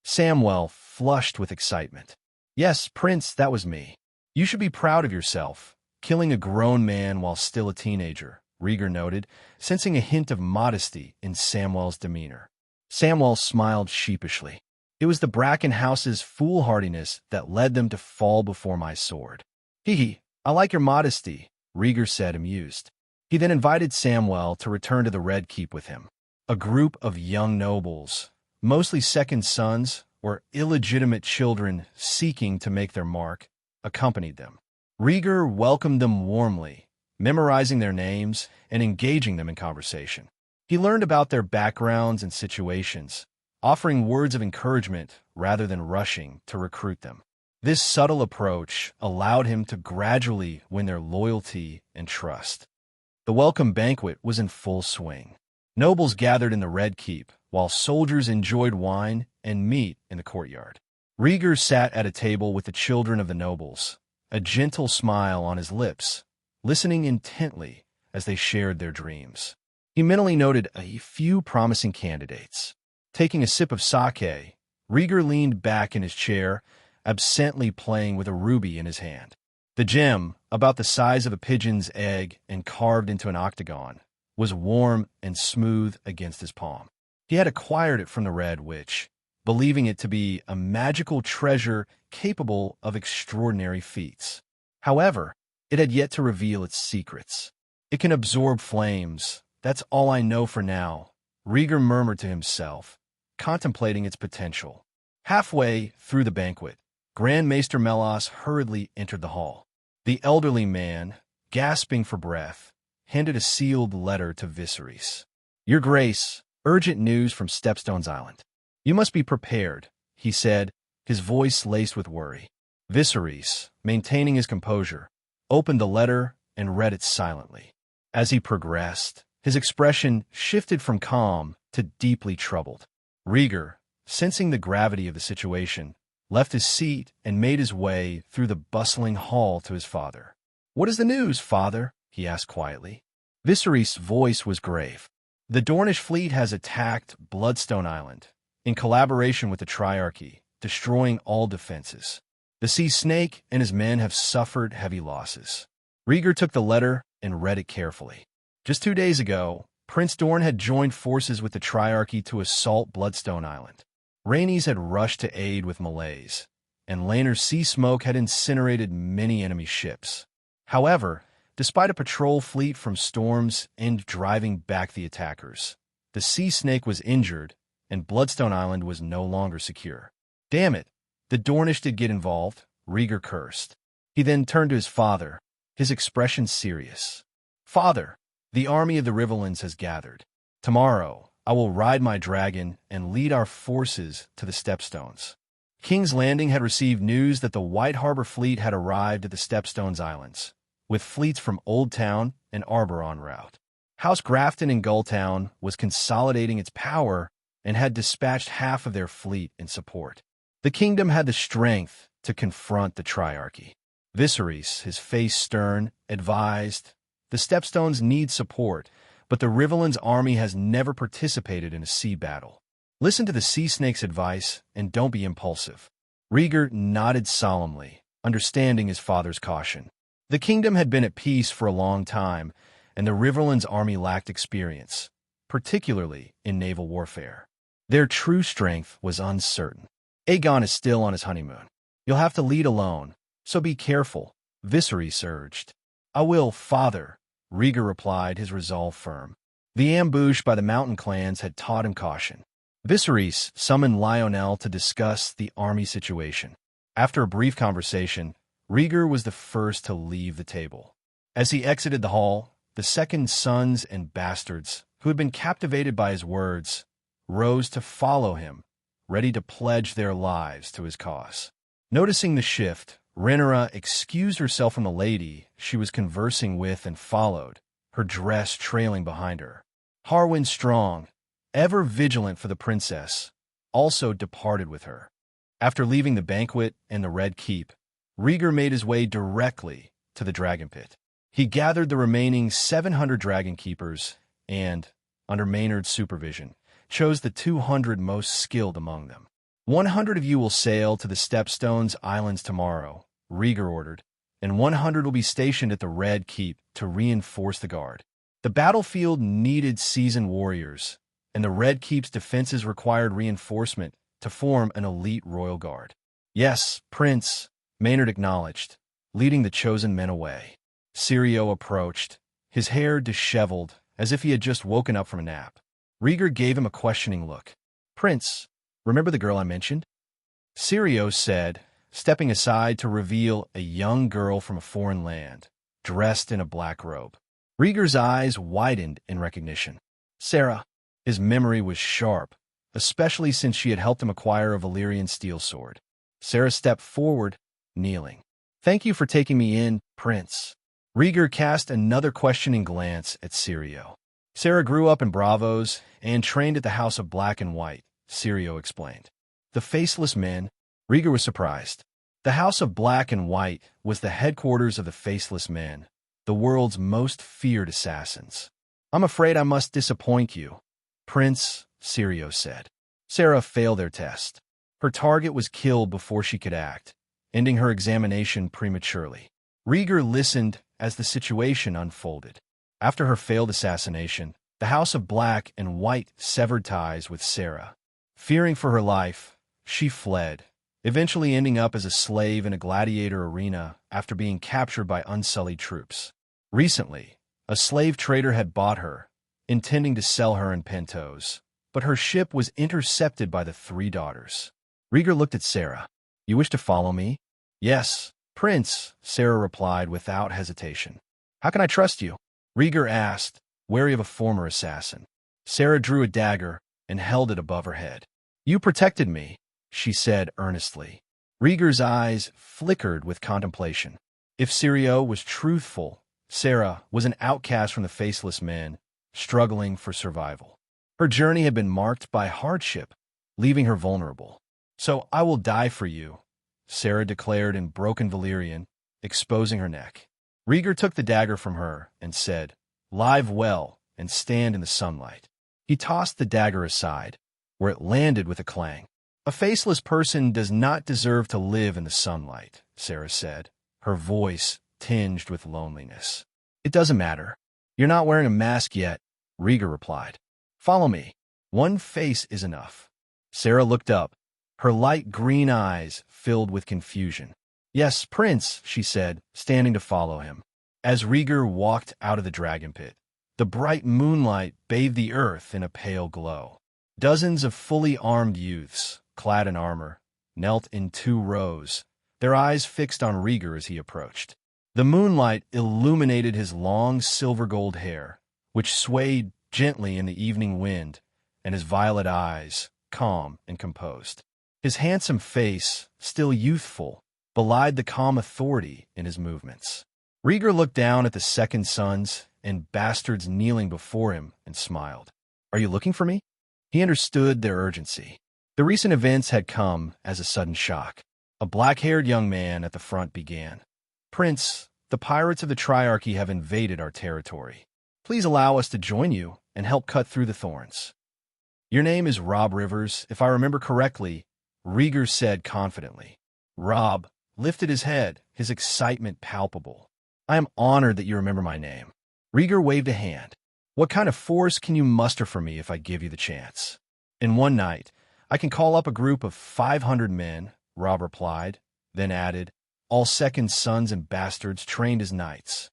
[SPEAKER 2] Samwell flushed with excitement. "Yes, Prince, that was me. You should be proud of yourself, killing a grown man while still a teenager," Rhaegar noted, sensing a hint of modesty in Samwell's demeanor. Samwell smiled sheepishly. "It was the Bracken House's foolhardiness that led them to fall before my sword." "Hee, I like your modesty," Rhaegar said, amused. He then invited Samwell to return to the Red Keep with him. A group of young nobles, mostly second sons or illegitimate children seeking to make their mark, accompanied them. Rhaegar welcomed them warmly, memorizing their names and engaging them in conversation. He learned about their backgrounds and situations, offering words of encouragement rather than rushing to recruit them. This subtle approach allowed him to gradually win their loyalty and trust. The welcome banquet was in full swing. Nobles gathered in the Red Keep, while soldiers enjoyed wine and meat in the courtyard. Rhaegar sat at a table with the children of the nobles, a gentle smile on his lips, listening intently as they shared their dreams. He mentally noted a few promising candidates. Taking a sip of sake, Rhaegar leaned back in his chair, absently playing with a ruby in his hand. The gem, about the size of a pigeon's egg and carved into an octagon, was warm and smooth against his palm. He had acquired it from the Red Witch, believing it to be a magical treasure capable of extraordinary feats. However, it had yet to reveal its secrets. "It can absorb flames. That's all I know for now," Rhaegar murmured to himself, contemplating its potential. Halfway through the banquet, Grand Maester Melas hurriedly entered the hall. The elderly man, gasping for breath, handed a sealed letter to Viserys. "Your Grace, urgent news from Stepstone's Island. You must be prepared," he said, his voice laced with worry. Viserys, maintaining his composure, opened the letter and read it silently. As he progressed, his expression shifted from calm to deeply troubled. Rhaegar, sensing the gravity of the situation, left his seat and made his way through the bustling hall to his father. "What is the news, father?" he asked quietly. Viserys' voice was grave. "The Dornish fleet has attacked Bloodstone Island, in collaboration with the Triarchy, destroying all defenses. The Sea Snake and his men have suffered heavy losses." Rhaegar took the letter and read it carefully. Just 2 days ago, Prince Dorne had joined forces with the Triarchy to assault Bloodstone Island. Rhaenys had rushed to aid with melees, and Laenor's sea smoke had incinerated many enemy ships. However, despite a patrol fleet from Storm's End driving back the attackers, the Sea Snake was injured, and Bloodstone Island was no longer secure. "Damn it, the Dornish did get involved," Rhaegar cursed. He then turned to his father, his expression serious. "Father, the army of the Riverlands has gathered. Tomorrow, I will ride my dragon and lead our forces to the Stepstones." King's Landing had received news that the White Harbor fleet had arrived at the Stepstones Islands, with fleets from Old Town and Arbor en route. House Grafton in Gulltown was consolidating its power and had dispatched half of their fleet in support. The kingdom had the strength to confront the Triarchy. Viserys, his face stern, advised, "The Stepstones need support, but the Riverlands army has never participated in a sea battle. Listen to the Sea Snake's advice and don't be impulsive." Rhaegar nodded solemnly, understanding his father's caution. The kingdom had been at peace for a long time, and the Riverlands army lacked experience, particularly in naval warfare. Their true strength was uncertain. Aegon is still on his honeymoon. You'll have to lead alone, so be careful, Viserys urged. "I will, father," Rhaegar replied, his resolve firm. The ambush by the mountain clans had taught him caution. Viserys summoned Lionel to discuss the army situation. After a brief conversation, Rhaegar was the first to leave the table. As he exited the hall, the second sons and bastards, who had been captivated by his words, rose to follow him, ready to pledge their lives to his cause. Noticing the shift, Rhaenyra excused herself from the lady she was conversing with and followed, her dress trailing behind her. Harwin Strong, ever vigilant for the princess, also departed with her. After leaving the banquet and the Red Keep, Rhaegar made his way directly to the Dragon Pit. He gathered the remaining 700 Dragon Keepers and, under Maynard's supervision, chose the 200 most skilled among them. 100 of you will sail to the Stepstones Islands tomorrow, Rhaegar ordered, and 100 will be stationed at the Red Keep to reinforce the guard. The battlefield needed seasoned warriors, and the Red Keep's defenses required reinforcement to form an elite royal guard. "Yes, Prince," Maynard acknowledged, leading the chosen men away. Syrio approached, his hair disheveled as if he had just woken up from a nap. Rhaegar gave him a questioning look. "Prince, remember the girl I mentioned?" Syrio said, stepping aside to reveal a young girl from a foreign land, dressed in a black robe. Rhaegar's eyes widened in recognition. Sarah. His memory was sharp, especially since she had helped him acquire a Balerion steel sword. Sarah stepped forward, kneeling. "Thank you for taking me in, Prince." Rhaegar cast another questioning glance at Syrio. "Sarah grew up in Bravos and trained at the House of Black and White," Syrio explained. The Faceless Men? Rhaegar was surprised. The House of Black and White was the headquarters of the Faceless Men, the world's most feared assassins. "I'm afraid I must disappoint you, Prince," Syrio said. Sarah failed their test. Her target was killed before she could act, ending her examination prematurely. Rhaegar listened as the situation unfolded. After her failed assassination, the House of Black and White severed ties with Sarah. Fearing for her life, she fled, eventually ending up as a slave in a gladiator arena after being captured by unsullied troops. Recently, a slave trader had bought her, intending to sell her in Pentos, but her ship was intercepted by the three daughters. Rhaegar looked at Sarah. "You wish to follow me?" "Yes, Prince," Sarah replied without hesitation. "How can I trust you?" Rhaegar asked, wary of a former assassin. Sarah drew a dagger and held it above her head. "You protected me," she said earnestly. Rhaegar's eyes flickered with contemplation. If Syrio was truthful, Sarah was an outcast from the Faceless Men, struggling for survival. Her journey had been marked by hardship, leaving her vulnerable. "So I will die for you," Sarah declared in broken Valyrian, exposing her neck. Rhaegar took the dagger from her and said, "Live well and stand in the sunlight." He tossed the dagger aside, where it landed with a clang. "A faceless person does not deserve to live in the sunlight," Sarah said, her voice tinged with loneliness. "It doesn't matter. You're not wearing a mask yet," Rhaegar replied. "Follow me. One face is enough." Sarah looked up, her light green eyes filled with confusion. "Yes, Prince," she said, standing to follow him. As Rhaegar walked out of the dragon pit, the bright moonlight bathed the earth in a pale glow. Dozens of fully armed youths, clad in armor, knelt in 2 rows, their eyes fixed on Rhaegar as he approached. The moonlight illuminated his long silver-gold hair, which swayed gently in the evening wind, and his violet eyes, calm and composed. His handsome face, still youthful, belied the calm authority in his movements. Rhaegar looked down at the second sons and bastards kneeling before him and smiled. "Are you looking for me?" He understood their urgency. The recent events had come as a sudden shock. A black-haired young man at the front began. "Prince, the pirates of the Triarchy have invaded our territory. Please allow us to join you and help cut through the thorns." "Your name is Rob Rivers, if I remember correctly," Rhaegar said confidently. Rob lifted his head, his excitement palpable. "I am honored that you remember my name." Rhaegar waved a hand. "What kind of force can you muster for me if I give you the chance?" "In one night, I can call up a group of 500 men," Rob replied, then added, "all second sons and bastards trained as knights."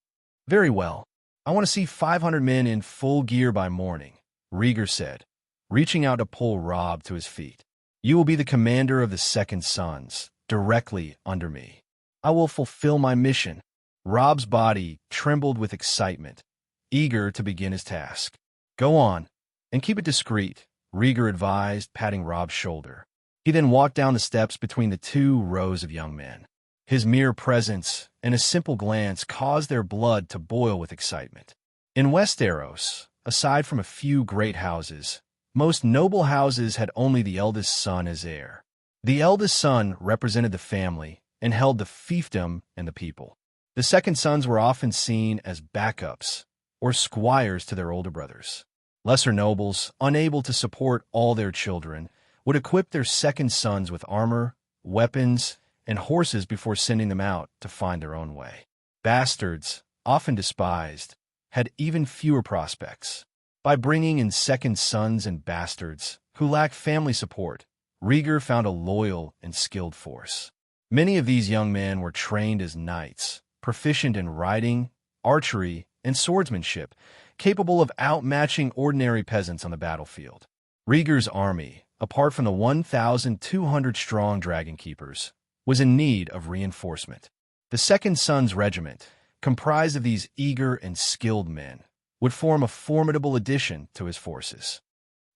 [SPEAKER 2] "Very well. I want to see 500 men in full gear by morning," Rhaegar said, reaching out to pull Rob to his feet. "You will be the commander of the second sons, directly under me. I will fulfill my mission." Rob's body trembled with excitement, eager to begin his task. "Go on, and keep it discreet," Rhaegar advised, patting Rob's shoulder. He then walked down the steps between the two rows of young men. His mere presence and a simple glance caused their blood to boil with excitement. In Westeros, aside from a few great houses, most noble houses had only the eldest son as heir. The eldest son represented the family and held the fiefdom and the people. The second sons were often seen as backups or squires to their older brothers. Lesser nobles, unable to support all their children, would equip their second sons with armor, weapons, and horses before sending them out to find their own way. Bastards, often despised, had even fewer prospects. By bringing in second sons and bastards who lacked family support, Rhaegar found a loyal and skilled force. Many of these young men were trained as knights, proficient in riding, archery, and swordsmanship, capable of outmatching ordinary peasants on the battlefield. Rhaegar's army, apart from the 1,200-strong dragon keepers, was in need of reinforcement. The second son's regiment, comprised of these eager and skilled men, would form a formidable addition to his forces.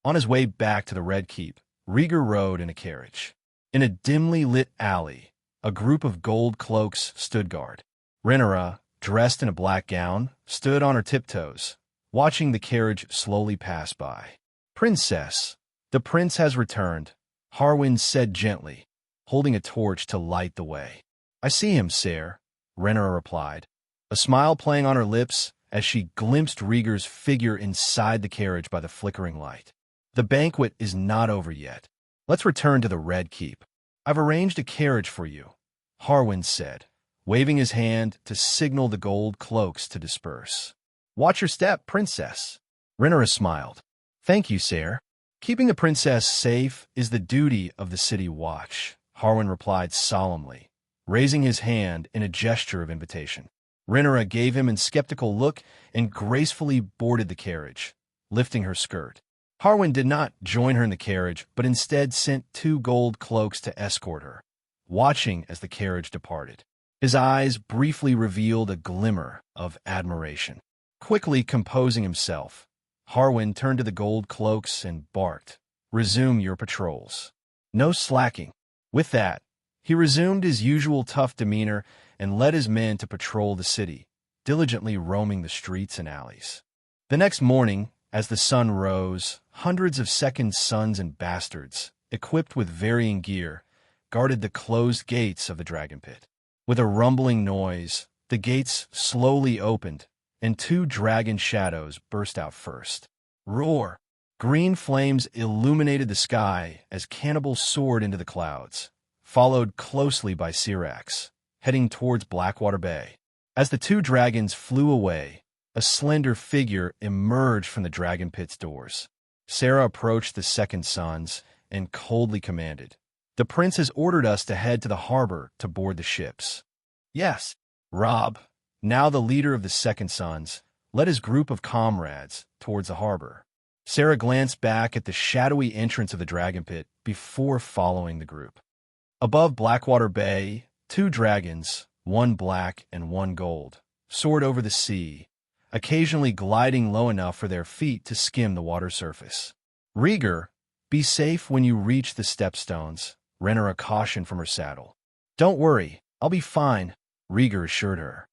[SPEAKER 2] On his way back to the Red Keep, Rhaegar rode in a carriage. In a dimly lit alley, a group of gold cloaks stood guard. Rhaenyra, dressed in a black gown, stood on her tiptoes, watching the carriage slowly pass by. "Princess, the prince has returned," Harwin said gently, holding a torch to light the way. "I see him, sire," Rhaenyra replied, a smile playing on her lips as she glimpsed Rhaegar's figure inside the carriage by the flickering light. "The banquet is not over yet. Let's return to the Red Keep. I've arranged a carriage for you," Harwin said, waving his hand to signal the gold cloaks to disperse. "Watch your step, princess." Rhaenyra smiled. "Thank you, sire. Keeping the princess safe is the duty of the city watch," Harwin replied solemnly, raising his hand in a gesture of invitation. Rhaenyra gave him a skeptical look and gracefully boarded the carriage, lifting her skirt. Harwin did not join her in the carriage, but instead sent 2 gold cloaks to escort her, watching as the carriage departed. His eyes briefly revealed a glimmer of admiration. Quickly composing himself, Harwin turned to the gold cloaks and barked, "Resume your patrols. No slacking." With that, he resumed his usual tough demeanor and led his men to patrol the city, diligently roaming the streets and alleys. The next morning, as the sun rose, hundreds of second sons and bastards, equipped with varying gear, guarded the closed gates of the dragon pit. With a rumbling noise, the gates slowly opened, and 2 dragon shadows burst out first. Roar! Green flames illuminated the sky as cannibals soared into the clouds, followed closely by Syrax, heading towards Blackwater Bay. As the 2 dragons flew away, a slender figure emerged from the dragon pit's doors. Sarah approached the second sons and coldly commanded, "The prince has ordered us to head to the harbor to board the ships." "Yes." Rob, now the leader of the second sons, led his group of comrades towards the harbor. Sarah glanced back at the shadowy entrance of the dragon pit before following the group. Above Blackwater Bay, 2 dragons, one black and one gold, soared over the sea, occasionally gliding low enough for their feet to skim the water surface. "Rhaegar, be safe when you reach the stepstones," Rhaenyra cautioned from her saddle. "Don't worry, I'll be fine," Rhaegar assured her.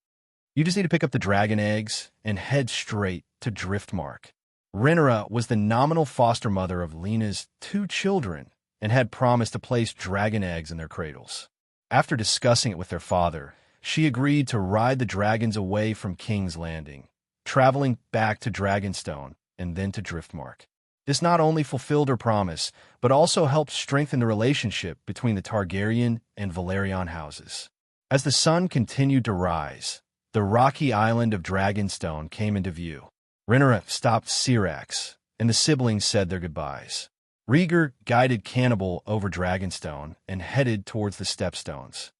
[SPEAKER 2] "You just need to pick up the dragon eggs and head straight to Driftmark." Rhaenyra was the nominal foster mother of Lena's 2 children, and had promised to place dragon eggs in their cradles. After discussing it with their father, she agreed to ride the dragons away from King's Landing, traveling back to Dragonstone and then to Driftmark. This not only fulfilled her promise, but also helped strengthen the relationship between the Targaryen and Balerion houses. As the sun continued to rise, the rocky island of Dragonstone came into view. Rhaenyra stopped Syrax, and the siblings said their goodbyes. Rhaegar guided Cannibal over Dragonstone and headed towards the Stepstones.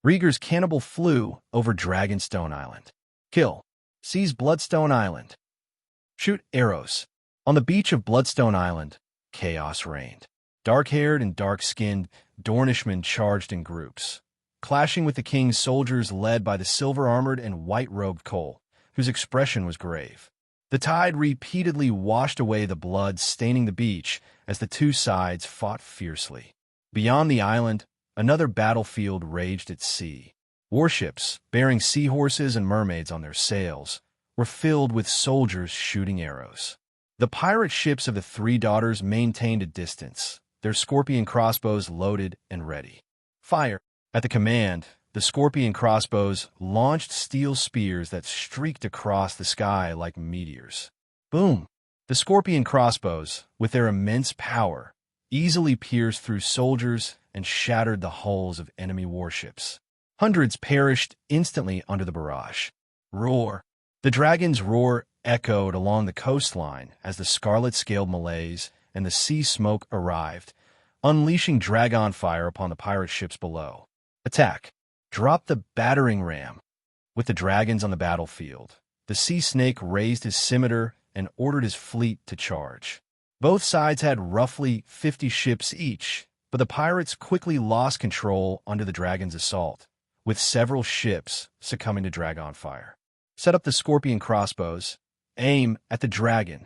[SPEAKER 2] Rhaegar's Cannibal flew over Dragonstone Island. Kill. Seize Bloodstone Island. Shoot arrows. On the beach of Bloodstone Island, chaos reigned. Dark-haired and dark-skinned Dornishmen charged in groups, clashing with the king's soldiers led by the silver-armored and white-robed Cole, whose expression was grave. The tide repeatedly washed away the blood staining the beach as the two sides fought fiercely. Beyond the island, another battlefield raged at sea. Warships, bearing seahorses and mermaids on their sails, were filled with soldiers shooting arrows. The pirate ships of the Three Daughters maintained a distance, their scorpion crossbows loaded and ready. Fire! At the command, the scorpion crossbows launched steel spears that streaked across the sky like meteors. Boom! The scorpion crossbows, with their immense power, easily pierced through soldiers and shattered the hulls of enemy warships. Hundreds perished instantly under the barrage. Roar! The dragon's roar echoed along the coastline as the scarlet-scaled Malays and the sea smoke arrived, unleashing dragon fire upon the pirate ships below. Attack! Drop the battering ram! With the dragons on the battlefield, the sea snake raised his scimitar and ordered his fleet to charge. Both sides had roughly 50 ships each, but the pirates quickly lost control under the dragon's assault, with several ships succumbing to dragon fire. Set up the scorpion crossbows. Aim at the dragon.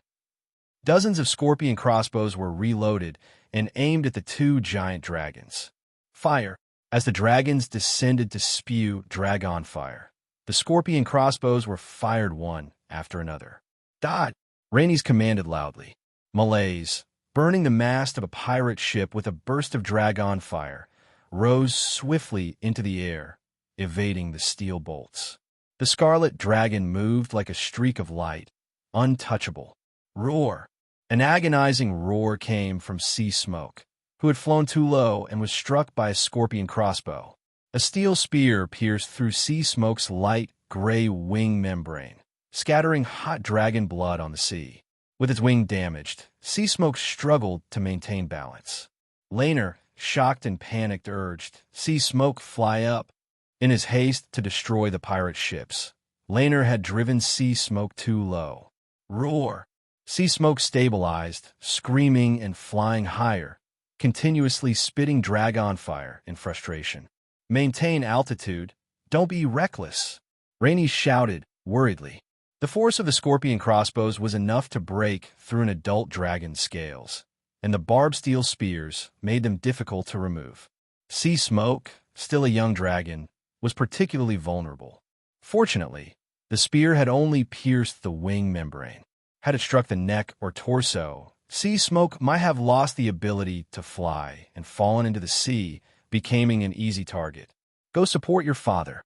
[SPEAKER 2] Dozens of scorpion crossbows were reloaded and aimed at the two giant dragons. Fire! As the dragons descended to spew dragon fire, the scorpion crossbows were fired one after another. Dodge! Rhaenys commanded loudly. Malays, burning the mast of a pirate ship with a burst of dragon fire, rose swiftly into the air, evading the steel bolts. The scarlet dragon moved like a streak of light, untouchable. Roar! An agonizing roar came from Sea Smoke, who had flown too low and was struck by a scorpion crossbow. A steel spear pierced through Sea Smoke's light gray wing membrane, scattering hot dragon blood on the sea. With its wing damaged, Sea Smoke struggled to maintain balance. Laenor, shocked and panicked, urged Sea Smoke fly up. In his haste to destroy the pirate ships, Laenor had driven Sea Smoke too low. Roar! Sea Smoke stabilized, screaming and flying higher, continuously spitting dragon fire in frustration. Maintain altitude. Don't be reckless. Rhaenys shouted, worriedly. The force of the scorpion crossbows was enough to break through an adult dragon's scales, and the barbed steel spears made them difficult to remove. Sea Smoke, still a young dragon, was particularly vulnerable. Fortunately, the spear had only pierced the wing membrane. Had it struck the neck or torso, Sea Smoke might have lost the ability to fly and fallen into the sea, becoming an easy target. Go support your father,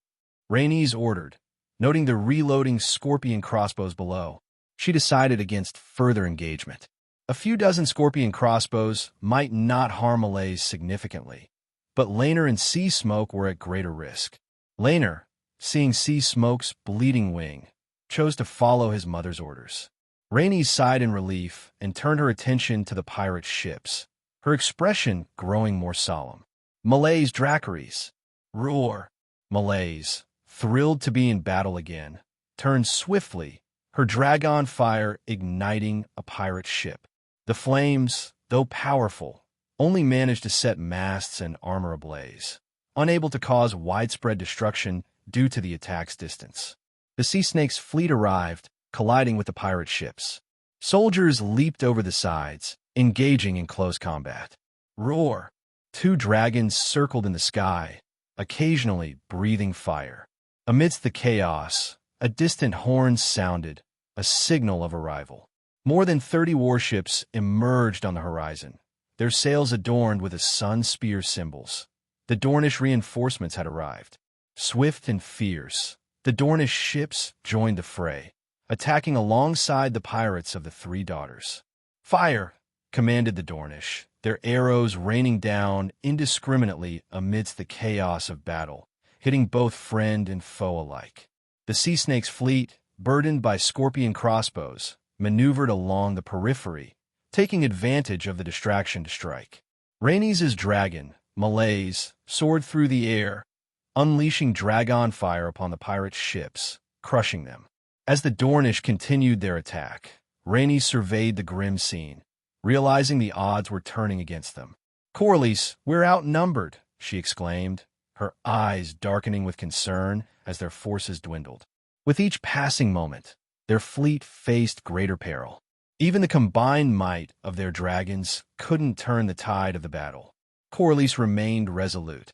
[SPEAKER 2] Rhaenys ordered, noting the reloading scorpion crossbows below. She decided against further engagement. A few dozen scorpion crossbows might not harm Malays significantly, but Laenor and Sea Smoke were at greater risk. Laenor, seeing Sea Smoke's bleeding wing, chose to follow his mother's orders. Rhaenys sighed in relief and turned her attention to the pirate ships, her expression growing more solemn. Malays Dracarys. Roar! Malays, thrilled to be in battle again, turned swiftly, her dragon fire igniting a pirate ship. The flames, though powerful, only managed to set masts and armor ablaze, unable to cause widespread destruction due to the attack's distance. The Sea Snake's fleet arrived, colliding with the pirate ships. Soldiers leaped over the sides, engaging in close combat. Roar! Two dragons circled in the sky, occasionally breathing fire. Amidst the chaos, a distant horn sounded, a signal of arrival. More than 30 warships emerged on the horizon, their sails adorned with the sun spear symbols. The Dornish reinforcements had arrived. Swift and fierce, the Dornish ships joined the fray, attacking alongside the pirates of the Three Daughters. "Fire!" commanded the Dornish, their arrows raining down indiscriminately amidst the chaos of battle, hitting both friend and foe alike. The Sea Snake's fleet, burdened by scorpion crossbows, maneuvered along the periphery, taking advantage of the distraction to strike. Rhaenys' dragon, Molaise, soared through the air, unleashing dragon fire upon the pirate ships, crushing them. As the Dornish continued their attack, Rhaenys surveyed the grim scene, realizing the odds were turning against them. "Corlys, we're outnumbered," she exclaimed, her eyes darkening with concern as their forces dwindled. With each passing moment, their fleet faced greater peril. Even the combined might of their dragons couldn't turn the tide of the battle. Corlys remained resolute.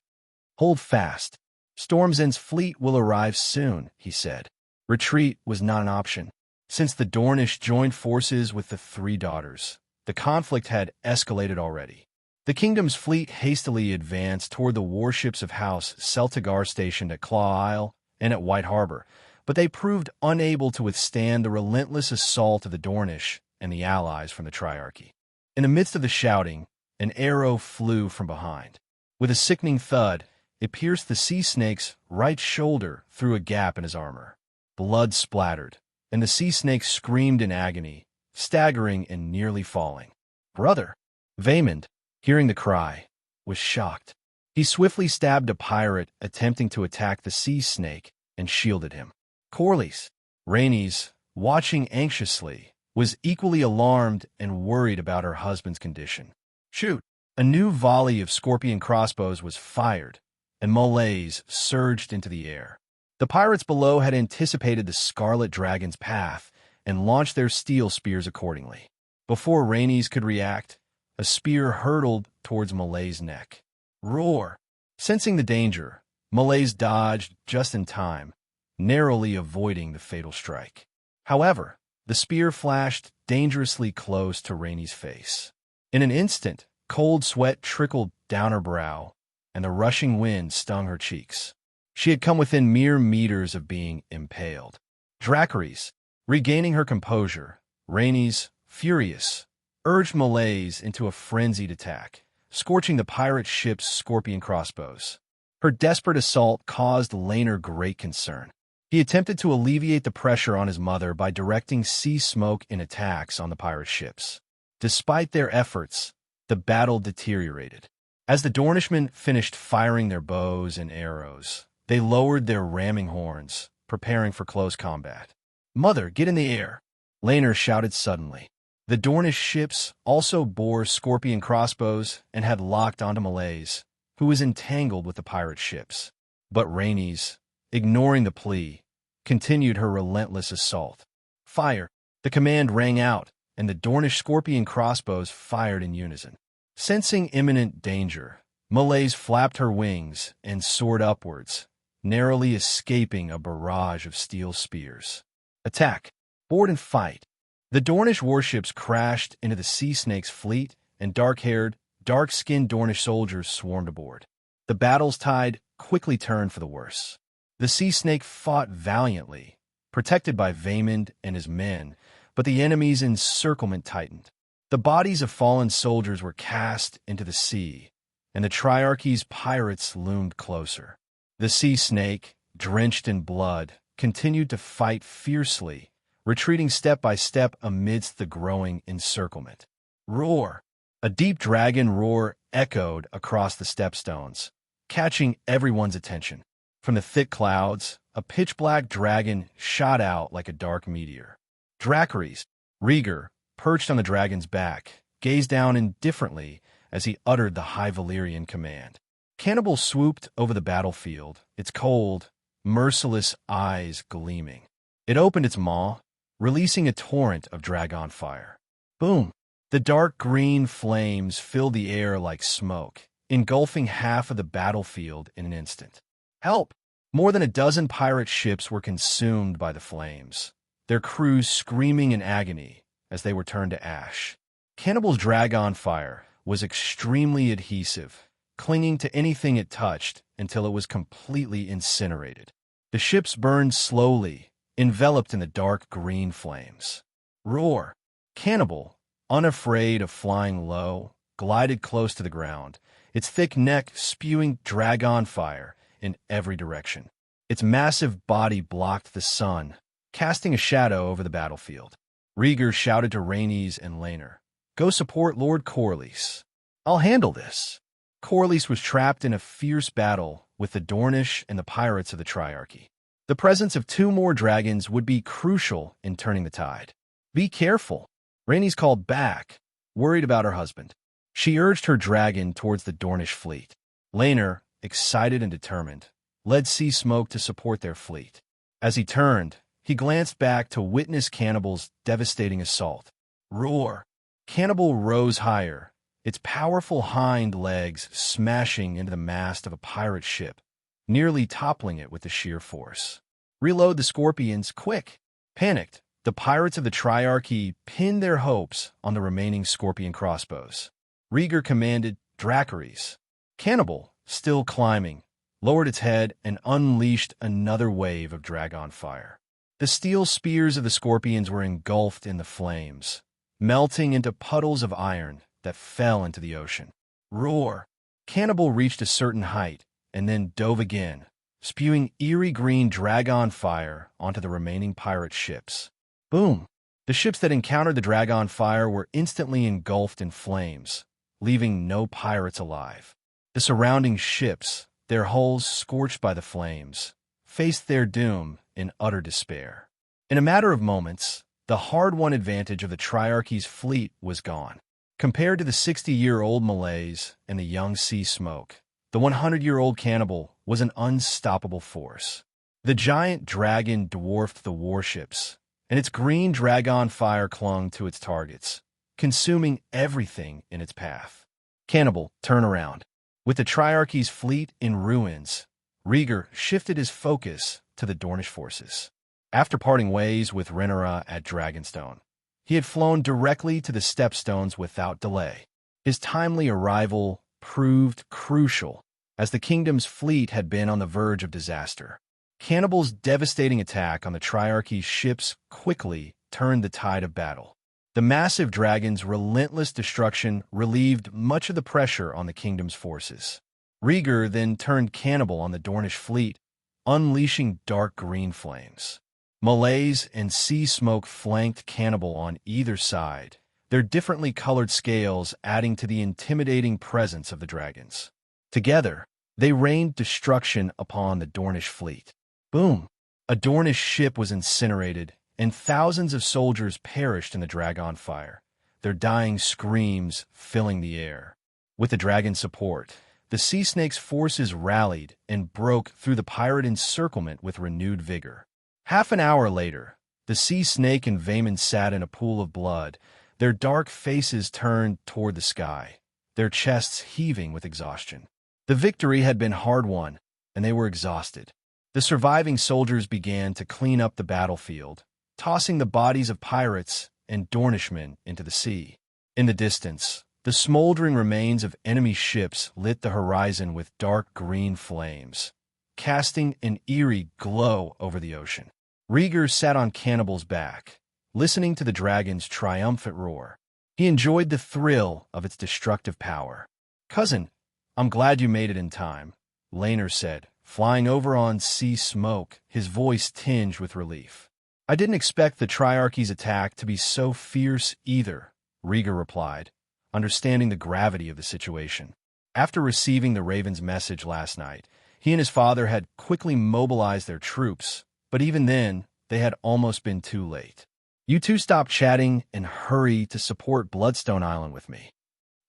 [SPEAKER 2] "Hold fast. Storm's End's fleet will arrive soon," he said. Retreat was not an option. Since the Dornish joined forces with the Three Daughters, the conflict had escalated already. The kingdom's fleet hastily advanced toward the warships of House Celtigar stationed at Claw Isle and at White Harbor, but they proved unable to withstand the relentless assault of the Dornish and the allies from the Triarchy. In the midst of the shouting, an arrow flew from behind. With a sickening thud, it pierced the Sea Snake's right shoulder through a gap in his armor. Blood splattered, and the Sea Snake screamed in agony, staggering and nearly falling. "Brother!" Vaemond, hearing the cry, was shocked. He swiftly stabbed a pirate attempting to attack the Sea Snake and shielded him. Corlys, Rhaenys, watching anxiously, was equally alarmed and worried about her husband's condition. "Shoot!" A new volley of scorpion crossbows was fired, and Molaise surged into the air. The pirates below had anticipated the Scarlet Dragon's path and launched their steel spears accordingly. Before Rhaenys could react, a spear hurtled towards Molaise's neck. Roar! Sensing the danger, Molaise dodged just in time, narrowly avoiding the fatal strike. However, the spear flashed dangerously close to Rhaenys' face. In an instant, cold sweat trickled down her brow, and the rushing wind stung her cheeks. She had come within mere meters of being impaled. Dracarys, regaining her composure, Rhaenys, furious, urged Molaise into a frenzied attack, scorching the pirate ship's scorpion crossbows. Her desperate assault caused Laenor great concern. He attempted to alleviate the pressure on his mother by directing sea smoke in attacks on the pirate ships. Despite their efforts, the battle deteriorated. As the Dornishmen finished firing their bows and arrows, they lowered their ramming horns, preparing for close combat. "Mother, get in the air!" Laenor shouted suddenly. The Dornish ships also bore scorpion crossbows and had locked onto Molaise, who was entangled with the pirate ships. But Rhaenys, ignoring the plea, continued her relentless assault. "Fire!" The command rang out, and the Dornish scorpion crossbows fired in unison. Sensing imminent danger, Molaise flapped her wings and soared upwards, narrowly escaping a barrage of steel spears. Attack! Board and fight! The Dornish warships crashed into the Sea Snake's fleet, and dark-haired, dark-skinned Dornish soldiers swarmed aboard. The battle's tide quickly turned for the worse. The Sea Snake fought valiantly, protected by Vaemond and his men, but the enemy's encirclement tightened. The bodies of fallen soldiers were cast into the sea, and the Triarchy's pirates loomed closer. The Sea Snake, drenched in blood, continued to fight fiercely, retreating step by step amidst the growing encirclement. Roar! A deep dragon roar echoed across the stepstones, catching everyone's attention. From the thick clouds, a pitch-black dragon shot out like a dark meteor. Dracarys, Rhaegar, perched on the dragon's back, gazed down indifferently as he uttered the High Balerion command. Cannibal swooped over the battlefield, its cold, merciless eyes gleaming. It opened its maw, releasing a torrent of dragon fire. Boom! The dark green flames filled the air like smoke, engulfing half of the battlefield in an instant. Help! More than a dozen pirate ships were consumed by the flames, their crews screaming in agony as they were turned to ash. Cannibal's dragon fire, was extremely adhesive, clinging to anything it touched until it was completely incinerated. The ships burned slowly, enveloped in the dark green flames. Roar! Cannibal, unafraid of flying low, glided close to the ground, its thick neck spewing dragon fire in every direction. Its massive body blocked the sun, casting a shadow over the battlefield. Rhaegar shouted to Rhaenys and Laenor, "Go support Lord Corlys. I'll handle this." Corlys was trapped in a fierce battle with the Dornish and the pirates of the Triarchy. The presence of 2 more dragons would be crucial in turning the tide. "Be careful," Rhaenys called back, worried about her husband. She urged her dragon towards the Dornish fleet. Laenor, excited and determined, led Sea Smoke to support their fleet. As he turned, he glanced back to witness Cannibal's devastating assault. Roar! Cannibal rose higher, its powerful hind legs smashing into the mast of a pirate ship, nearly toppling it with the sheer force. "Reload the scorpions, quick!" Panicked, the pirates of the Triarchy pinned their hopes on the remaining scorpion crossbows. Rhaegar commanded, "Dracarys." Cannibal, still climbing, lowered its head and unleashed another wave of dragon fire. The steel spears of the scorpions were engulfed in the flames, melting into puddles of iron that fell into the ocean. Roar! Cannibal reached a certain height and then dove again, spewing eerie green dragon fire onto the remaining pirate ships. Boom! The ships that encountered the dragon fire were instantly engulfed in flames, leaving no pirates alive. The surrounding ships, their hulls scorched by the flames, faced their doom in utter despair. In a matter of moments, the hard-won advantage of the Triarchy's fleet was gone. Compared to the 60-year-old Malays and the young Sea Smoke, the 100-year-old Cannibal was an unstoppable force. The giant dragon dwarfed the warships, and its green dragon fire clung to its targets, consuming everything in its path. Cannibal, turn around. With the Triarchy's fleet in ruins, Rhaegar shifted his focus to the Dornish forces. After parting ways with Rhaenyra at Dragonstone, he had flown directly to the Stepstones without delay. His timely arrival proved crucial, as the kingdom's fleet had been on the verge of disaster. Cannibal's devastating attack on the Triarchy's ships quickly turned the tide of battle. The massive dragon's relentless destruction relieved much of the pressure on the kingdom's forces. Rhaegar then turned Cannibal on the Dornish fleet, unleashing dark green flames. Malays and Sea Smoke flanked Cannibal on either side, their differently colored scales adding to the intimidating presence of the dragons. Together, they rained destruction upon the Dornish fleet. Boom! A Dornish ship was incinerated, and thousands of soldiers perished in the dragon fire, their dying screams filling the air. With the dragon's support, the Sea Snake's forces rallied and broke through the pirate encirclement with renewed vigor. Half an hour later, the Sea Snake and Vaemond sat in a pool of blood, their dark faces turned toward the sky, their chests heaving with exhaustion. The victory had been hard-won, and they were exhausted. The surviving soldiers began to clean up the battlefield, tossing the bodies of pirates and Dornishmen into the sea. In the distance, the smoldering remains of enemy ships lit the horizon with dark green flames, casting an eerie glow over the ocean. Rhaegar sat on Cannibal's back, listening to the dragon's triumphant roar. He enjoyed the thrill of its destructive power. "Cousin, I'm glad you made it in time," Laenor said, flying over on Sea Smoke, his voice tinged with relief. "I didn't expect the Triarchy's attack to be so fierce either," Rhaegar replied, understanding the gravity of the situation. After receiving the Raven's message last night, he and his father had quickly mobilized their troops, but even then, they had almost been too late. "You two stop chatting and hurry to support Bloodstone Island with me."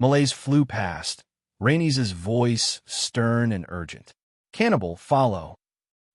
[SPEAKER 2] Malays flew past, Rhaenys' voice stern and urgent. "Cannibal, follow."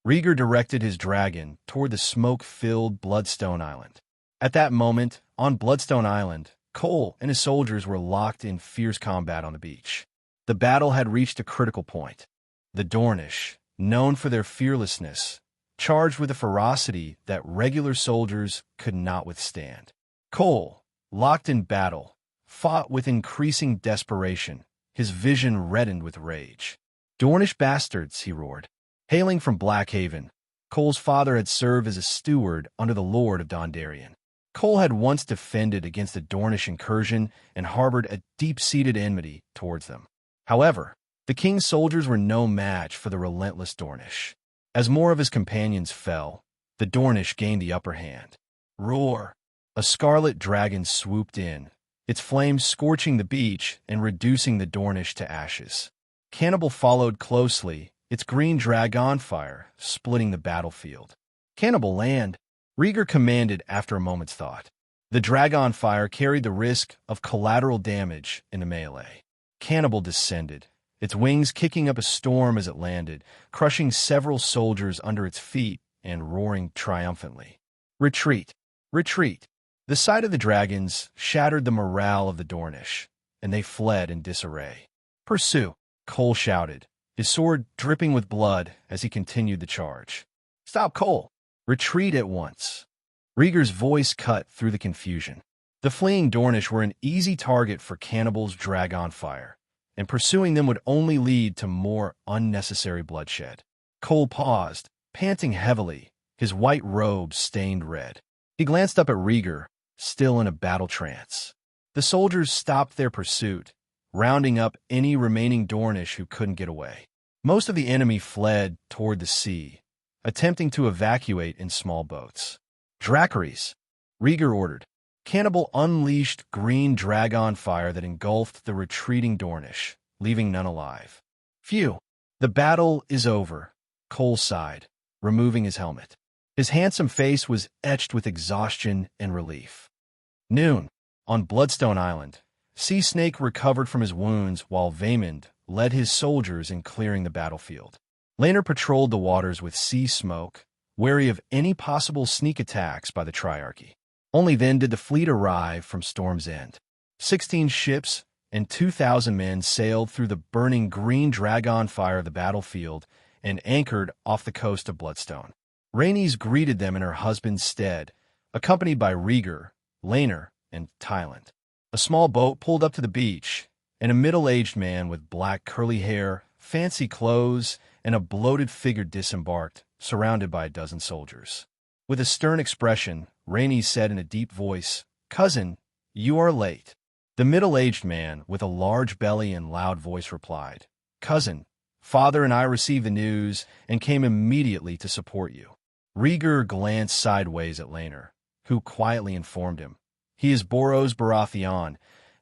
[SPEAKER 2] Rhaegar directed his dragon toward the smoke-filled Bloodstone Island. At that moment, on Bloodstone Island, Cole and his soldiers were locked in fierce combat on the beach. The battle had reached a critical point. The Dornish, known for their fearlessness, charged with a ferocity that regular soldiers could not withstand. Cole, locked in battle, fought with increasing desperation, his vision reddened with rage. "Dornish bastards," he roared. Hailing from Blackhaven, Cole's father had served as a steward under the Lord of Dondarrion. Cole had once defended against the Dornish incursion and harbored a deep-seated enmity towards them. However, the king's soldiers were no match for the relentless Dornish. As more of his companions fell, the Dornish gained the upper hand. Roar! A scarlet dragon swooped in, its flames scorching the beach and reducing the Dornish to ashes. Cannibal followed closely, its green dragon fire splitting the battlefield. "Cannibal, land!" Rhaegar commanded after a moment's thought. The dragon fire carried the risk of collateral damage in the melee. Cannibal descended, its wings kicking up a storm as it landed, crushing several soldiers under its feet and roaring triumphantly. "Retreat! Retreat!" The sight of the dragons shattered the morale of the Dornish, and they fled in disarray. "Pursue!" Cole shouted, his sword dripping with blood as he continued the charge. "Stop, Cole! Retreat at once!" Rhaegar's voice cut through the confusion. The fleeing Dornish were an easy target for Cannibal's dragon fire, and pursuing them would only lead to more unnecessary bloodshed. Cole paused, panting heavily, his white robe stained red. He glanced up at Rhaegar, still in a battle trance. The soldiers stopped their pursuit, rounding up any remaining Dornish who couldn't get away. Most of the enemy fled toward the sea, attempting to evacuate in small boats. "Dracarys!" Rhaegar ordered. Cannibal unleashed green dragon fire that engulfed the retreating Dornish, leaving none alive. "Phew! The battle is over," Cole sighed, removing his helmet. His handsome face was etched with exhaustion and relief. Noon, on Bloodstone Island, Sea Snake recovered from his wounds while Vaemond led his soldiers in clearing the battlefield. Laenor patrolled the waters with sea smoke, wary of any possible sneak attacks by the Triarchy. Only then did the fleet arrive from Storm's End. 16 ships and 2,000 men sailed through the burning green dragon fire of the battlefield and anchored off the coast of Bloodstone. Rhaenys greeted them in her husband's stead, accompanied by Rhaegar, Laenor, and Tyland. A small boat pulled up to the beach, and a middle-aged man with black curly hair, fancy clothes, and a bloated figure disembarked, surrounded by a dozen soldiers. With a stern expression, Rhaenys said in a deep voice, "Cousin, you are late." The middle-aged man, with a large belly and loud voice, replied, "Cousin, father and I received the news and came immediately to support you." Rhaegar glanced sideways at Laenor, who quietly informed him, "He is Boros Baratheon,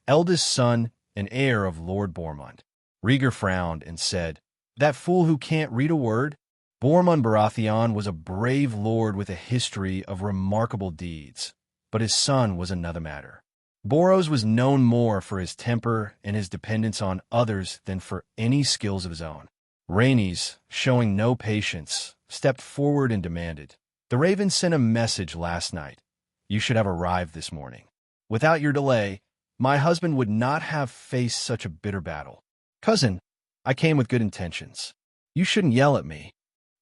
[SPEAKER 2] eldest son and heir of Lord Bormund." Rhaegar frowned and said, "That fool who can't read a word?" Bormund Baratheon was a brave lord with a history of remarkable deeds, but his son was another matter. Boros was known more for his temper and his dependence on others than for any skills of his own. Rhaenys, showing no patience, stepped forward and demanded, "The Raven sent a message last night. You should have arrived this morning. Without your delay, my husband would not have faced such a bitter battle." "Cousin, I came with good intentions. You shouldn't yell at me,"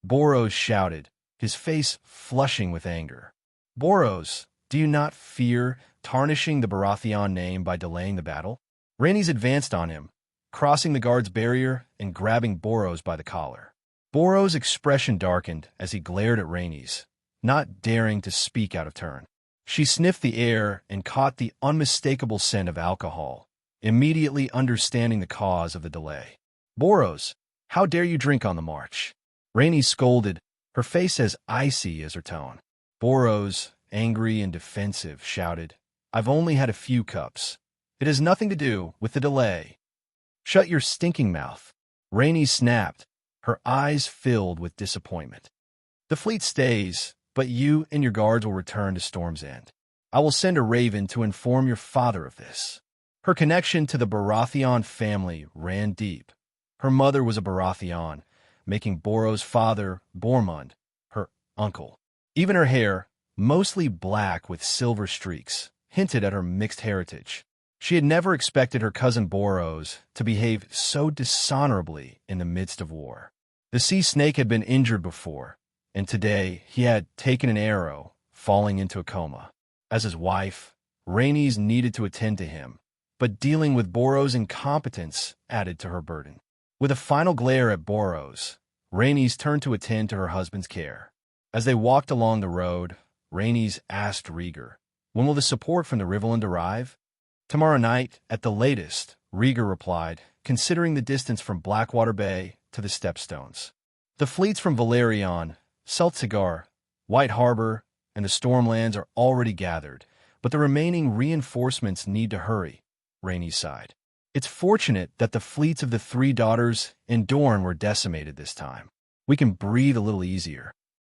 [SPEAKER 2] Boros shouted, his face flushing with anger. "Boros, do you not fear tarnishing the Baratheon name by delaying the battle?" Rhaenys advanced on him, crossing the guard's barrier and grabbing Boros by the collar. Boros' expression darkened as he glared at Rhaenys, not daring to speak out of turn. She sniffed the air and caught the unmistakable scent of alcohol, immediately understanding the cause of the delay. "Boros, how dare you drink on the march?" Rhaenys scolded, her face as icy as her tone. Boros, angry and defensive, shouted, "I've only had a few cups. It has nothing to do with the delay." "Shut your stinking mouth," Rhaenys snapped, her eyes filled with disappointment. "The fleet stays, but you and your guards will return to Storm's End. I will send a raven to inform your father of this." Her connection to the Baratheon family ran deep. Her mother was a Baratheon, making Boros' father, Bormund, her uncle. Even her hair, mostly black with silver streaks, hinted at her mixed heritage. She had never expected her cousin Boros to behave so dishonorably in the midst of war. The Sea Snake had been injured before, and today he had taken an arrow, falling into a coma. As his wife, Rhaenys needed to attend to him, but dealing with Boros' incompetence added to her burden. With a final glare at Boros, Rhaenys turned to attend to her husband's care. As they walked along the road, Rhaenys asked Rhaegar, "When will the support from the Riverland arrive?" "Tomorrow night, at the latest," Rhaegar replied, considering the distance from Blackwater Bay to the Stepstones. "The fleets from Balerion, Celtigar, White Harbor, and the Stormlands are already gathered, but the remaining reinforcements need to hurry," Rhaenys sighed. "It's fortunate that the fleets of the Three Daughters and Dorne were decimated this time. We can breathe a little easier."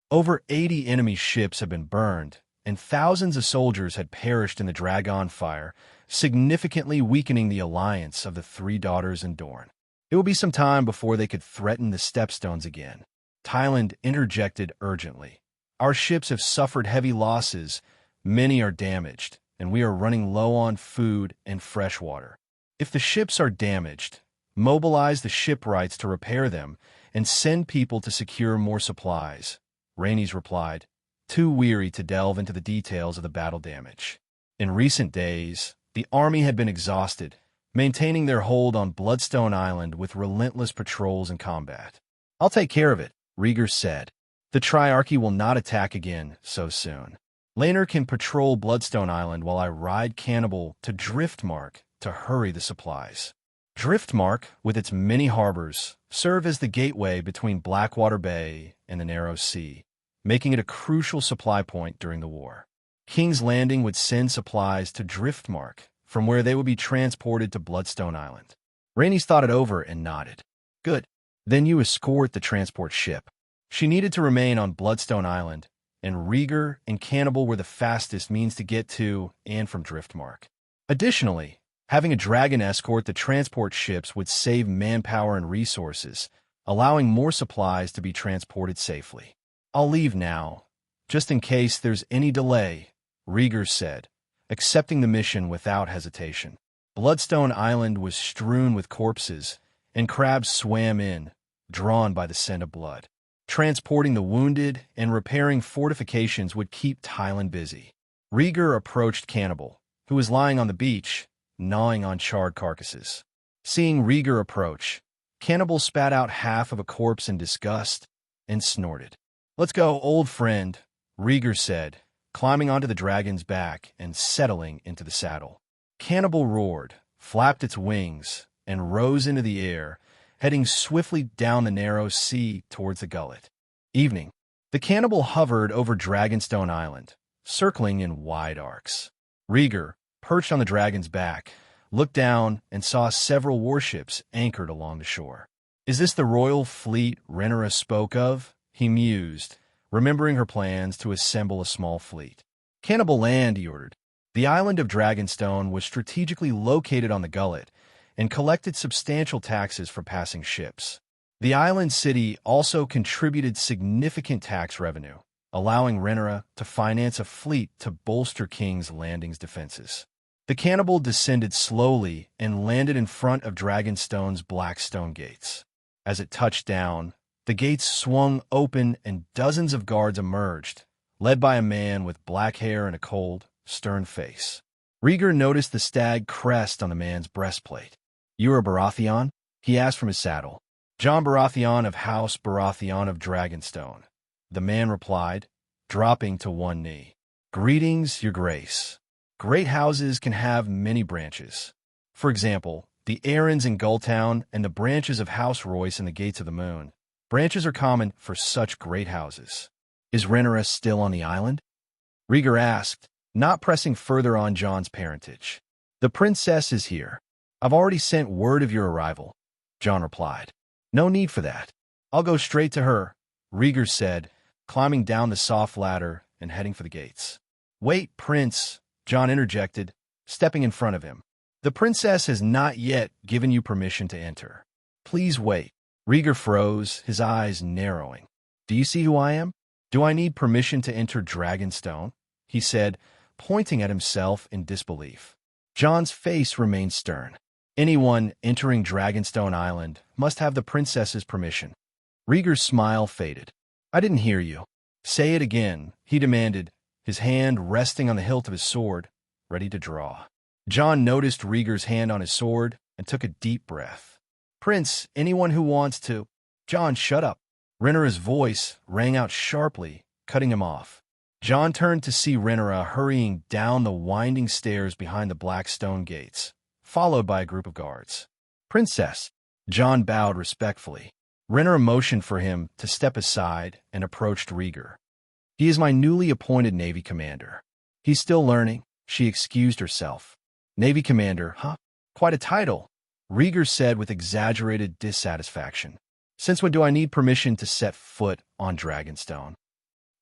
[SPEAKER 2] Over 80 enemy ships had been burned, and thousands of soldiers had perished in the Dragon Fire, significantly weakening the alliance of the Three Daughters and Dorne. It would be some time before they could threaten the Stepstones again. Tyland interjected urgently. "Our ships have suffered heavy losses, many are damaged, and we are running low on food and fresh water. If the ships are damaged, mobilize the shipwrights to repair them and send people to secure more supplies," Rhaenys replied, too weary to delve into the details of the battle damage. In recent days, the army had been exhausted, maintaining their hold on Bloodstone Island with relentless patrols and combat. "I'll take care of it," Rhaegar said. "The Triarchy will not attack again so soon. Laenor can patrol Bloodstone Island while I ride Cannibal to Driftmark to hurry the supplies." Driftmark, with its many harbors, serve as the gateway between Blackwater Bay and the Narrow Sea, making it a crucial supply point during the war. King's Landing would send supplies to Driftmark, from where they would be transported to Bloodstone Island. Rhaenys thought it over and nodded. "Good. Then you escort the transport ship." She needed to remain on Bloodstone Island, and Rhaegar and Cannibal were the fastest means to get to and from Driftmark. Additionally, having a dragon escort the transport ships would save manpower and resources, allowing more supplies to be transported safely. "I'll leave now, just in case there's any delay," Rhaegar said, accepting the mission without hesitation. Bloodstone Island was strewn with corpses, and crabs swam in, drawn by the scent of blood. Transporting the wounded and repairing fortifications would keep Tyland busy. Rhaegar approached Cannibal, who was lying on the beach, gnawing on charred carcasses. Seeing Rhaegar approach, Cannibal spat out half of a corpse in disgust and snorted. "Let's go, old friend," Rhaegar said, climbing onto the dragon's back and settling into the saddle. Cannibal roared, flapped its wings, and rose into the air, heading swiftly down the Narrow Sea towards the Gullet. Evening. The Cannibal hovered over Dragonstone Island, circling in wide arcs. Rhaegar, perched on the dragon's back, looked down and saw several warships anchored along the shore. "Is this the royal fleet Rhaenyra spoke of?" he mused, remembering her plans to assemble a small fleet. "Cannibal land," he ordered. The island of Dragonstone was strategically located on the Gullet and collected substantial taxes for passing ships. The island city also contributed significant tax revenue, allowing Rhaenyra to finance a fleet to bolster King's Landing's defenses. The Cannibal descended slowly and landed in front of Dragonstone's black stone gates. As it touched down, the gates swung open and dozens of guards emerged, led by a man with black hair and a cold, stern face. Rhaegar noticed the stag crest on the man's breastplate. "You're a Baratheon?" he asked from his saddle. "Jon Baratheon of House Baratheon of Dragonstone," the man replied, dropping to one knee. "Greetings, your grace. Great houses can have many branches. For example, the Aarons in Gulltown and the branches of House Royce in the Gates of the Moon. Branches are common for such great houses." "Is Rhaenyra still on the island?" Rhaegar asked, not pressing further on Jon's parentage. "The princess is here. I've already sent word of your arrival," Jon replied. "No need for that. I'll go straight to her," Rhaegar said, climbing down the soft ladder and heading for the gates. "Wait, Prince," Jon interjected, stepping in front of him. "The princess has not yet given you permission to enter. Please wait." Rhaegar froze, his eyes narrowing. "Do you see who I am? Do I need permission to enter Dragonstone?" he said, pointing at himself in disbelief. Jon's face remained stern. "Anyone entering Dragonstone Island must have the princess's permission." Rhaegar's smile faded. "I didn't hear you. Say it again," he demanded, his hand resting on the hilt of his sword, ready to draw. Jon noticed Rhaegar's hand on his sword and took a deep breath. "Prince, anyone who wants to—" "Jon, shut up." Rhaenyra's voice rang out sharply, cutting him off. Jon turned to see Rhaenyra hurrying down the winding stairs behind the black stone gates, followed by a group of guards. "Princess." Jon bowed respectfully. Rhaenyra motioned for him to step aside and approached Rhaegar. "He is my newly appointed Navy commander. He's still learning," she excused herself. "Navy commander, huh? Quite a title," Rhaegar said with exaggerated dissatisfaction. "Since when do I need permission to set foot on Dragonstone?"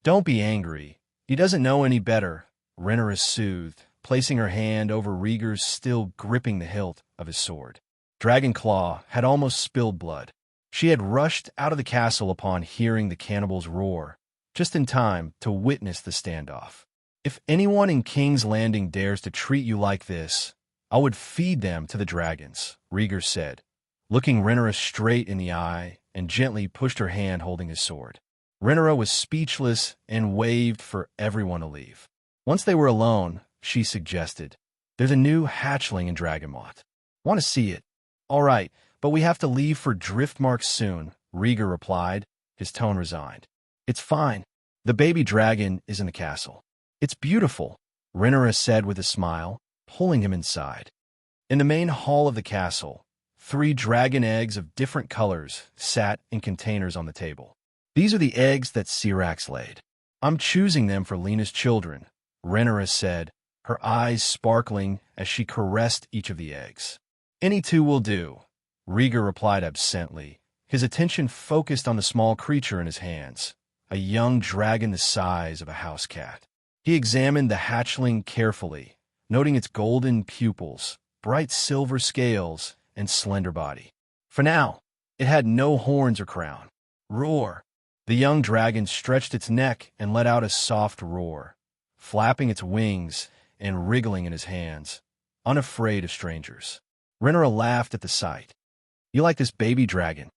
[SPEAKER 2] "Don't be angry. He doesn't know any better," Rhaenyra soothed, placing her hand over Rhaegar's, still gripping the hilt of his sword. Dragonclaw had almost spilled blood. She had rushed out of the castle upon hearing the cannibals roar, just in time to witness the standoff. "If anyone in King's Landing dares to treat you like this, I would feed them to the dragons," Rhaegar said, looking Rhaenyra straight in the eye, and gently pushed her hand holding his sword. Rhaenyra was speechless and waved for everyone to leave. Once they were alone, she suggested, "There's a new hatchling in Dragonmont. Want to see it?" "All right, but we have to leave for Driftmark soon," Rhaegar replied, his tone resigned. "It's fine. The baby dragon is in the castle." "It's beautiful," Rhaenyra said with a smile, pulling him inside. In the main hall of the castle, 3 dragon eggs of different colors sat in containers on the table. "These are the eggs that Syrax laid. I'm choosing them for Lena's children," Rhaenyra said, her eyes sparkling as she caressed each of the eggs. "Any 2 will do," Rhaegar replied absently, his attention focused on the small creature in his hands, a young dragon the size of a house cat. He examined the hatchling carefully, noting its golden pupils, bright silver scales, and slender body. For now, it had no horns or crown. "Roar!" The young dragon stretched its neck and let out a soft roar, flapping its wings and wriggling in his hands, unafraid of strangers. Rhaenyra laughed at the sight. "You like this baby dragon?"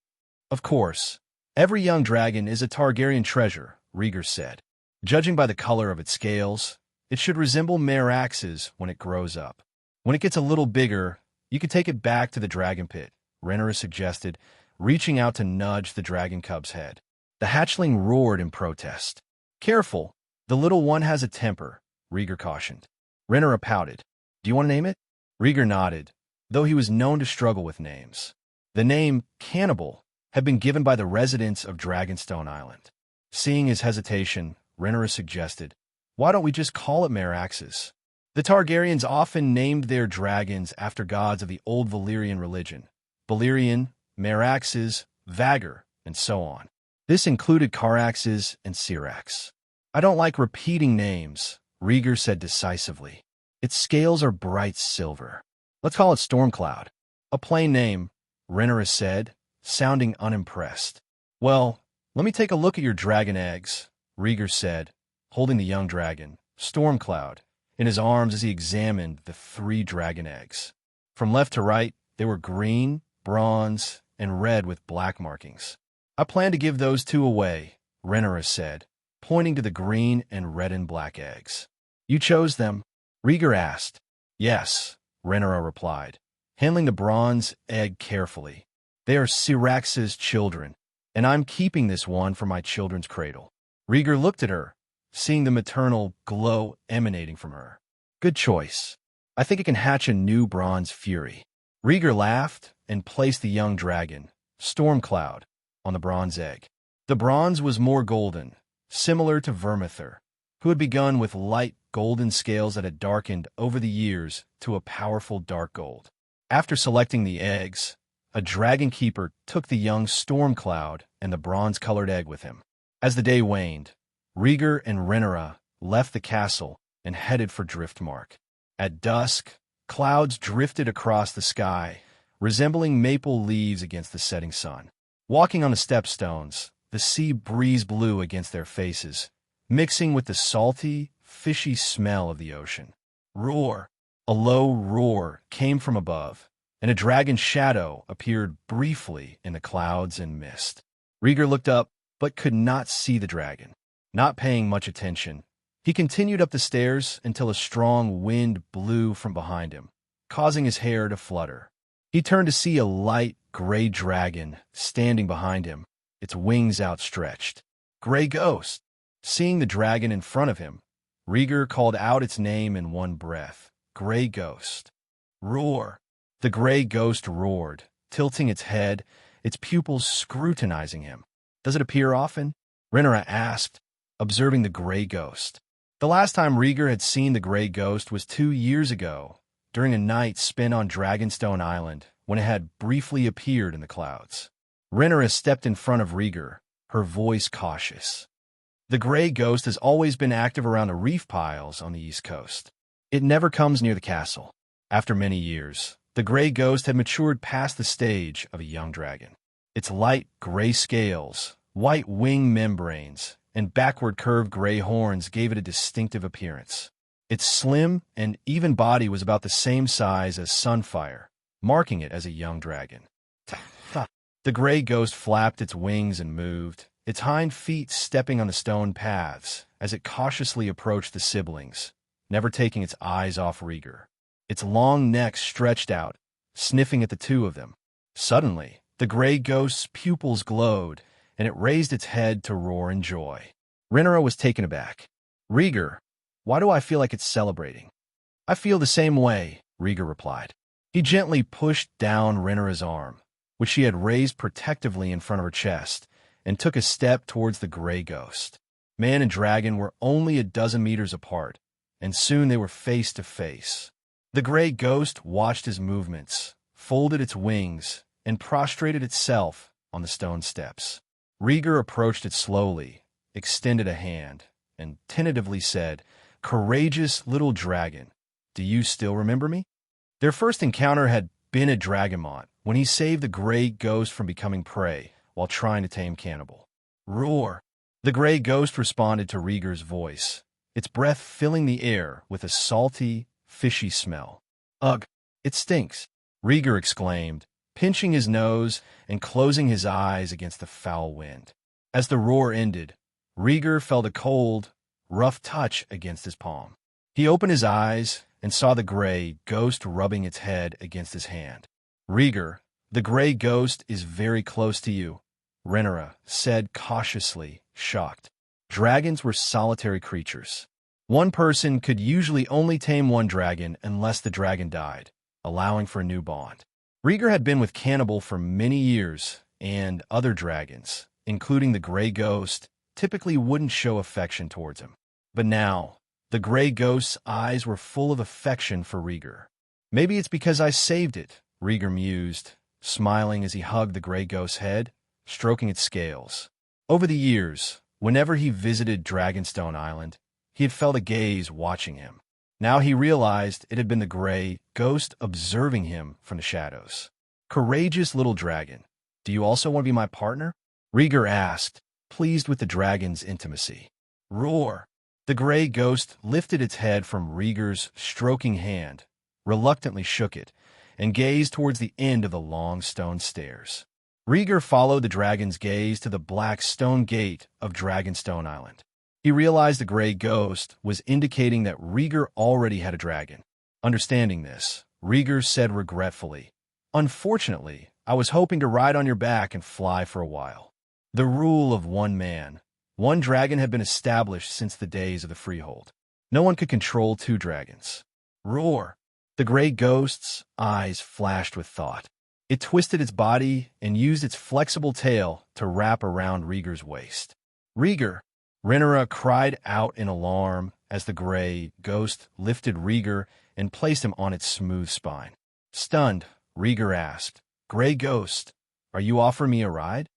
[SPEAKER 2] "Of course. Every young dragon is a Targaryen treasure," Rhaegar said. "Judging by the color of its scales, it should resemble Merax's when it grows up. When it gets a little bigger, you could take it back to the dragon pit," Rhaenyra suggested, reaching out to nudge the dragon cub's head. The hatchling roared in protest. "Careful, the little one has a temper," Rhaegar cautioned. Rhaenyra pouted. "Do you want to name it?" Rhaegar nodded, though he was known to struggle with names. The name Cannibal had been given by the residents of Dragonstone Island. Seeing his hesitation, Rhaenyra suggested, "Why don't we just call it Merax's?" The Targaryens often named their dragons after gods of the old Valyrian religion: Balerion, Merax's, Vhagar, and so on. This included Carax's and Syrax. "I don't like repeating names," Rhaegar said decisively. "Its scales are bright silver. Let's call it Stormcloud." "A plain name," Rhaenyra said, sounding unimpressed. "Well, let me take a look at your dragon eggs," Rhaegar said, holding the young dragon, Stormcloud, in his arms as he examined the 3 dragon eggs. From left to right, they were green, bronze, and red with black markings. "I plan to give those 2 away," Rhaenyra said, pointing to the green and red and black eggs. "You chose them?" Rhaegar asked. "Yes," Rhaenyra replied, handling the bronze egg carefully. "They are Syrax's children, and I'm keeping this one for my children's cradle." Rhaegar looked at her, seeing the maternal glow emanating from her. "Good choice. I think it can hatch a new bronze fury." Rhaegar laughed and placed the young dragon, Stormcloud, on the bronze egg. The bronze was more golden, similar to Vermithor, who had begun with light golden scales that had darkened over the years to a powerful dark gold. After selecting the eggs, a dragon keeper took the young Stormcloud and the bronze-colored egg with him. As the day waned, Rhaegar and Rhaenyra left the castle and headed for Driftmark. At dusk, clouds drifted across the sky, resembling maple leaves against the setting sun. Walking on the stepstones, the sea breeze blew against their faces, mixing with the salty, fishy smell of the ocean. Roar! A low roar came from above, and a dragon's shadow appeared briefly in the clouds and mist. Rhaegar looked up, but could not see the dragon. Not paying much attention, he continued up the stairs until a strong wind blew from behind him, causing his hair to flutter. He turned to see a light gray dragon standing behind him, its wings outstretched. Gray Ghost. Seeing the dragon in front of him, Rhaegar called out its name in one breath. Gray Ghost. Roar. The gray ghost roared, tilting its head, its pupils scrutinizing him. Does it appear often? Rhaenyra asked, observing the gray ghost. The last time Rhaegar had seen the gray ghost was 2 years ago, during a night spent on Dragonstone Island, when it had briefly appeared in the clouds. Rhaenyra stepped in front of Rhaegar, her voice cautious. The gray ghost has always been active around the reef piles on the east coast. It never comes near the castle. After many years, the gray ghost had matured past the stage of a young dragon. Its light gray scales, white wing membranes, and backward curved gray horns gave it a distinctive appearance. Its slim and even body was about the same size as Sunfire, marking it as a young dragon. The gray ghost flapped its wings and moved, its hind feet stepping on the stone paths as it cautiously approached the siblings, never taking its eyes off Rhaegar. Its long neck stretched out, sniffing at the two of them. Suddenly, the gray ghost's pupils glowed, and it raised its head to roar in joy. Rhaenyra was taken aback. Rhaegar, why do I feel like it's celebrating? I feel the same way, Rhaegar replied. He gently pushed down Rhaenyra's arm, which she had raised protectively in front of her chest, and took a step towards the gray ghost. Man and dragon were only a dozen meters apart, and soon they were face to face. The gray ghost watched his movements, folded its wings, and prostrated itself on the stone steps. Rhaegar approached it slowly, extended a hand, and tentatively said, "Courageous little dragon, do you still remember me?" Their first encounter had been at Dragonmont, when he saved the gray ghost from becoming prey while trying to tame Cannibal. Roar! The gray ghost responded to Rhaegar's voice, its breath filling the air with a salty, fishy smell. Ugh, it stinks, Rhaegar exclaimed, pinching his nose and closing his eyes against the foul wind. As the roar ended, Rhaegar felt a cold, rough touch against his palm. He opened his eyes and saw the gray ghost rubbing its head against his hand. Rhaegar, the gray ghost is very close to you, Rhaenyra said cautiously, shocked. Dragons were solitary creatures. One person could usually only tame one dragon unless the dragon died, allowing for a new bond. Rhaegar had been with Cannibal for many years, and other dragons, including the gray ghost, typically wouldn't show affection towards him. But now, the gray ghost's eyes were full of affection for Rhaegar. Maybe it's because I saved it, Rhaegar mused, smiling as he hugged the gray ghost's head, stroking its scales. Over the years, whenever he visited Dragonstone Island, he had felt a gaze watching him. Now he realized it had been the gray ghost observing him from the shadows. Courageous little dragon, do you also want to be my partner? Rhaegar asked, pleased with the dragon's intimacy. Roar! The gray ghost lifted its head from Rhaegar's stroking hand, reluctantly shook it, and gazed towards the end of the long stone stairs. Rhaegar followed the dragon's gaze to the black stone gate of Dragonstone Island. He realized the gray ghost was indicating that Rhaegar already had a dragon. Understanding this, Rhaegar said regretfully, "Unfortunately, I was hoping to ride on your back and fly for a while." The rule of one man, one dragon had been established since the days of the Freehold. No one could control 2 dragons. Roar! The gray ghost's eyes flashed with thought. It twisted its body and used its flexible tail to wrap around Rhaegar's waist. Rhaegar! Rhaenyra cried out in alarm as the gray ghost lifted Rhaegar and placed him on its smooth spine. Stunned, Rhaegar asked, "Gray ghost, are you offering me a ride?"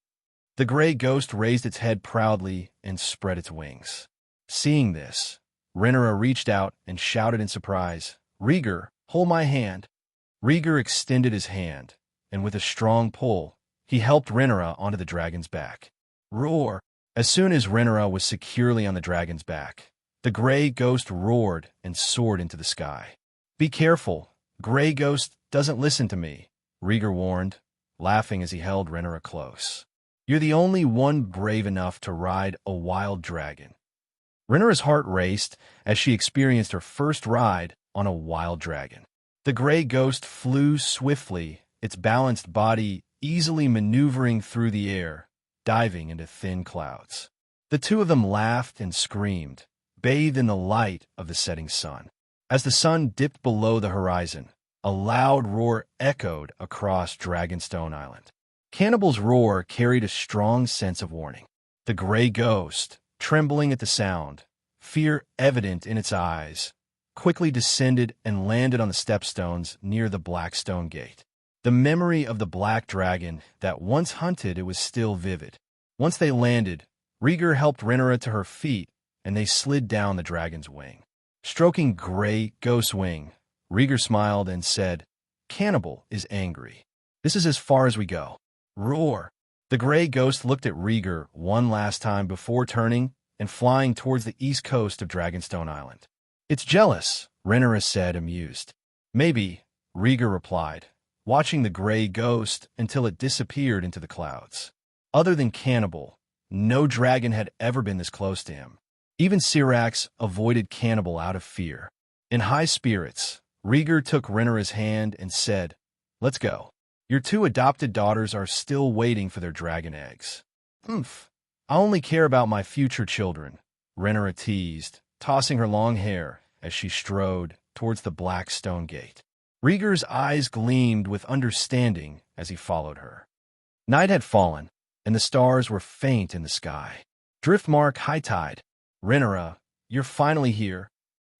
[SPEAKER 2] The gray ghost raised its head proudly and spread its wings. Seeing this, Rhaenyra reached out and shouted in surprise, "Rhaegar, hold my hand." Rhaegar extended his hand, and with a strong pull, he helped Rhaenyra onto the dragon's back. Roar! As soon as Rhaenyra was securely on the dragon's back, the gray ghost roared and soared into the sky. "Be careful, gray ghost doesn't listen to me," Rhaegar warned, laughing as he held Rhaenyra close. "You're the only one brave enough to ride a wild dragon." Rhaenyra's heart raced as she experienced her first ride on a wild dragon. The gray ghost flew swiftly, its balanced body easily maneuvering through the air, diving into thin clouds. The two of them laughed and screamed, bathed in the light of the setting sun. As the sun dipped below the horizon, a loud roar echoed across Dragonstone Island. Cannibal's roar carried a strong sense of warning. The gray ghost, trembling at the sound, fear evident in its eyes, quickly descended and landed on the stepstones near the Blackstone Gate. The memory of the black dragon that once hunted it was still vivid. Once they landed, Rhaegar helped Rhaenyra to her feet, and they slid down the dragon's wing. Stroking gray ghost's wing, Rhaegar smiled and said, "Cannibal is angry. This is as far as we go." Roar! The gray ghost looked at Rhaegar one last time before turning and flying towards the east coast of Dragonstone Island. "It's jealous," Rhaenyra said, amused. "Maybe," Rhaegar replied, watching the gray ghost until it disappeared into the clouds. Other than Cannibal, no dragon had ever been this close to him. Even Syrax avoided Cannibal out of fear. In high spirits, Rhaegar took Rhaenyra's hand and said, "Let's go. Your 2 adopted daughters are still waiting for their dragon eggs." "Humph. I only care about my future children," Rhaenyra teased, tossing her long hair as she strode towards the black stone gate. Rhaegar's eyes gleamed with understanding as he followed her. Night had fallen, and the stars were faint in the sky. Driftmark high tide. "Rhaenyra, you're finally here."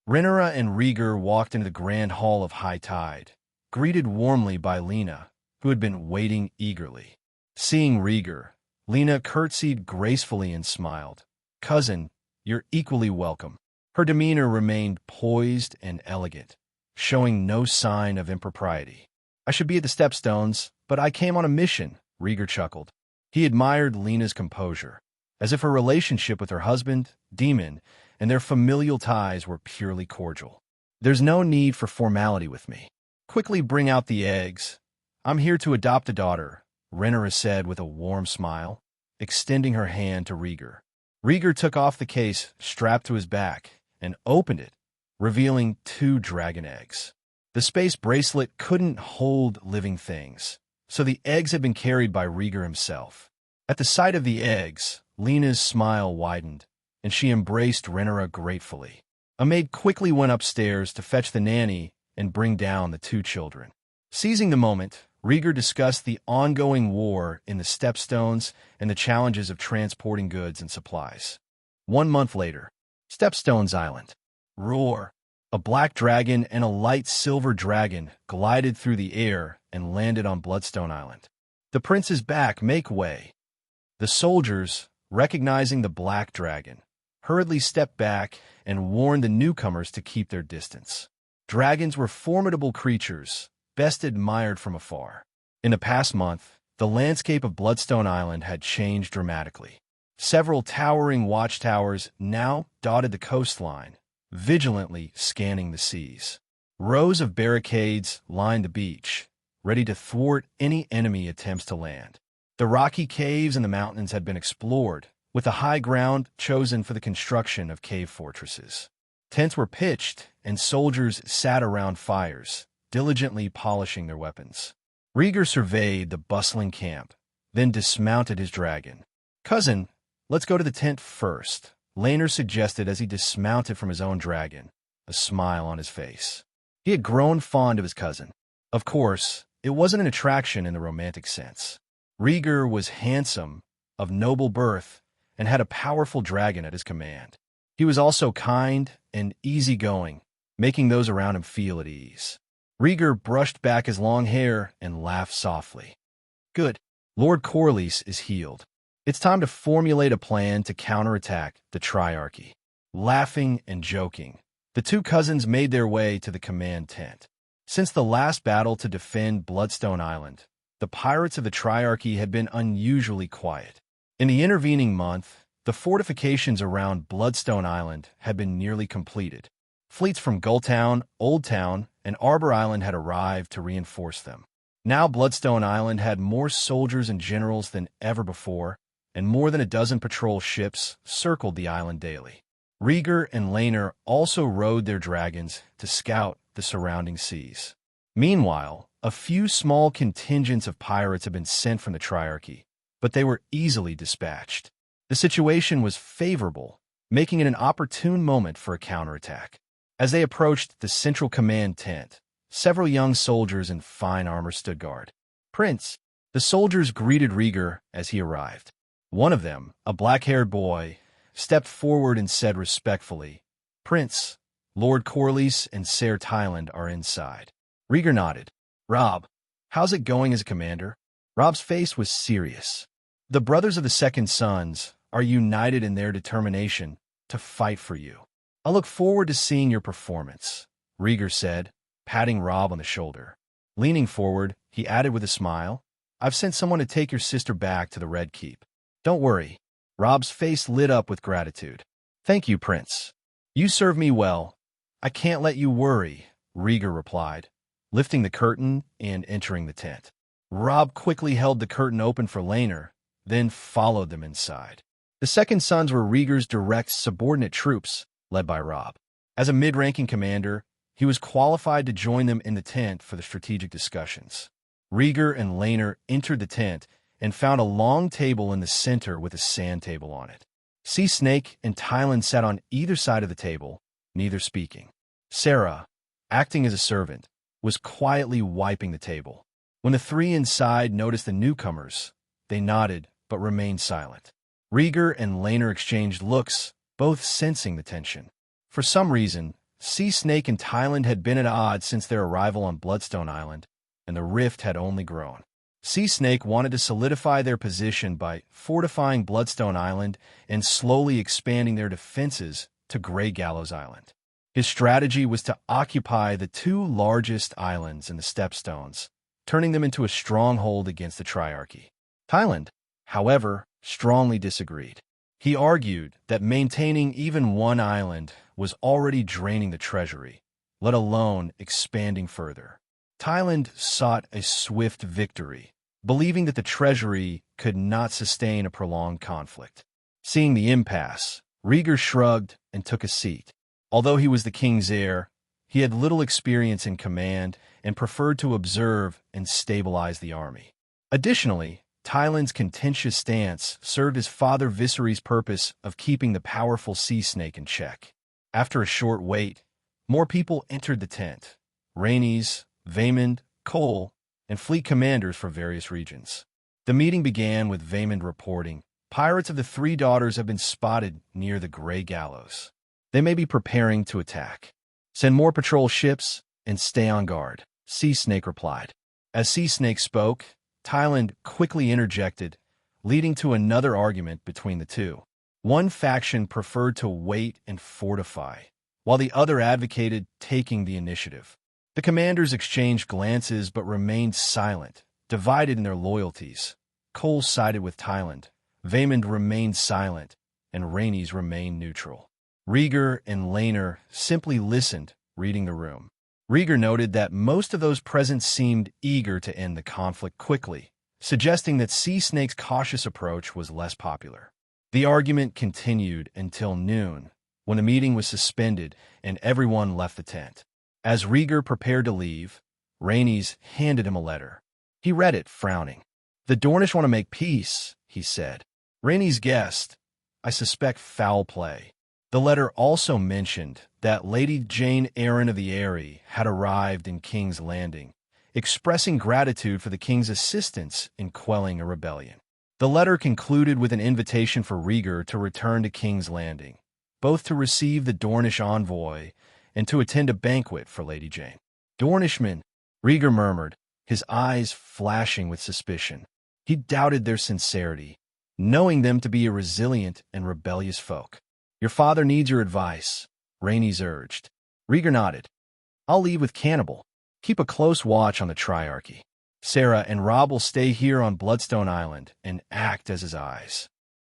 [SPEAKER 2] Rhaenyra and Rhaegar walked into the grand hall of high tide, greeted warmly by Lena, who had been waiting eagerly. Seeing Rhaegar, Lena curtsied gracefully and smiled. "Cousin, you're equally welcome." Her demeanor remained poised and elegant, showing no sign of impropriety. "I should be at the stepstones, but I came on a mission," Rhaegar chuckled. He admired Lena's composure, as if her relationship with her husband, Demon, and their familial ties were purely cordial. "There's no need for formality with me. Quickly bring out the eggs. I'm here to adopt a daughter," Rhaenyra said with a warm smile, extending her hand to Rhaegar. Rhaegar took off the case strapped to his back and opened it, revealing 2 dragon eggs. The space bracelet couldn't hold living things, so the eggs had been carried by Rhaegar himself. At the sight of the eggs, Lena's smile widened, and she embraced Rhaenyra gratefully. A maid quickly went upstairs to fetch the nanny and bring down the 2 children. Seizing the moment, Rhaegar discussed the ongoing war in the Stepstones and the challenges of transporting goods and supplies. 1 month later, Stepstones Island. Roar! A black dragon and a light silver dragon glided through the air and landed on Bloodstone Island. "The prince is back, make way." The soldiers, recognizing the black dragon, hurriedly stepped back and warned the newcomers to keep their distance. Dragons were formidable creatures, best admired from afar. In the past month, the landscape of Bloodstone Island had changed dramatically. Several towering watchtowers now dotted the coastline, vigilantly scanning the seas. Rows of barricades lined the beach, ready to thwart any enemy attempts to land. The rocky caves and the mountains had been explored, with the high ground chosen for the construction of cave fortresses. Tents were pitched, and soldiers sat around fires, diligently polishing their weapons. Rhaegar surveyed the bustling camp, then dismounted his dragon. "Cousin, let's go to the tent first," Laenor suggested as he dismounted from his own dragon, a smile on his face. He had grown fond of his cousin. Of course, it wasn't an attraction in the romantic sense. Rhaegar was handsome, of noble birth, and had a powerful dragon at his command. He was also kind and easygoing, making those around him feel at ease. Rhaegar brushed back his long hair and laughed softly. "Good. Lord Corlys is healed. It's time to formulate a plan to counterattack the Triarchy." Laughing and joking, the 2 cousins made their way to the command tent. Since the last battle to defend Bloodstone Island, the pirates of the Triarchy had been unusually quiet. In the intervening month, the fortifications around Bloodstone Island had been nearly completed. Fleets from Gulltown, Old Town, and Arbor Island had arrived to reinforce them. Now Bloodstone Island had more soldiers and generals than ever before, and more than a dozen patrol ships circled the island daily. Rhaegar and Laenor also rode their dragons to scout the surrounding seas. Meanwhile, a few small contingents of pirates had been sent from the Triarchy, but they were easily dispatched. The situation was favorable, making it an opportune moment for a counterattack. As they approached the central command tent, several young soldiers in fine armor stood guard. "Prince," the soldiers greeted Rhaegar as he arrived. One of them, a black-haired boy, stepped forward and said respectfully, "Prince, Lord Corlys and Ser Tyland are inside." Rhaegar nodded. "Robb, how's it going as a commander?" Robb's face was serious. "The brothers of the Second Sons are united in their determination to fight for you. I look forward to seeing your performance," Rhaegar said, patting Robb on the shoulder. Leaning forward, he added with a smile, "I've sent someone to take your sister back to the Red Keep. Don't worry." Robb's face lit up with gratitude. "Thank you, Prince. You serve me well. I can't let you worry," Rhaegar replied, lifting the curtain and entering the tent. Robb quickly held the curtain open for Laenor, then followed them inside. The Second Sons were Rhaegar's direct subordinate troops, led by Robb. As a mid-ranking commander, he was qualified to join them in the tent for the strategic discussions. Rhaegar and Laenor entered the tent and found a long table in the center with a sand table on it. Sea Snake and Tyland sat on either side of the table, neither speaking. Sarah, acting as a servant, was quietly wiping the table. When the three inside noticed the newcomers, they nodded but remained silent. Rhaegar and Laenor exchanged looks, both sensing the tension. For some reason, Sea Snake and Tyland had been at odds since their arrival on Bloodstone Island, and the rift had only grown. Sea Snake wanted to solidify their position by fortifying Bloodstone Island and slowly expanding their defenses to Grey Gallows Island. His strategy was to occupy the two largest islands in the Stepstones, turning them into a stronghold against the Triarchy. Tyland, however, strongly disagreed. He argued that maintaining even one island was already draining the treasury, let alone expanding further. Tyland sought a swift victory, believing that the treasury could not sustain a prolonged conflict. Seeing the impasse, Rhaegar shrugged and took a seat. Although he was the king's heir, he had little experience in command and preferred to observe and stabilize the army. Additionally, Tyland's contentious stance served his father Viserys' purpose of keeping the powerful Sea Snake in check. After a short wait, more people entered the tent. Rhaenys, Vaemond, Cole, and fleet commanders from various regions. The meeting began with Vaemond reporting, "Pirates of the Three Daughters have been spotted near the Grey Gallows. They may be preparing to attack. Send more patrol ships and stay on guard," Sea Snake replied. As Sea Snake spoke, Tyland quickly interjected, leading to another argument between the two. One faction preferred to wait and fortify, while the other advocated taking the initiative. The commanders exchanged glances but remained silent, divided in their loyalties. Cole sided with Tyland, Vaemond remained silent, and Rhaenys remained neutral. Rhaegar and Laenor simply listened, reading the room. Rhaegar noted that most of those present seemed eager to end the conflict quickly, suggesting that Sea Snake's cautious approach was less popular. The argument continued until noon, when the meeting was suspended and everyone left the tent. As Rhaegar prepared to leave, Rhaenys handed him a letter. He read it, frowning. "The Dornish want to make peace," he said. Rhaenys guessed, "I suspect foul play." The letter also mentioned that Lady Jane Arryn of the Eyrie had arrived in King's Landing, expressing gratitude for the king's assistance in quelling a rebellion. The letter concluded with an invitation for Rhaegar to return to King's Landing, both to receive the Dornish envoy and to attend a banquet for Lady Jane. "Dornishmen," Rhaegar murmured, his eyes flashing with suspicion. He doubted their sincerity, knowing them to be a resilient and rebellious folk. "Your father needs your advice," Rhaenys urged. Rhaegar nodded. "I'll leave with Cannibal. Keep a close watch on the Triarchy. Sarah and Robb will stay here on Bloodstone Island and act as his eyes."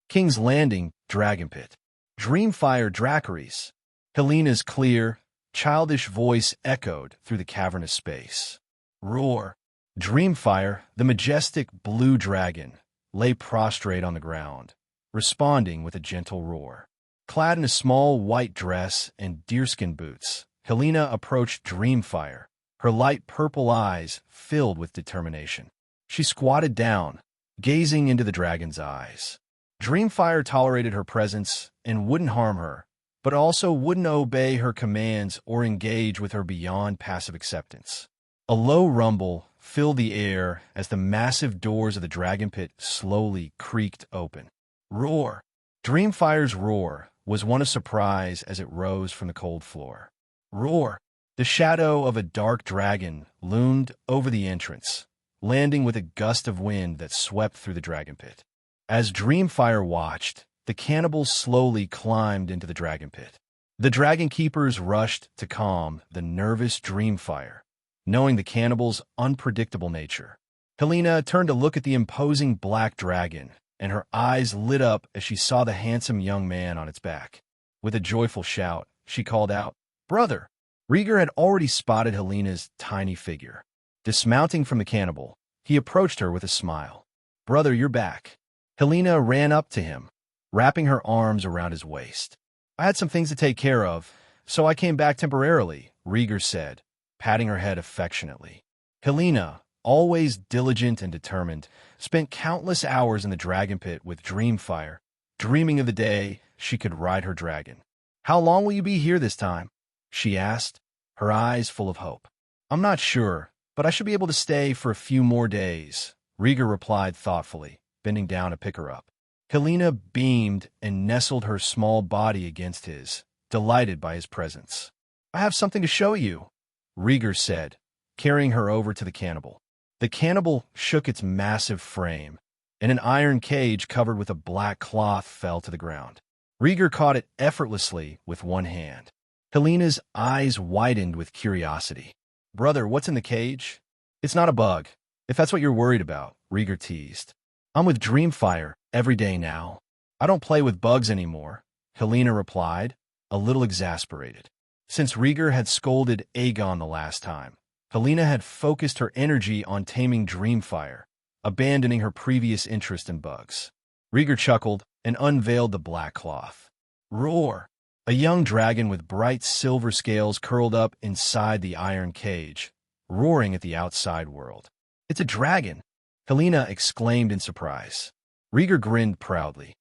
[SPEAKER 2] King's Landing, Dragonpit. Dreamfire Dracarys. Helena's clear, childish voice echoed through the cavernous space. "Roar." Dreamfire, the majestic blue dragon, lay prostrate on the ground, responding with a gentle roar. Clad in a small white dress and deerskin boots, Helena approached Dreamfire, her light purple eyes filled with determination. She squatted down, gazing into the dragon's eyes. Dreamfire tolerated her presence and wouldn't harm her, but also wouldn't obey her commands or engage with her beyond passive acceptance. A low rumble filled the air as the massive doors of the dragon pit slowly creaked open. Roar! Dreamfire's roar was one of surprise as it rose from the cold floor. Roar! The shadow of a dark dragon loomed over the entrance, landing with a gust of wind that swept through the dragon pit. As Dreamfire watched, the cannibals slowly climbed into the dragon pit. The dragon keepers rushed to calm the nervous Dreamfire, knowing the cannibals' unpredictable nature. Helena turned to look at the imposing black dragon, and her eyes lit up as she saw the handsome young man on its back. With a joyful shout, she called out, "Brother!" Rhaegar had already spotted Helena's tiny figure. Dismounting from the cannibal, he approached her with a smile. "Brother, you're back." Helena ran up to him, wrapping her arms around his waist. "I had some things to take care of, so I came back temporarily," Rhaegar said, patting her head affectionately. Helena, always diligent and determined, spent countless hours in the dragon pit with Dreamfire, dreaming of the day she could ride her dragon. "How long will you be here this time?" she asked, her eyes full of hope. "I'm not sure, but I should be able to stay for a few more days," Rhaegar replied thoughtfully, bending down to pick her up. Helena beamed and nestled her small body against his, delighted by his presence. "I have something to show you," Rhaegar said, carrying her over to the cannibal. The cannibal shook its massive frame, and an iron cage covered with a black cloth fell to the ground. Rhaegar caught it effortlessly with one hand. Helena's eyes widened with curiosity. "Brother, what's in the cage?" "It's not a bug, if that's what you're worried about," Rhaegar teased. "I'm with Dreamfire every day now. I don't play with bugs anymore," Helena replied, a little exasperated. Since Rhaegar had scolded Aegon the last time, Helena had focused her energy on taming Dreamfire, abandoning her previous interest in bugs. Rhaegar chuckled and unveiled the black cloth. Roar! A young dragon with bright silver scales curled up inside the iron cage, roaring at the outside world. "It's a dragon!" Helena exclaimed in surprise. Rhaegar grinned proudly.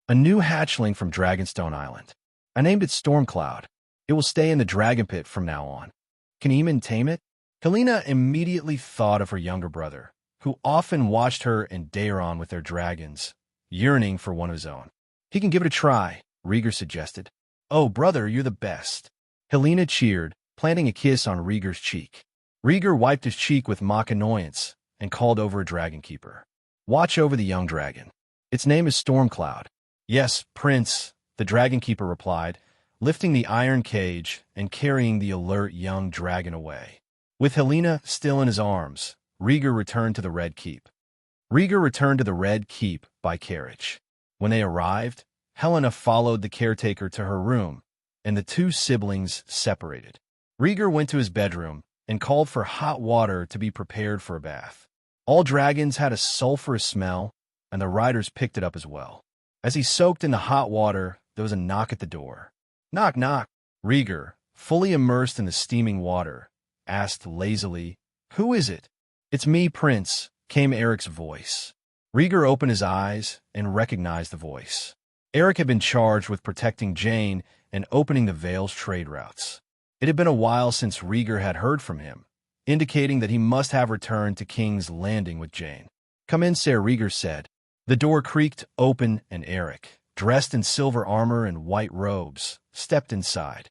[SPEAKER 2] "A new hatchling from Dragonstone Island. I named it Stormcloud. It will stay in the dragon pit from now on. Can Aemon tame it?" Helena immediately thought of her younger brother, who often watched her and Daeron with their dragons, yearning for one of his own. "He can give it a try," Rhaegar suggested. "Oh, brother, you're the best." Helena cheered, planting a kiss on Rhaegar's cheek. Rhaegar wiped his cheek with mock annoyance and called over a dragon keeper. "Watch over the young dragon. Its name is Stormcloud." "Yes, Prince," the dragon keeper replied, lifting the iron cage and carrying the alert young dragon away. With Helena still in his arms, Rhaegar returned to the Red Keep. By carriage. When they arrived, Helena followed the caretaker to her room, and the two siblings separated. Rhaegar went to his bedroom and called for hot water to be prepared for a bath. All dragons had a sulfurous smell, and the riders picked it up as well. As he soaked in the hot water, there was a knock at the door. "Knock, knock." Rhaegar, fully immersed in the steaming water, asked lazily, "Who is it?" "It's me, Prince," came Eric's voice. Rhaegar opened his eyes and recognized the voice. Eric had been charged with protecting Jane and opening the Vale's trade routes. It had been a while since Rhaegar had heard from him, indicating that he must have returned to King's Landing with Jane. "Come in, sir," Rhaegar said. The door creaked open and Eric, dressed in silver armor and white robes, stepped inside.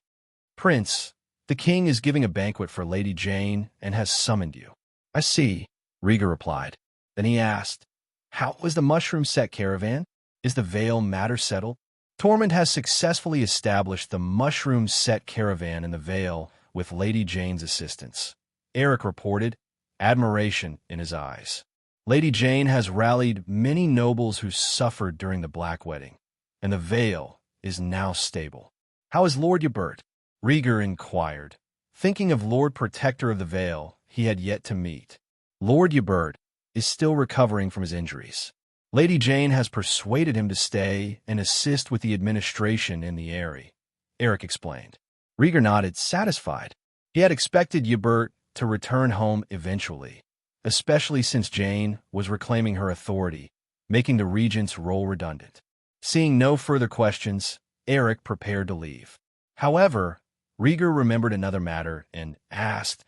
[SPEAKER 2] "Prince, the king is giving a banquet for Lady Jane and has summoned you." "I see," Rhaegar replied. Then he asked, "How was the mushroom set caravan? Is the Vale matter settled?" "Tormund has successfully established the mushroom set caravan in the Vale with Lady Jane's assistance," Eric reported, admiration in his eyes. "Lady Jane has rallied many nobles who suffered during the Black Wedding, and the Vale is now stable." "How is Lord Ybert?" Rhaegar inquired, thinking of Lord Protector of the Vale he had yet to meet. "Lord Ybert is still recovering from his injuries. Lady Jane has persuaded him to stay and assist with the administration in the Eyrie," Eric explained. Rhaegar nodded, satisfied. He had expected Ybert to return home eventually, especially since Jane was reclaiming her authority, making the regent's role redundant. Seeing no further questions, Eric prepared to leave. However, Rhaegar remembered another matter and asked,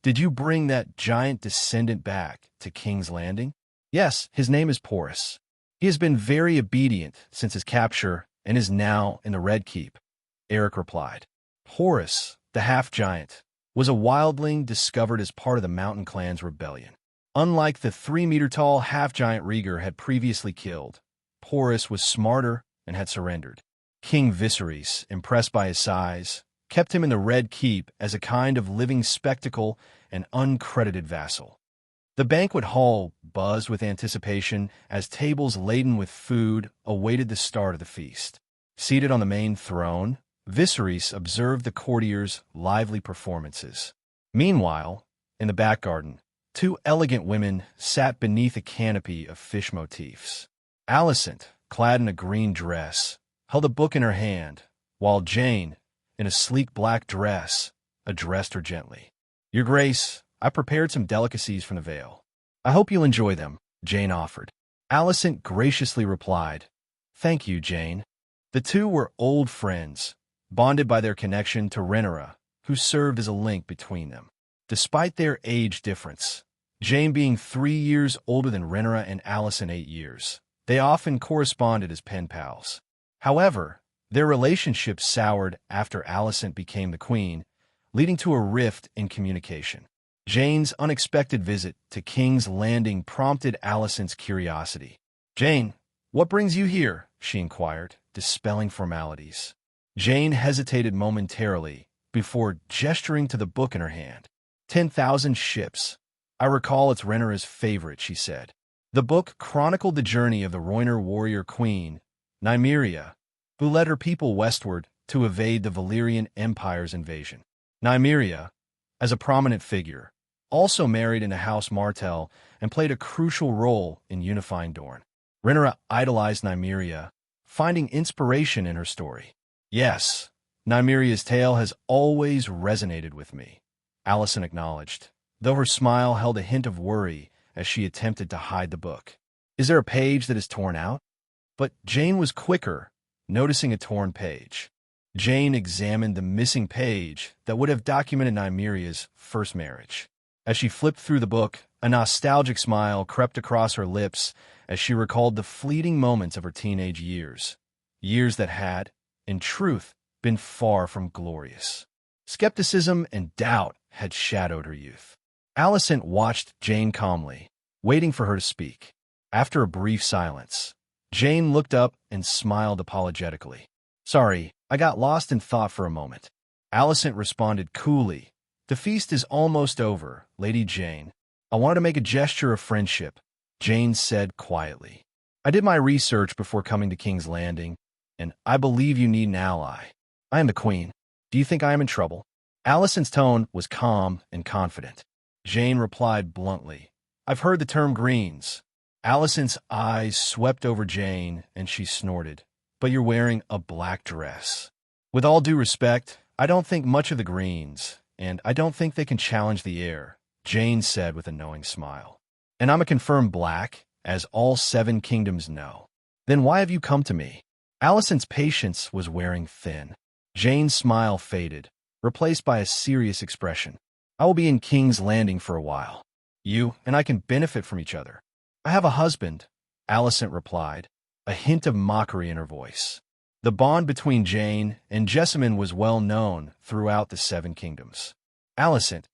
[SPEAKER 2] "Did you bring that giant descendant back to King's Landing?" "Yes, his name is Porus. He has been very obedient since his capture and is now in the Red Keep," Eric replied. Porus, the half-giant, was a wildling discovered as part of the Mountain Clan's rebellion. Unlike the 3-meter-tall half-giant Rhaegar had previously killed, Porus was smarter and had surrendered. King Viserys, impressed by his size, kept him in the Red Keep as a kind of living spectacle and uncredited vassal. The banquet hall buzzed with anticipation as tables laden with food awaited the start of the feast. Seated on the main throne, Viserys observed the courtiers' lively performances. Meanwhile, in the back garden, 2 elegant women sat beneath a canopy of fish motifs. Alicent, clad in a green dress, held a book in her hand, while Jane, in a sleek black dress, addressed her gently. "Your Grace, I prepared some delicacies from the Vale. I hope you'll enjoy them," Jane offered. Alicent graciously replied, "Thank you, Jane." The two were old friends, bonded by their connection to Rhaenyra, who served as a link between them. Despite their age difference, Jane being 3 years older than Rhaenyra and Alicent 8 years, they often corresponded as pen pals. However, their relationship soured after Alicent became the queen, leading to a rift in communication. Jane's unexpected visit to King's Landing prompted Alicent's curiosity. "Jane, what brings you here?" she inquired, dispelling formalities. Jane hesitated momentarily before gesturing to the book in her hand. 10,000 ships. I recall it's Rhaenyra's favorite," she said. The book chronicled the journey of the Rhoynar warrior queen, Nymeria, who led her people westward to evade the Balerion Empire's invasion. Nymeria, as a prominent figure, also married into House Martell and played a crucial role in unifying Dorne. Rhaenyra idolized Nymeria, finding inspiration in her story. "Yes, Nymeria's tale has always resonated with me," Alicent acknowledged, though her smile held a hint of worry as she attempted to hide the book. "Is there a page that is torn out?" But Jane was quicker, noticing a torn page. Jane examined the missing page that would have documented Nymeria's first marriage. As she flipped through the book, a nostalgic smile crept across her lips as she recalled the fleeting moments of her teenage years. Years that had, in truth, been far from glorious. Skepticism and doubt had shadowed her youth. Alicent watched Jane calmly, waiting for her to speak. After a brief silence, Jane looked up and smiled apologetically. "Sorry, I got lost in thought for a moment." Alicent responded coolly, "The feast is almost over, Lady Jane. I wanted to make a gesture of friendship," Jane said quietly. "I did my research before coming to King's Landing, and I believe you need an ally. I am the queen. Do you think I am in trouble?" Alicent's tone was calm and confident. Jane replied bluntly, "I've heard the term greens." Alicent's eyes swept over Jane, and she snorted. "But you're wearing a black dress." "With all due respect, I don't think much of the greens, and I don't think they can challenge the heir," Jane said with a knowing smile. "And I'm a confirmed black, as all 7 kingdoms know." "Then why have you come to me?" Alicent's patience was wearing thin. Jane's smile faded, replaced by a serious expression. "I will be in King's Landing for a while. You and I can benefit from each other." "I have a husband," Alicent replied, a hint of mockery in her voice. The bond between Jane and Jessamine was well known throughout the 7 kingdoms. "Alicent,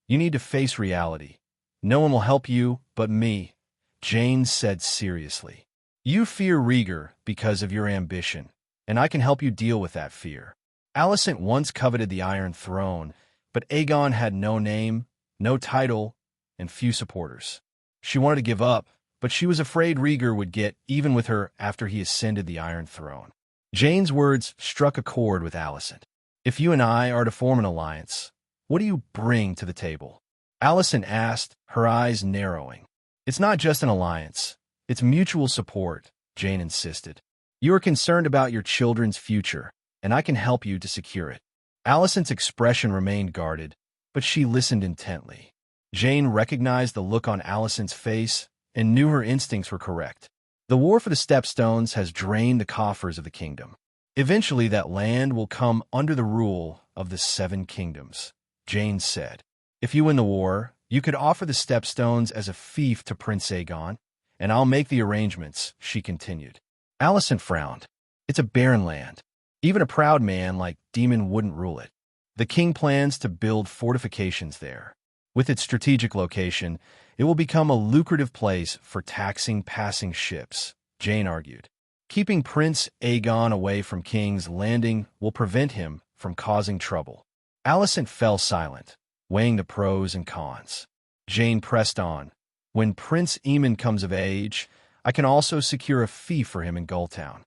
[SPEAKER 2] you need to face reality. No one will help you but me," Jane said seriously. "You fear Rhaegar because of your ambition, and I can help you deal with that fear." Alicent once coveted the Iron Throne, but Aegon had no name, no title, and few supporters. She wanted to give up, but she was afraid Rhaegar would get even with her after he ascended the Iron Throne. Jane's words struck a chord with Alicent. "If you and I are to form an alliance, what do you bring to the table?" Alicent asked, her eyes narrowing. "It's not just an alliance. It's mutual support," Jane insisted. "You are concerned about your children's future, and I can help you to secure it." Alicent's expression remained guarded, but she listened intently. Jane recognized the look on Alicent's face and knew her instincts were correct. The war for the Stepstones has drained the coffers of the kingdom. Eventually, that land will come under the rule of the Seven Kingdoms, Jane said. If you win the war, you could offer the Stepstones as a fief to Prince Aegon, and I'll make the arrangements, she continued. Alicent frowned. It's a barren land. Even a proud man like Daemon wouldn't rule it. The king plans to build fortifications there. With its strategic location, it will become a lucrative place for taxing passing ships, Jane argued. Keeping Prince Aegon away from King's Landing will prevent him from causing trouble. Alicent fell silent, weighing the pros and cons. Jane pressed on. When Prince Aemon comes of age, I can also secure a fief for him in Gulltown.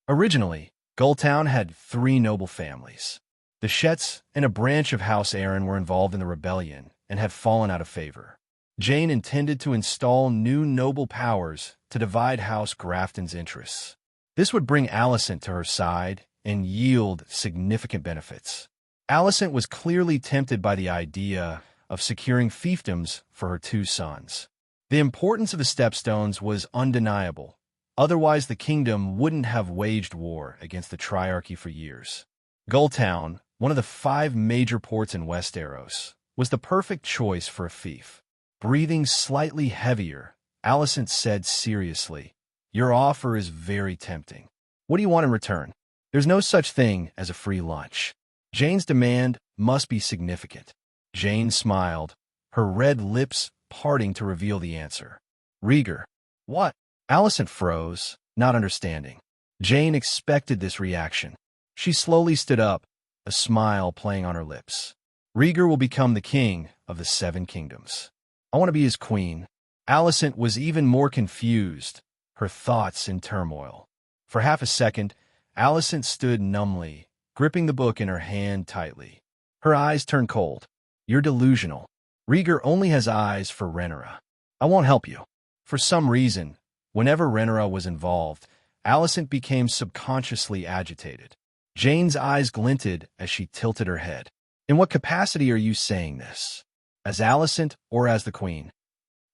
[SPEAKER 2] Originally, Gulltown had 3 noble families. The Shetts and a branch of House Arryn were involved in the rebellion and had fallen out of favor. Jane intended to install new noble powers to divide House Grafton's interests. This would bring Alicent to her side and yield significant benefits. Alicent was clearly tempted by the idea of securing fiefdoms for her 2 sons. The importance of the Stepstones was undeniable. Otherwise, the kingdom wouldn't have waged war against the Triarchy for years. Gulltown, one of the 5 major ports in Westeros, was the perfect choice for a fief. Breathing slightly heavier, Alicent said seriously, "Your offer is very tempting. What do you want in return?" "There's no such thing as a free lunch. Jane's demand must be significant." Jane smiled, her red lips parting to reveal the answer. "Rhaegar." "What?" Alicent froze, not understanding. Jane expected this reaction. She slowly stood up, a smile playing on her lips. "Rhaegar will become the king of the 7 kingdoms. I want to be his queen." Alicent was even more confused, her thoughts in turmoil. For half a second, Alicent stood numbly, gripping the book in her hand tightly. Her eyes turned cold. "You're delusional. Rhaegar only has eyes for Rhaenyra. I won't help you." For some reason, whenever Rhaenyra was involved, Alicent became subconsciously agitated. Jane's eyes glinted as she tilted her head. "In what capacity are you saying this? As Alicent or as the queen?"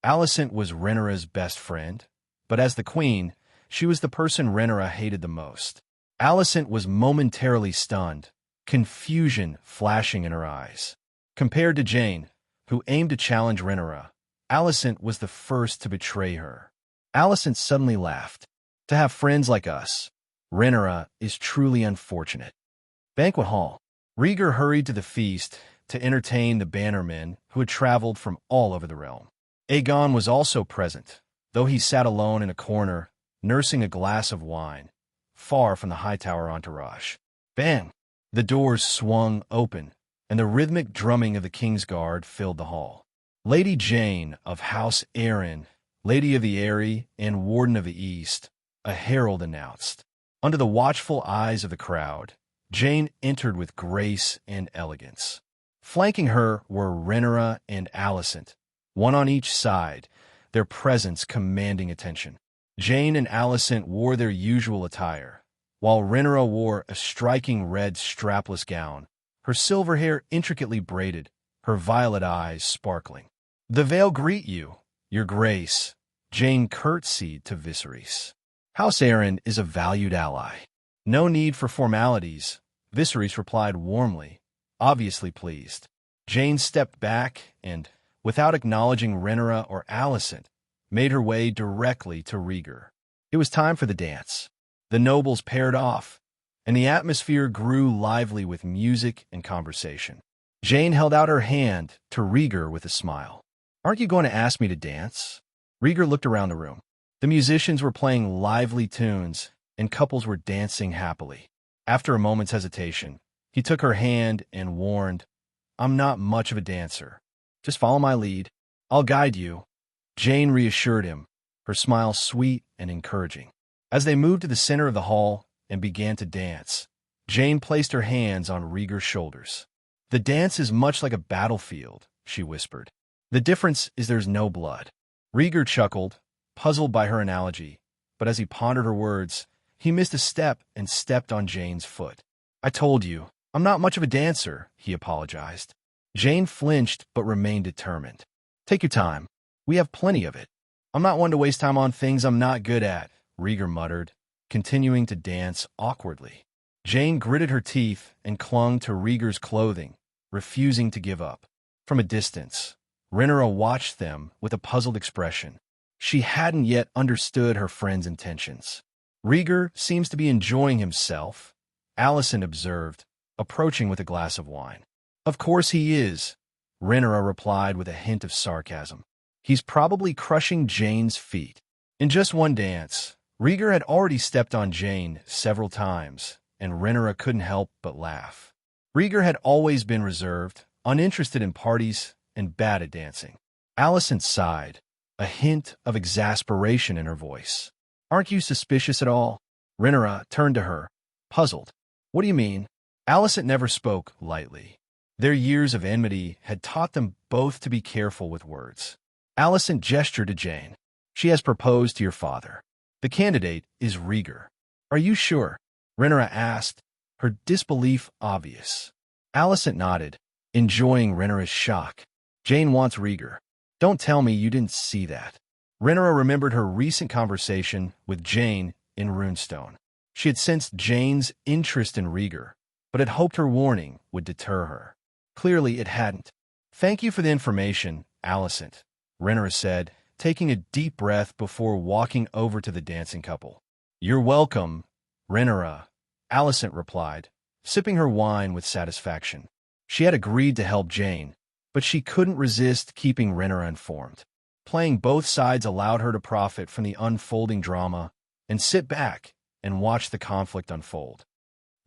[SPEAKER 2] Alicent was Rhaenyra's best friend, but as the queen, she was the person Rhaenyra hated the most. Alicent was momentarily stunned, confusion flashing in her eyes. Compared to Jane, who aimed to challenge Rhaenyra, Alicent was the first to betray her. Alicent suddenly laughed. "To have friends like us, Rhaenyra is truly unfortunate." Banquet hall. Rhaegar hurried to the feast to entertain the bannermen who had traveled from all over the realm. Aegon was also present, though he sat alone in a corner, nursing a glass of wine, far from the Hightower entourage. Bang! The doors swung open, and the rhythmic drumming of the King's Guard filled the hall. Lady Jane of House Arryn, Lady of the Eyrie and Warden of the East, a herald announced. Under the watchful eyes of the crowd, Jane entered with grace and elegance. Flanking her were Rhaenyra and Alicent, one on each side, their presence commanding attention. Jane and Alicent wore their usual attire, while Rhaenyra wore a striking red strapless gown, her silver hair intricately braided, her violet eyes sparkling. "The Vale greet you, your grace," Jane curtsied to Viserys. "House Arryn is a valued ally." "No need for formalities," Viserys replied warmly, obviously pleased. Jane stepped back and, without acknowledging Rhaenyra or Alicent, made her way directly to Rhaegar. It was time for the dance. The nobles paired off, and the atmosphere grew lively with music and conversation. Jane held out her hand to Rhaegar with a smile. "Aren't you going to ask me to dance?" Rhaegar looked around the room. The musicians were playing lively tunes, and couples were dancing happily. After a moment's hesitation, he took her hand and warned, "I'm not much of a dancer. Just follow my lead. I'll guide you." Jane reassured him, her smile sweet and encouraging. As they moved to the center of the hall and began to dance, Jane placed her hands on Rhaegar's shoulders. "The dance is much like a battlefield," she whispered. "The difference is there's no blood." Rhaegar chuckled, puzzled by her analogy, but as he pondered her words, he missed a step and stepped on Jane's foot. "I told you, I'm not much of a dancer," he apologized. Jane flinched but remained determined. Take your time. We have plenty of it. I'm not one to waste time on things I'm not good at, Rhaegar muttered, continuing to dance awkwardly. Jane gritted her teeth and clung to Rhaegar's clothing, refusing to give up. From a distance, Rhaenyra watched them with a puzzled expression. She hadn't yet understood her friend's intentions. Rhaegar seems to be enjoying himself, Alicent observed, approaching with a glass of wine. Of course he is, Rhaenyra replied with a hint of sarcasm. He's probably crushing Jane's feet. In just one dance, Rhaegar had already stepped on Jane several times, and Rhaenyra couldn't help but laugh. Rhaegar had always been reserved, uninterested in parties, and bad at dancing. Alicent sighed, a hint of exasperation in her voice. Aren't you suspicious at all? Rhaenyra turned to her, puzzled. What do you mean? Alicent never spoke lightly. Their years of enmity had taught them both to be careful with words. Alicent gestured to Jane. She has proposed to your father. The candidate is Rhaegar. Are you sure? Rhaenyra asked, her disbelief obvious. Alicent nodded, enjoying Rhaenyra's shock. Jane wants Rhaegar. Don't tell me you didn't see that. Rhaenyra remembered her recent conversation with Jane in Runestone. She had sensed Jane's interest in Rhaegar, but had hoped her warning would deter her. Clearly it hadn't. Thank you for the information, Alicent, Rhaenyra said, taking a deep breath before walking over to the dancing couple. You're welcome, Rhaenyra, Alicent replied, sipping her wine with satisfaction. She had agreed to help Jane, but she couldn't resist keeping Rhaenyra informed. Playing both sides allowed her to profit from the unfolding drama and sit back and watch the conflict unfold.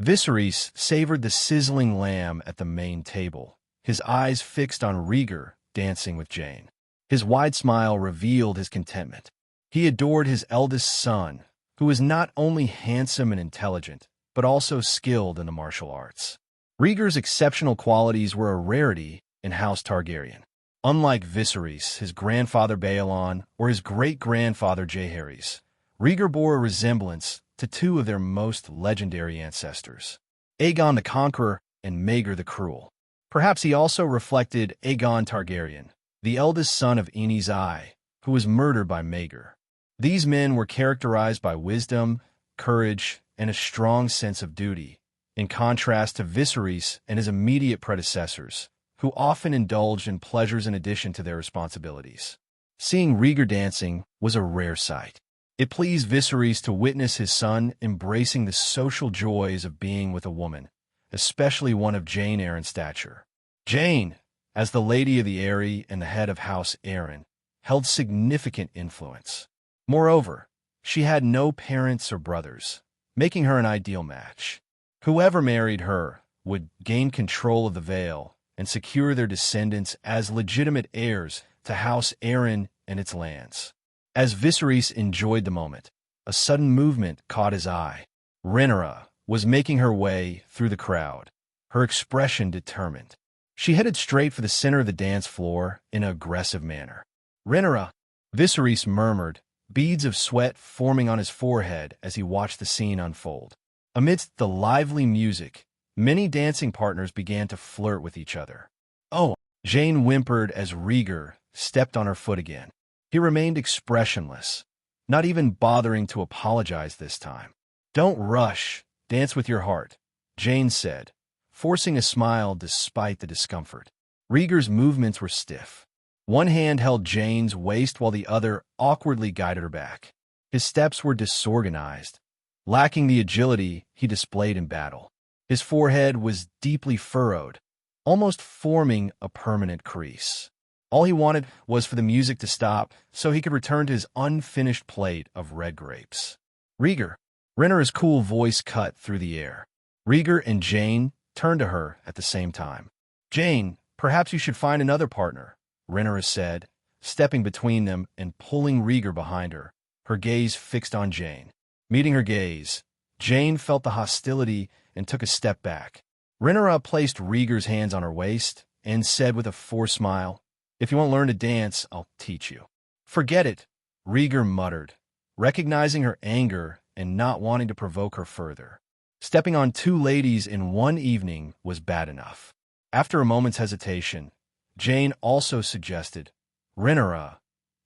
[SPEAKER 2] Viserys savored the sizzling lamb at the main table, his eyes fixed on Rhaegar dancing with Jane. His wide smile revealed his contentment. He adored his eldest son, who was not only handsome and intelligent, but also skilled in the martial arts. Rhaegar's exceptional qualities were a rarity in House Targaryen. Unlike Viserys, his grandfather Balerion, or his great-grandfather Jaehaerys, Rhaegar bore a resemblance to two of their most legendary ancestors, Aegon the Conqueror and Maegor the Cruel. Perhaps he also reflected Aegon Targaryen, the eldest son of Aenys I, who was murdered by Maegor. These men were characterized by wisdom, courage, and a strong sense of duty, in contrast to Viserys and his immediate predecessors, who often indulged in pleasures in addition to their responsibilities. Seeing Rhaegar dancing was a rare sight. It pleased Viserys to witness his son embracing the social joys of being with a woman, especially one of Jane Eyre's stature. Jane, as the Lady of the Eyrie and the head of House Arryn, held significant influence. Moreover, she had no parents or brothers, making her an ideal match. Whoever married her would gain control of the Vale and secure their descendants as legitimate heirs to House Arryn and its lands. As Viserys enjoyed the moment, a sudden movement caught his eye. Rhaenyra was making her way through the crowd, her expression determined. She headed straight for the center of the dance floor in an aggressive manner. Rhaenyra, Viserys murmured, beads of sweat forming on his forehead as he watched the scene unfold. Amidst the lively music, many dancing partners began to flirt with each other. Oh, Jane whimpered as Rhaegar stepped on her foot again. He remained expressionless, not even bothering to apologize this time. Don't rush, dance with your heart, Jane said, forcing a smile despite the discomfort. Rhaegar's movements were stiff. One hand held Jane's waist while the other awkwardly guided her back. His steps were disorganized, lacking the agility he displayed in battle. His forehead was deeply furrowed, almost forming a permanent crease. All he wanted was for the music to stop so he could return to his unfinished plate of red grapes. Rhaegar, Rhaenyra's cool voice cut through the air. Rhaegar and Jane turned to her at the same time. Jane, perhaps you should find another partner, Rhaenyra said, stepping between them and pulling Rhaegar behind her, her gaze fixed on Jane. Meeting her gaze, Jane felt the hostility and took a step back. Rhaenyra placed Rhaegar's hands on her waist and said with a forced smile, "If you want to learn to dance, I'll teach you." "Forget it," Rhaegar muttered, recognizing her anger and not wanting to provoke her further. Stepping on two ladies in one evening was bad enough. After a moment's hesitation, Jane also suggested, Rhaenyra,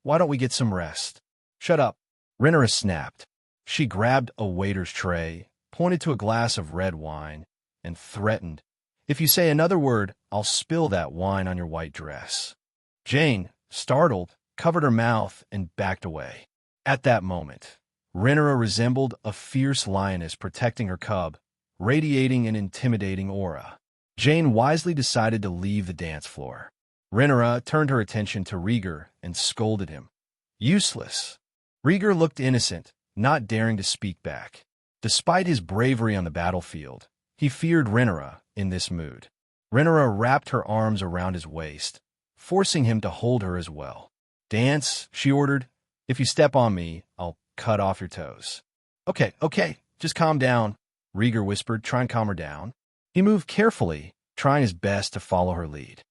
[SPEAKER 2] why don't we get some rest? Shut up. Rhaenyra snapped. She grabbed a waiter's tray, pointed to a glass of red wine, and threatened, if you say another word, I'll spill that wine on your white dress. Jane, startled, covered her mouth and backed away. At that moment, Rhaenyra resembled a fierce lioness protecting her cub, radiating an intimidating aura. Jane wisely decided to leave the dance floor. Rhaenyra turned her attention to Rhaegar and scolded him. Useless. Rhaegar looked innocent, not daring to speak back. Despite his bravery on the battlefield, he feared Rhaenyra in this mood. Rhaenyra wrapped her arms around his waist, forcing him to hold her as well. Dance, she ordered. If you step on me, I'll cut off your toes. Okay, just calm down, Rhaegar whispered, trying to calm her down. He moved carefully, trying his best to follow her lead.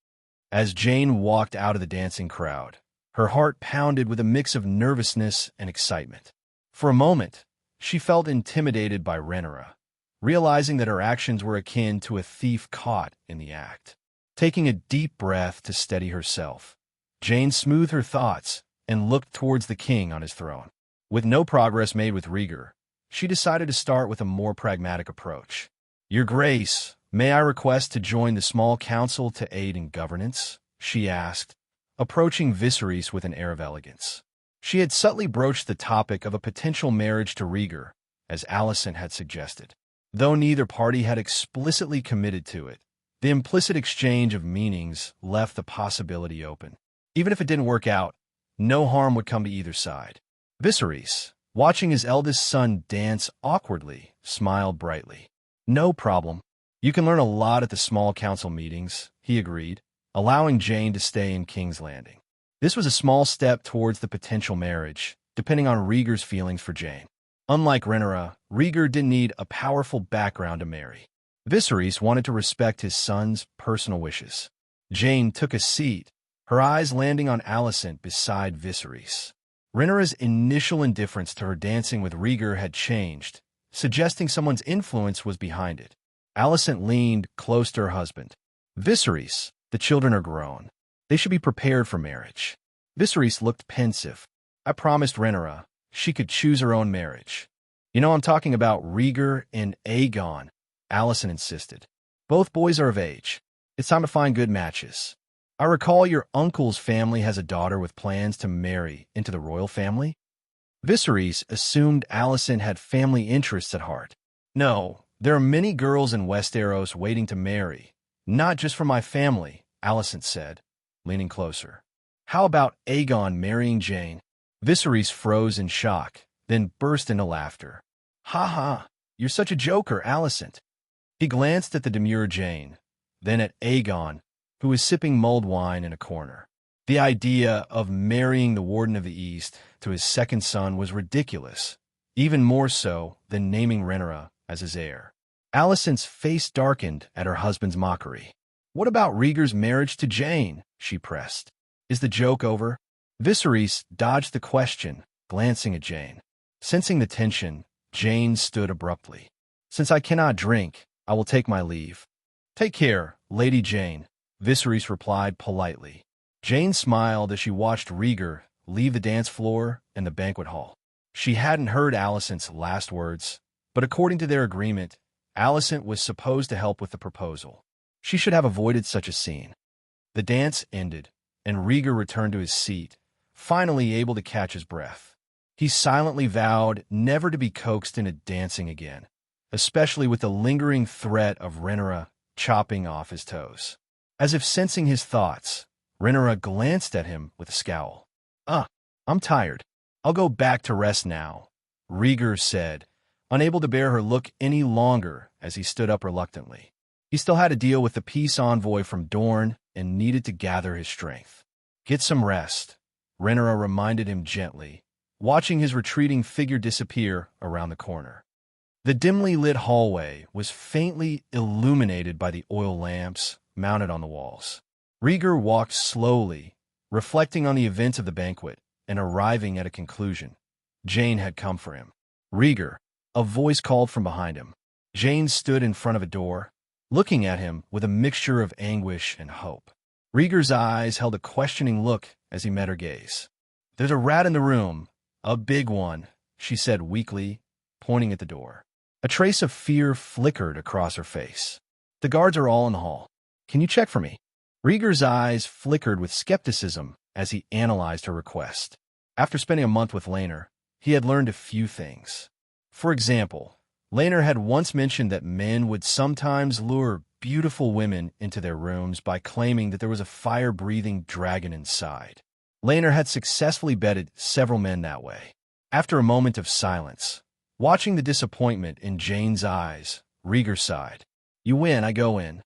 [SPEAKER 2] As Jane walked out of the dancing crowd, her heart pounded with a mix of nervousness and excitement. For a moment, she felt intimidated by Rhaenyra, realizing that her actions were akin to a thief caught in the act. Taking a deep breath to steady herself, Jane smoothed her thoughts and looked towards the king on his throne. With no progress made with Rhaegar, she decided to start with a more pragmatic approach. Your Grace, may I request to join the small council to aid in governance? She asked, approaching Viserys with an air of elegance. She had subtly broached the topic of a potential marriage to Rhaegar, as Alicent had suggested. Though neither party had explicitly committed to it, the implicit exchange of meanings left the possibility open. Even if it didn't work out, no harm would come to either side. Viserys, watching his eldest son dance awkwardly, smiled brightly. No problem. You can learn a lot at the small council meetings, he agreed, allowing Jane to stay in King's Landing. This was a small step towards the potential marriage, depending on Rhaegar's feelings for Jane. Unlike Rhaenyra, Rhaegar didn't need a powerful background to marry. Viserys wanted to respect his son's personal wishes. Jane took a seat, her eyes landing on Alicent beside Viserys. Rhaenyra's initial indifference to her dancing with Rhaegar had changed, suggesting someone's influence was behind it. Alicent leaned close to her husband. Viserys, the children are grown. They should be prepared for marriage. Viserys looked pensive. I promised Rhaenyra she could choose her own marriage. You know I'm talking about Rhaegar and Aegon, Alicent insisted. Both boys are of age. It's time to find good matches. I recall your uncle's family has a daughter with plans to marry into the royal family. Viserys assumed Alicent had family interests at heart. No, there are many girls in Westeros waiting to marry, not just from my family, Alicent said, leaning closer. How about Aegon marrying Jane? Viserys froze in shock, then burst into laughter. Ha ha, you're such a joker, Alicent. He glanced at the demure Jane, then at Aegon, who was sipping mulled wine in a corner. The idea of marrying the Warden of the East to his second son was ridiculous, even more so than naming Rhaenyra as his heir. Alicent's face darkened at her husband's mockery. What about Rhaegar's marriage to Jane? She pressed. Is the joke over? Viserys dodged the question, glancing at Jane. Sensing the tension, Jane stood abruptly. Since I cannot drink, I will take my leave. Take care, Lady Jane, Viserys replied politely. Jane smiled as she watched Rhaegar leave the dance floor and the banquet hall. She hadn't heard Alicent's last words, but according to their agreement, Alicent was supposed to help with the proposal. She should have avoided such a scene. The dance ended, and Rhaegar returned to his seat, finally able to catch his breath. He silently vowed never to be coaxed into dancing again, especially with the lingering threat of Rhaenyra chopping off his toes. As if sensing his thoughts, Rhaenyra glanced at him with a scowl. I'm tired. I'll go back to rest now, Rhaegar said, unable to bear her look any longer as he stood up reluctantly. He still had to deal with the peace envoy from Dorne and needed to gather his strength. Get some rest, Rhaenyra reminded him gently, watching his retreating figure disappear around the corner. The dimly lit hallway was faintly illuminated by the oil lamps mounted on the walls. Rhaegar walked slowly, reflecting on the events of the banquet and arriving at a conclusion. Jane had come for him. Rhaegar, a voice called from behind him. Jane stood in front of a door. looking at him with a mixture of anguish and hope. Rhaegar's eyes held a questioning look as he met her gaze. "There's a rat in the room, a big one," she said weakly, pointing at the door. A trace of fear flickered across her face. "The guards are all in the hall. Can you check for me?" Rhaegar's eyes flickered with skepticism as he analyzed her request. After spending a month with Laenor, he had learned a few things. For example, Laenor had once mentioned that men would sometimes lure beautiful women into their rooms by claiming that there was a fire-breathing dragon inside. Laenor had successfully bedded several men that way. After a moment of silence, watching the disappointment in Jaine's eyes, Rhaegar sighed. "You win, I go in."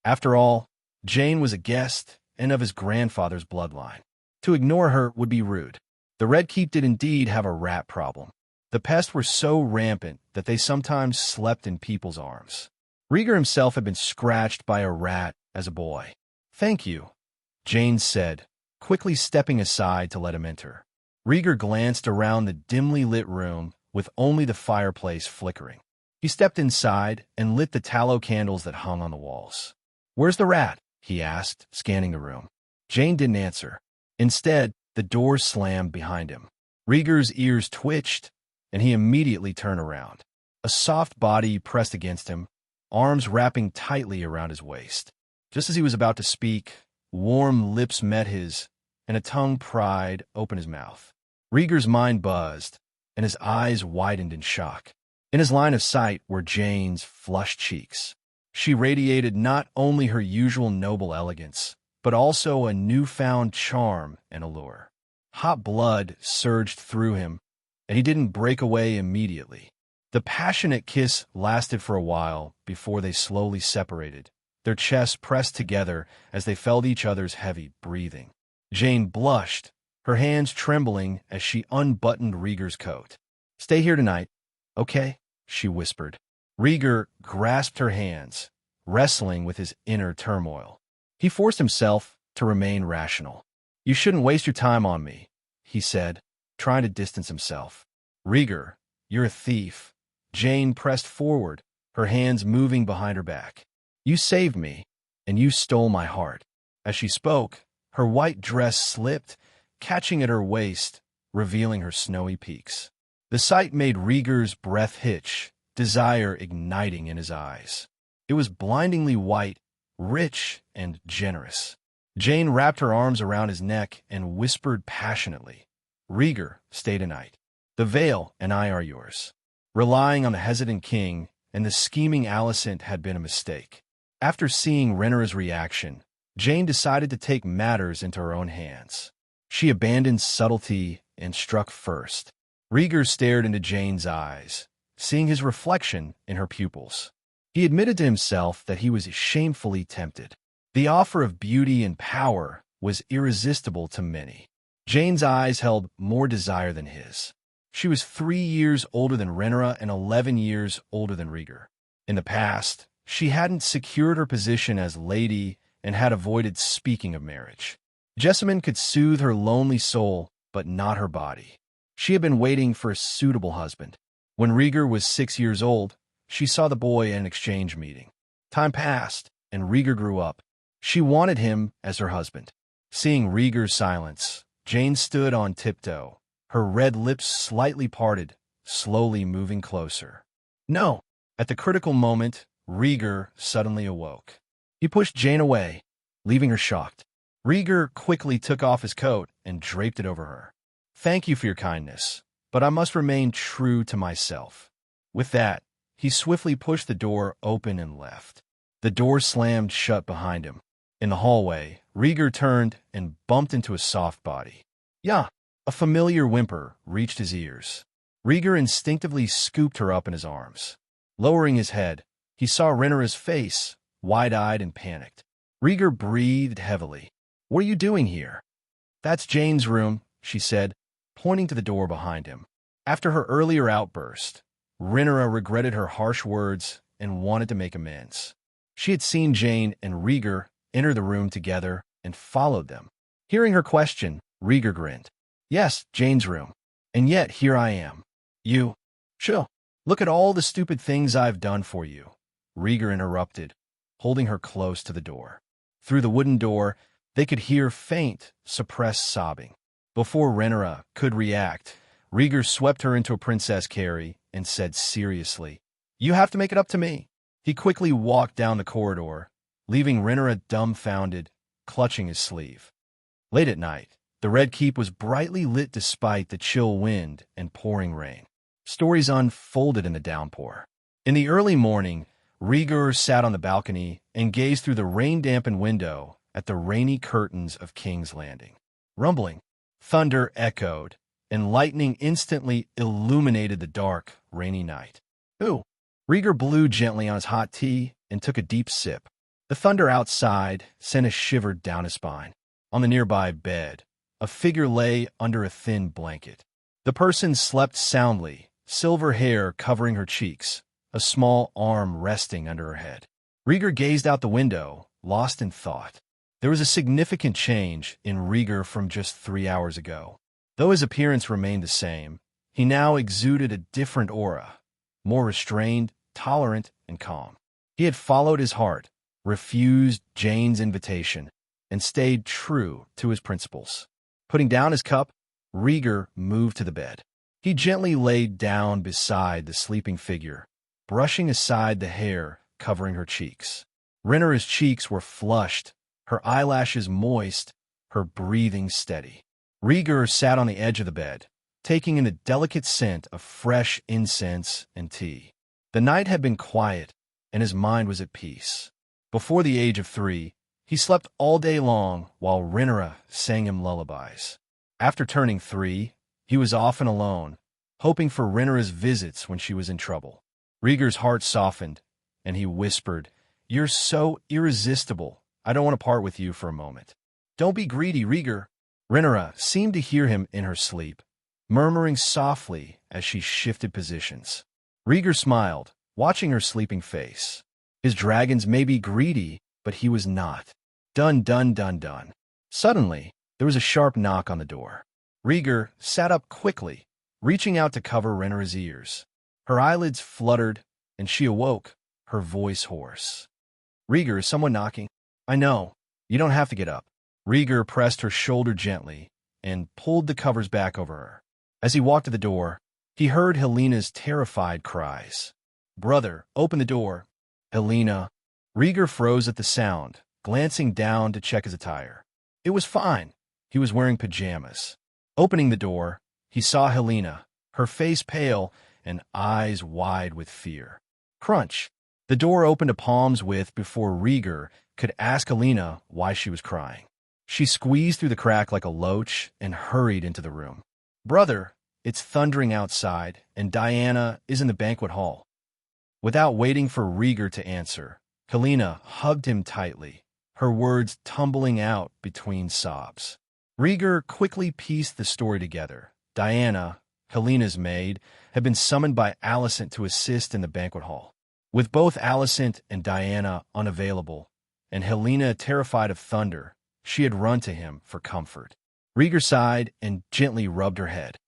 [SPEAKER 2] After all, Jaine was a guest and of his grandfather's bloodline. To ignore her would be rude. The Red Keep did indeed have a rat problem. The pests were so rampant that they sometimes slept in people's arms. Rhaegar himself had been scratched by a rat as a boy. "Thank you," Jaine said, quickly stepping aside to let him enter. Rhaegar glanced around the dimly lit room with only the fireplace flickering. He stepped inside and lit the tallow candles that hung on the walls. "Where's the rat?" he asked, scanning the room. Jaine didn't answer. Instead, the door slammed behind him. Rhaegar's ears twitched, and he immediately turned around. A soft body pressed against him, arms wrapping tightly around his waist. Just as he was about to speak, warm lips met his, and a tongue pried open his mouth. Rhaegar's mind buzzed, and his eyes widened in shock. In his line of sight were Jaine's flushed cheeks. She radiated not only her usual noble elegance, but also a newfound charm and allure. Hot blood surged through him, and he didn't break away immediately. The passionate kiss lasted for a while before they slowly separated, their chests pressed together as they felt each other's heavy breathing. Jaine blushed, her hands trembling as she unbuttoned Rhaegar's coat. "Stay here tonight, okay?" she whispered. Rhaegar grasped her hands, wrestling with his inner turmoil. He forced himself to remain rational. "You shouldn't waste your time on me," he said, trying to distance himself. "Rhaegar, you're a thief." Jaine pressed forward, her hands moving behind her back. "You saved me, and you stole my heart." As she spoke, her white dress slipped, catching at her waist, revealing her snowy peaks. The sight made Rhaegar's breath hitch, desire igniting in his eyes. It was blindingly white, rich, and generous. Jaine wrapped her arms around his neck and whispered passionately, "Rhaegar, stay tonight. The veil and I are yours." Relying on the hesitant king and the scheming Alicent had been a mistake. After seeing Rhaenyra's reaction, Jaine decided to take matters into her own hands. She abandoned subtlety and struck first. Rhaegar stared into Jaine's eyes, seeing his reflection in her pupils. He admitted to himself that he was shamefully tempted. The offer of beauty and power was irresistible to many. Jaine's eyes held more desire than his. She was 3 years older than Rhaenyra and 11 years older than Rhaegar. In the past, she hadn't secured her position as lady and had avoided speaking of marriage. Jessamine could soothe her lonely soul, but not her body. She had been waiting for a suitable husband. When Rhaegar was 6 years old, she saw the boy at an exchange meeting. Time passed, and Rhaegar grew up. She wanted him as her husband. Seeing Rhaegar's silence, Jaine stood on tiptoe, her red lips slightly parted, slowly moving closer. "No!" At the critical moment, Rhaegar suddenly awoke. He pushed Jaine away, leaving her shocked. Rhaegar quickly took off his coat and draped it over her. "Thank you for your kindness, but I must remain true to myself." With that, he swiftly pushed the door open and left. The door slammed shut behind him. In the hallway, Rhaegar turned and bumped into a soft body. "Yeah!" A familiar whimper reached his ears. Rhaegar instinctively scooped her up in his arms. Lowering his head, he saw Rhaenyra's face, wide-eyed and panicked. Rhaegar breathed heavily. "What are you doing here?" "That's Jaine's room," she said, pointing to the door behind him. After her earlier outburst, Rhaenyra regretted her harsh words and wanted to make amends. She had seen Jaine and Rhaegar enter the room together and followed them. Hearing her question, Rhaegar grinned. "Yes, Jaine's room. And yet here I am. You... Chill. Look at all the stupid things I've done for you," Rhaegar interrupted, holding her close to the door. Through the wooden door, they could hear faint, suppressed sobbing. Before Rhaenyra could react, Rhaegar swept her into a princess carry and said seriously, "You have to make it up to me." He quickly walked down the corridor, leaving Rhaenyra dumbfounded, clutching his sleeve. Late at night, the Red Keep was brightly lit despite the chill wind and pouring rain. Stories unfolded in the downpour. In the early morning, Rhaegar sat on the balcony and gazed through the rain-dampened window at the rainy curtains of King's Landing. Rumbling, thunder echoed, and lightning instantly illuminated the dark, rainy night. "Ooh!" Rhaegar blew gently on his hot tea and took a deep sip. The thunder outside sent a shiver down his spine. On the nearby bed, a figure lay under a thin blanket. The person slept soundly, silver hair covering her cheeks, a small arm resting under her head. Rhaegar gazed out the window, lost in thought. There was a significant change in Rhaegar from just 3 hours ago. Though his appearance remained the same, he now exuded a different aura, more restrained, tolerant, and calm. He had followed his heart, refused Jane's invitation, and stayed true to his principles. Putting down his cup, Rhaegar moved to the bed. He gently laid down beside the sleeping figure, brushing aside the hair covering her cheeks. Rhaenyra's cheeks were flushed, her eyelashes moist, her breathing steady. Rhaegar sat on the edge of the bed, taking in the delicate scent of fresh incense and tea. The night had been quiet, and his mind was at peace. Before the age of 3, he slept all day long while Rhaenyra sang him lullabies. After turning 3, he was often alone, hoping for Rhaenyra's visits when she was in trouble. Rhaegar's heart softened, and he whispered, "You're so irresistible. I don't want to part with you for a moment." "Don't be greedy, Rhaegar." Rhaenyra seemed to hear him in her sleep, murmuring softly as she shifted positions. Rhaegar smiled, watching her sleeping face. His dragons may be greedy, but he was not. Dun, dun, dun, dun. Suddenly, there was a sharp knock on the door. Rhaegar sat up quickly, reaching out to cover Rhaenyra's ears. Her eyelids fluttered, and she awoke, her voice hoarse. "Rhaegar, is someone knocking?" "I know. You don't have to get up." Rhaegar pressed her shoulder gently and pulled the covers back over her. As he walked to the door, he heard Helena's terrified cries. "Brother, open the door." "Helena." Rhaegar froze at the sound, glancing down to check his attire. It was fine. He was wearing pajamas. Opening the door, he saw Helena, her face pale and eyes wide with fear. Crunch. The door opened a palm's width before Rhaegar could ask Helena why she was crying. She squeezed through the crack like a loach and hurried into the room. "Brother, it's thundering outside, and Diana is in the banquet hall." Without waiting for Rhaegar to answer, Helena hugged him tightly, her words tumbling out between sobs. Rhaegar quickly pieced the story together. Diana, Helena's maid, had been summoned by Alicent to assist in the banquet hall. With both Alicent and Diana unavailable, and Helena terrified of thunder, she had run to him for comfort. Rhaegar sighed and gently rubbed her head.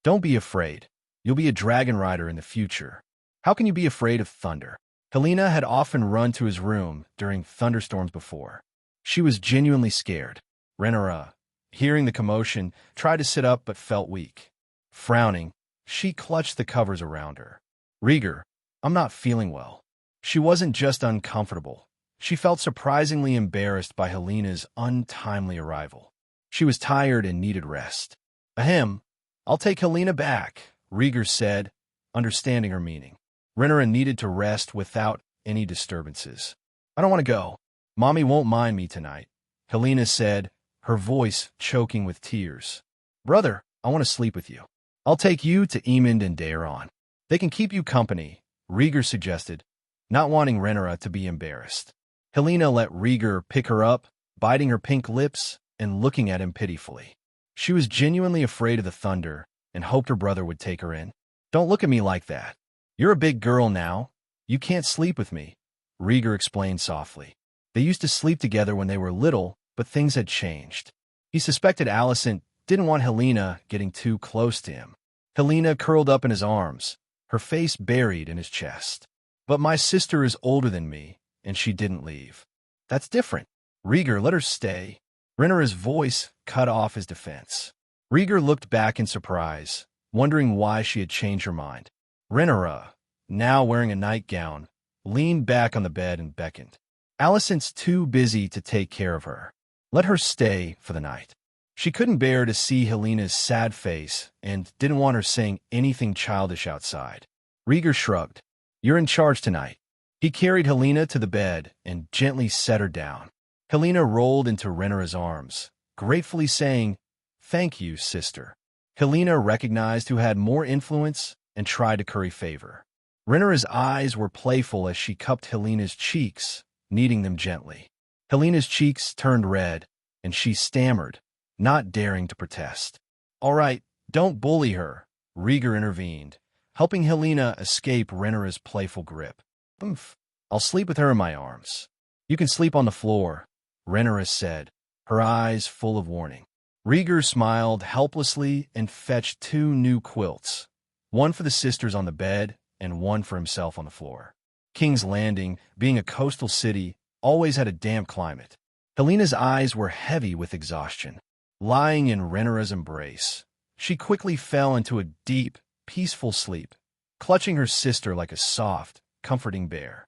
[SPEAKER 2] "Don't be afraid. You'll be a dragon rider in the future. How can you be afraid of thunder?" Helena had often run to his room during thunderstorms before. She was genuinely scared. Rhaenyra, hearing the commotion, tried to sit up but felt weak. Frowning, she clutched the covers around her. "Rhaegar, I'm not feeling well." She wasn't just uncomfortable. She felt surprisingly embarrassed by Helena's untimely arrival. She was tired and needed rest. "Ahem, I'll take Helena back," Rhaegar said, understanding her meaning. Rhaenyra needed to rest without any disturbances. "I don't want to go. Mommy won't mind me tonight," Helena said, her voice choking with tears. "Brother, I want to sleep with you. I'll take you to Aemond and Daeron. They can keep you company," Rhaegar suggested, not wanting Rhaenyra to be embarrassed. Helena let Rhaegar pick her up, biting her pink lips and looking at him pitifully. She was genuinely afraid of the thunder and hoped her brother would take her in. "Don't look at me like that. You're a big girl now. You can't sleep with me," Rhaegar explained softly. They used to sleep together when they were little, but things had changed. He suspected Alicent didn't want Helena getting too close to him. Helena curled up in his arms, her face buried in his chest. "But my sister is older than me, and she didn't leave. That's different. Rhaegar, let her stay. Rhaenyra's voice cut off his defense. Rhaegar looked back in surprise, wondering why she had changed her mind. Rhaenyra, now wearing a nightgown, leaned back on the bed and beckoned. Alicent's too busy to take care of her. Let her stay for the night. She couldn't bear to see Helena's sad face and didn't want her saying anything childish outside. Rhaegar shrugged. You're in charge tonight. He carried Helena to the bed and gently set her down. Helena rolled into Rhaenyra's arms, gratefully saying, Thank you, sister. Helena recognized who had more influence and tried to curry favor. Rhaenyra's eyes were playful as she cupped Helena's cheeks, kneading them gently. Helena's cheeks turned red, and she stammered, not daring to protest. All right, don't bully her, Rhaegar intervened, helping Helena escape Rhaenyra's playful grip. Oomph, I'll sleep with her in my arms. You can sleep on the floor, Rhaenyra said, her eyes full of warning. Rhaegar smiled helplessly and fetched 2 new quilts, one for the sisters on the bed and one for himself on the floor. King's Landing, being a coastal city, always had a damp climate. Helena's eyes were heavy with exhaustion. Lying in Rhaenyra's embrace, she quickly fell into a deep, peaceful sleep, clutching her sister like a soft, comforting bear.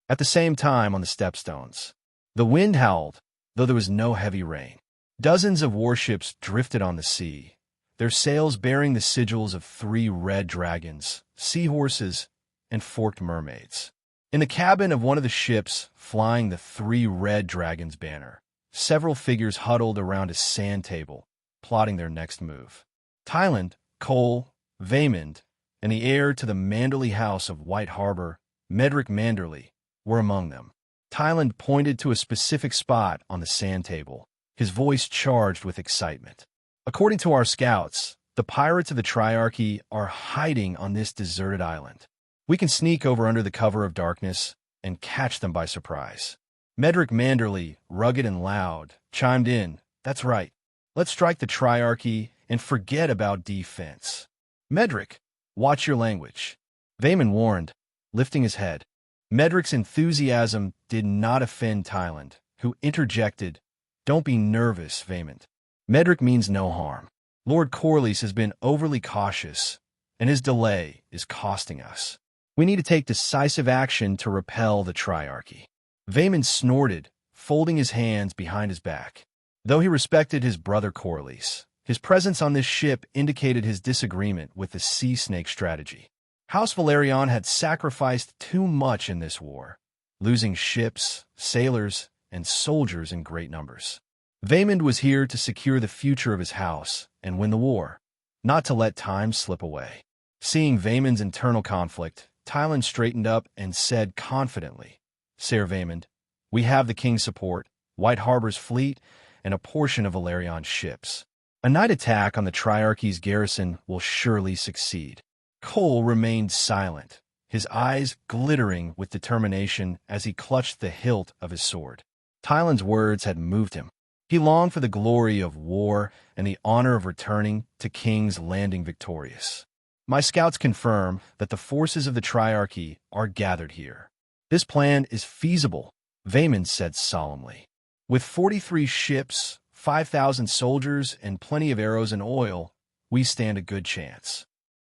[SPEAKER 2] At the same time on the stepstones, the wind howled, though there was no heavy rain. Dozens of warships drifted on the sea, their sails bearing the sigils of 3 red dragons, seahorses, and forked mermaids. In the cabin of one of the ships flying the 3 red dragons banner, several figures huddled around a sand table, plotting their next move. Tyland, Cole, Vaemond, and the heir to the Manderly house of White Harbor, Medric Manderly, were among them. Tyland pointed to a specific spot on the sand table, his voice charged with excitement. According to our scouts, the pirates of the Triarchy are hiding on this deserted island. We can sneak over under the cover of darkness and catch them by surprise. Medric Manderly, rugged and loud, chimed in, That's right. Let's strike the Triarchy and forget about defense. Medric, watch your language. Vaemond warned, lifting his head. Medric's enthusiasm did not offend Tyland, who interjected, Don't be nervous, Vaemond. Medric means no harm. Lord Corlys has been overly cautious, and his delay is costing us. We need to take decisive action to repel the Triarchy. Vaemond snorted, folding his hands behind his back. Though he respected his brother Corlys, his presence on this ship indicated his disagreement with the sea snake strategy. House Balerion had sacrificed too much in this war, losing ships, sailors, and soldiers in great numbers. Vaemond was here to secure the future of his house and win the war, not to let time slip away. Seeing Vaemond's internal conflict, Tyland straightened up and said confidently, Sir Vaemond, we have the king's support, White Harbor's fleet, and a portion of Valerion's ships. A night attack on the Triarchy's garrison will surely succeed. Cole remained silent, his eyes glittering with determination as he clutched the hilt of his sword. Tyland's words had moved him. He longed for the glory of war and the honor of returning to King's Landing victorious. My scouts confirm that the forces of the Triarchy are gathered here. This plan is feasible, Vaemond said solemnly. With 43 ships, 5,000 soldiers, and plenty of arrows and oil, we stand a good chance.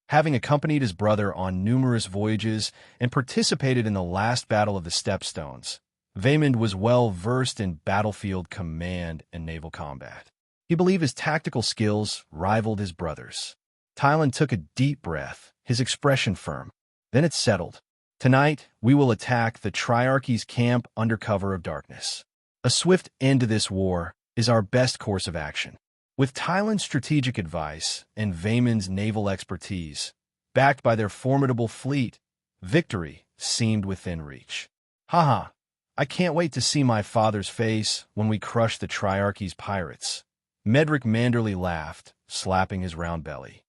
[SPEAKER 2] Having accompanied his brother on numerous voyages and participated in the last battle of the Stepstones, Vaemond was well versed in battlefield command and naval combat. He believed his tactical skills rivaled his brother's. Tyland took a deep breath, his expression firm. Then it settled. Tonight, we will attack the Triarchy's camp under cover of darkness. A swift end to this war is our best course of action. With Tyland's strategic advice and Vaemond's naval expertise, backed by their formidable fleet, victory seemed within reach. Haha, I can't wait to see my father's face when we crush the Triarchy's pirates. Medric Manderly laughed, slapping his round belly.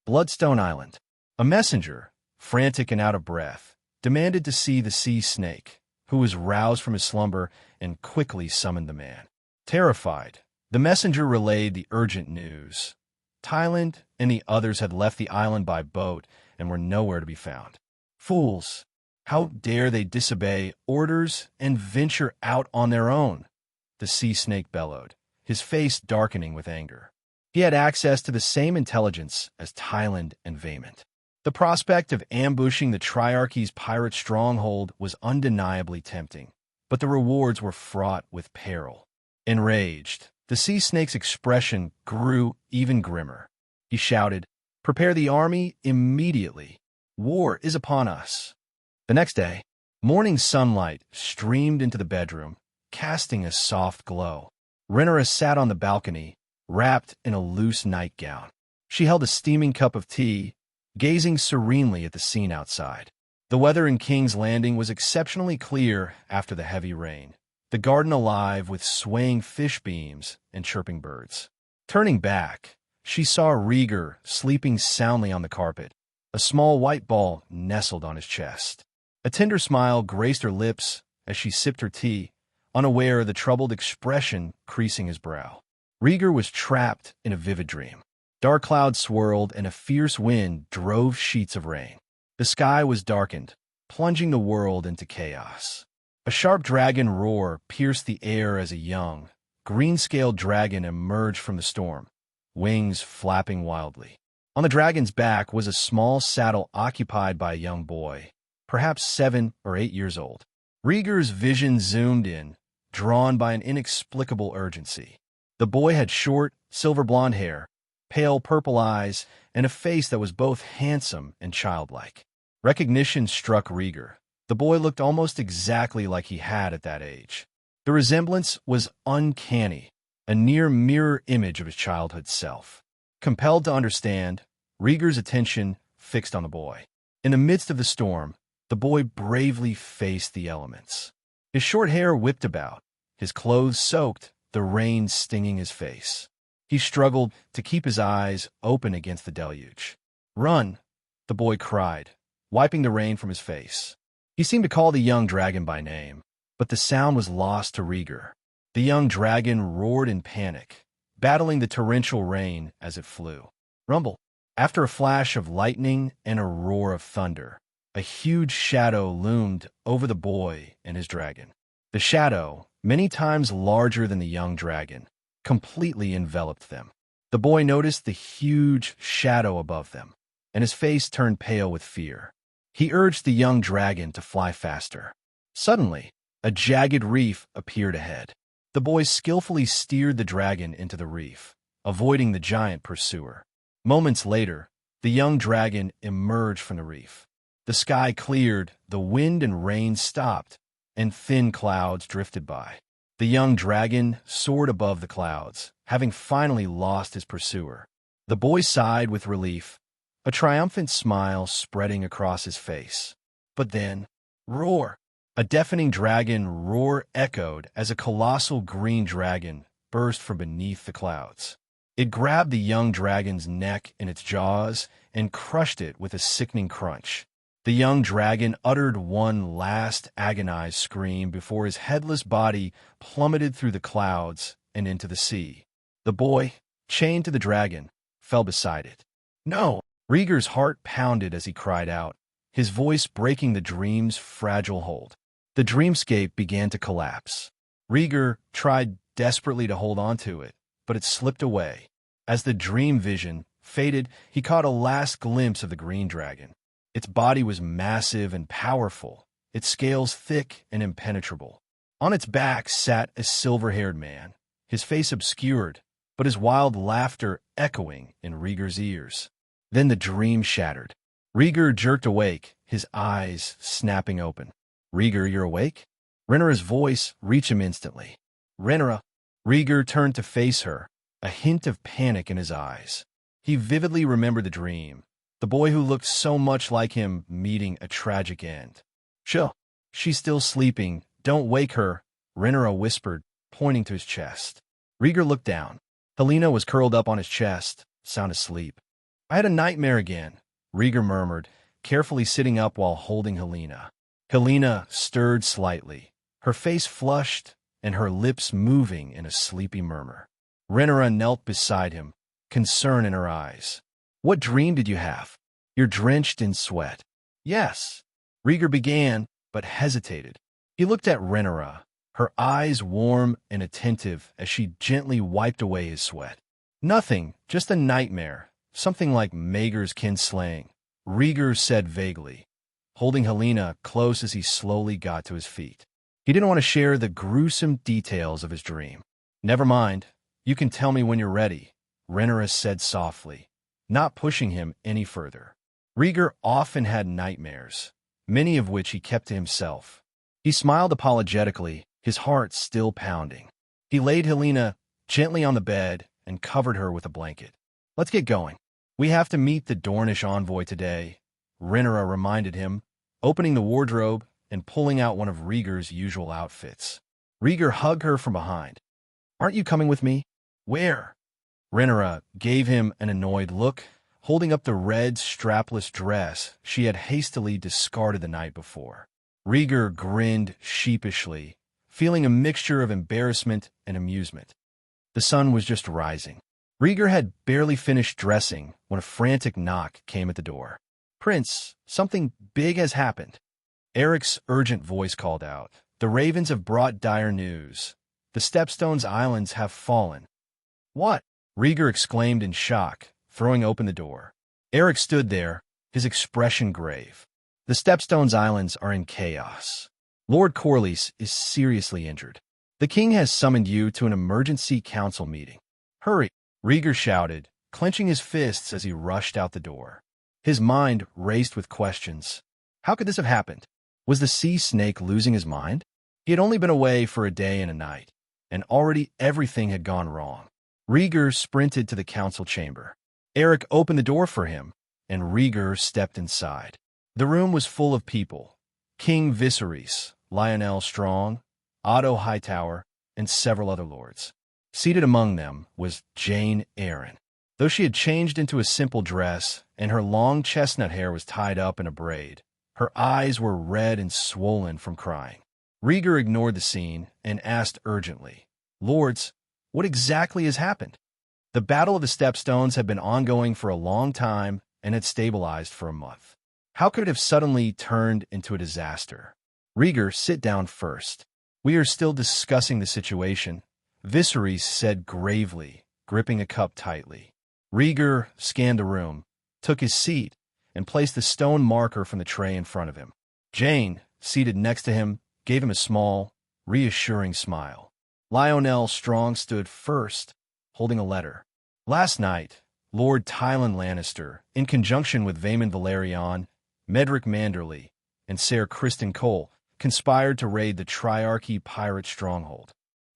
[SPEAKER 2] Bloodstone Island. A messenger, frantic and out of breath, demanded to see the sea snake, who was roused from his slumber and quickly summoned the man. Terrified, the messenger relayed the urgent news. Tyland and the others had left the island by boat and were nowhere to be found. Fools! How dare they disobey orders and venture out on their own? The sea snake bellowed, his face darkening with anger. He had access to the same intelligence as Tyland and Vaymont. The prospect of ambushing the Triarchy's pirate stronghold was undeniably tempting, but the rewards were fraught with peril. Enraged, the sea snake's expression grew even grimmer. He shouted, "Prepare the army immediately. War is upon us." The next day, morning sunlight streamed into the bedroom, casting a soft glow. Rhaenyra sat on the balcony, wrapped in a loose nightgown. She held a steaming cup of tea, gazing serenely at the scene outside. The weather in King's Landing was exceptionally clear after the heavy rain, the garden alive with swaying fish beams and chirping birds. Turning back, she saw Rhaegar sleeping soundly on the carpet, a small white ball nestled on his chest. A tender smile graced her lips as she sipped her tea, unaware of the troubled expression creasing his brow. Rhaegar was trapped in a vivid dream. Dark clouds swirled and a fierce wind drove sheets of rain. The sky was darkened, plunging the world into chaos. A sharp dragon roar pierced the air as a young, green-scaled dragon emerged from the storm, wings flapping wildly. On the dragon's back was a small saddle occupied by a young boy, perhaps 7 or 8 years old. Rhaegar's vision zoomed in, drawn by an inexplicable urgency. The boy had short, silver-blonde hair, pale purple eyes, and a face that was both handsome and childlike. Recognition struck Rhaegar. The boy looked almost exactly like he had at that age. The resemblance was uncanny, a near mirror image of his childhood self. Compelled to understand, Rhaegar's attention fixed on the boy. In the midst of the storm, the boy bravely faced the elements. His short hair whipped about, his clothes soaked, the rain stinging his face. He struggled to keep his eyes open against the deluge. "Run!" the boy cried, wiping the rain from his face. He seemed to call the young dragon by name, but the sound was lost to Rhaegar. The young dragon roared in panic, battling the torrential rain as it flew. Rumble! After a flash of lightning and a roar of thunder, a huge shadow loomed over the boy and his dragon. The shadow, many times larger than the young dragon, completely enveloped them. The boy noticed the huge shadow above them, and his face turned pale with fear. He urged the young dragon to fly faster. Suddenly, a jagged reef appeared ahead. The boy skillfully steered the dragon into the reef, avoiding the giant pursuer. Moments later, the young dragon emerged from the reef. The sky cleared, the wind and rain stopped, and thin clouds drifted by. The young dragon soared above the clouds, having finally lost his pursuer. The boy sighed with relief, a triumphant smile spreading across his face. But then, roar! A deafening dragon roar echoed as a colossal green dragon burst from beneath the clouds. It grabbed the young dragon's neck in its jaws and crushed it with a sickening crunch. The young dragon uttered one last agonized scream before his headless body plummeted through the clouds and into the sea. The boy, chained to the dragon, fell beside it. "No!" Rhaegar's heart pounded as he cried out, his voice breaking the dream's fragile hold. The dreamscape began to collapse. Rhaegar tried desperately to hold on to it, but it slipped away. As the dream vision faded, he caught a last glimpse of the green dragon. Its body was massive and powerful, its scales thick and impenetrable. On its back sat a silver-haired man, his face obscured, but his wild laughter echoing in Rhaegar's ears. Then the dream shattered. Rhaegar jerked awake, his eyes snapping open. "Rhaegar, you're awake?" Rhaenyra's voice reached him instantly. "Rhaenyra!" Rhaegar turned to face her, a hint of panic in his eyes. He vividly remembered the dream, the boy who looked so much like him meeting a tragic end. "Chill. She's still sleeping. Don't wake her," Rhaenyra whispered, pointing to his chest. Rhaegar looked down. Helena was curled up on his chest, sound asleep. "I had a nightmare again," Rhaegar murmured, carefully sitting up while holding Helena. Helena stirred slightly, her face flushed and her lips moving in a sleepy murmur. Rhaenyra knelt beside him, concern in her eyes. "What dream did you have? You're drenched in sweat." "Yes." Rhaegar began, but hesitated. He looked at Rhaenyra, her eyes warm and attentive as she gently wiped away his sweat. Nothing, just a nightmare, something like Maegor's kinslaying, Rhaegar said vaguely, holding Helena close as he slowly got to his feet. He didn't want to share the gruesome details of his dream. Never mind, you can tell me when you're ready, Rhaenyra said softly, not pushing him any further. Rhaegar often had nightmares, many of which he kept to himself. He smiled apologetically, his heart still pounding. He laid Helena gently on the bed and covered her with a blanket. Let's get going. We have to meet the Dornish envoy today, Rhaenyra reminded him, opening the wardrobe and pulling out one of Rhaegar's usual outfits. Rhaegar hugged her from behind. Aren't you coming with me? Where? Rhaenyra gave him an annoyed look, holding up the red strapless dress she had hastily discarded the night before. Rhaegar grinned sheepishly, feeling a mixture of embarrassment and amusement. The sun was just rising. Rhaegar had barely finished dressing when a frantic knock came at the door. Prince, something big has happened. Eric's urgent voice called out. The ravens have brought dire news. The Stepstones Islands have fallen. What? Rhaegar exclaimed in shock, throwing open the door. Eric stood there, his expression grave. The Stepstones Islands are in chaos. Lord Corlys is seriously injured. The king has summoned you to an emergency council meeting. Hurry, Rhaegar shouted, clenching his fists as he rushed out the door. His mind raced with questions. How could this have happened? Was the sea snake losing his mind? He had only been away for a day and a night, and already everything had gone wrong. Rhaegar sprinted to the council chamber. Eric opened the door for him, and Rhaegar stepped inside. The room was full of people. King Viserys, Lionel Strong, Otto Hightower, and several other lords. Seated among them was Jane Arryn. Though she had changed into a simple dress, and her long chestnut hair was tied up in a braid, her eyes were red and swollen from crying. Rhaegar ignored the scene and asked urgently, Lords, what exactly has happened? The Battle of the Stepstones had been ongoing for a long time and had stabilized for a month. How could it have suddenly turned into a disaster? Rhaegar, sit down first. We are still discussing the situation, Viserys said gravely, gripping a cup tightly. Rhaegar scanned the room, took his seat, and placed the stone marker from the tray in front of him. Jane, seated next to him, gave him a small, reassuring smile. Lionel Strong stood first, holding a letter. Last night, Lord Tywin Lannister, in conjunction with Vaemond Balerion, Medric Manderly, and Ser Criston Cole, conspired to raid the Triarchy pirate stronghold.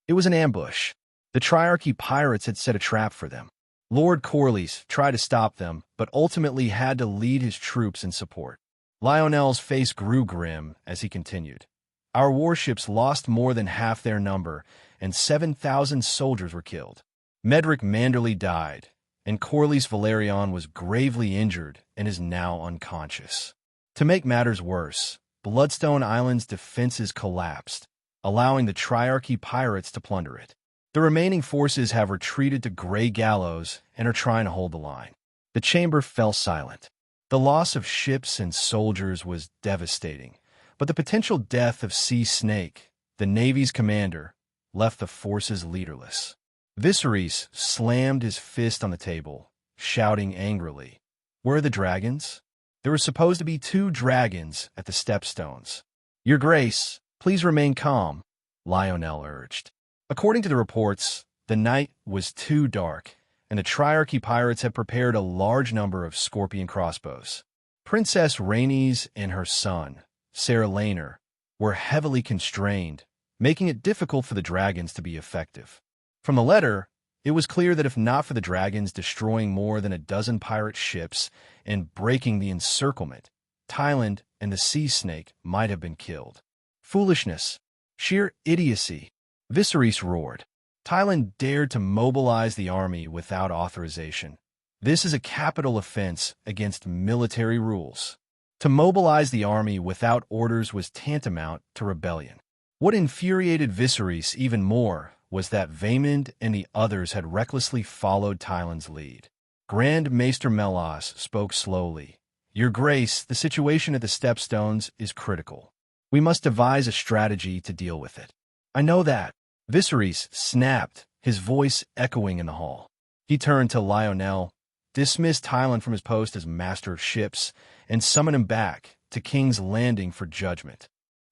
[SPEAKER 2] It was an ambush. The Triarchy pirates had set a trap for them. Lord Corlys tried to stop them, but ultimately had to lead his troops in support. Lionel's face grew grim as he continued. Our warships lost more than half their number, and 7,000 soldiers were killed. Medric Manderly died, and Corlys Valerion was gravely injured and is now unconscious. To make matters worse, Bloodstone Island's defenses collapsed, allowing the Triarchy pirates to plunder it. The remaining forces have retreated to Grey Gallows and are trying to hold the line. The chamber fell silent. The loss of ships and soldiers was devastating, but the potential death of Sea Snake, the Navy's commander, left the forces leaderless. Viserys slammed his fist on the table, shouting angrily, Where are the dragons? There were supposed to be 2 dragons at the Stepstones. Your Grace, please remain calm, Lionel urged. According to the reports, the night was too dark, and the Triarchy pirates had prepared a large number of scorpion crossbows. Princess Rhaenys and her son, Ser Laenor, were heavily constrained, making it difficult for the dragons to be effective. From the letter, it was clear that if not for the dragons destroying more than a dozen pirate ships and breaking the encirclement, Tywin and the Sea Snake might have been killed. Foolishness. Sheer idiocy. Viserys roared. Tywin dared to mobilize the army without authorization. This is a capital offense against military rules. To mobilize the army without orders was tantamount to rebellion. What infuriated Viserys even more was that Vaemond and the others had recklessly followed Tywin's lead. Grand Maester Melas spoke slowly, Your Grace, the situation at the Stepstones is critical. We must devise a strategy to deal with it. I know that. Viserys snapped, his voice echoing in the hall. He turned to Lionel, dismissed Tylan from his post as Master of Ships, and summoned him back to King's Landing for judgment.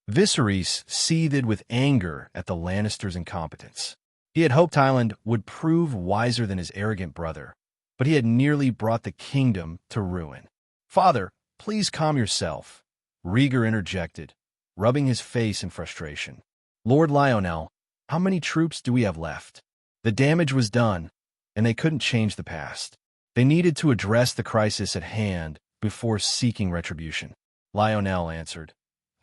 [SPEAKER 2] Viserys seethed with anger at the Lannisters' incompetence. He had hoped Tylan would prove wiser than his arrogant brother, but he had nearly brought the kingdom to ruin. "Father, please calm yourself," Rhaegar interjected, rubbing his face in frustration. "Lord Lionel, how many troops do we have left?" The damage was done, and they couldn't change the past. They needed to address the crisis at hand before seeking retribution. Lionel answered.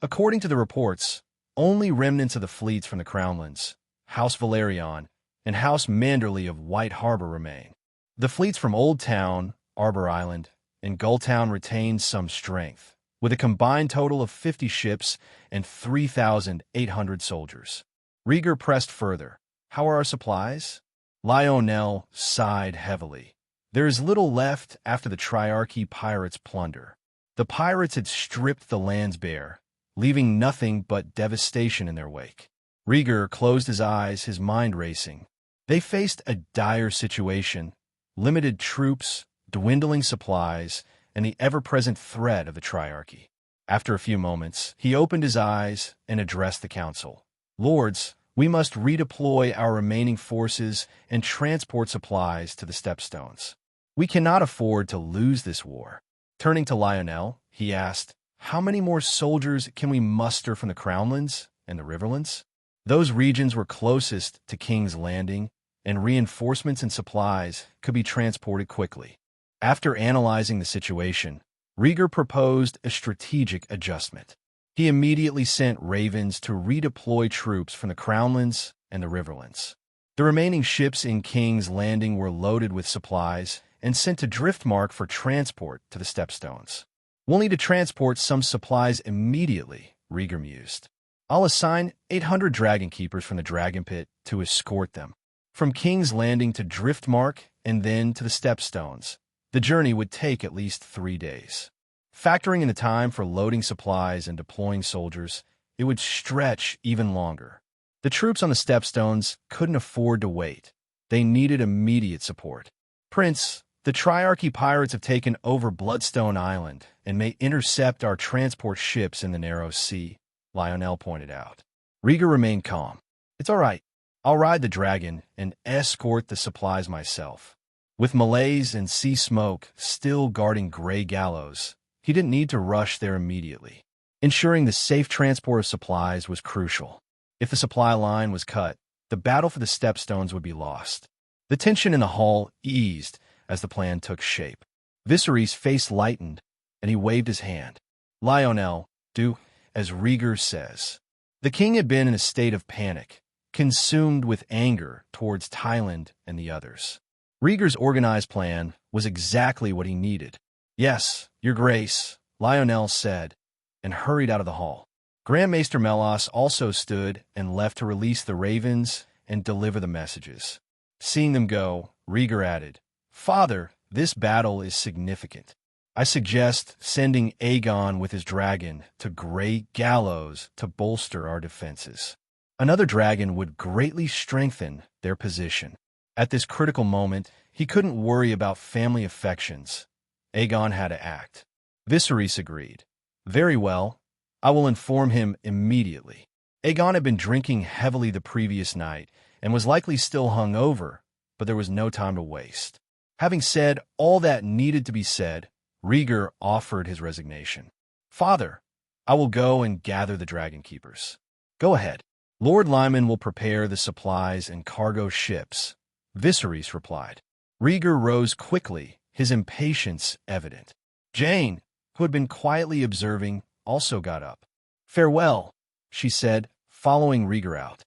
[SPEAKER 2] "According to the reports, only remnants of the fleets from the Crownlands, House Balerion, and House Manderley of White Harbor remain. The fleets from Old Town, Arbor Island, and Gulltown retained some strength, with a combined total of 50 ships and 3,800 soldiers." Rhaegar pressed further. "How are our supplies?" Lionel sighed heavily. "There is little left after the Triarchy pirates' plunder. The pirates had stripped the lands bare, leaving nothing but devastation in their wake." Rhaegar closed his eyes, his mind racing. They faced a dire situation, limited troops, dwindling supplies, and the ever-present threat of the Triarchy. After a few moments, he opened his eyes and addressed the council. "Lords, we must redeploy our remaining forces and transport supplies to the Stepstones. We cannot afford to lose this war." Turning to Lionel, he asked, "How many more soldiers can we muster from the Crownlands and the Riverlands?" Those regions were closest to King's Landing, and reinforcements and supplies could be transported quickly. After analyzing the situation, Rhaegar proposed a strategic adjustment. He immediately sent ravens to redeploy troops from the Crownlands and the Riverlands. The remaining ships in King's Landing were loaded with supplies and sent to Driftmark for transport to the Stepstones. "We'll need to transport some supplies immediately," Rhaegar mused. "I'll assign 800 dragon keepers from the Dragon Pit to escort them. From King's Landing to Driftmark and then to the Stepstones, the journey would take at least 3 days. Factoring in the time for loading supplies and deploying soldiers, it would stretch even longer. The troops on the Stepstones couldn't afford to wait. They needed immediate support. Prince, the Triarchy pirates have taken over Bloodstone Island and may intercept our transport ships in the Narrow Sea," Lionel pointed out. Rhaegar remained calm. "It's all right. I'll ride the dragon and escort the supplies myself." With malaise and sea smoke still guarding Grey Gallows, he didn't need to rush there immediately. Ensuring the safe transport of supplies was crucial. If the supply line was cut, the battle for the Stepstones would be lost. The tension in the hall eased as the plan took shape. Viserys' face lightened, and he waved his hand. "Lionel, do as Rhaegar says." The king had been in a state of panic, consumed with anger towards Tylan and the others. Rhaegar's organized plan was exactly what he needed. "Yes, Your Grace," Lionel said, and hurried out of the hall. Grand Maester Melos also stood and left to release the ravens and deliver the messages. Seeing them go, Rhaegar added, "Father, this battle is significant. I suggest sending Aegon with his dragon to Grey Gallows to bolster our defenses. Another dragon would greatly strengthen their position." At this critical moment, he couldn't worry about family affections. Aegon had to act. Viserys agreed. "Very well. I will inform him immediately." Aegon had been drinking heavily the previous night and was likely still hungover, but there was no time to waste. Having said all that needed to be said, Rhaegar offered his resignation. "Father, I will go and gather the dragon keepers." "Go ahead. Lord Lyman will prepare the supplies and cargo ships," Viserys replied. Rhaegar rose quickly, his impatience evident. Jane, who had been quietly observing, also got up. "Farewell," she said, following Rhaegar out.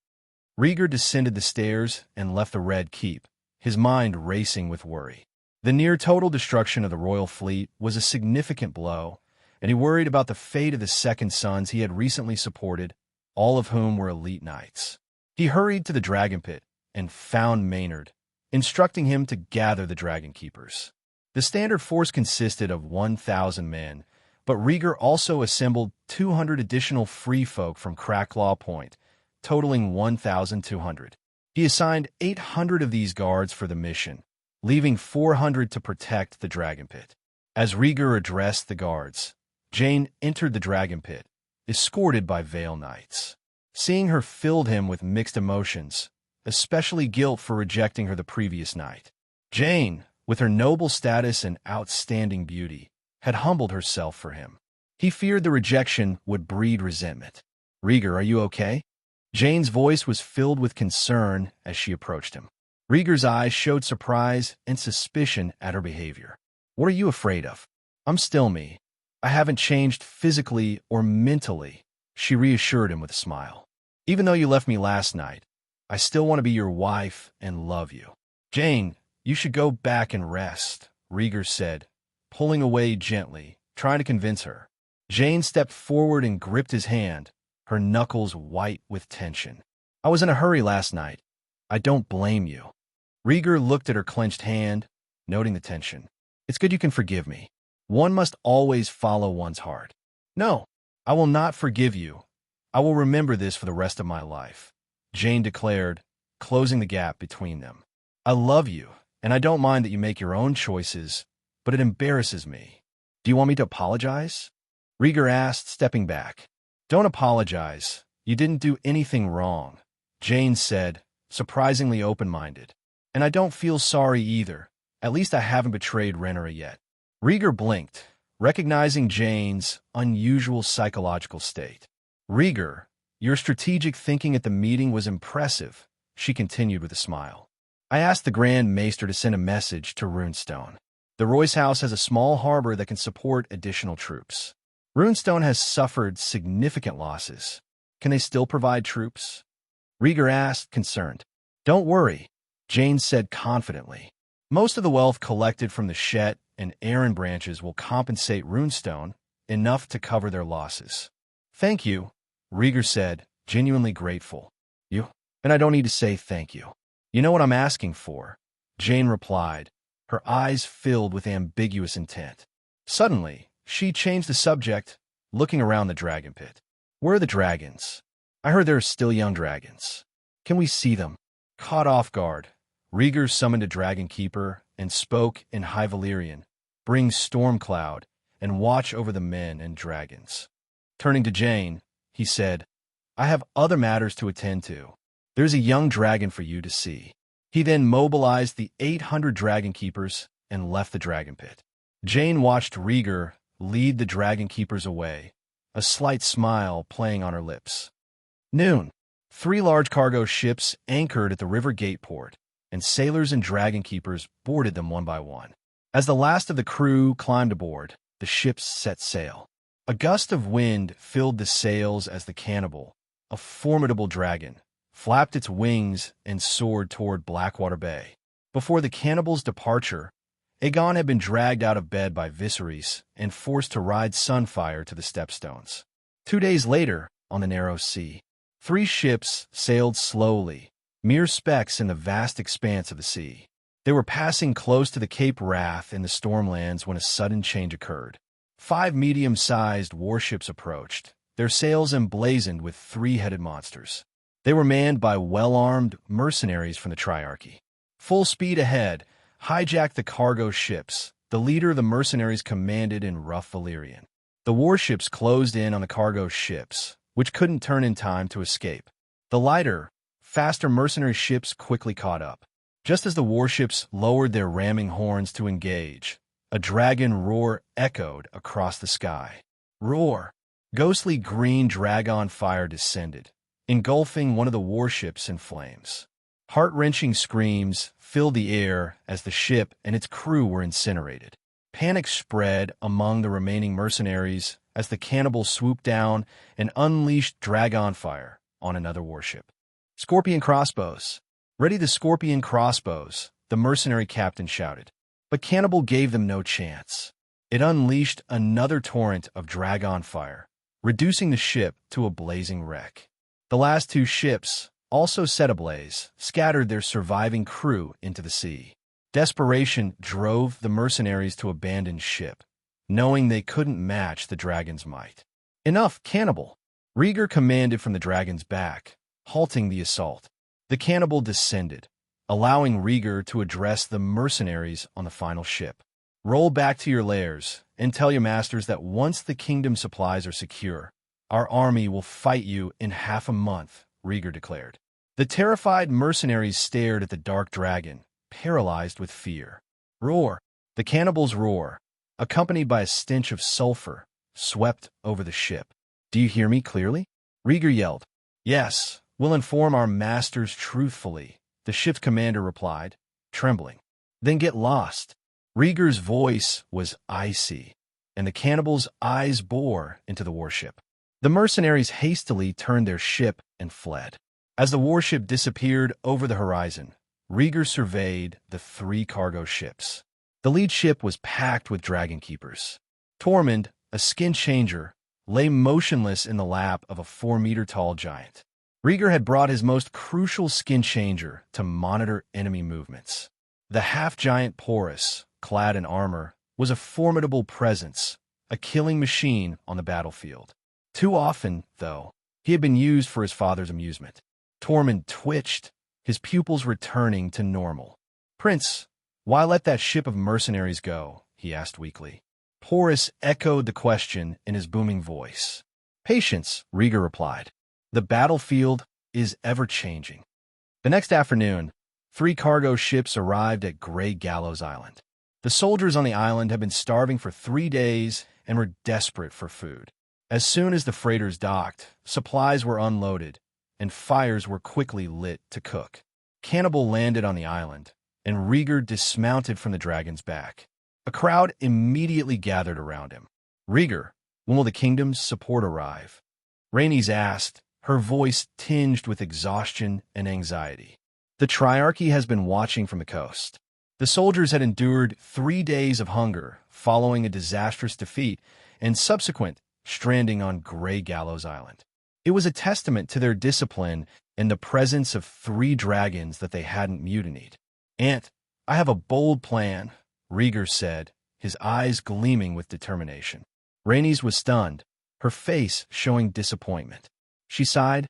[SPEAKER 2] Rhaegar descended the stairs and left the Red Keep, his mind racing with worry. The near-total destruction of the royal fleet was a significant blow, and he worried about the fate of the second sons he had recently supported, all of whom were elite knights. He hurried to the Dragon Pit and found Maynard, instructing him to gather the dragon keepers. The standard force consisted of 1,000 men, but Rhaegar also assembled 200 additional free folk from Cracklaw Point, totaling 1,200. He assigned 800 of these guards for the mission, leaving 400 to protect the dragon pit. As Rhaegar addressed the guards, Jane entered the dragon pit, escorted by Vale Knights. Seeing her filled him with mixed emotions, especially guilt for rejecting her the previous night. Jane, with her noble status and outstanding beauty, had humbled herself for him. He feared the rejection would breed resentment. "Rhaegar, are you okay?" Jane's voice was filled with concern as she approached him. Rhaegar's eyes showed surprise and suspicion at her behavior. "What are you afraid of?" "I'm still me. I haven't changed physically or mentally," she reassured him with a smile. "Even though you left me last night, I still want to be your wife and love you." "Jane, you should go back and rest," Rhaegar said, pulling away gently, trying to convince her. Jane stepped forward and gripped his hand, her knuckles white with tension. "I was in a hurry last night. I don't blame you." Rhaegar looked at her clenched hand, noting the tension. "It's good you can forgive me. One must always follow one's heart." "No, I will not forgive you. I will remember this for the rest of my life," Jane declared, closing the gap between them. "I love you, and I don't mind that you make your own choices, but it embarrasses me." "Do you want me to apologize?" Rhaegar asked, stepping back. "Don't apologize. You didn't do anything wrong," Jane said, surprisingly open-minded. "And I don't feel sorry either. At least I haven't betrayed Rhaenyra yet." Rhaegar blinked, recognizing Jane's unusual psychological state. "Rhaegar, your strategic thinking at the meeting was impressive," she continued with a smile. "I asked the Grand Maester to send a message to Runestone. The Royce House has a small harbor that can support additional troops. Runestone has suffered significant losses. Can they still provide troops?" Rhaegar asked, concerned. "Don't worry," Jane said confidently. "Most of the wealth collected from the Shet and Arryn branches will compensate Runestone, enough to cover their losses." "Thank you," Rhaegar said, genuinely grateful. "You? And I don't need to say thank you. You know what I'm asking for," Jane replied, her eyes filled with ambiguous intent. Suddenly, she changed the subject, looking around the dragon pit. "Where are the dragons? I heard there are still young dragons. Can we see them?" Caught off guard, Rhaegar summoned a dragon keeper and spoke in High Balerion, "Bring Stormcloud and watch over the men and dragons." Turning to Jane, he said, "I have other matters to attend to. There's a young dragon for you to see." He then mobilized the 800 dragon keepers and left the dragon pit. Jane watched Rhaegar lead the dragon keepers away, a slight smile playing on her lips. Noon. 3 large cargo ships anchored at the river gate port, and sailors and dragon keepers boarded them one by one. As the last of the crew climbed aboard, the ships set sail. A gust of wind filled the sails as the cannibal, a formidable dragon, flapped its wings and soared toward Blackwater Bay. Before the cannibal's departure, Aegon had been dragged out of bed by Viserys and forced to ride Sunfire to the Stepstones. 2 days later, on the narrow sea, 3 ships sailed slowly, mere specks in the vast expanse of the sea. They were passing close to the Cape Wrath in the Stormlands when a sudden change occurred. 5 medium-sized warships approached, their sails emblazoned with 3-headed monsters. They were manned by well-armed mercenaries from the Triarchy. Full speed ahead, hijacked the cargo ships, the leader of the mercenaries commanded in rough Balerion. The warships closed in on the cargo ships, which couldn't turn in time to escape. The lighter, faster mercenary ships quickly caught up. Just as the warships lowered their ramming horns to engage, a dragon roar echoed across the sky. Roar! Ghostly green dragon fire descended, engulfing one of the warships in flames. Heart-wrenching screams filled the air as the ship and its crew were incinerated. Panic spread among the remaining mercenaries as the cannibals swooped down and unleashed dragon fire on another warship. "Scorpion crossbows! Ready the scorpion crossbows!" the mercenary captain shouted. But Cannibal gave them no chance. It unleashed another torrent of dragon fire, reducing the ship to a blazing wreck. The last 2 ships, also set ablaze, scattered their surviving crew into the sea. Desperation drove the mercenaries to abandon ship, knowing they couldn't match the dragon's might. "Enough, cannibal!" Rhaegar commanded from the dragon's back, halting the assault. The cannibal descended, allowing Rhaegar to address the mercenaries on the final ship. "Roll back to your lairs and tell your masters that once the kingdom's supplies are secure, our army will fight you in half a month," Rhaegar declared. The terrified mercenaries stared at the dark dragon, paralyzed with fear. Roar! The cannibal's roar, accompanied by a stench of sulfur, swept over the ship. "Do you hear me clearly?" Rhaegar yelled. "Yes, we'll inform our masters truthfully," the ship's commander replied, trembling. "Then get lost." Rhaegar's voice was icy, and the cannibal's eyes bore into the warship. The mercenaries hastily turned their ship and fled. As the warship disappeared over the horizon, Rhaegar surveyed the 3 cargo ships. The lead ship was packed with dragon keepers. Tormund, a skin changer, lay motionless in the lap of a 4-meter-tall giant. Rhaegar had brought his most crucial skin changer to monitor enemy movements. The half-giant Porus, clad in armor, was a formidable presence, a killing machine on the battlefield. Too often, though, he had been used for his father's amusement. Tormund twitched, his pupils returning to normal. "Prince, why let that ship of mercenaries go?" he asked weakly. Porus echoed the question in his booming voice. "Patience," Rhaegar replied. "The battlefield is ever-changing." The next afternoon, 3 cargo ships arrived at Grey Gallows Island. The soldiers on the island had been starving for 3 days and were desperate for food. As soon as the freighters docked, supplies were unloaded, and fires were quickly lit to cook. Cannibal landed on the island, and Rhaegar dismounted from the dragon's back. A crowd immediately gathered around him. "Rhaegar, when will the kingdom's support arrive?" Rhaenys asked, her voice tinged with exhaustion and anxiety. "The Triarchy has been watching from the coast." The soldiers had endured 3 days of hunger following a disastrous defeat and subsequent stranding on Grey Gallows Island. It was a testament to their discipline and the presence of 3 dragons that they hadn't mutinied. "Aunt, I have a bold plan," Rhaegar said, his eyes gleaming with determination. Rhaenys was stunned, her face showing disappointment. She sighed,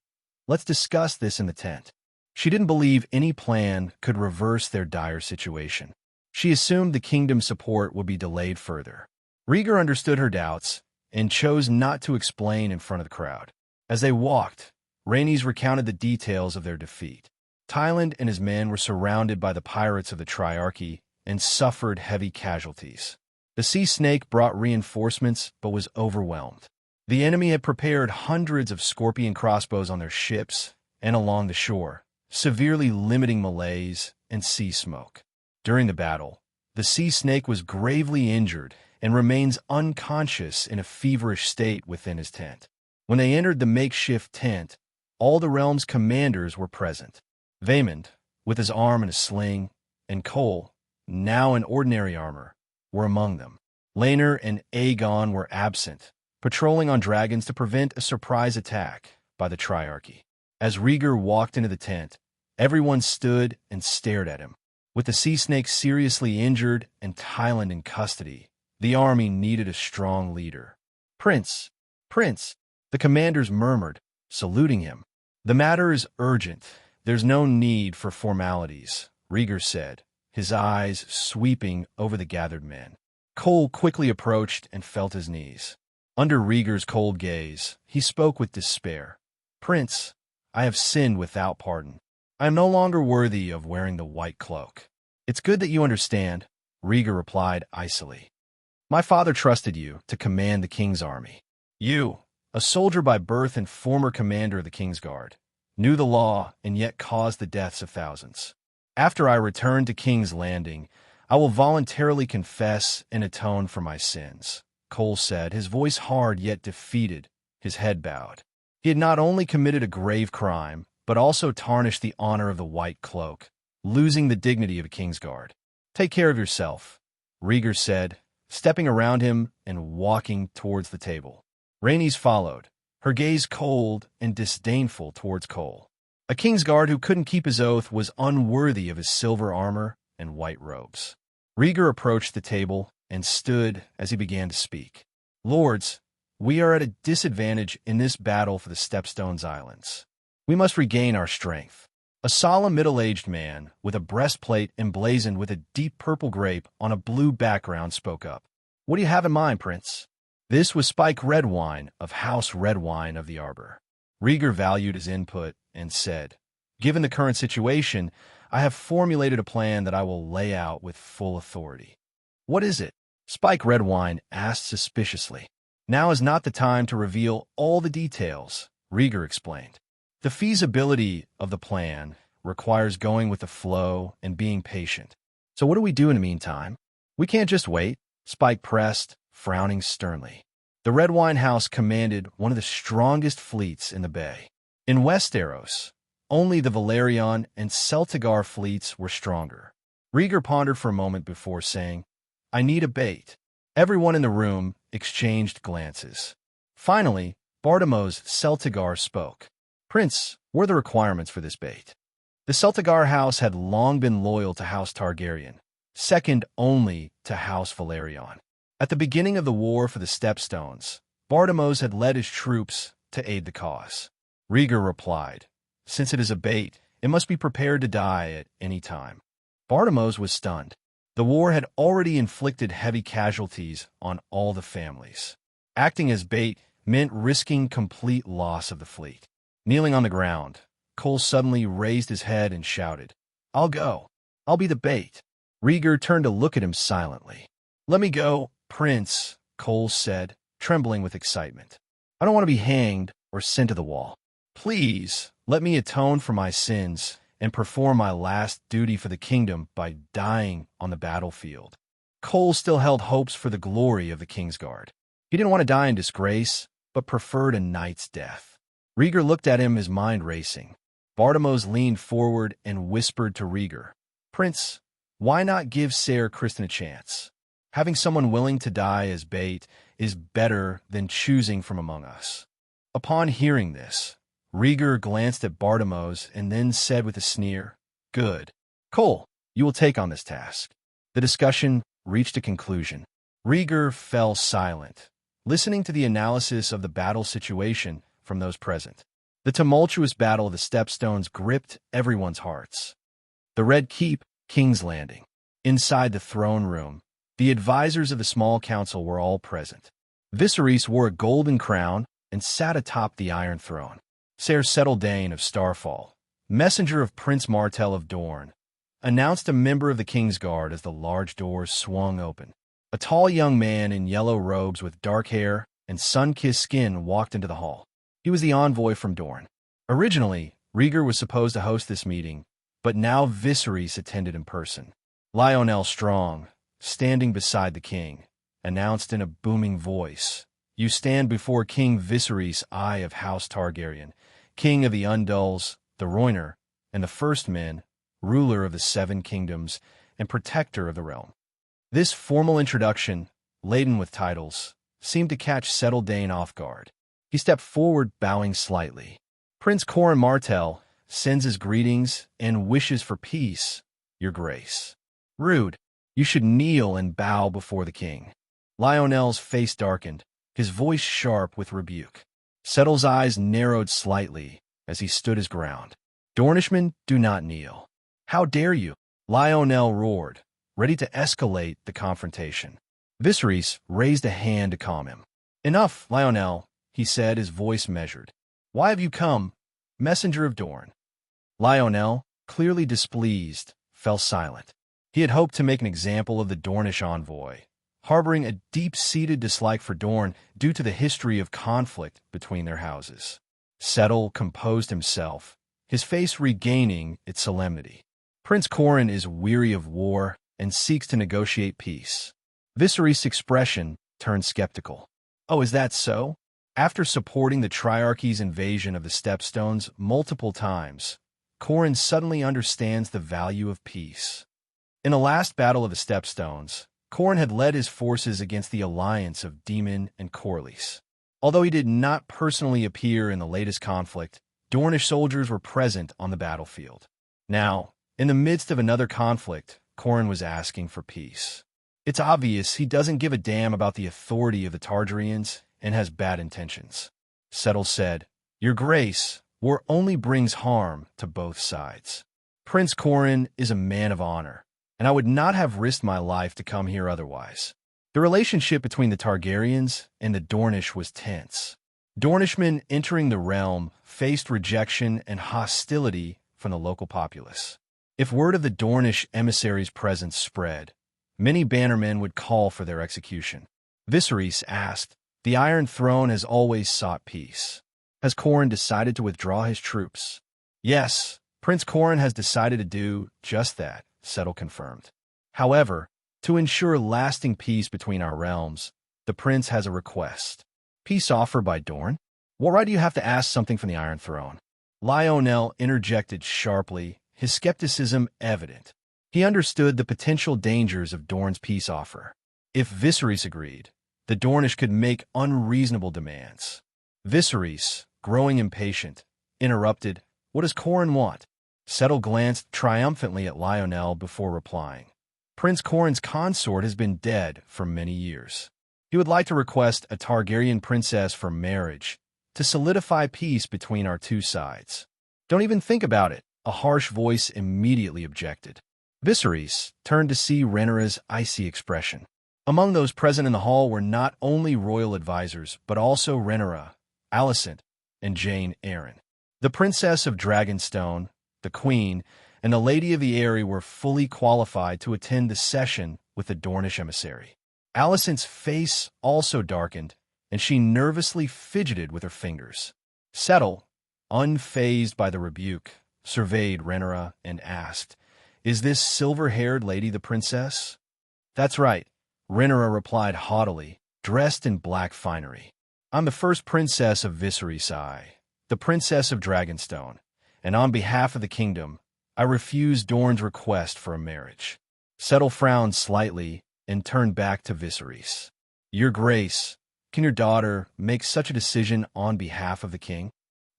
[SPEAKER 2] "Let's discuss this in the tent." She didn't believe any plan could reverse their dire situation. She assumed the kingdom's support would be delayed further. Rhaegar understood her doubts and chose not to explain in front of the crowd. As they walked, Rhaenys recounted the details of their defeat. Tyland and his men were surrounded by the pirates of the Triarchy and suffered heavy casualties. The Sea Snake brought reinforcements but was overwhelmed. The enemy had prepared hundreds of scorpion crossbows on their ships and along the shore, severely limiting melees and sea smoke. During the battle, the Sea Snake was gravely injured and remains unconscious in a feverish state within his tent. When they entered the makeshift tent, all the realm's commanders were present. Vaemond, with his arm in a sling, and Cole, now in ordinary armor, were among them. Laenor and Aegon were absent, patrolling on dragons to prevent a surprise attack by the Triarchy. As Rhaegar walked into the tent, everyone stood and stared at him. With the Sea Snake seriously injured and Tyland in custody, the army needed a strong leader. "Prince, Prince," the commanders murmured, saluting him. "The matter is urgent. There's no need for formalities," Rhaegar said, his eyes sweeping over the gathered men. Cole quickly approached and felt his knees. Under Rhaegar's cold gaze, he spoke with despair. "Prince, I have sinned without pardon. I am no longer worthy of wearing the white cloak." "It's good that you understand," Rhaegar replied icily. "My father trusted you to command the king's army. You, a soldier by birth and former commander of the King's Guard, knew the law and yet caused the deaths of thousands. After I return to King's Landing, I will voluntarily confess and atone for my sins," Cole said, his voice hard yet defeated, his head bowed. He had not only committed a grave crime, but also tarnished the honor of the White Cloak, losing the dignity of a King's Guard. "Take care of yourself," Rhaegar said, stepping around him and walking towards the table. Rhaenys followed, her gaze cold and disdainful towards Cole. A King's Guard who couldn't keep his oath was unworthy of his silver armor and white robes. Rhaegar approached the table and stood as he began to speak. Lords, we are at a disadvantage in this battle for the Stepstones Islands. We must regain our strength. A solemn middle-aged man with a breastplate emblazoned with a deep purple grape on a blue background spoke up. What do you have in mind, Prince? This was Spike Redwine of House Redwine of the Arbor. Rhaegar valued his input and said, Given the current situation, I have formulated a plan that I will lay out with full authority. What is it? Spike Redwine asked suspiciously. Now is not the time to reveal all the details, Rhaegar explained. The feasibility of the plan requires going with the flow and being patient. So what do we do in the meantime? We can't just wait, Spike pressed, frowning sternly. The Redwine House commanded one of the strongest fleets in the bay. In Westeros, only the Balerion and Celtigar fleets were stronger. Rhaegar pondered for a moment before saying, I need a bait. Everyone in the room exchanged glances. Finally, Bartimos Celtigar spoke. Prince, what are the requirements for this bait? The Celtigar house had long been loyal to House Targaryen, second only to House Balerion. At the beginning of the war for the Stepstones, Bartimos had led his troops to aid the cause. Rhaegar replied, Since it is a bait, it must be prepared to die at any time. Bartimos was stunned. The war had already inflicted heavy casualties on all the families. Acting as bait meant risking complete loss of the fleet. Kneeling on the ground, Cole suddenly raised his head and shouted, I'll go. I'll be the bait. Rhaegar turned to look at him silently. Let me go, Prince, Cole said, trembling with excitement. I don't want to be hanged or sent to the wall. Please, let me atone for my sins and perform my last duty for the kingdom by dying on the battlefield. Cole still held hopes for the glory of the Kingsguard. He didn't want to die in disgrace, but preferred a knight's death. Rhaegar looked at him, his mind racing. Bartimos leaned forward and whispered to Rhaegar, Prince, why not give Ser Criston a chance? Having someone willing to die as bait is better than choosing from among us. Upon hearing this, Rhaegar glanced at Bartimos and then said with a sneer, Good. Cole, you will take on this task. The discussion reached a conclusion. Rhaegar fell silent, listening to the analysis of the battle situation from those present. The tumultuous battle of the Stepstones gripped everyone's hearts. The Red Keep, King's Landing. Inside the throne room, the advisors of the small council were all present. Viserys wore a golden crown and sat atop the Iron Throne. Ser Settledane of Starfall, messenger of Prince Martell of Dorne, announced a member of the Kingsguard as the large doors swung open. A tall young man in yellow robes with dark hair and sun-kissed skin walked into the hall. He was the envoy from Dorne. Originally, Rhaegar was supposed to host this meeting, but now Viserys attended in person. Lionel Strong, standing beside the king, announced in a booming voice, You stand before King Viserys I of House Targaryen, king of the Undulls, the Rhoynar, and the First Men, ruler of the Seven Kingdoms, and protector of the realm. This formal introduction, laden with titles, seemed to catch Settledane off guard. He stepped forward, bowing slightly. Prince Corin Martell sends his greetings and wishes for peace, your grace. Rude, you should kneel and bow before the king. Lionel's face darkened, his voice sharp with rebuke. Settle's eyes narrowed slightly as he stood his ground. Dornishmen, do not kneel. How dare you? Lionel roared, ready to escalate the confrontation. Viserys raised a hand to calm him. Enough, Lionel, he said, his voice measured. Why have you come, messenger of Dorne? Lionel, clearly displeased, fell silent. He had hoped to make an example of the Dornish envoy, harboring a deep-seated dislike for Dorne due to the history of conflict between their houses. Settle composed himself, his face regaining its solemnity. Prince Corin is weary of war and seeks to negotiate peace. Viserys' expression turned skeptical. Oh, is that so? After supporting the Triarchy's invasion of the Stepstones multiple times, Corin suddenly understands the value of peace. In the last battle of the Stepstones, Corin had led his forces against the alliance of Daemon and Corlys. Although he did not personally appear in the latest conflict, Dornish soldiers were present on the battlefield. Now, in the midst of another conflict, Corrin was asking for peace. It's obvious he doesn't give a damn about the authority of the Targaryens and has bad intentions. Settle said, Your Grace, war only brings harm to both sides. Prince Corrin is a man of honor, and I would not have risked my life to come here otherwise. The relationship between the Targaryens and the Dornish was tense. Dornishmen entering the realm faced rejection and hostility from the local populace. If word of the Dornish emissaries' presence spread, many bannermen would call for their execution. Viserys asked, The Iron Throne has always sought peace. Has Corrin decided to withdraw his troops? Yes, Prince Corrin has decided to do just that, Settle confirmed. However, to ensure lasting peace between our realms, the prince has a request. Peace offered by Dorne? What right do you have to ask something from the Iron Throne? Lionel interjected sharply, his skepticism evident. He understood the potential dangers of Dorne's peace offer. If Viserys agreed, the Dornish could make unreasonable demands. Viserys, growing impatient, interrupted, What does Corrin want? Settle glanced triumphantly at Lionel before replying. Prince Corrin's consort has been dead for many years. He would like to request a Targaryen princess for marriage to solidify peace between our two sides. Don't even think about it, a harsh voice immediately objected. Viserys turned to see Rhaenyra's icy expression. Among those present in the hall were not only royal advisors, but also Rhaenyra, Alicent, and Jane Arryn. The Princess of Dragonstone, the Queen, and the Lady of the Eyrie were fully qualified to attend the session with the Dornish emissary. Alicent's face also darkened, and she nervously fidgeted with her fingers. Settle, unfazed by the rebuke, surveyed Rhaenyra and asked, Is this silver-haired lady the princess? That's right, Rhaenyra replied haughtily, dressed in black finery. I'm the first princess of Viserys, the Princess of Dragonstone, and on behalf of the kingdom, I refuse Dorne's request for a marriage. Settle frowned slightly and turned back to Viserys. Your Grace, can your daughter make such a decision on behalf of the king?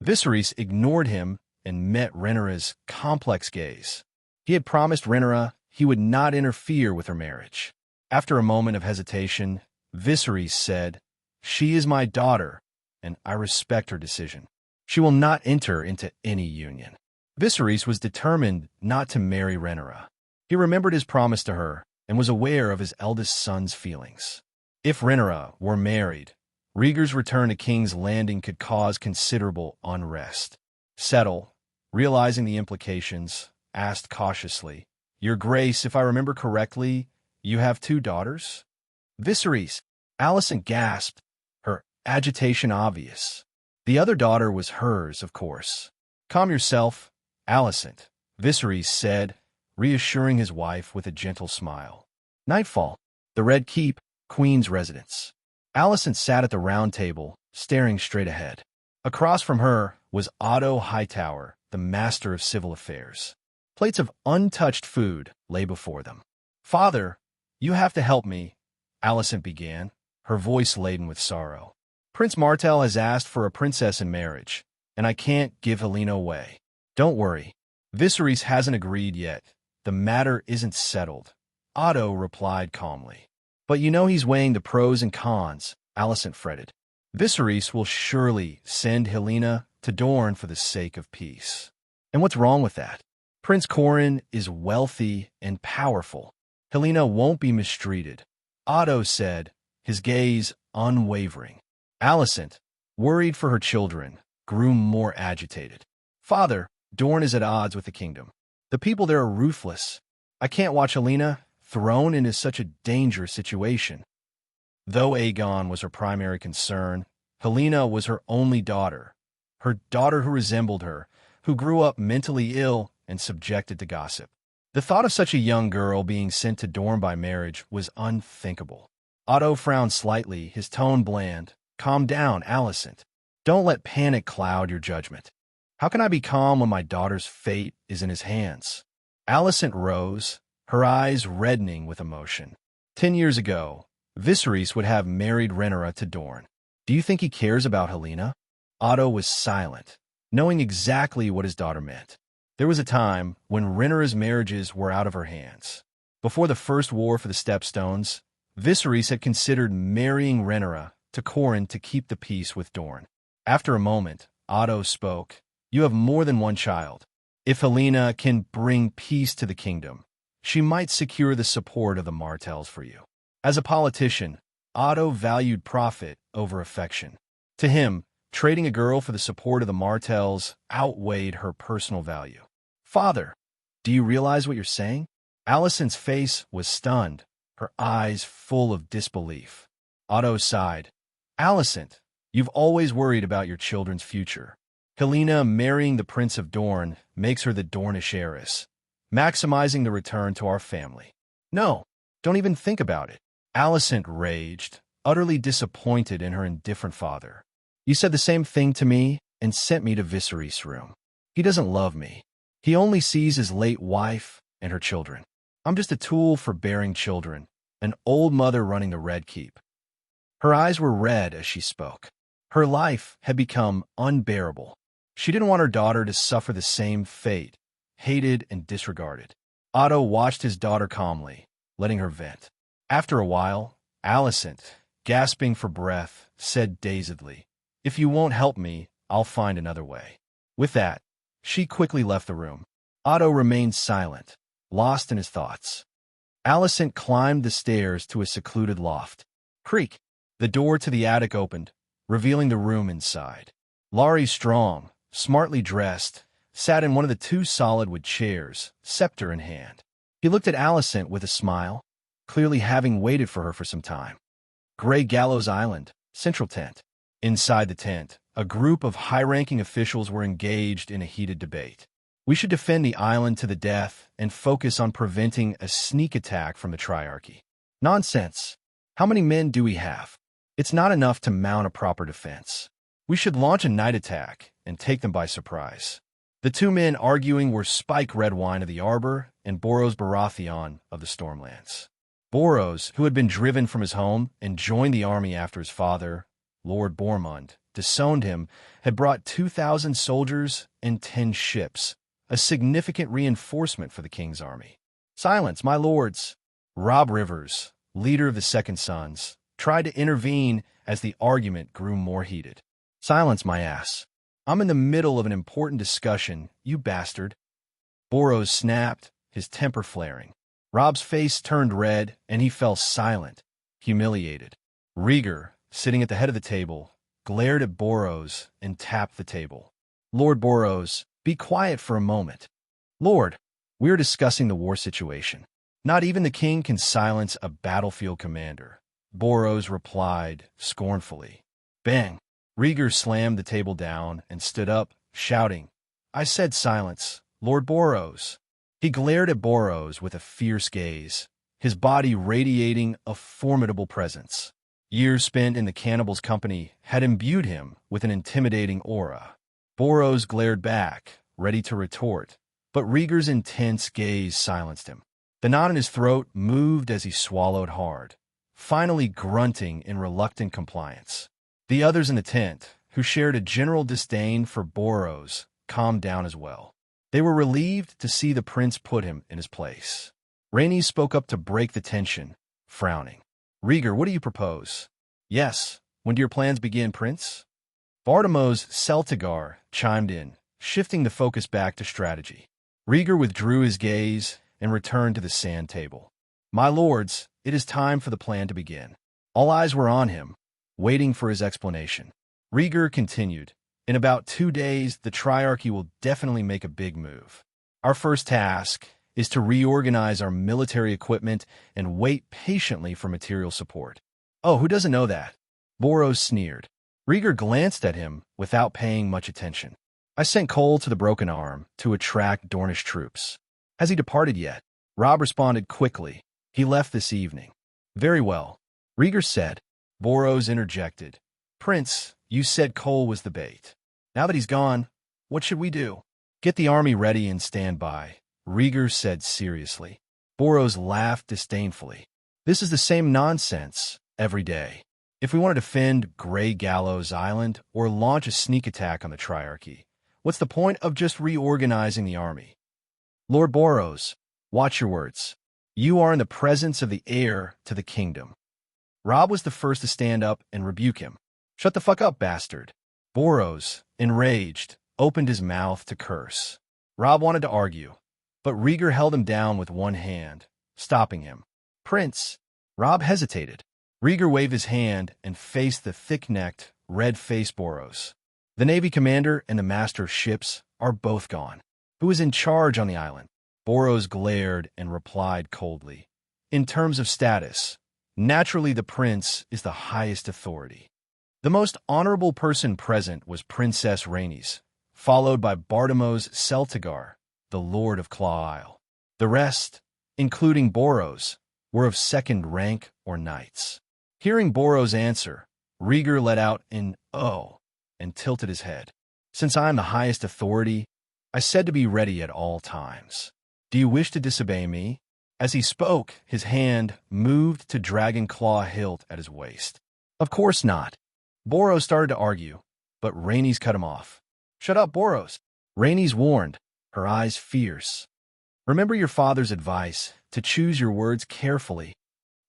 [SPEAKER 2] Viserys ignored him and met Rhaenyra's complex gaze. He had promised Rhaenyra he would not interfere with her marriage. After a moment of hesitation, Viserys said, She is my daughter, and I respect her decision. She will not enter into any union. Viserys was determined not to marry Rhaenyra. He remembered his promise to her and was aware of his eldest son's feelings. If Rhaenyra were married, Rhaegar's return to King's Landing could cause considerable unrest. Settle, realizing the implications, asked cautiously, Your Grace, if I remember correctly, you have 2 daughters? Viserys, Alicent gasped, her agitation obvious. The other daughter was hers, of course. Calm yourself, Alicent, Viserys said, reassuring his wife with a gentle smile. Nightfall, the Red Keep, Queen's residence. Alicent sat at the round table, staring straight ahead. Across from her was Otto Hightower, the master of civil affairs. Plates of untouched food lay before them. Father, you have to help me, Alicent began, her voice laden with sorrow. Prince Martell has asked for a princess in marriage, and I can't give Helaena away. Don't worry. Viserys hasn't agreed yet. The matter isn't settled, Otto replied calmly. But you know he's weighing the pros and cons, Alicent fretted. Viserys will surely send Helaena to Dorne for the sake of peace. And what's wrong with that? Prince Corrin is wealthy and powerful. Helaena won't be mistreated, Otto said, his gaze unwavering. Alicent, worried for her children, grew more agitated. Father, Dorne is at odds with the kingdom. The people there are ruthless. I can't watch Helaena thrown into such a dangerous situation. Though Aegon was her primary concern, Helaena was her only daughter, her daughter who resembled her, who grew up mentally ill and subjected to gossip. The thought of such a young girl being sent to Dorne by marriage was unthinkable. Otto frowned slightly, his tone bland. Calm down, Alicent. Don't let panic cloud your judgment. How can I be calm when my daughter's fate is in his hands? Alicent rose, her eyes reddening with emotion. 10 years ago, Viserys would have married Rhaenyra to Dorne. Do you think he cares about Helaena? Otto was silent, knowing exactly what his daughter meant. There was a time when Rhaenyra's marriages were out of her hands. Before the first war for the Stepstones, Viserys had considered marrying Rhaenyra to Corran to keep the peace with Dorne. After a moment, Otto spoke. You have more than one child. If Helena can bring peace to the kingdom, she might secure the support of the Martells for you. As a politician, Otto valued profit over affection. To him, trading a girl for the support of the Martells outweighed her personal value. Father, do you realize what you're saying? Alicent's face was stunned, her eyes full of disbelief. Otto sighed. Alicent, you've always worried about your children's future. Helena marrying the Prince of Dorne makes her the Dornish heiress, maximizing the return to our family. No, don't even think about it. Alicent raged, utterly disappointed in her indifferent father. You said the same thing to me and sent me to Viserys' room. He doesn't love me. He only sees his late wife and her children. I'm just a tool for bearing children, an old mother running the Red Keep. Her eyes were red as she spoke. Her life had become unbearable. She didn't want her daughter to suffer the same fate, hated and disregarded. Otto watched his daughter calmly, letting her vent. After a while, Alicent, gasping for breath, said dazedly, If you won't help me, I'll find another way. With that, she quickly left the room. Otto remained silent, lost in his thoughts. Alicent climbed the stairs to a secluded loft. Creak! The door to the attic opened, revealing the room inside. Laurie Strong, smartly dressed, sat in one of the two solid-wood chairs, scepter in hand. He looked at Alicent with a smile, clearly having waited for her for some time. Grey Gallows Island, central tent. Inside the tent, a group of high-ranking officials were engaged in a heated debate. We should defend the island to the death and focus on preventing a sneak attack from the Triarchy. Nonsense. How many men do we have? It's not enough to mount a proper defense. We should launch a night attack and take them by surprise. The two men arguing were Spike Redwine of the Arbor and Boros Baratheon of the Stormlands. Boros, who had been driven from his home and joined the army after his father, Lord Bormund, disowned him, had brought 2,000 soldiers and 10 ships, a significant reinforcement for the king's army. Silence, my lords! Rob Rivers, leader of the Second Sons, tried to intervene as the argument grew more heated. Silence, my ass. I'm in the middle of an important discussion, you bastard. Boros snapped, his temper flaring. Rob's face turned red, and he fell silent, humiliated. Rhaegar, sitting at the head of the table, glared at Boros and tapped the table. Lord Boros, be quiet for a moment. Lord, we are discussing the war situation. Not even the king can silence a battlefield commander. Boros replied scornfully. Bang! Rhaegar slammed the table down and stood up, shouting, I said silence, Lord Boros. He glared at Boros with a fierce gaze, his body radiating a formidable presence. Years spent in the cannibal's company had imbued him with an intimidating aura. Boros glared back, ready to retort, but Rhaegar's intense gaze silenced him. The knot in his throat moved as he swallowed hard, finally grunting in reluctant compliance. The others in the tent, who shared a general disdain for Boros, calmed down as well. They were relieved to see the prince put him in his place. Rhaenys spoke up to break the tension, frowning. Rhaegar, what do you propose? Yes, when do your plans begin, Prince? Bartimos Celtigar chimed in, shifting the focus back to strategy. Rhaegar withdrew his gaze and returned to the sand table. My lords, it is time for the plan to begin. All eyes were on him, waiting for his explanation. Rhaegar continued, in about 2 days, the Triarchy will definitely make a big move. Our first task is to reorganize our military equipment and wait patiently for material support. Oh, who doesn't know that? Boros sneered. Rhaegar glanced at him without paying much attention. I sent Cole to the Broken Arm to attract Dornish troops. Has he departed yet? Rob responded quickly. He left this evening. Very well, Rhaegar said. Boros interjected. Prince, you said Cole was the bait. Now that he's gone, what should we do? Get the army ready and stand by, Rhaegar said seriously. Boros laughed disdainfully. This is the same nonsense every day. If we want to defend Grey Gallows Island or launch a sneak attack on the Triarchy, what's the point of just reorganizing the army? Lord Boros, watch your words. You are in the presence of the heir to the kingdom. Robb was the first to stand up and rebuke him. Shut the fuck up, bastard. Boros, enraged, opened his mouth to curse. Robb wanted to argue, but Rhaegar held him down with one hand, stopping him. Prince. Robb hesitated. Rhaegar waved his hand and faced the thick-necked, red-faced Boros. The Navy commander and the master of ships are both gone. Who is in charge on the island? Boros glared and replied coldly. In terms of status, naturally the prince is the highest authority. The most honorable person present was Princess Rhaenys, followed by Bartimos Celtigar, the Lord of Claw Isle. The rest, including Boros, were of second rank or knights. Hearing Boros' answer, Rhaegar let out an "oh" and tilted his head. Since I am the highest authority, I said to be ready at all times. Do you wish to disobey me? As he spoke, his hand moved to dragon claw hilt at his waist. Of course not. Boros started to argue, but Rhaenys cut him off. Shut up, Boros. Rhaenys warned, her eyes fierce. Remember your father's advice to choose your words carefully.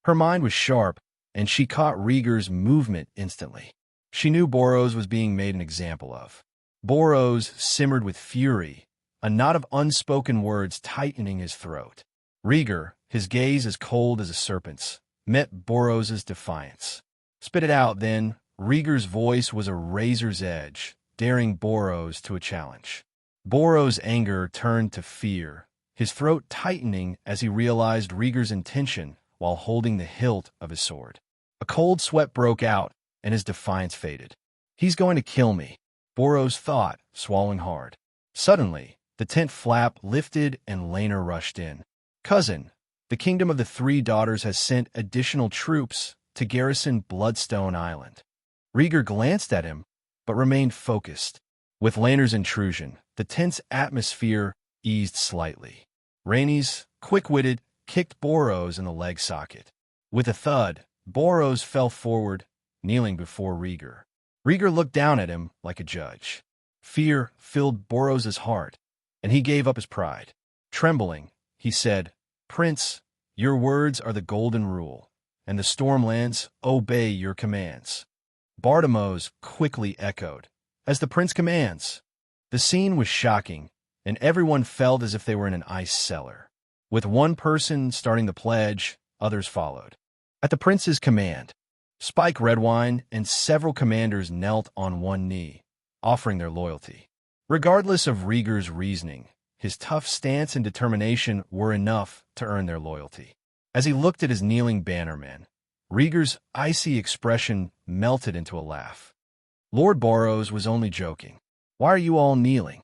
[SPEAKER 2] Her mind was sharp, and she caught Rhaegar's movement instantly. She knew Boros was being made an example of. Boros simmered with fury, a knot of unspoken words tightening his throat. Rhaegar, his gaze as cold as a serpent's, met Boros' defiance. Spit it out, then. Rhaegar's voice was a razor's edge, daring Boros to a challenge. Boros' anger turned to fear, his throat tightening as he realized Rhaegar's intention while holding the hilt of his sword. A cold sweat broke out, and his defiance faded. He's going to kill me, Boros thought, swallowing hard. Suddenly, the tent flap lifted and Laenor rushed in. Cousin, the Kingdom of the Three Daughters has sent additional troops to garrison Bloodstone Island. Rhaegar glanced at him, but remained focused. With Laenor's intrusion, the tense atmosphere eased slightly. Rhaenys, quick-witted, kicked Boros in the leg socket. With a thud, Boros fell forward, kneeling before Rhaegar. Rhaegar looked down at him like a judge. Fear filled Boros' heart, and he gave up his pride. Trembling, he said, Prince, your words are the golden rule, and the Stormlands obey your commands. Bartimos quickly echoed, as the prince commands. The scene was shocking, and everyone felt as if they were in an ice cellar. With one person starting the pledge, others followed. At the prince's command, Spike Redwine and several commanders knelt on one knee, offering their loyalty. Regardless of Rhaegar's reasoning, his tough stance and determination were enough to earn their loyalty. As he looked at his kneeling bannermen, Rhaegar's icy expression melted into a laugh. Lord Boros was only joking. Why are you all kneeling?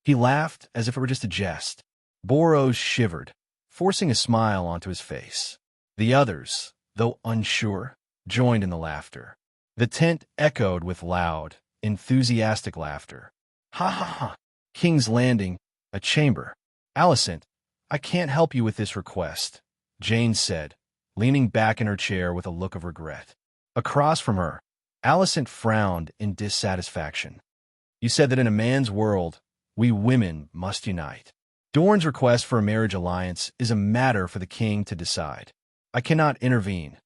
[SPEAKER 2] He laughed as if it were just a jest. Boros shivered, forcing a smile onto his face. The others, though unsure, joined in the laughter. The tent echoed with loud, enthusiastic laughter. Ha ha ha! King's Landing, a chamber. Alicent, I can't help you with this request, Jane said, leaning back in her chair with a look of regret. Across from her, Alicent frowned in dissatisfaction. You said that in a man's world, we women must unite. Dorne's request for a marriage alliance is a matter for the king to decide. I cannot intervene,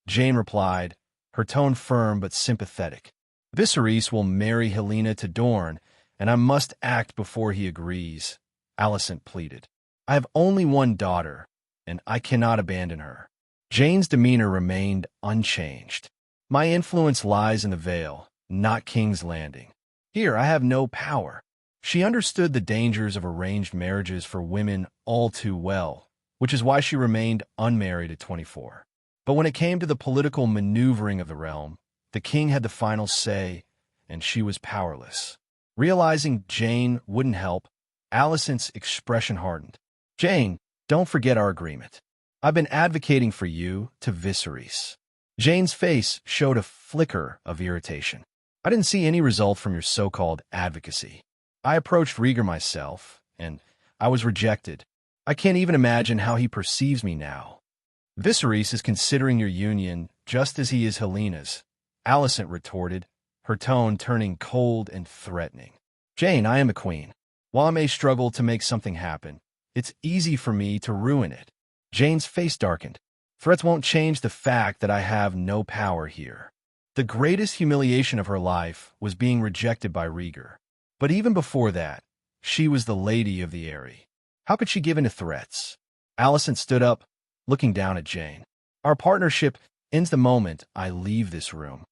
[SPEAKER 2] Jane replied, her tone firm but sympathetic. Viserys will marry Helena to Dorne, and I must act before he agrees, Alicent pleaded. I have only one daughter, and I cannot abandon her. Jane's demeanor remained unchanged. My influence lies in the Vale, not King's Landing. Here I have no power. She understood the dangers of arranged marriages for women all too well, which is why she remained unmarried at 24. But when it came to the political maneuvering of the realm, the king had the final say, and she was powerless. Realizing Jane wouldn't help, Alicent's expression hardened. Jane, don't forget our agreement. I've been advocating for you to Viserys. Jane's face showed a flicker of irritation. I didn't see any result from your so-called advocacy. I approached Rhaegar myself, and I was rejected. I can't even imagine how he perceives me now. Viserys is considering your union just as he is Helena's, Alicent retorted, her tone turning cold and threatening. Jane, I am a queen. While I may struggle to make something happen, it's easy for me to ruin it. Jane's face darkened. Threats won't change the fact that I have no power here. The greatest humiliation of her life was being rejected by Rhaegar. But even before that, she was the lady of the Eyrie. How could she give in to threats? Alicent stood up, looking down at Jane. Our partnership ends the moment I leave this room.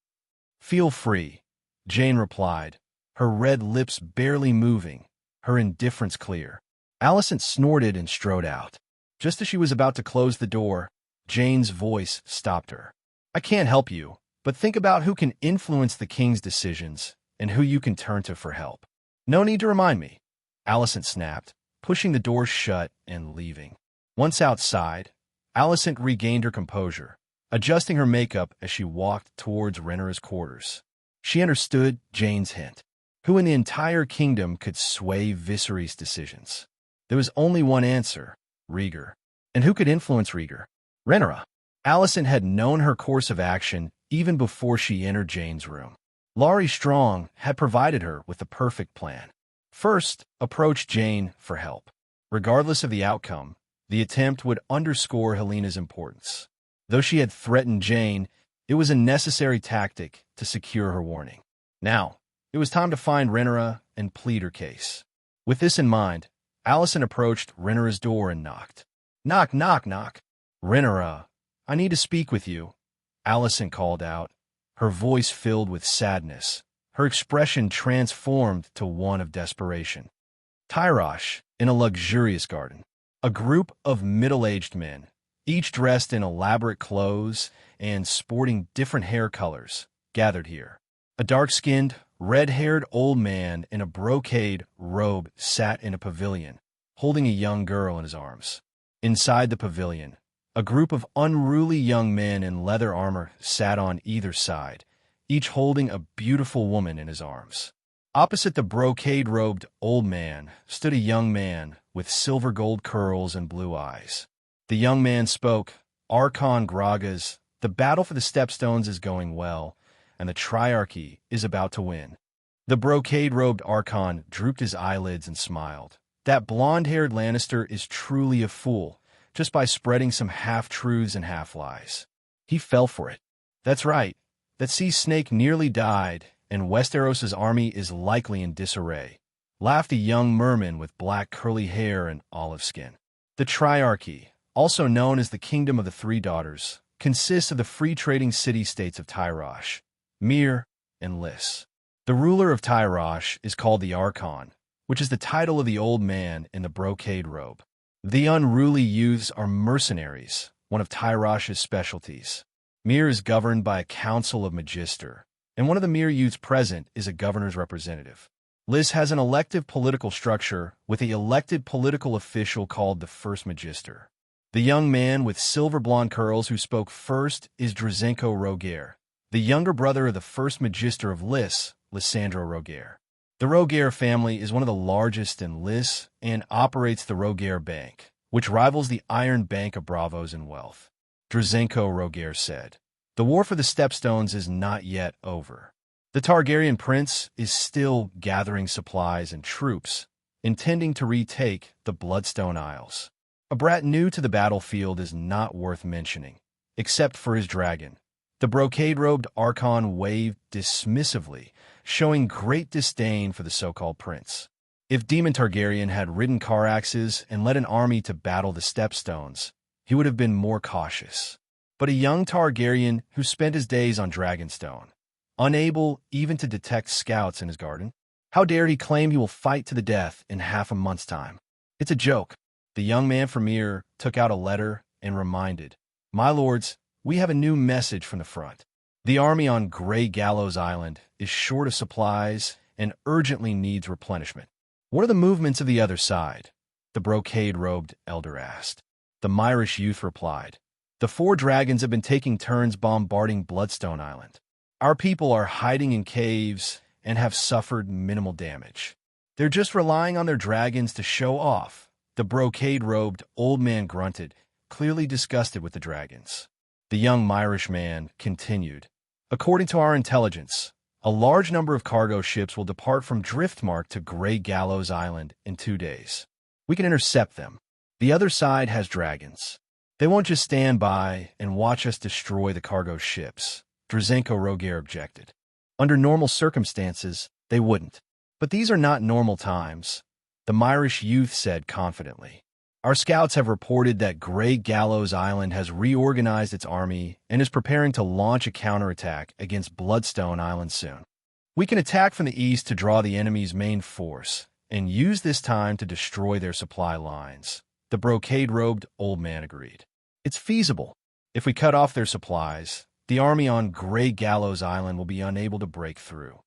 [SPEAKER 2] Feel free, Jane replied, her red lips barely moving, her indifference clear. Alicent snorted and strode out. Just as she was about to close the door, Jane's voice stopped her. I can't help you, but think about who can influence the king's decisions and who you can turn to for help. No need to remind me, Alicent snapped, pushing the door shut and leaving. Once outside, Alicent regained her composure, adjusting her makeup as she walked towards Rhaegar's quarters. She understood Jane's hint. Who in the entire kingdom could sway Viserys' decisions? There was only one answer, Rhaegar. And who could influence Rhaegar? Rhaenyra. Alicent had known her course of action even before she entered Jane's room. Laurie Strong had provided her with the perfect plan. First, approach Jane for help. Regardless of the outcome, the attempt would underscore Helena's importance. Though she had threatened Jane, it was a necessary tactic to secure her warning. Now, it was time to find Rhaenyra and plead her case. With this in mind, Alicent approached Rhaenyra's door and knocked. Knock, knock, knock. Rhaenyra, I need to speak with you, Alicent called out, her voice filled with sadness, her expression transformed to one of desperation. Tyrosh, in a luxurious garden. A group of middle-aged men, each dressed in elaborate clothes and sporting different hair colors, gathered here. A dark-skinned, red-haired old man in a brocade robe sat in a pavilion, holding a young girl in his arms. Inside the pavilion, a group of unruly young men in leather armor sat on either side, each holding a beautiful woman in his arms. Opposite the brocade-robed old man stood a young man with silver-gold curls and blue eyes. The young man spoke, Archon Gragas, the battle for the Stepstones is going well, and the Triarchy is about to win. The brocade-robed Archon drooped his eyelids and smiled. That blonde-haired Lannister is truly a fool, just by spreading some half-truths and half-lies. He fell for it. That's right. That sea snake nearly died, and Westeros' army is likely in disarray, laughed a young merman with black curly hair and olive skin. The Triarchy, also known as the Kingdom of the Three Daughters, consists of the free-trading city-states of Tyrosh, Myr, and Lys. The ruler of Tyrosh is called the Archon, which is the title of the old man in the brocade robe. The unruly youths are mercenaries, one of Tyrosh's specialties. Myr is governed by a council of magister, and one of the Myr youths present is a governor's representative. Lys has an elective political structure with an elected political official called the First Magister. The young man with silver blonde curls who spoke first is Drazenko Rhaegar, the younger brother of the First Magister of Lys, Lysandro Rhaegar. The Rhaegar family is one of the largest in Lys and operates the Rhaegar Bank, which rivals the Iron Bank of Braavos in wealth. Drazenko Rhaegar said, "The war for the Stepstones is not yet over. The Targaryen prince is still gathering supplies and troops, intending to retake the Bloodstone Isles. A brat new to the battlefield is not worth mentioning, except for his dragon." The brocade-robed Archon waved dismissively, showing great disdain for the so-called prince. If Daemon Targaryen had ridden Caraxes and led an army to battle the Stepstones, he would have been more cautious. But a young Targaryen who spent his days on Dragonstone, unable even to detect scouts in his garden, how dare he claim he will fight to the death in half a month's time? It's a joke. The young man from Myr took out a letter and reminded, "My lords, we have a new message from the front. The army on Grey Gallows Island is short of supplies and urgently needs replenishment." "What are the movements of the other side?" the brocade-robed elder asked. The Myrish youth replied, "The four dragons have been taking turns bombarding Bloodstone Island. Our people are hiding in caves and have suffered minimal damage. They're just relying on their dragons to show off." The brocade-robed old man grunted, clearly disgusted with the dragons. The young Myrish man continued, "According to our intelligence, a large number of cargo ships will depart from Driftmark to Grey Gallows Island in 2 days. We can intercept them. The other side has dragons. They won't just stand by and watch us destroy the cargo ships, Rhaegar objected. Under normal circumstances, they wouldn't. But these are not normal times, the Myrish youth said confidently. Our scouts have reported that Grey Gallows Island has reorganized its army and is preparing to launch a counterattack against Bloodstone Island soon. We can attack from the east to draw the enemy's main force and use this time to destroy their supply lines, the brocade-robed old man agreed. It's feasible. If we cut off their supplies, the army on Grey Gallows Island will be unable to break through.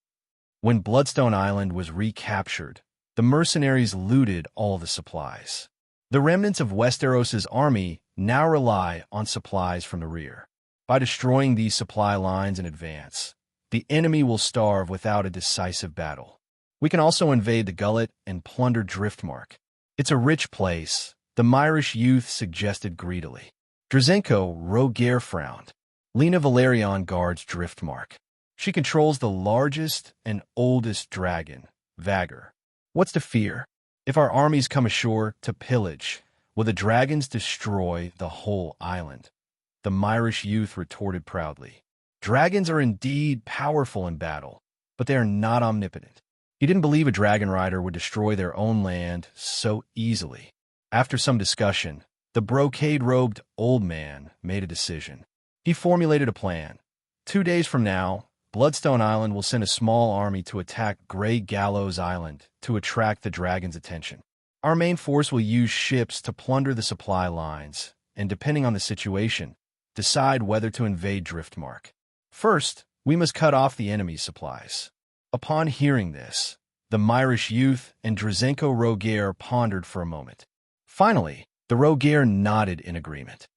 [SPEAKER 2] When Bloodstone Island was recaptured, the mercenaries looted all the supplies. The remnants of Westeros's army now rely on supplies from the rear. By destroying these supply lines in advance, the enemy will starve without a decisive battle. We can also invade the Gullet and plunder Driftmark. It's a rich place, the Myrish youth suggested greedily. Rhaegar frowned. Lena Balerion guards Driftmark. She controls the largest and oldest dragon, Rhaegar. What's to fear? If our armies come ashore to pillage, will the dragons destroy the whole island? The Myrish youth retorted proudly. Dragons are indeed powerful in battle, but they are not omnipotent. He didn't believe a dragon rider would destroy their own land so easily. After some discussion, the brocade-robed old man made a decision. He formulated a plan. 2 days from now, Bloodstone Island will send a small army to attack Grey Gallows Island to attract the dragon's attention. Our main force will use ships to plunder the supply lines, and depending on the situation, decide whether to invade Driftmark. First, we must cut off the enemy's supplies. Upon hearing this, the Myrish youth and Rhaegar pondered for a moment. Finally, the Rhaegar nodded in agreement.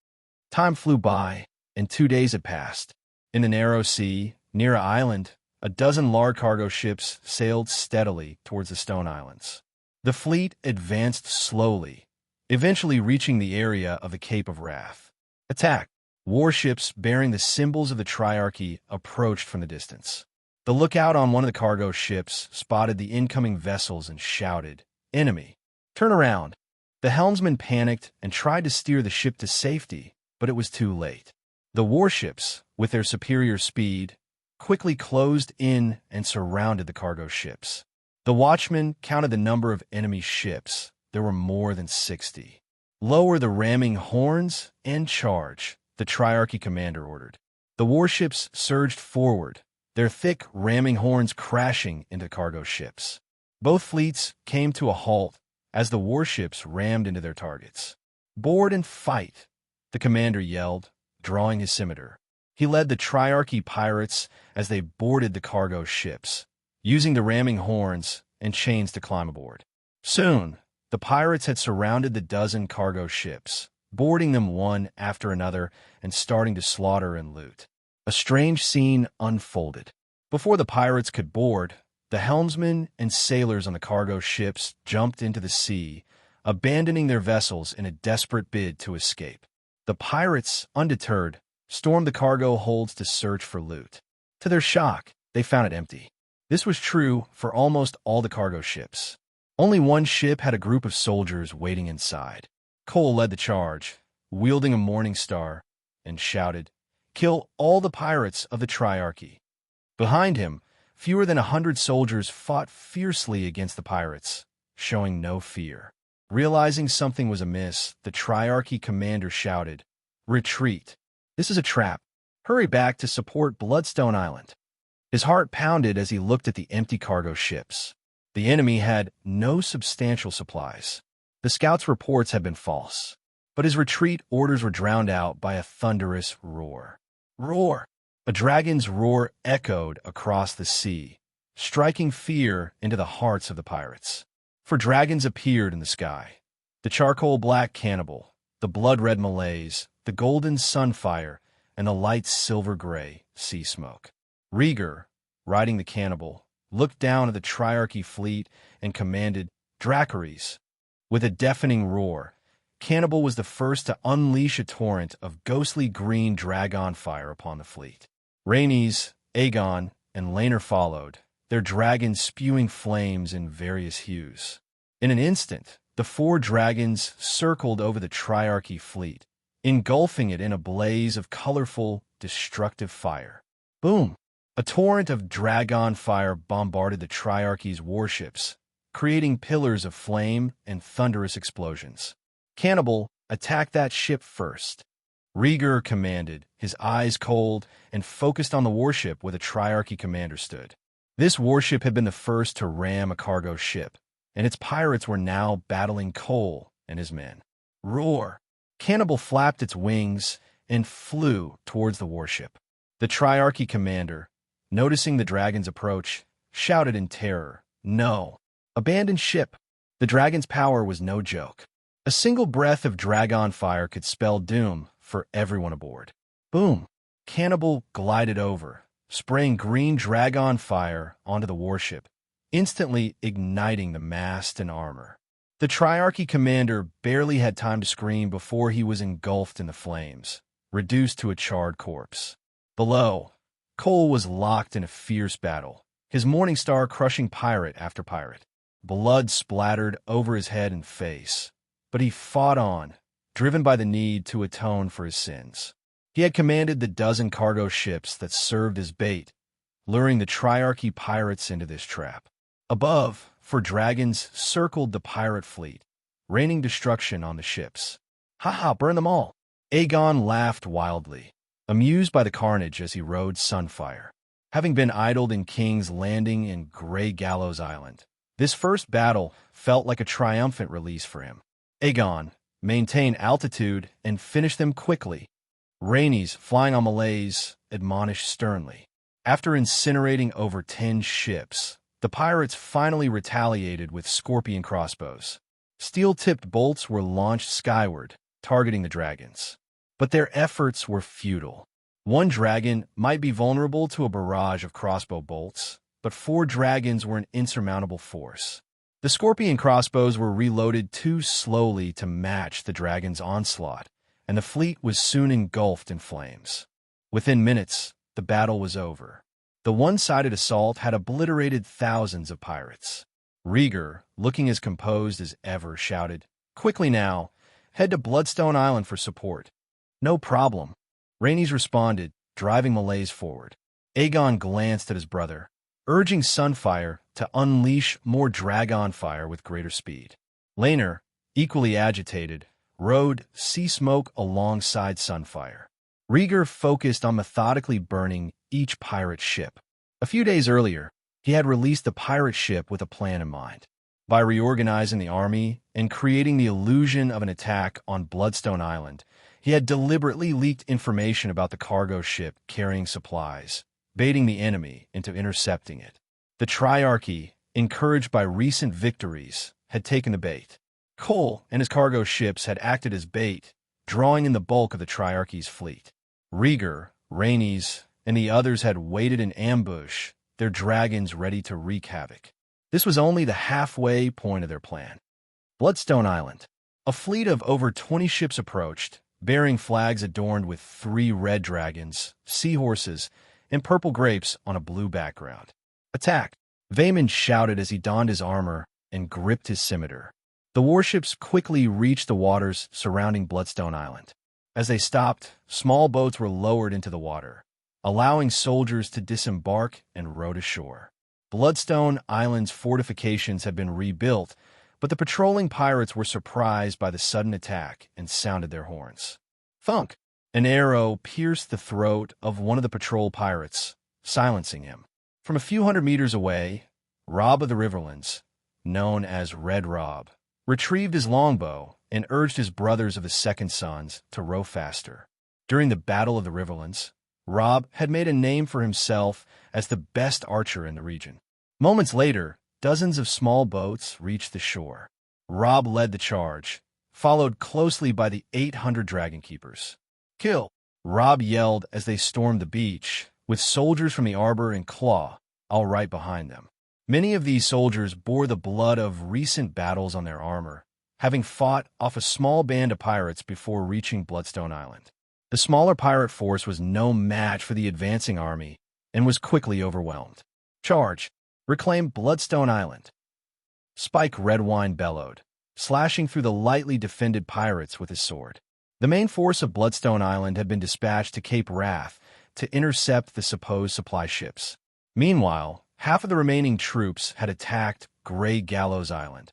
[SPEAKER 2] Time flew by, and 2 days had passed. In the narrow sea, near an island, a dozen large cargo ships sailed steadily towards the Stone Islands. The fleet advanced slowly, eventually reaching the area of the Cape of Wrath. Attack! Warships bearing the symbols of the Triarchy approached from the distance. The lookout on one of the cargo ships spotted the incoming vessels and shouted, "Enemy! Turn around!" The helmsman panicked and tried to steer the ship to safety, but it was too late. The warships, with their superior speed, quickly closed in and surrounded the cargo ships. The watchman counted the number of enemy ships. There were more than 60. "Lower the ramming horns and charge," the Triarchy commander ordered. The warships surged forward, their thick ramming horns crashing into cargo ships. Both fleets came to a halt as the warships rammed into their targets. "Board and fight," the commander yelled, drawing his scimitar. He led the Triarchy pirates as they boarded the cargo ships, using the ramming horns and chains to climb aboard. Soon, the pirates had surrounded the dozen cargo ships, boarding them one after another and starting to slaughter and loot. A strange scene unfolded. Before the pirates could board, the helmsmen and sailors on the cargo ships jumped into the sea, abandoning their vessels in a desperate bid to escape. The pirates, undeterred, stormed the cargo holds to search for loot. To their shock, they found it empty. This was true for almost all the cargo ships. Only one ship had a group of soldiers waiting inside. Cole led the charge, wielding a morning star, and shouted, "Kill all the pirates of the Triarchy." Behind him, fewer than 100 soldiers fought fiercely against the pirates, showing no fear. Realizing something was amiss, the Triarchy commander shouted, "Retreat! This is a trap. Hurry back to support Bloodstone Island." His heart pounded as he looked at the empty cargo ships. The enemy had no substantial supplies. The scouts' reports had been false, but his retreat orders were drowned out by a thunderous roar. Roar! A dragon's roar echoed across the sea, striking fear into the hearts of the pirates. For dragons appeared in the sky. The charcoal-black cannibal, the blood-red malaise, the golden sunfire, and the light silver-gray sea smoke. Rhaegar, riding the cannibal, looked down at the Triarchy fleet and commanded, "Dracarys." With a deafening roar, Cannibal was the first to unleash a torrent of ghostly green dragon fire upon the fleet. Rhaenys, Aegon, and Laenor followed, their dragons spewing flames in various hues. In an instant, the 4 dragons circled over the Triarchy fleet, engulfing it in a blaze of colorful, destructive fire. Boom! A torrent of dragon fire bombarded the Triarchy's warships, creating pillars of flame and thunderous explosions. Cannibal, attack that ship first. Rhaegar commanded, his eyes cold and focused on the warship where the Triarchy commander stood. This warship had been the first to ram a cargo ship, and its pirates were now battling Cole and his men. Roar! Cannibal flapped its wings and flew towards the warship. The Triarchy commander, noticing the dragon's approach, shouted in terror, "No! Abandon ship!" The dragon's power was no joke. A single breath of dragon fire could spell doom for everyone aboard. Boom! Cannibal glided over, spraying green dragon fire onto the warship, instantly igniting the mast and armor. The Triarchy commander barely had time to scream before he was engulfed in the flames, reduced to a charred corpse. Below, Cole was locked in a fierce battle, his Morning Star crushing pirate after pirate. Blood splattered over his head and face, but he fought on, driven by the need to atone for his sins. He had commanded the dozen cargo ships that served as bait, luring the Triarchy pirates into this trap. Above, four dragons circled the pirate fleet, raining destruction on the ships. "Ha, burn them all!" Aegon laughed wildly, amused by the carnage as he rode Sunfire. Having been idled in King's Landing and Grey Gallows Island, this first battle felt like a triumphant release for him. Aegon, maintain altitude and finish them quickly. Rhaenys, flying on Malays, admonished sternly. After incinerating over 10 ships, the pirates finally retaliated with scorpion crossbows. Steel-tipped bolts were launched skyward, targeting the dragons. But their efforts were futile. One dragon might be vulnerable to a barrage of crossbow bolts, but 4 dragons were an insurmountable force. The scorpion crossbows were reloaded too slowly to match the dragon's onslaught, and the fleet was soon engulfed in flames. Within minutes, the battle was over. The one-sided assault had obliterated thousands of pirates. Rhaegar, looking as composed as ever, shouted, "Quickly now, head to Bloodstone Island for support." "No problem," Rhaenys responded, driving Malays forward. Aegon glanced at his brother, urging Sunfire to unleash more dragon fire with greater speed. Laenor, equally agitated, rode Sea Smoke alongside Sunfire. Rhaegar focused on methodically burning each pirate ship. A few days earlier, he had released the pirate ship with a plan in mind. By reorganizing the army and creating the illusion of an attack on Bloodstone Island, he had deliberately leaked information about the cargo ship carrying supplies, baiting the enemy into intercepting it. The Triarchy, encouraged by recent victories, had taken the bait. Cole and his cargo ships had acted as bait, drawing in the bulk of the Triarchy's fleet. Rhaegar, Rhaenys, and the others had waited in ambush, their dragons ready to wreak havoc. This was only the halfway point of their plan. Bloodstone Island. A fleet of over 20 ships approached, bearing flags adorned with 3 red dragons, seahorses, and purple grapes on a blue background. "Attack!" Vaemond shouted as he donned his armor and gripped his scimitar. The warships quickly reached the waters surrounding Bloodstone Island. As they stopped, small boats were lowered into the water, allowing soldiers to disembark and row to shore. Bloodstone Island's fortifications had been rebuilt, but the patrolling pirates were surprised by the sudden attack and sounded their horns. Thunk! An arrow pierced the throat of one of the patrol pirates, silencing him. From a few hundred meters away, Robb of the Riverlands, known as Red Robb, retrieved his longbow and urged his brothers of the Second Sons to row faster. During the Battle of the Riverlands, Robb had made a name for himself as the best archer in the region. Moments later, dozens of small boats reached the shore. Robb led the charge, followed closely by the 800 dragon keepers. "Kill!" Robb yelled as they stormed the beach, with soldiers from the Arbor and Claw all right behind them. Many of these soldiers bore the blood of recent battles on their armor, having fought off a small band of pirates before reaching Bloodstone Island. The smaller pirate force was no match for the advancing army and was quickly overwhelmed. "Charge! Reclaim Bloodstone Island!" Spike Redwine bellowed, slashing through the lightly defended pirates with his sword. The main force of Bloodstone Island had been dispatched to Cape Wrath to intercept the supposed supply ships. Meanwhile, half of the remaining troops had attacked Grey Gallows Island,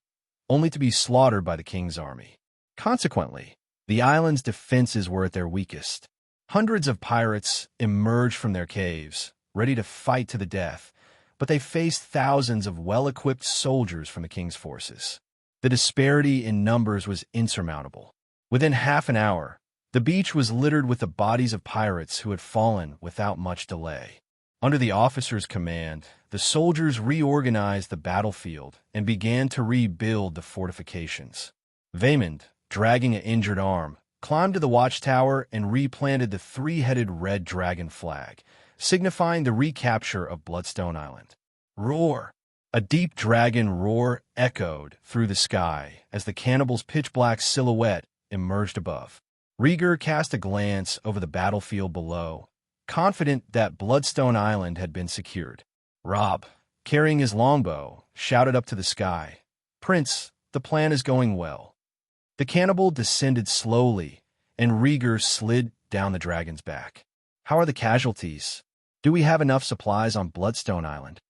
[SPEAKER 2] only to be slaughtered by the king's army. Consequently, the island's defenses were at their weakest. Hundreds of pirates emerged from their caves, ready to fight to the death, but they faced thousands of well-equipped soldiers from the king's forces. The disparity in numbers was insurmountable. Within half an hour, the beach was littered with the bodies of pirates who had fallen without much delay. Under the officer's command, the soldiers reorganized the battlefield and began to rebuild the fortifications. Vaemond, dragging an injured arm, climbed to the watchtower and replanted the three-headed red dragon flag, signifying the recapture of Bloodstone Island. Roar! A deep dragon roar echoed through the sky as the cannibal's pitch-black silhouette emerged above. Rhaegar cast a glance over the battlefield below, confident that Bloodstone Island had been secured. Robb, carrying his longbow, shouted up to the sky, "Prince, the plan is going well." The cannibal descended slowly, and Rhaegar slid down the dragon's back. "How are the casualties? Do we have enough supplies on Bloodstone Island?"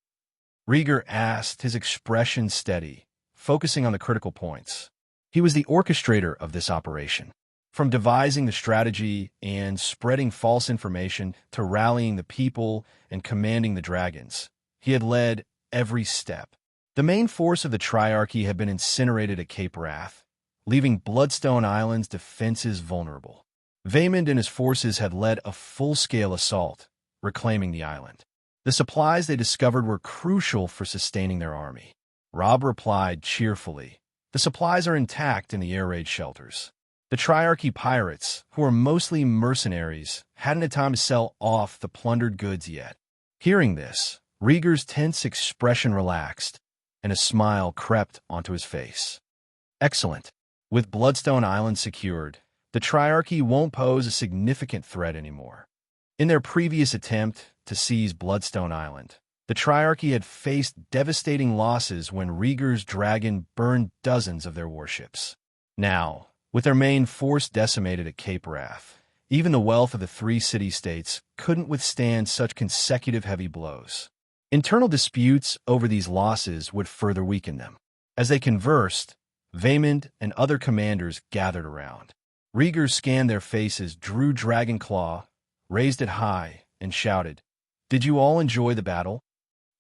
[SPEAKER 2] Rhaegar asked, his expression steady, focusing on the critical points. He was the orchestrator of this operation. From devising the strategy and spreading false information to rallying the people and commanding the dragons, he had led every step. The main force of the Triarchy had been incinerated at Cape Wrath, leaving Bloodstone Island's defenses vulnerable. Vaemond and his forces had led a full-scale assault, reclaiming the island. The supplies they discovered were crucial for sustaining their army. Robb replied cheerfully, "The supplies are intact in the air raid shelters." The Triarchy pirates, who were mostly mercenaries, hadn't had time to sell off the plundered goods yet. Hearing this, Rhaegar's tense expression relaxed, and a smile crept onto his face. "Excellent. With Bloodstone Island secured, the Triarchy won't pose a significant threat anymore." In their previous attempt to seize Bloodstone Island, the Triarchy had faced devastating losses when Rhaegar's dragon burned dozens of their warships. Now, with their main force decimated at Cape Wrath, even the wealth of the three city-states couldn't withstand such consecutive heavy blows. Internal disputes over these losses would further weaken them. As they conversed, Vaemond and other commanders gathered around. Rhaegar scanned their faces, drew Dragonclaw, raised it high, and shouted, "Did you all enjoy the battle?"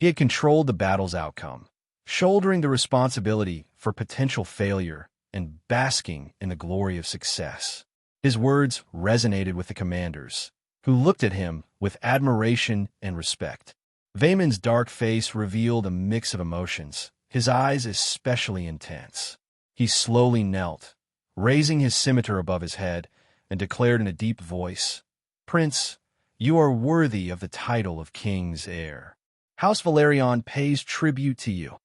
[SPEAKER 2] He had controlled the battle's outcome, shouldering the responsibility for potential failure and basking in the glory of success. His words resonated with the commanders, who looked at him with admiration and respect. Vaemond's dark face revealed a mix of emotions, his eyes especially intense. He slowly knelt, raising his scimitar above his head, and declared in a deep voice, "Prince, you are worthy of the title of King's heir. House Balerion pays tribute to you."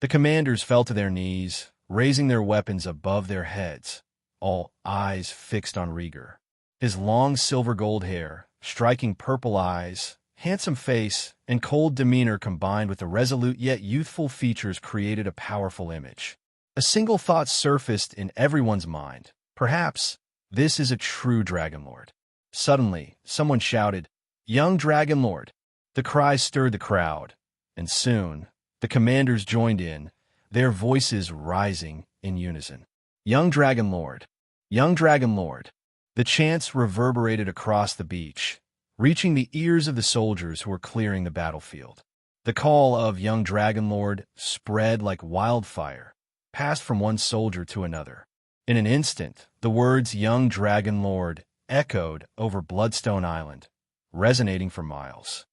[SPEAKER 2] The commanders fell to their knees, raising their weapons above their heads, all eyes fixed on Rhaegar. His long silver-gold hair, striking purple eyes, handsome face, and cold demeanor combined with the resolute yet youthful features created a powerful image. A single thought surfaced in everyone's mind. Perhaps this is a true Dragonlord. Suddenly, someone shouted, "Young Dragonlord!" The cry stirred the crowd, and soon, the commanders joined in, their voices rising in unison. "Young Dragonlord! Young Dragonlord!" The chants reverberated across the beach, reaching the ears of the soldiers who were clearing the battlefield. The call of "Young Dragonlord" spread like wildfire, passed from one soldier to another. In an instant, the words "Young Dragonlord" echoed over Bloodstone Island, resonating for miles.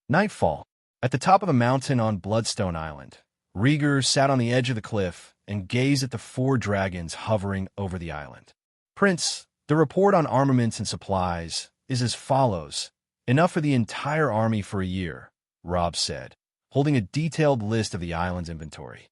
[SPEAKER 2] Nightfall. At the top of a mountain on Bloodstone Island, Rhaegar sat on the edge of the cliff and gazed at the four dragons hovering over the island. "Prince, the report on armaments and supplies is as follows. Enough for the entire army for a year," Robb said, holding a detailed list of the island's inventory.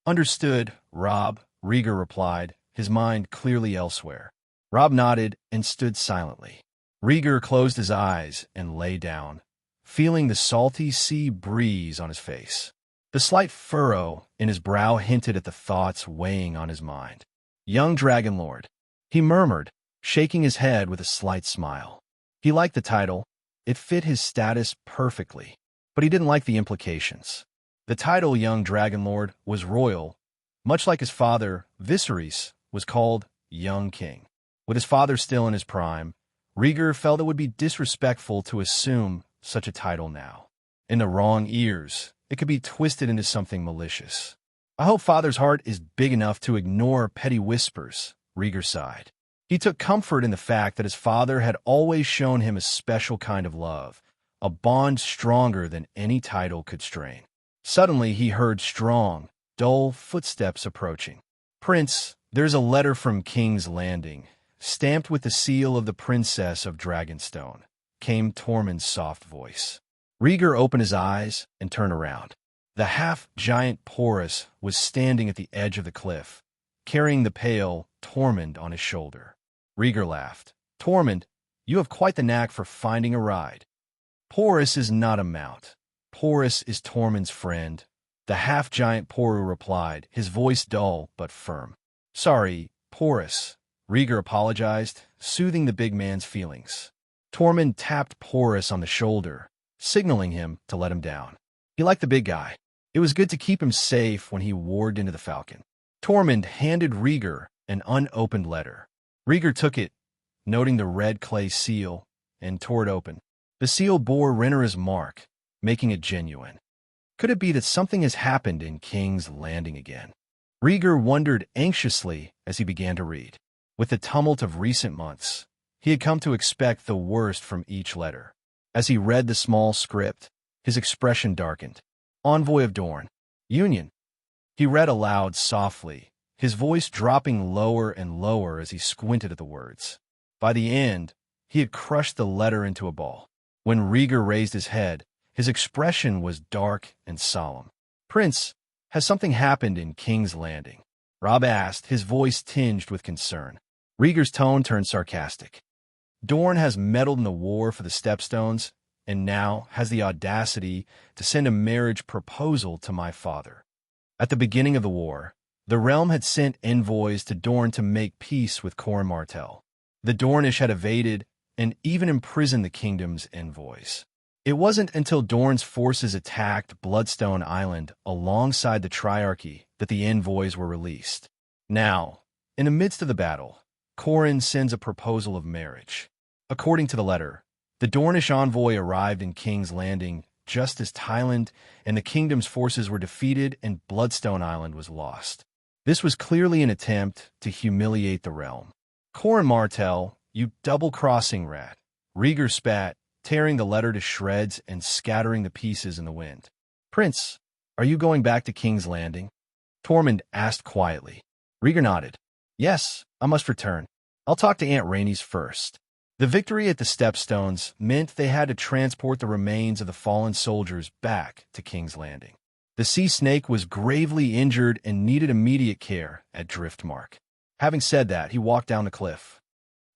[SPEAKER 2] "Understood, Robb," Rhaegar replied, his mind clearly elsewhere. Robb nodded and stood silently. Rhaegar closed his eyes and lay down, feeling the salty sea breeze on his face. The slight furrow in his brow hinted at the thoughts weighing on his mind. "Young Dragonlord," he murmured, shaking his head with a slight smile. He liked the title. It fit his status perfectly, but he didn't like the implications. The title Young Dragon Lord was royal, much like his father, Viserys, was called Young King. With his father still in his prime, Rhaegar felt it would be disrespectful to assume such a title now. In the wrong ears, it could be twisted into something malicious. I hope Father's heart is big enough to ignore petty whispers, Rhaegar sighed. He took comfort in the fact that his father had always shown him a special kind of love, a bond stronger than any title could strain. Suddenly he heard strong, dull footsteps approaching. "Prince, there's a letter from King's Landing, stamped with the seal of the Princess of Dragonstone," came Tormund's soft voice. Rhaegar opened his eyes and turned around. The half-giant Porus was standing at the edge of the cliff, carrying the pale Tormund on his shoulder. Rhaegar laughed. "Tormund, you have quite the knack for finding a ride." "Porus is not a mount. Porus is Tormund's friend," the half-giant Poru replied, his voice dull but firm. "Sorry, Porus," Rhaegar apologized, soothing the big man's feelings. Tormund tapped Porus on the shoulder, signaling him to let him down. He liked the big guy. It was good to keep him safe when he warged into the Falcon. Tormund handed Rhaegar an unopened letter. Rhaegar took it, noting the red clay seal, and tore it open. The seal bore Rhaenyra's mark, making it genuine. Could it be that something has happened in King's Landing again? Rhaegar wondered anxiously as he began to read. With the tumult of recent months, he had come to expect the worst from each letter. As he read the small script, his expression darkened. "Envoy of Dorne. Union." He read aloud softly, his voice dropping lower and lower as he squinted at the words. By the end, he had crushed the letter into a ball. When Rhaegar raised his head, his expression was dark and solemn. "Prince, has something happened in King's Landing?" Robb asked, his voice tinged with concern. Rhaegar's tone turned sarcastic. "Dorne has meddled in the war for the Stepstones, and now has the audacity to send a marriage proposal to my father. At the beginning of the war, the realm had sent envoys to Dorne to make peace with Corin Martell. The Dornish had evaded and even imprisoned the kingdom's envoys. It wasn't until Dorne's forces attacked Bloodstone Island alongside the Triarchy that the envoys were released. Now, in the midst of the battle, Corin sends a proposal of marriage. According to the letter, the Dornish envoy arrived in King's Landing just as Thailand and the kingdom's forces were defeated and Bloodstone Island was lost. This was clearly an attempt to humiliate the realm. "Corin Martell, you double-crossing rat," Rhaegar spat, tearing the letter to shreds and scattering the pieces in the wind. "Prince, are you going back to King's Landing?" Tormund asked quietly. Rhaegar nodded. "Yes, I must return. I'll talk to Aunt Rhaenys first." The victory at the Stepstones meant they had to transport the remains of the fallen soldiers back to King's Landing. The Sea Snake was gravely injured and needed immediate care at Driftmark. Having said that, he walked down the cliff.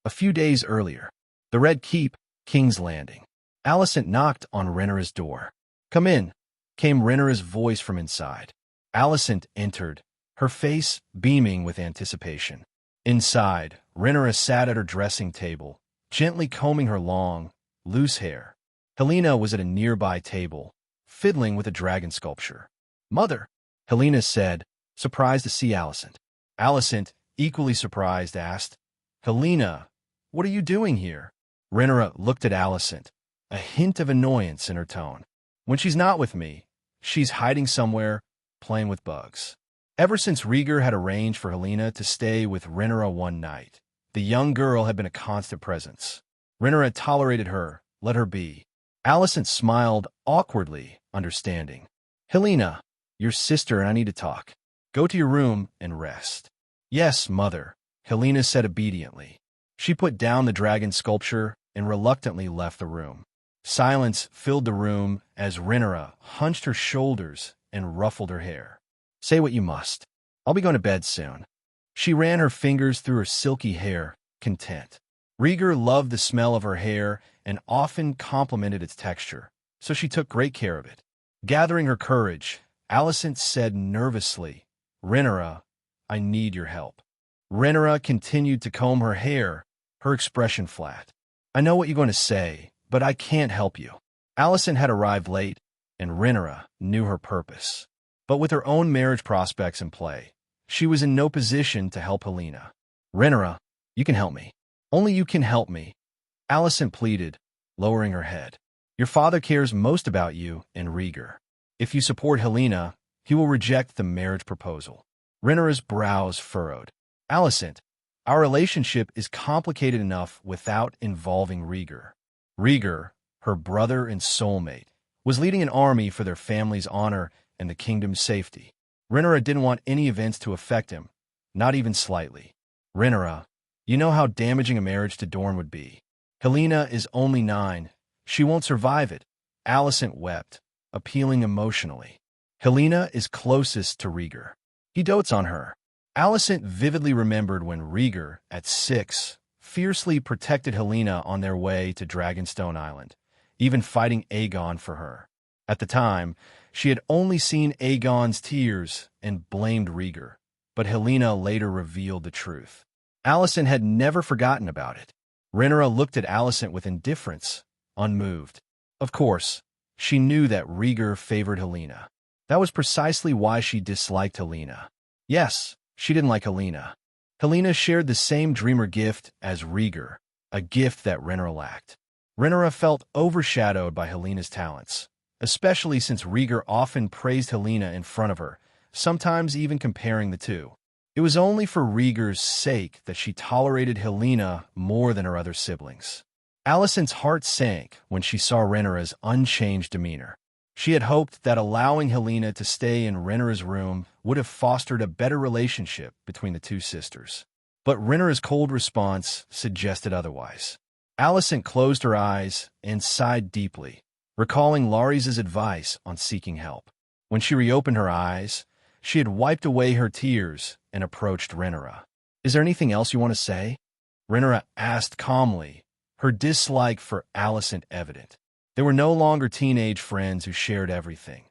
[SPEAKER 2] A few days earlier, the Red Keep, King's Landing. Alicent knocked on Rhaenyra's door. "Come in," came Rhaenyra's voice from inside. Alicent entered, her face beaming with anticipation. Inside, Rhaenyra sat at her dressing table, gently combing her long, loose hair. Helena was at a nearby table, fiddling with a dragon sculpture. "Mother," Helena said, surprised to see Alicent. Alicent, equally surprised, asked, "Helena, what are you doing here?" Rhaenyra looked at Alicent, a hint of annoyance in her tone. "When she's not with me, she's hiding somewhere, playing with bugs." Ever since Rhaegar had arranged for Helena to stay with Rhaenyra one night, the young girl had been a constant presence. Rhaenyra tolerated her, let her be. Alicent smiled awkwardly, understanding. "Helena, your sister and I need to talk. Go to your room and rest." "Yes, mother," Helena said obediently. She put down the dragon sculpture and reluctantly left the room. Silence filled the room as Rhaenyra hunched her shoulders and ruffled her hair. "Say what you must. I'll be going to bed soon." She ran her fingers through her silky hair, content. Rhaegar loved the smell of her hair and often complimented its texture, so she took great care of it. Gathering her courage, Alicent said nervously, "Rhaenyra, I need your help." Rhaenyra continued to comb her hair, her expression flat. "I know what you're going to say, but I can't help you." Alicent had arrived late, and Rhaenyra knew her purpose. But with her own marriage prospects in play, she was in no position to help Helaena. "Rhaenyra, you can help me. Only you can help me," Alicent pleaded, lowering her head. "Your father cares most about you and Rhaegar. If you support Helaena, he will reject the marriage proposal." Rhaenyra's brows furrowed. "Alicent, our relationship is complicated enough without involving Rhaegar." Rhaegar, her brother and soulmate, was leading an army for their family's honor and the kingdom's safety. Rhaenyra didn't want any events to affect him, not even slightly. "Rhaenyra, you know how damaging a marriage to Dorne would be. Helaena is only 9. She won't survive it." Alicent wept, appealing emotionally. "Helaena is closest to Rhaegar. He dotes on her." Alicent vividly remembered when Rhaegar, at 6, fiercely protected Helaena on their way to Dragonstone Island, even fighting Aegon for her. At the time, she had only seen Aegon's tears and blamed Rhaegar, but Helaena later revealed the truth. Alicent had never forgotten about it. Rhaenyra looked at Alicent with indifference, unmoved. Of course, she knew that Rhaegar favored Helaena. That was precisely why she disliked Helaena. Yes, she didn't like Helaena. Helaena shared the same dreamer gift as Rhaegar, a gift that Rhaenyra lacked. Rhaenyra felt overshadowed by Helena's talents, especially since Rhaegar often praised Helaena in front of her, sometimes even comparing the two. It was only for Rhaegar's sake that she tolerated Helaena more than her other siblings. Alicent's heart sank when she saw Rhaenyra's unchanged demeanor. She had hoped that allowing Helaena to stay in Rhaenyra's room would have fostered a better relationship between the two sisters. But Rhaenyra's cold response suggested otherwise. Alicent closed her eyes and sighed deeply, recalling Laurys's advice on seeking help. When she reopened her eyes, she had wiped away her tears and approached Rhaenyra. "Is there anything else you want to say?" Rhaenyra asked calmly, her dislike for Alicent evident. They were no longer teenage friends who shared everything.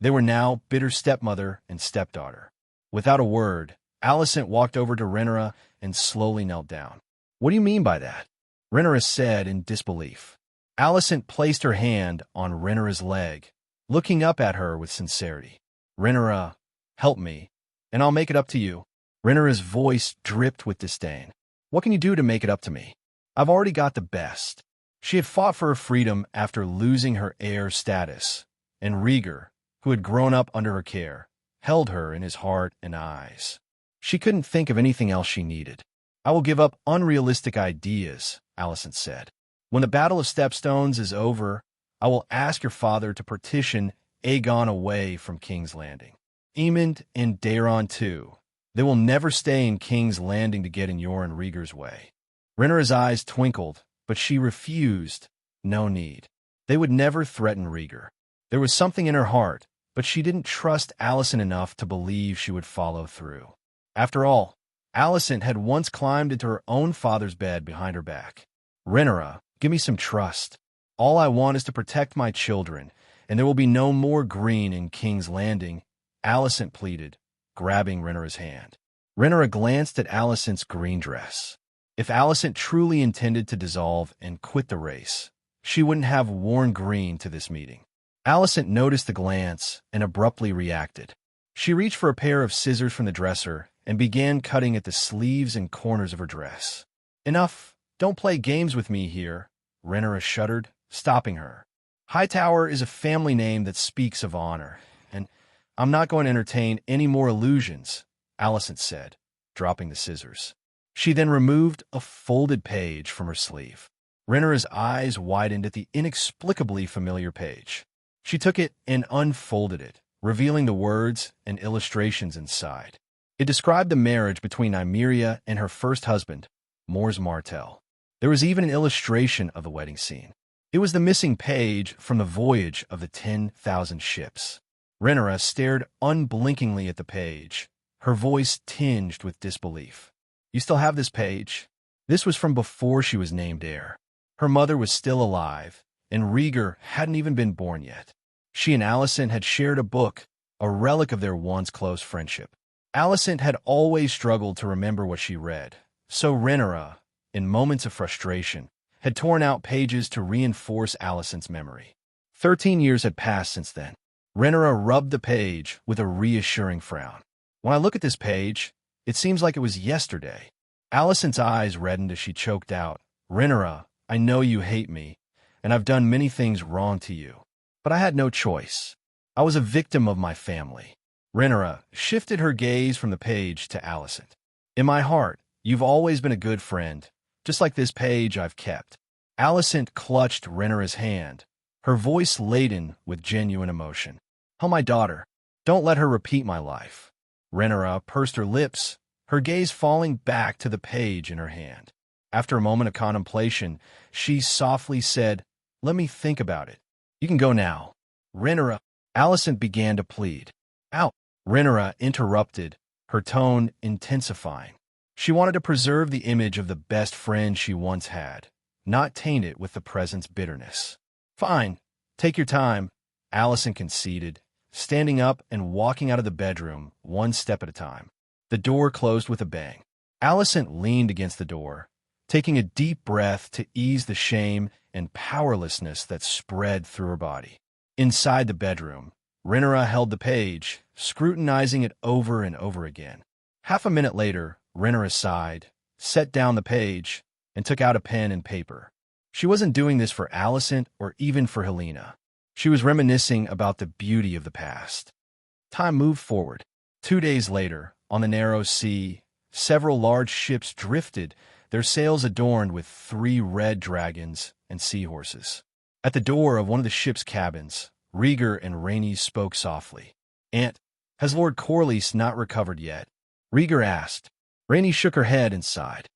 [SPEAKER 2] They were now bitter stepmother and stepdaughter. Without a word, Alicent walked over to Rhaenyra and slowly knelt down. "What do you mean by that?" Rhaenyra said in disbelief. Alicent placed her hand on Rhaenyra's leg, looking up at her with sincerity. "Rhaenyra, help me, and I'll make it up to you." Rhaenyra's voice dripped with disdain. "What can you do to make it up to me? I've already got the best." She had fought for her freedom after losing her heir status, and Rhaegar, who had grown up under her care, held her in his heart and eyes. She couldn't think of anything else she needed. "I will give up unrealistic ideas," Alicent said. "When the Battle of Stepstones is over, I will ask your father to petition Aegon away from King's Landing. Aemond and Daeron too. They will never stay in King's Landing to get in your and Rhaegar's way." Rhaenyra's eyes twinkled, but she refused. No need. They would never threaten Rhaegar. There was something in her heart, but she didn't trust Alicent enough to believe she would follow through. After all, Alicent had once climbed into her own father's bed behind her back. "Rhaenyra, give me some trust. All I want is to protect my children, and there will be no more green in King's Landing," Alicent pleaded, grabbing Rhaenyra's hand. Rhaenyra glanced at Alicent's green dress. If Alicent truly intended to dissolve and quit the race, she wouldn't have worn green to this meeting. Alicent noticed the glance and abruptly reacted. She reached for a pair of scissors from the dresser and began cutting at the sleeves and corners of her dress. "Enough! Don't play games with me here," Rhaenyra shuddered, stopping her. "Hightower is a family name that speaks of honor, and I'm not going to entertain any more illusions," Alicent said, dropping the scissors. She then removed a folded page from her sleeve. Rhaenyra's eyes widened at the inexplicably familiar page. She took it and unfolded it, revealing the words and illustrations inside. It described the marriage between Nymeria and her first husband, Mors Martell. There was even an illustration of the wedding scene. It was the missing page from the voyage of the 10,000 ships. Rhaenyra stared unblinkingly at the page, her voice tinged with disbelief. "You still have this page?" This was from before she was named heir. Her mother was still alive, and Rhaegar hadn't even been born yet. She and Alicent had shared a book, a relic of their once close friendship. Alicent had always struggled to remember what she read, so Rhaenyra, in moments of frustration, had torn out pages to reinforce Alicent's memory. 13 years had passed since then. Rhaenyra rubbed the page with a reassuring frown. When I look at this page, it seems like it was yesterday. Alicent's eyes reddened as she choked out, Rhaenyra, I know you hate me, and I've done many things wrong to you. But I had no choice. I was a victim of my family. Rhaenyra shifted her gaze from the page to Alicent. In my heart, you've always been a good friend, just like this page I've kept. Alicent clutched Rhaenyra's hand, her voice laden with genuine emotion. Oh, my daughter, don't let her repeat my life. Rhaenyra pursed her lips, her gaze falling back to the page in her hand. After a moment of contemplation, she softly said, let me think about it. You can go now. Rhaenyra, Alicent began to plead. Out. Rhaenyra interrupted, her tone intensifying. She wanted to preserve the image of the best friend she once had, not taint it with the present's bitterness. Fine, take your time, Alicent conceded, standing up and walking out of the bedroom one step at a time. The door closed with a bang. Alicent leaned against the door, taking a deep breath to ease the shame and powerlessness that spread through her body. Inside the bedroom, Rhaenyra held the page, scrutinizing it over and over again. Half a minute later, Rhaenyra sighed, set down the page, and took out a pen and paper. She wasn't doing this for Alicent or even for Helena. She was reminiscing about the beauty of the past. Time moved forward. 2 days later, on the narrow sea, several large ships drifted, their sails adorned with 3 red dragons and seahorses. At the door of one of the ship's cabins, Rhaegar and Rhaenys spoke softly. Aunt, has Lord Corlys not recovered yet? Rhaegar asked. Rhaenys shook her head and sighed.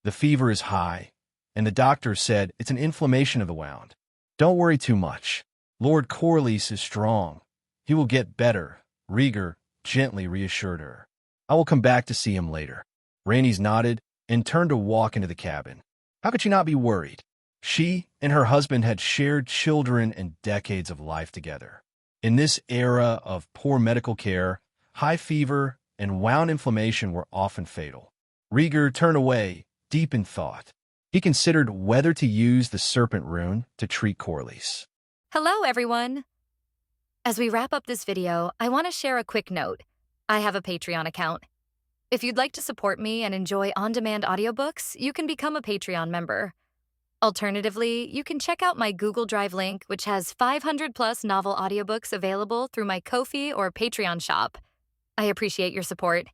[SPEAKER 2] The fever is high, and the doctor said it's an inflammation of the wound. Don't worry too much. Lord Corlys is strong. He will get better, Rhaegar gently reassured her. I will come back to see him later. Rhaenys nodded and turned to walk into the cabin. How could she not be worried? She and her husband had shared children and decades of life together. In this era of poor medical care, high fever and wound inflammation were often fatal. Rhaegar turned away, deep in thought. He considered whether to use the serpent rune to treat Corlys.
[SPEAKER 3] Hello, everyone. As we wrap up this video, I want to share a quick note. I have a Patreon account. If you'd like to support me and enjoy on-demand audiobooks, you can become a Patreon member. Alternatively, you can check out my Google Drive link, which has 500-plus novel audiobooks available through my Ko-fi or Patreon shop. I appreciate your support.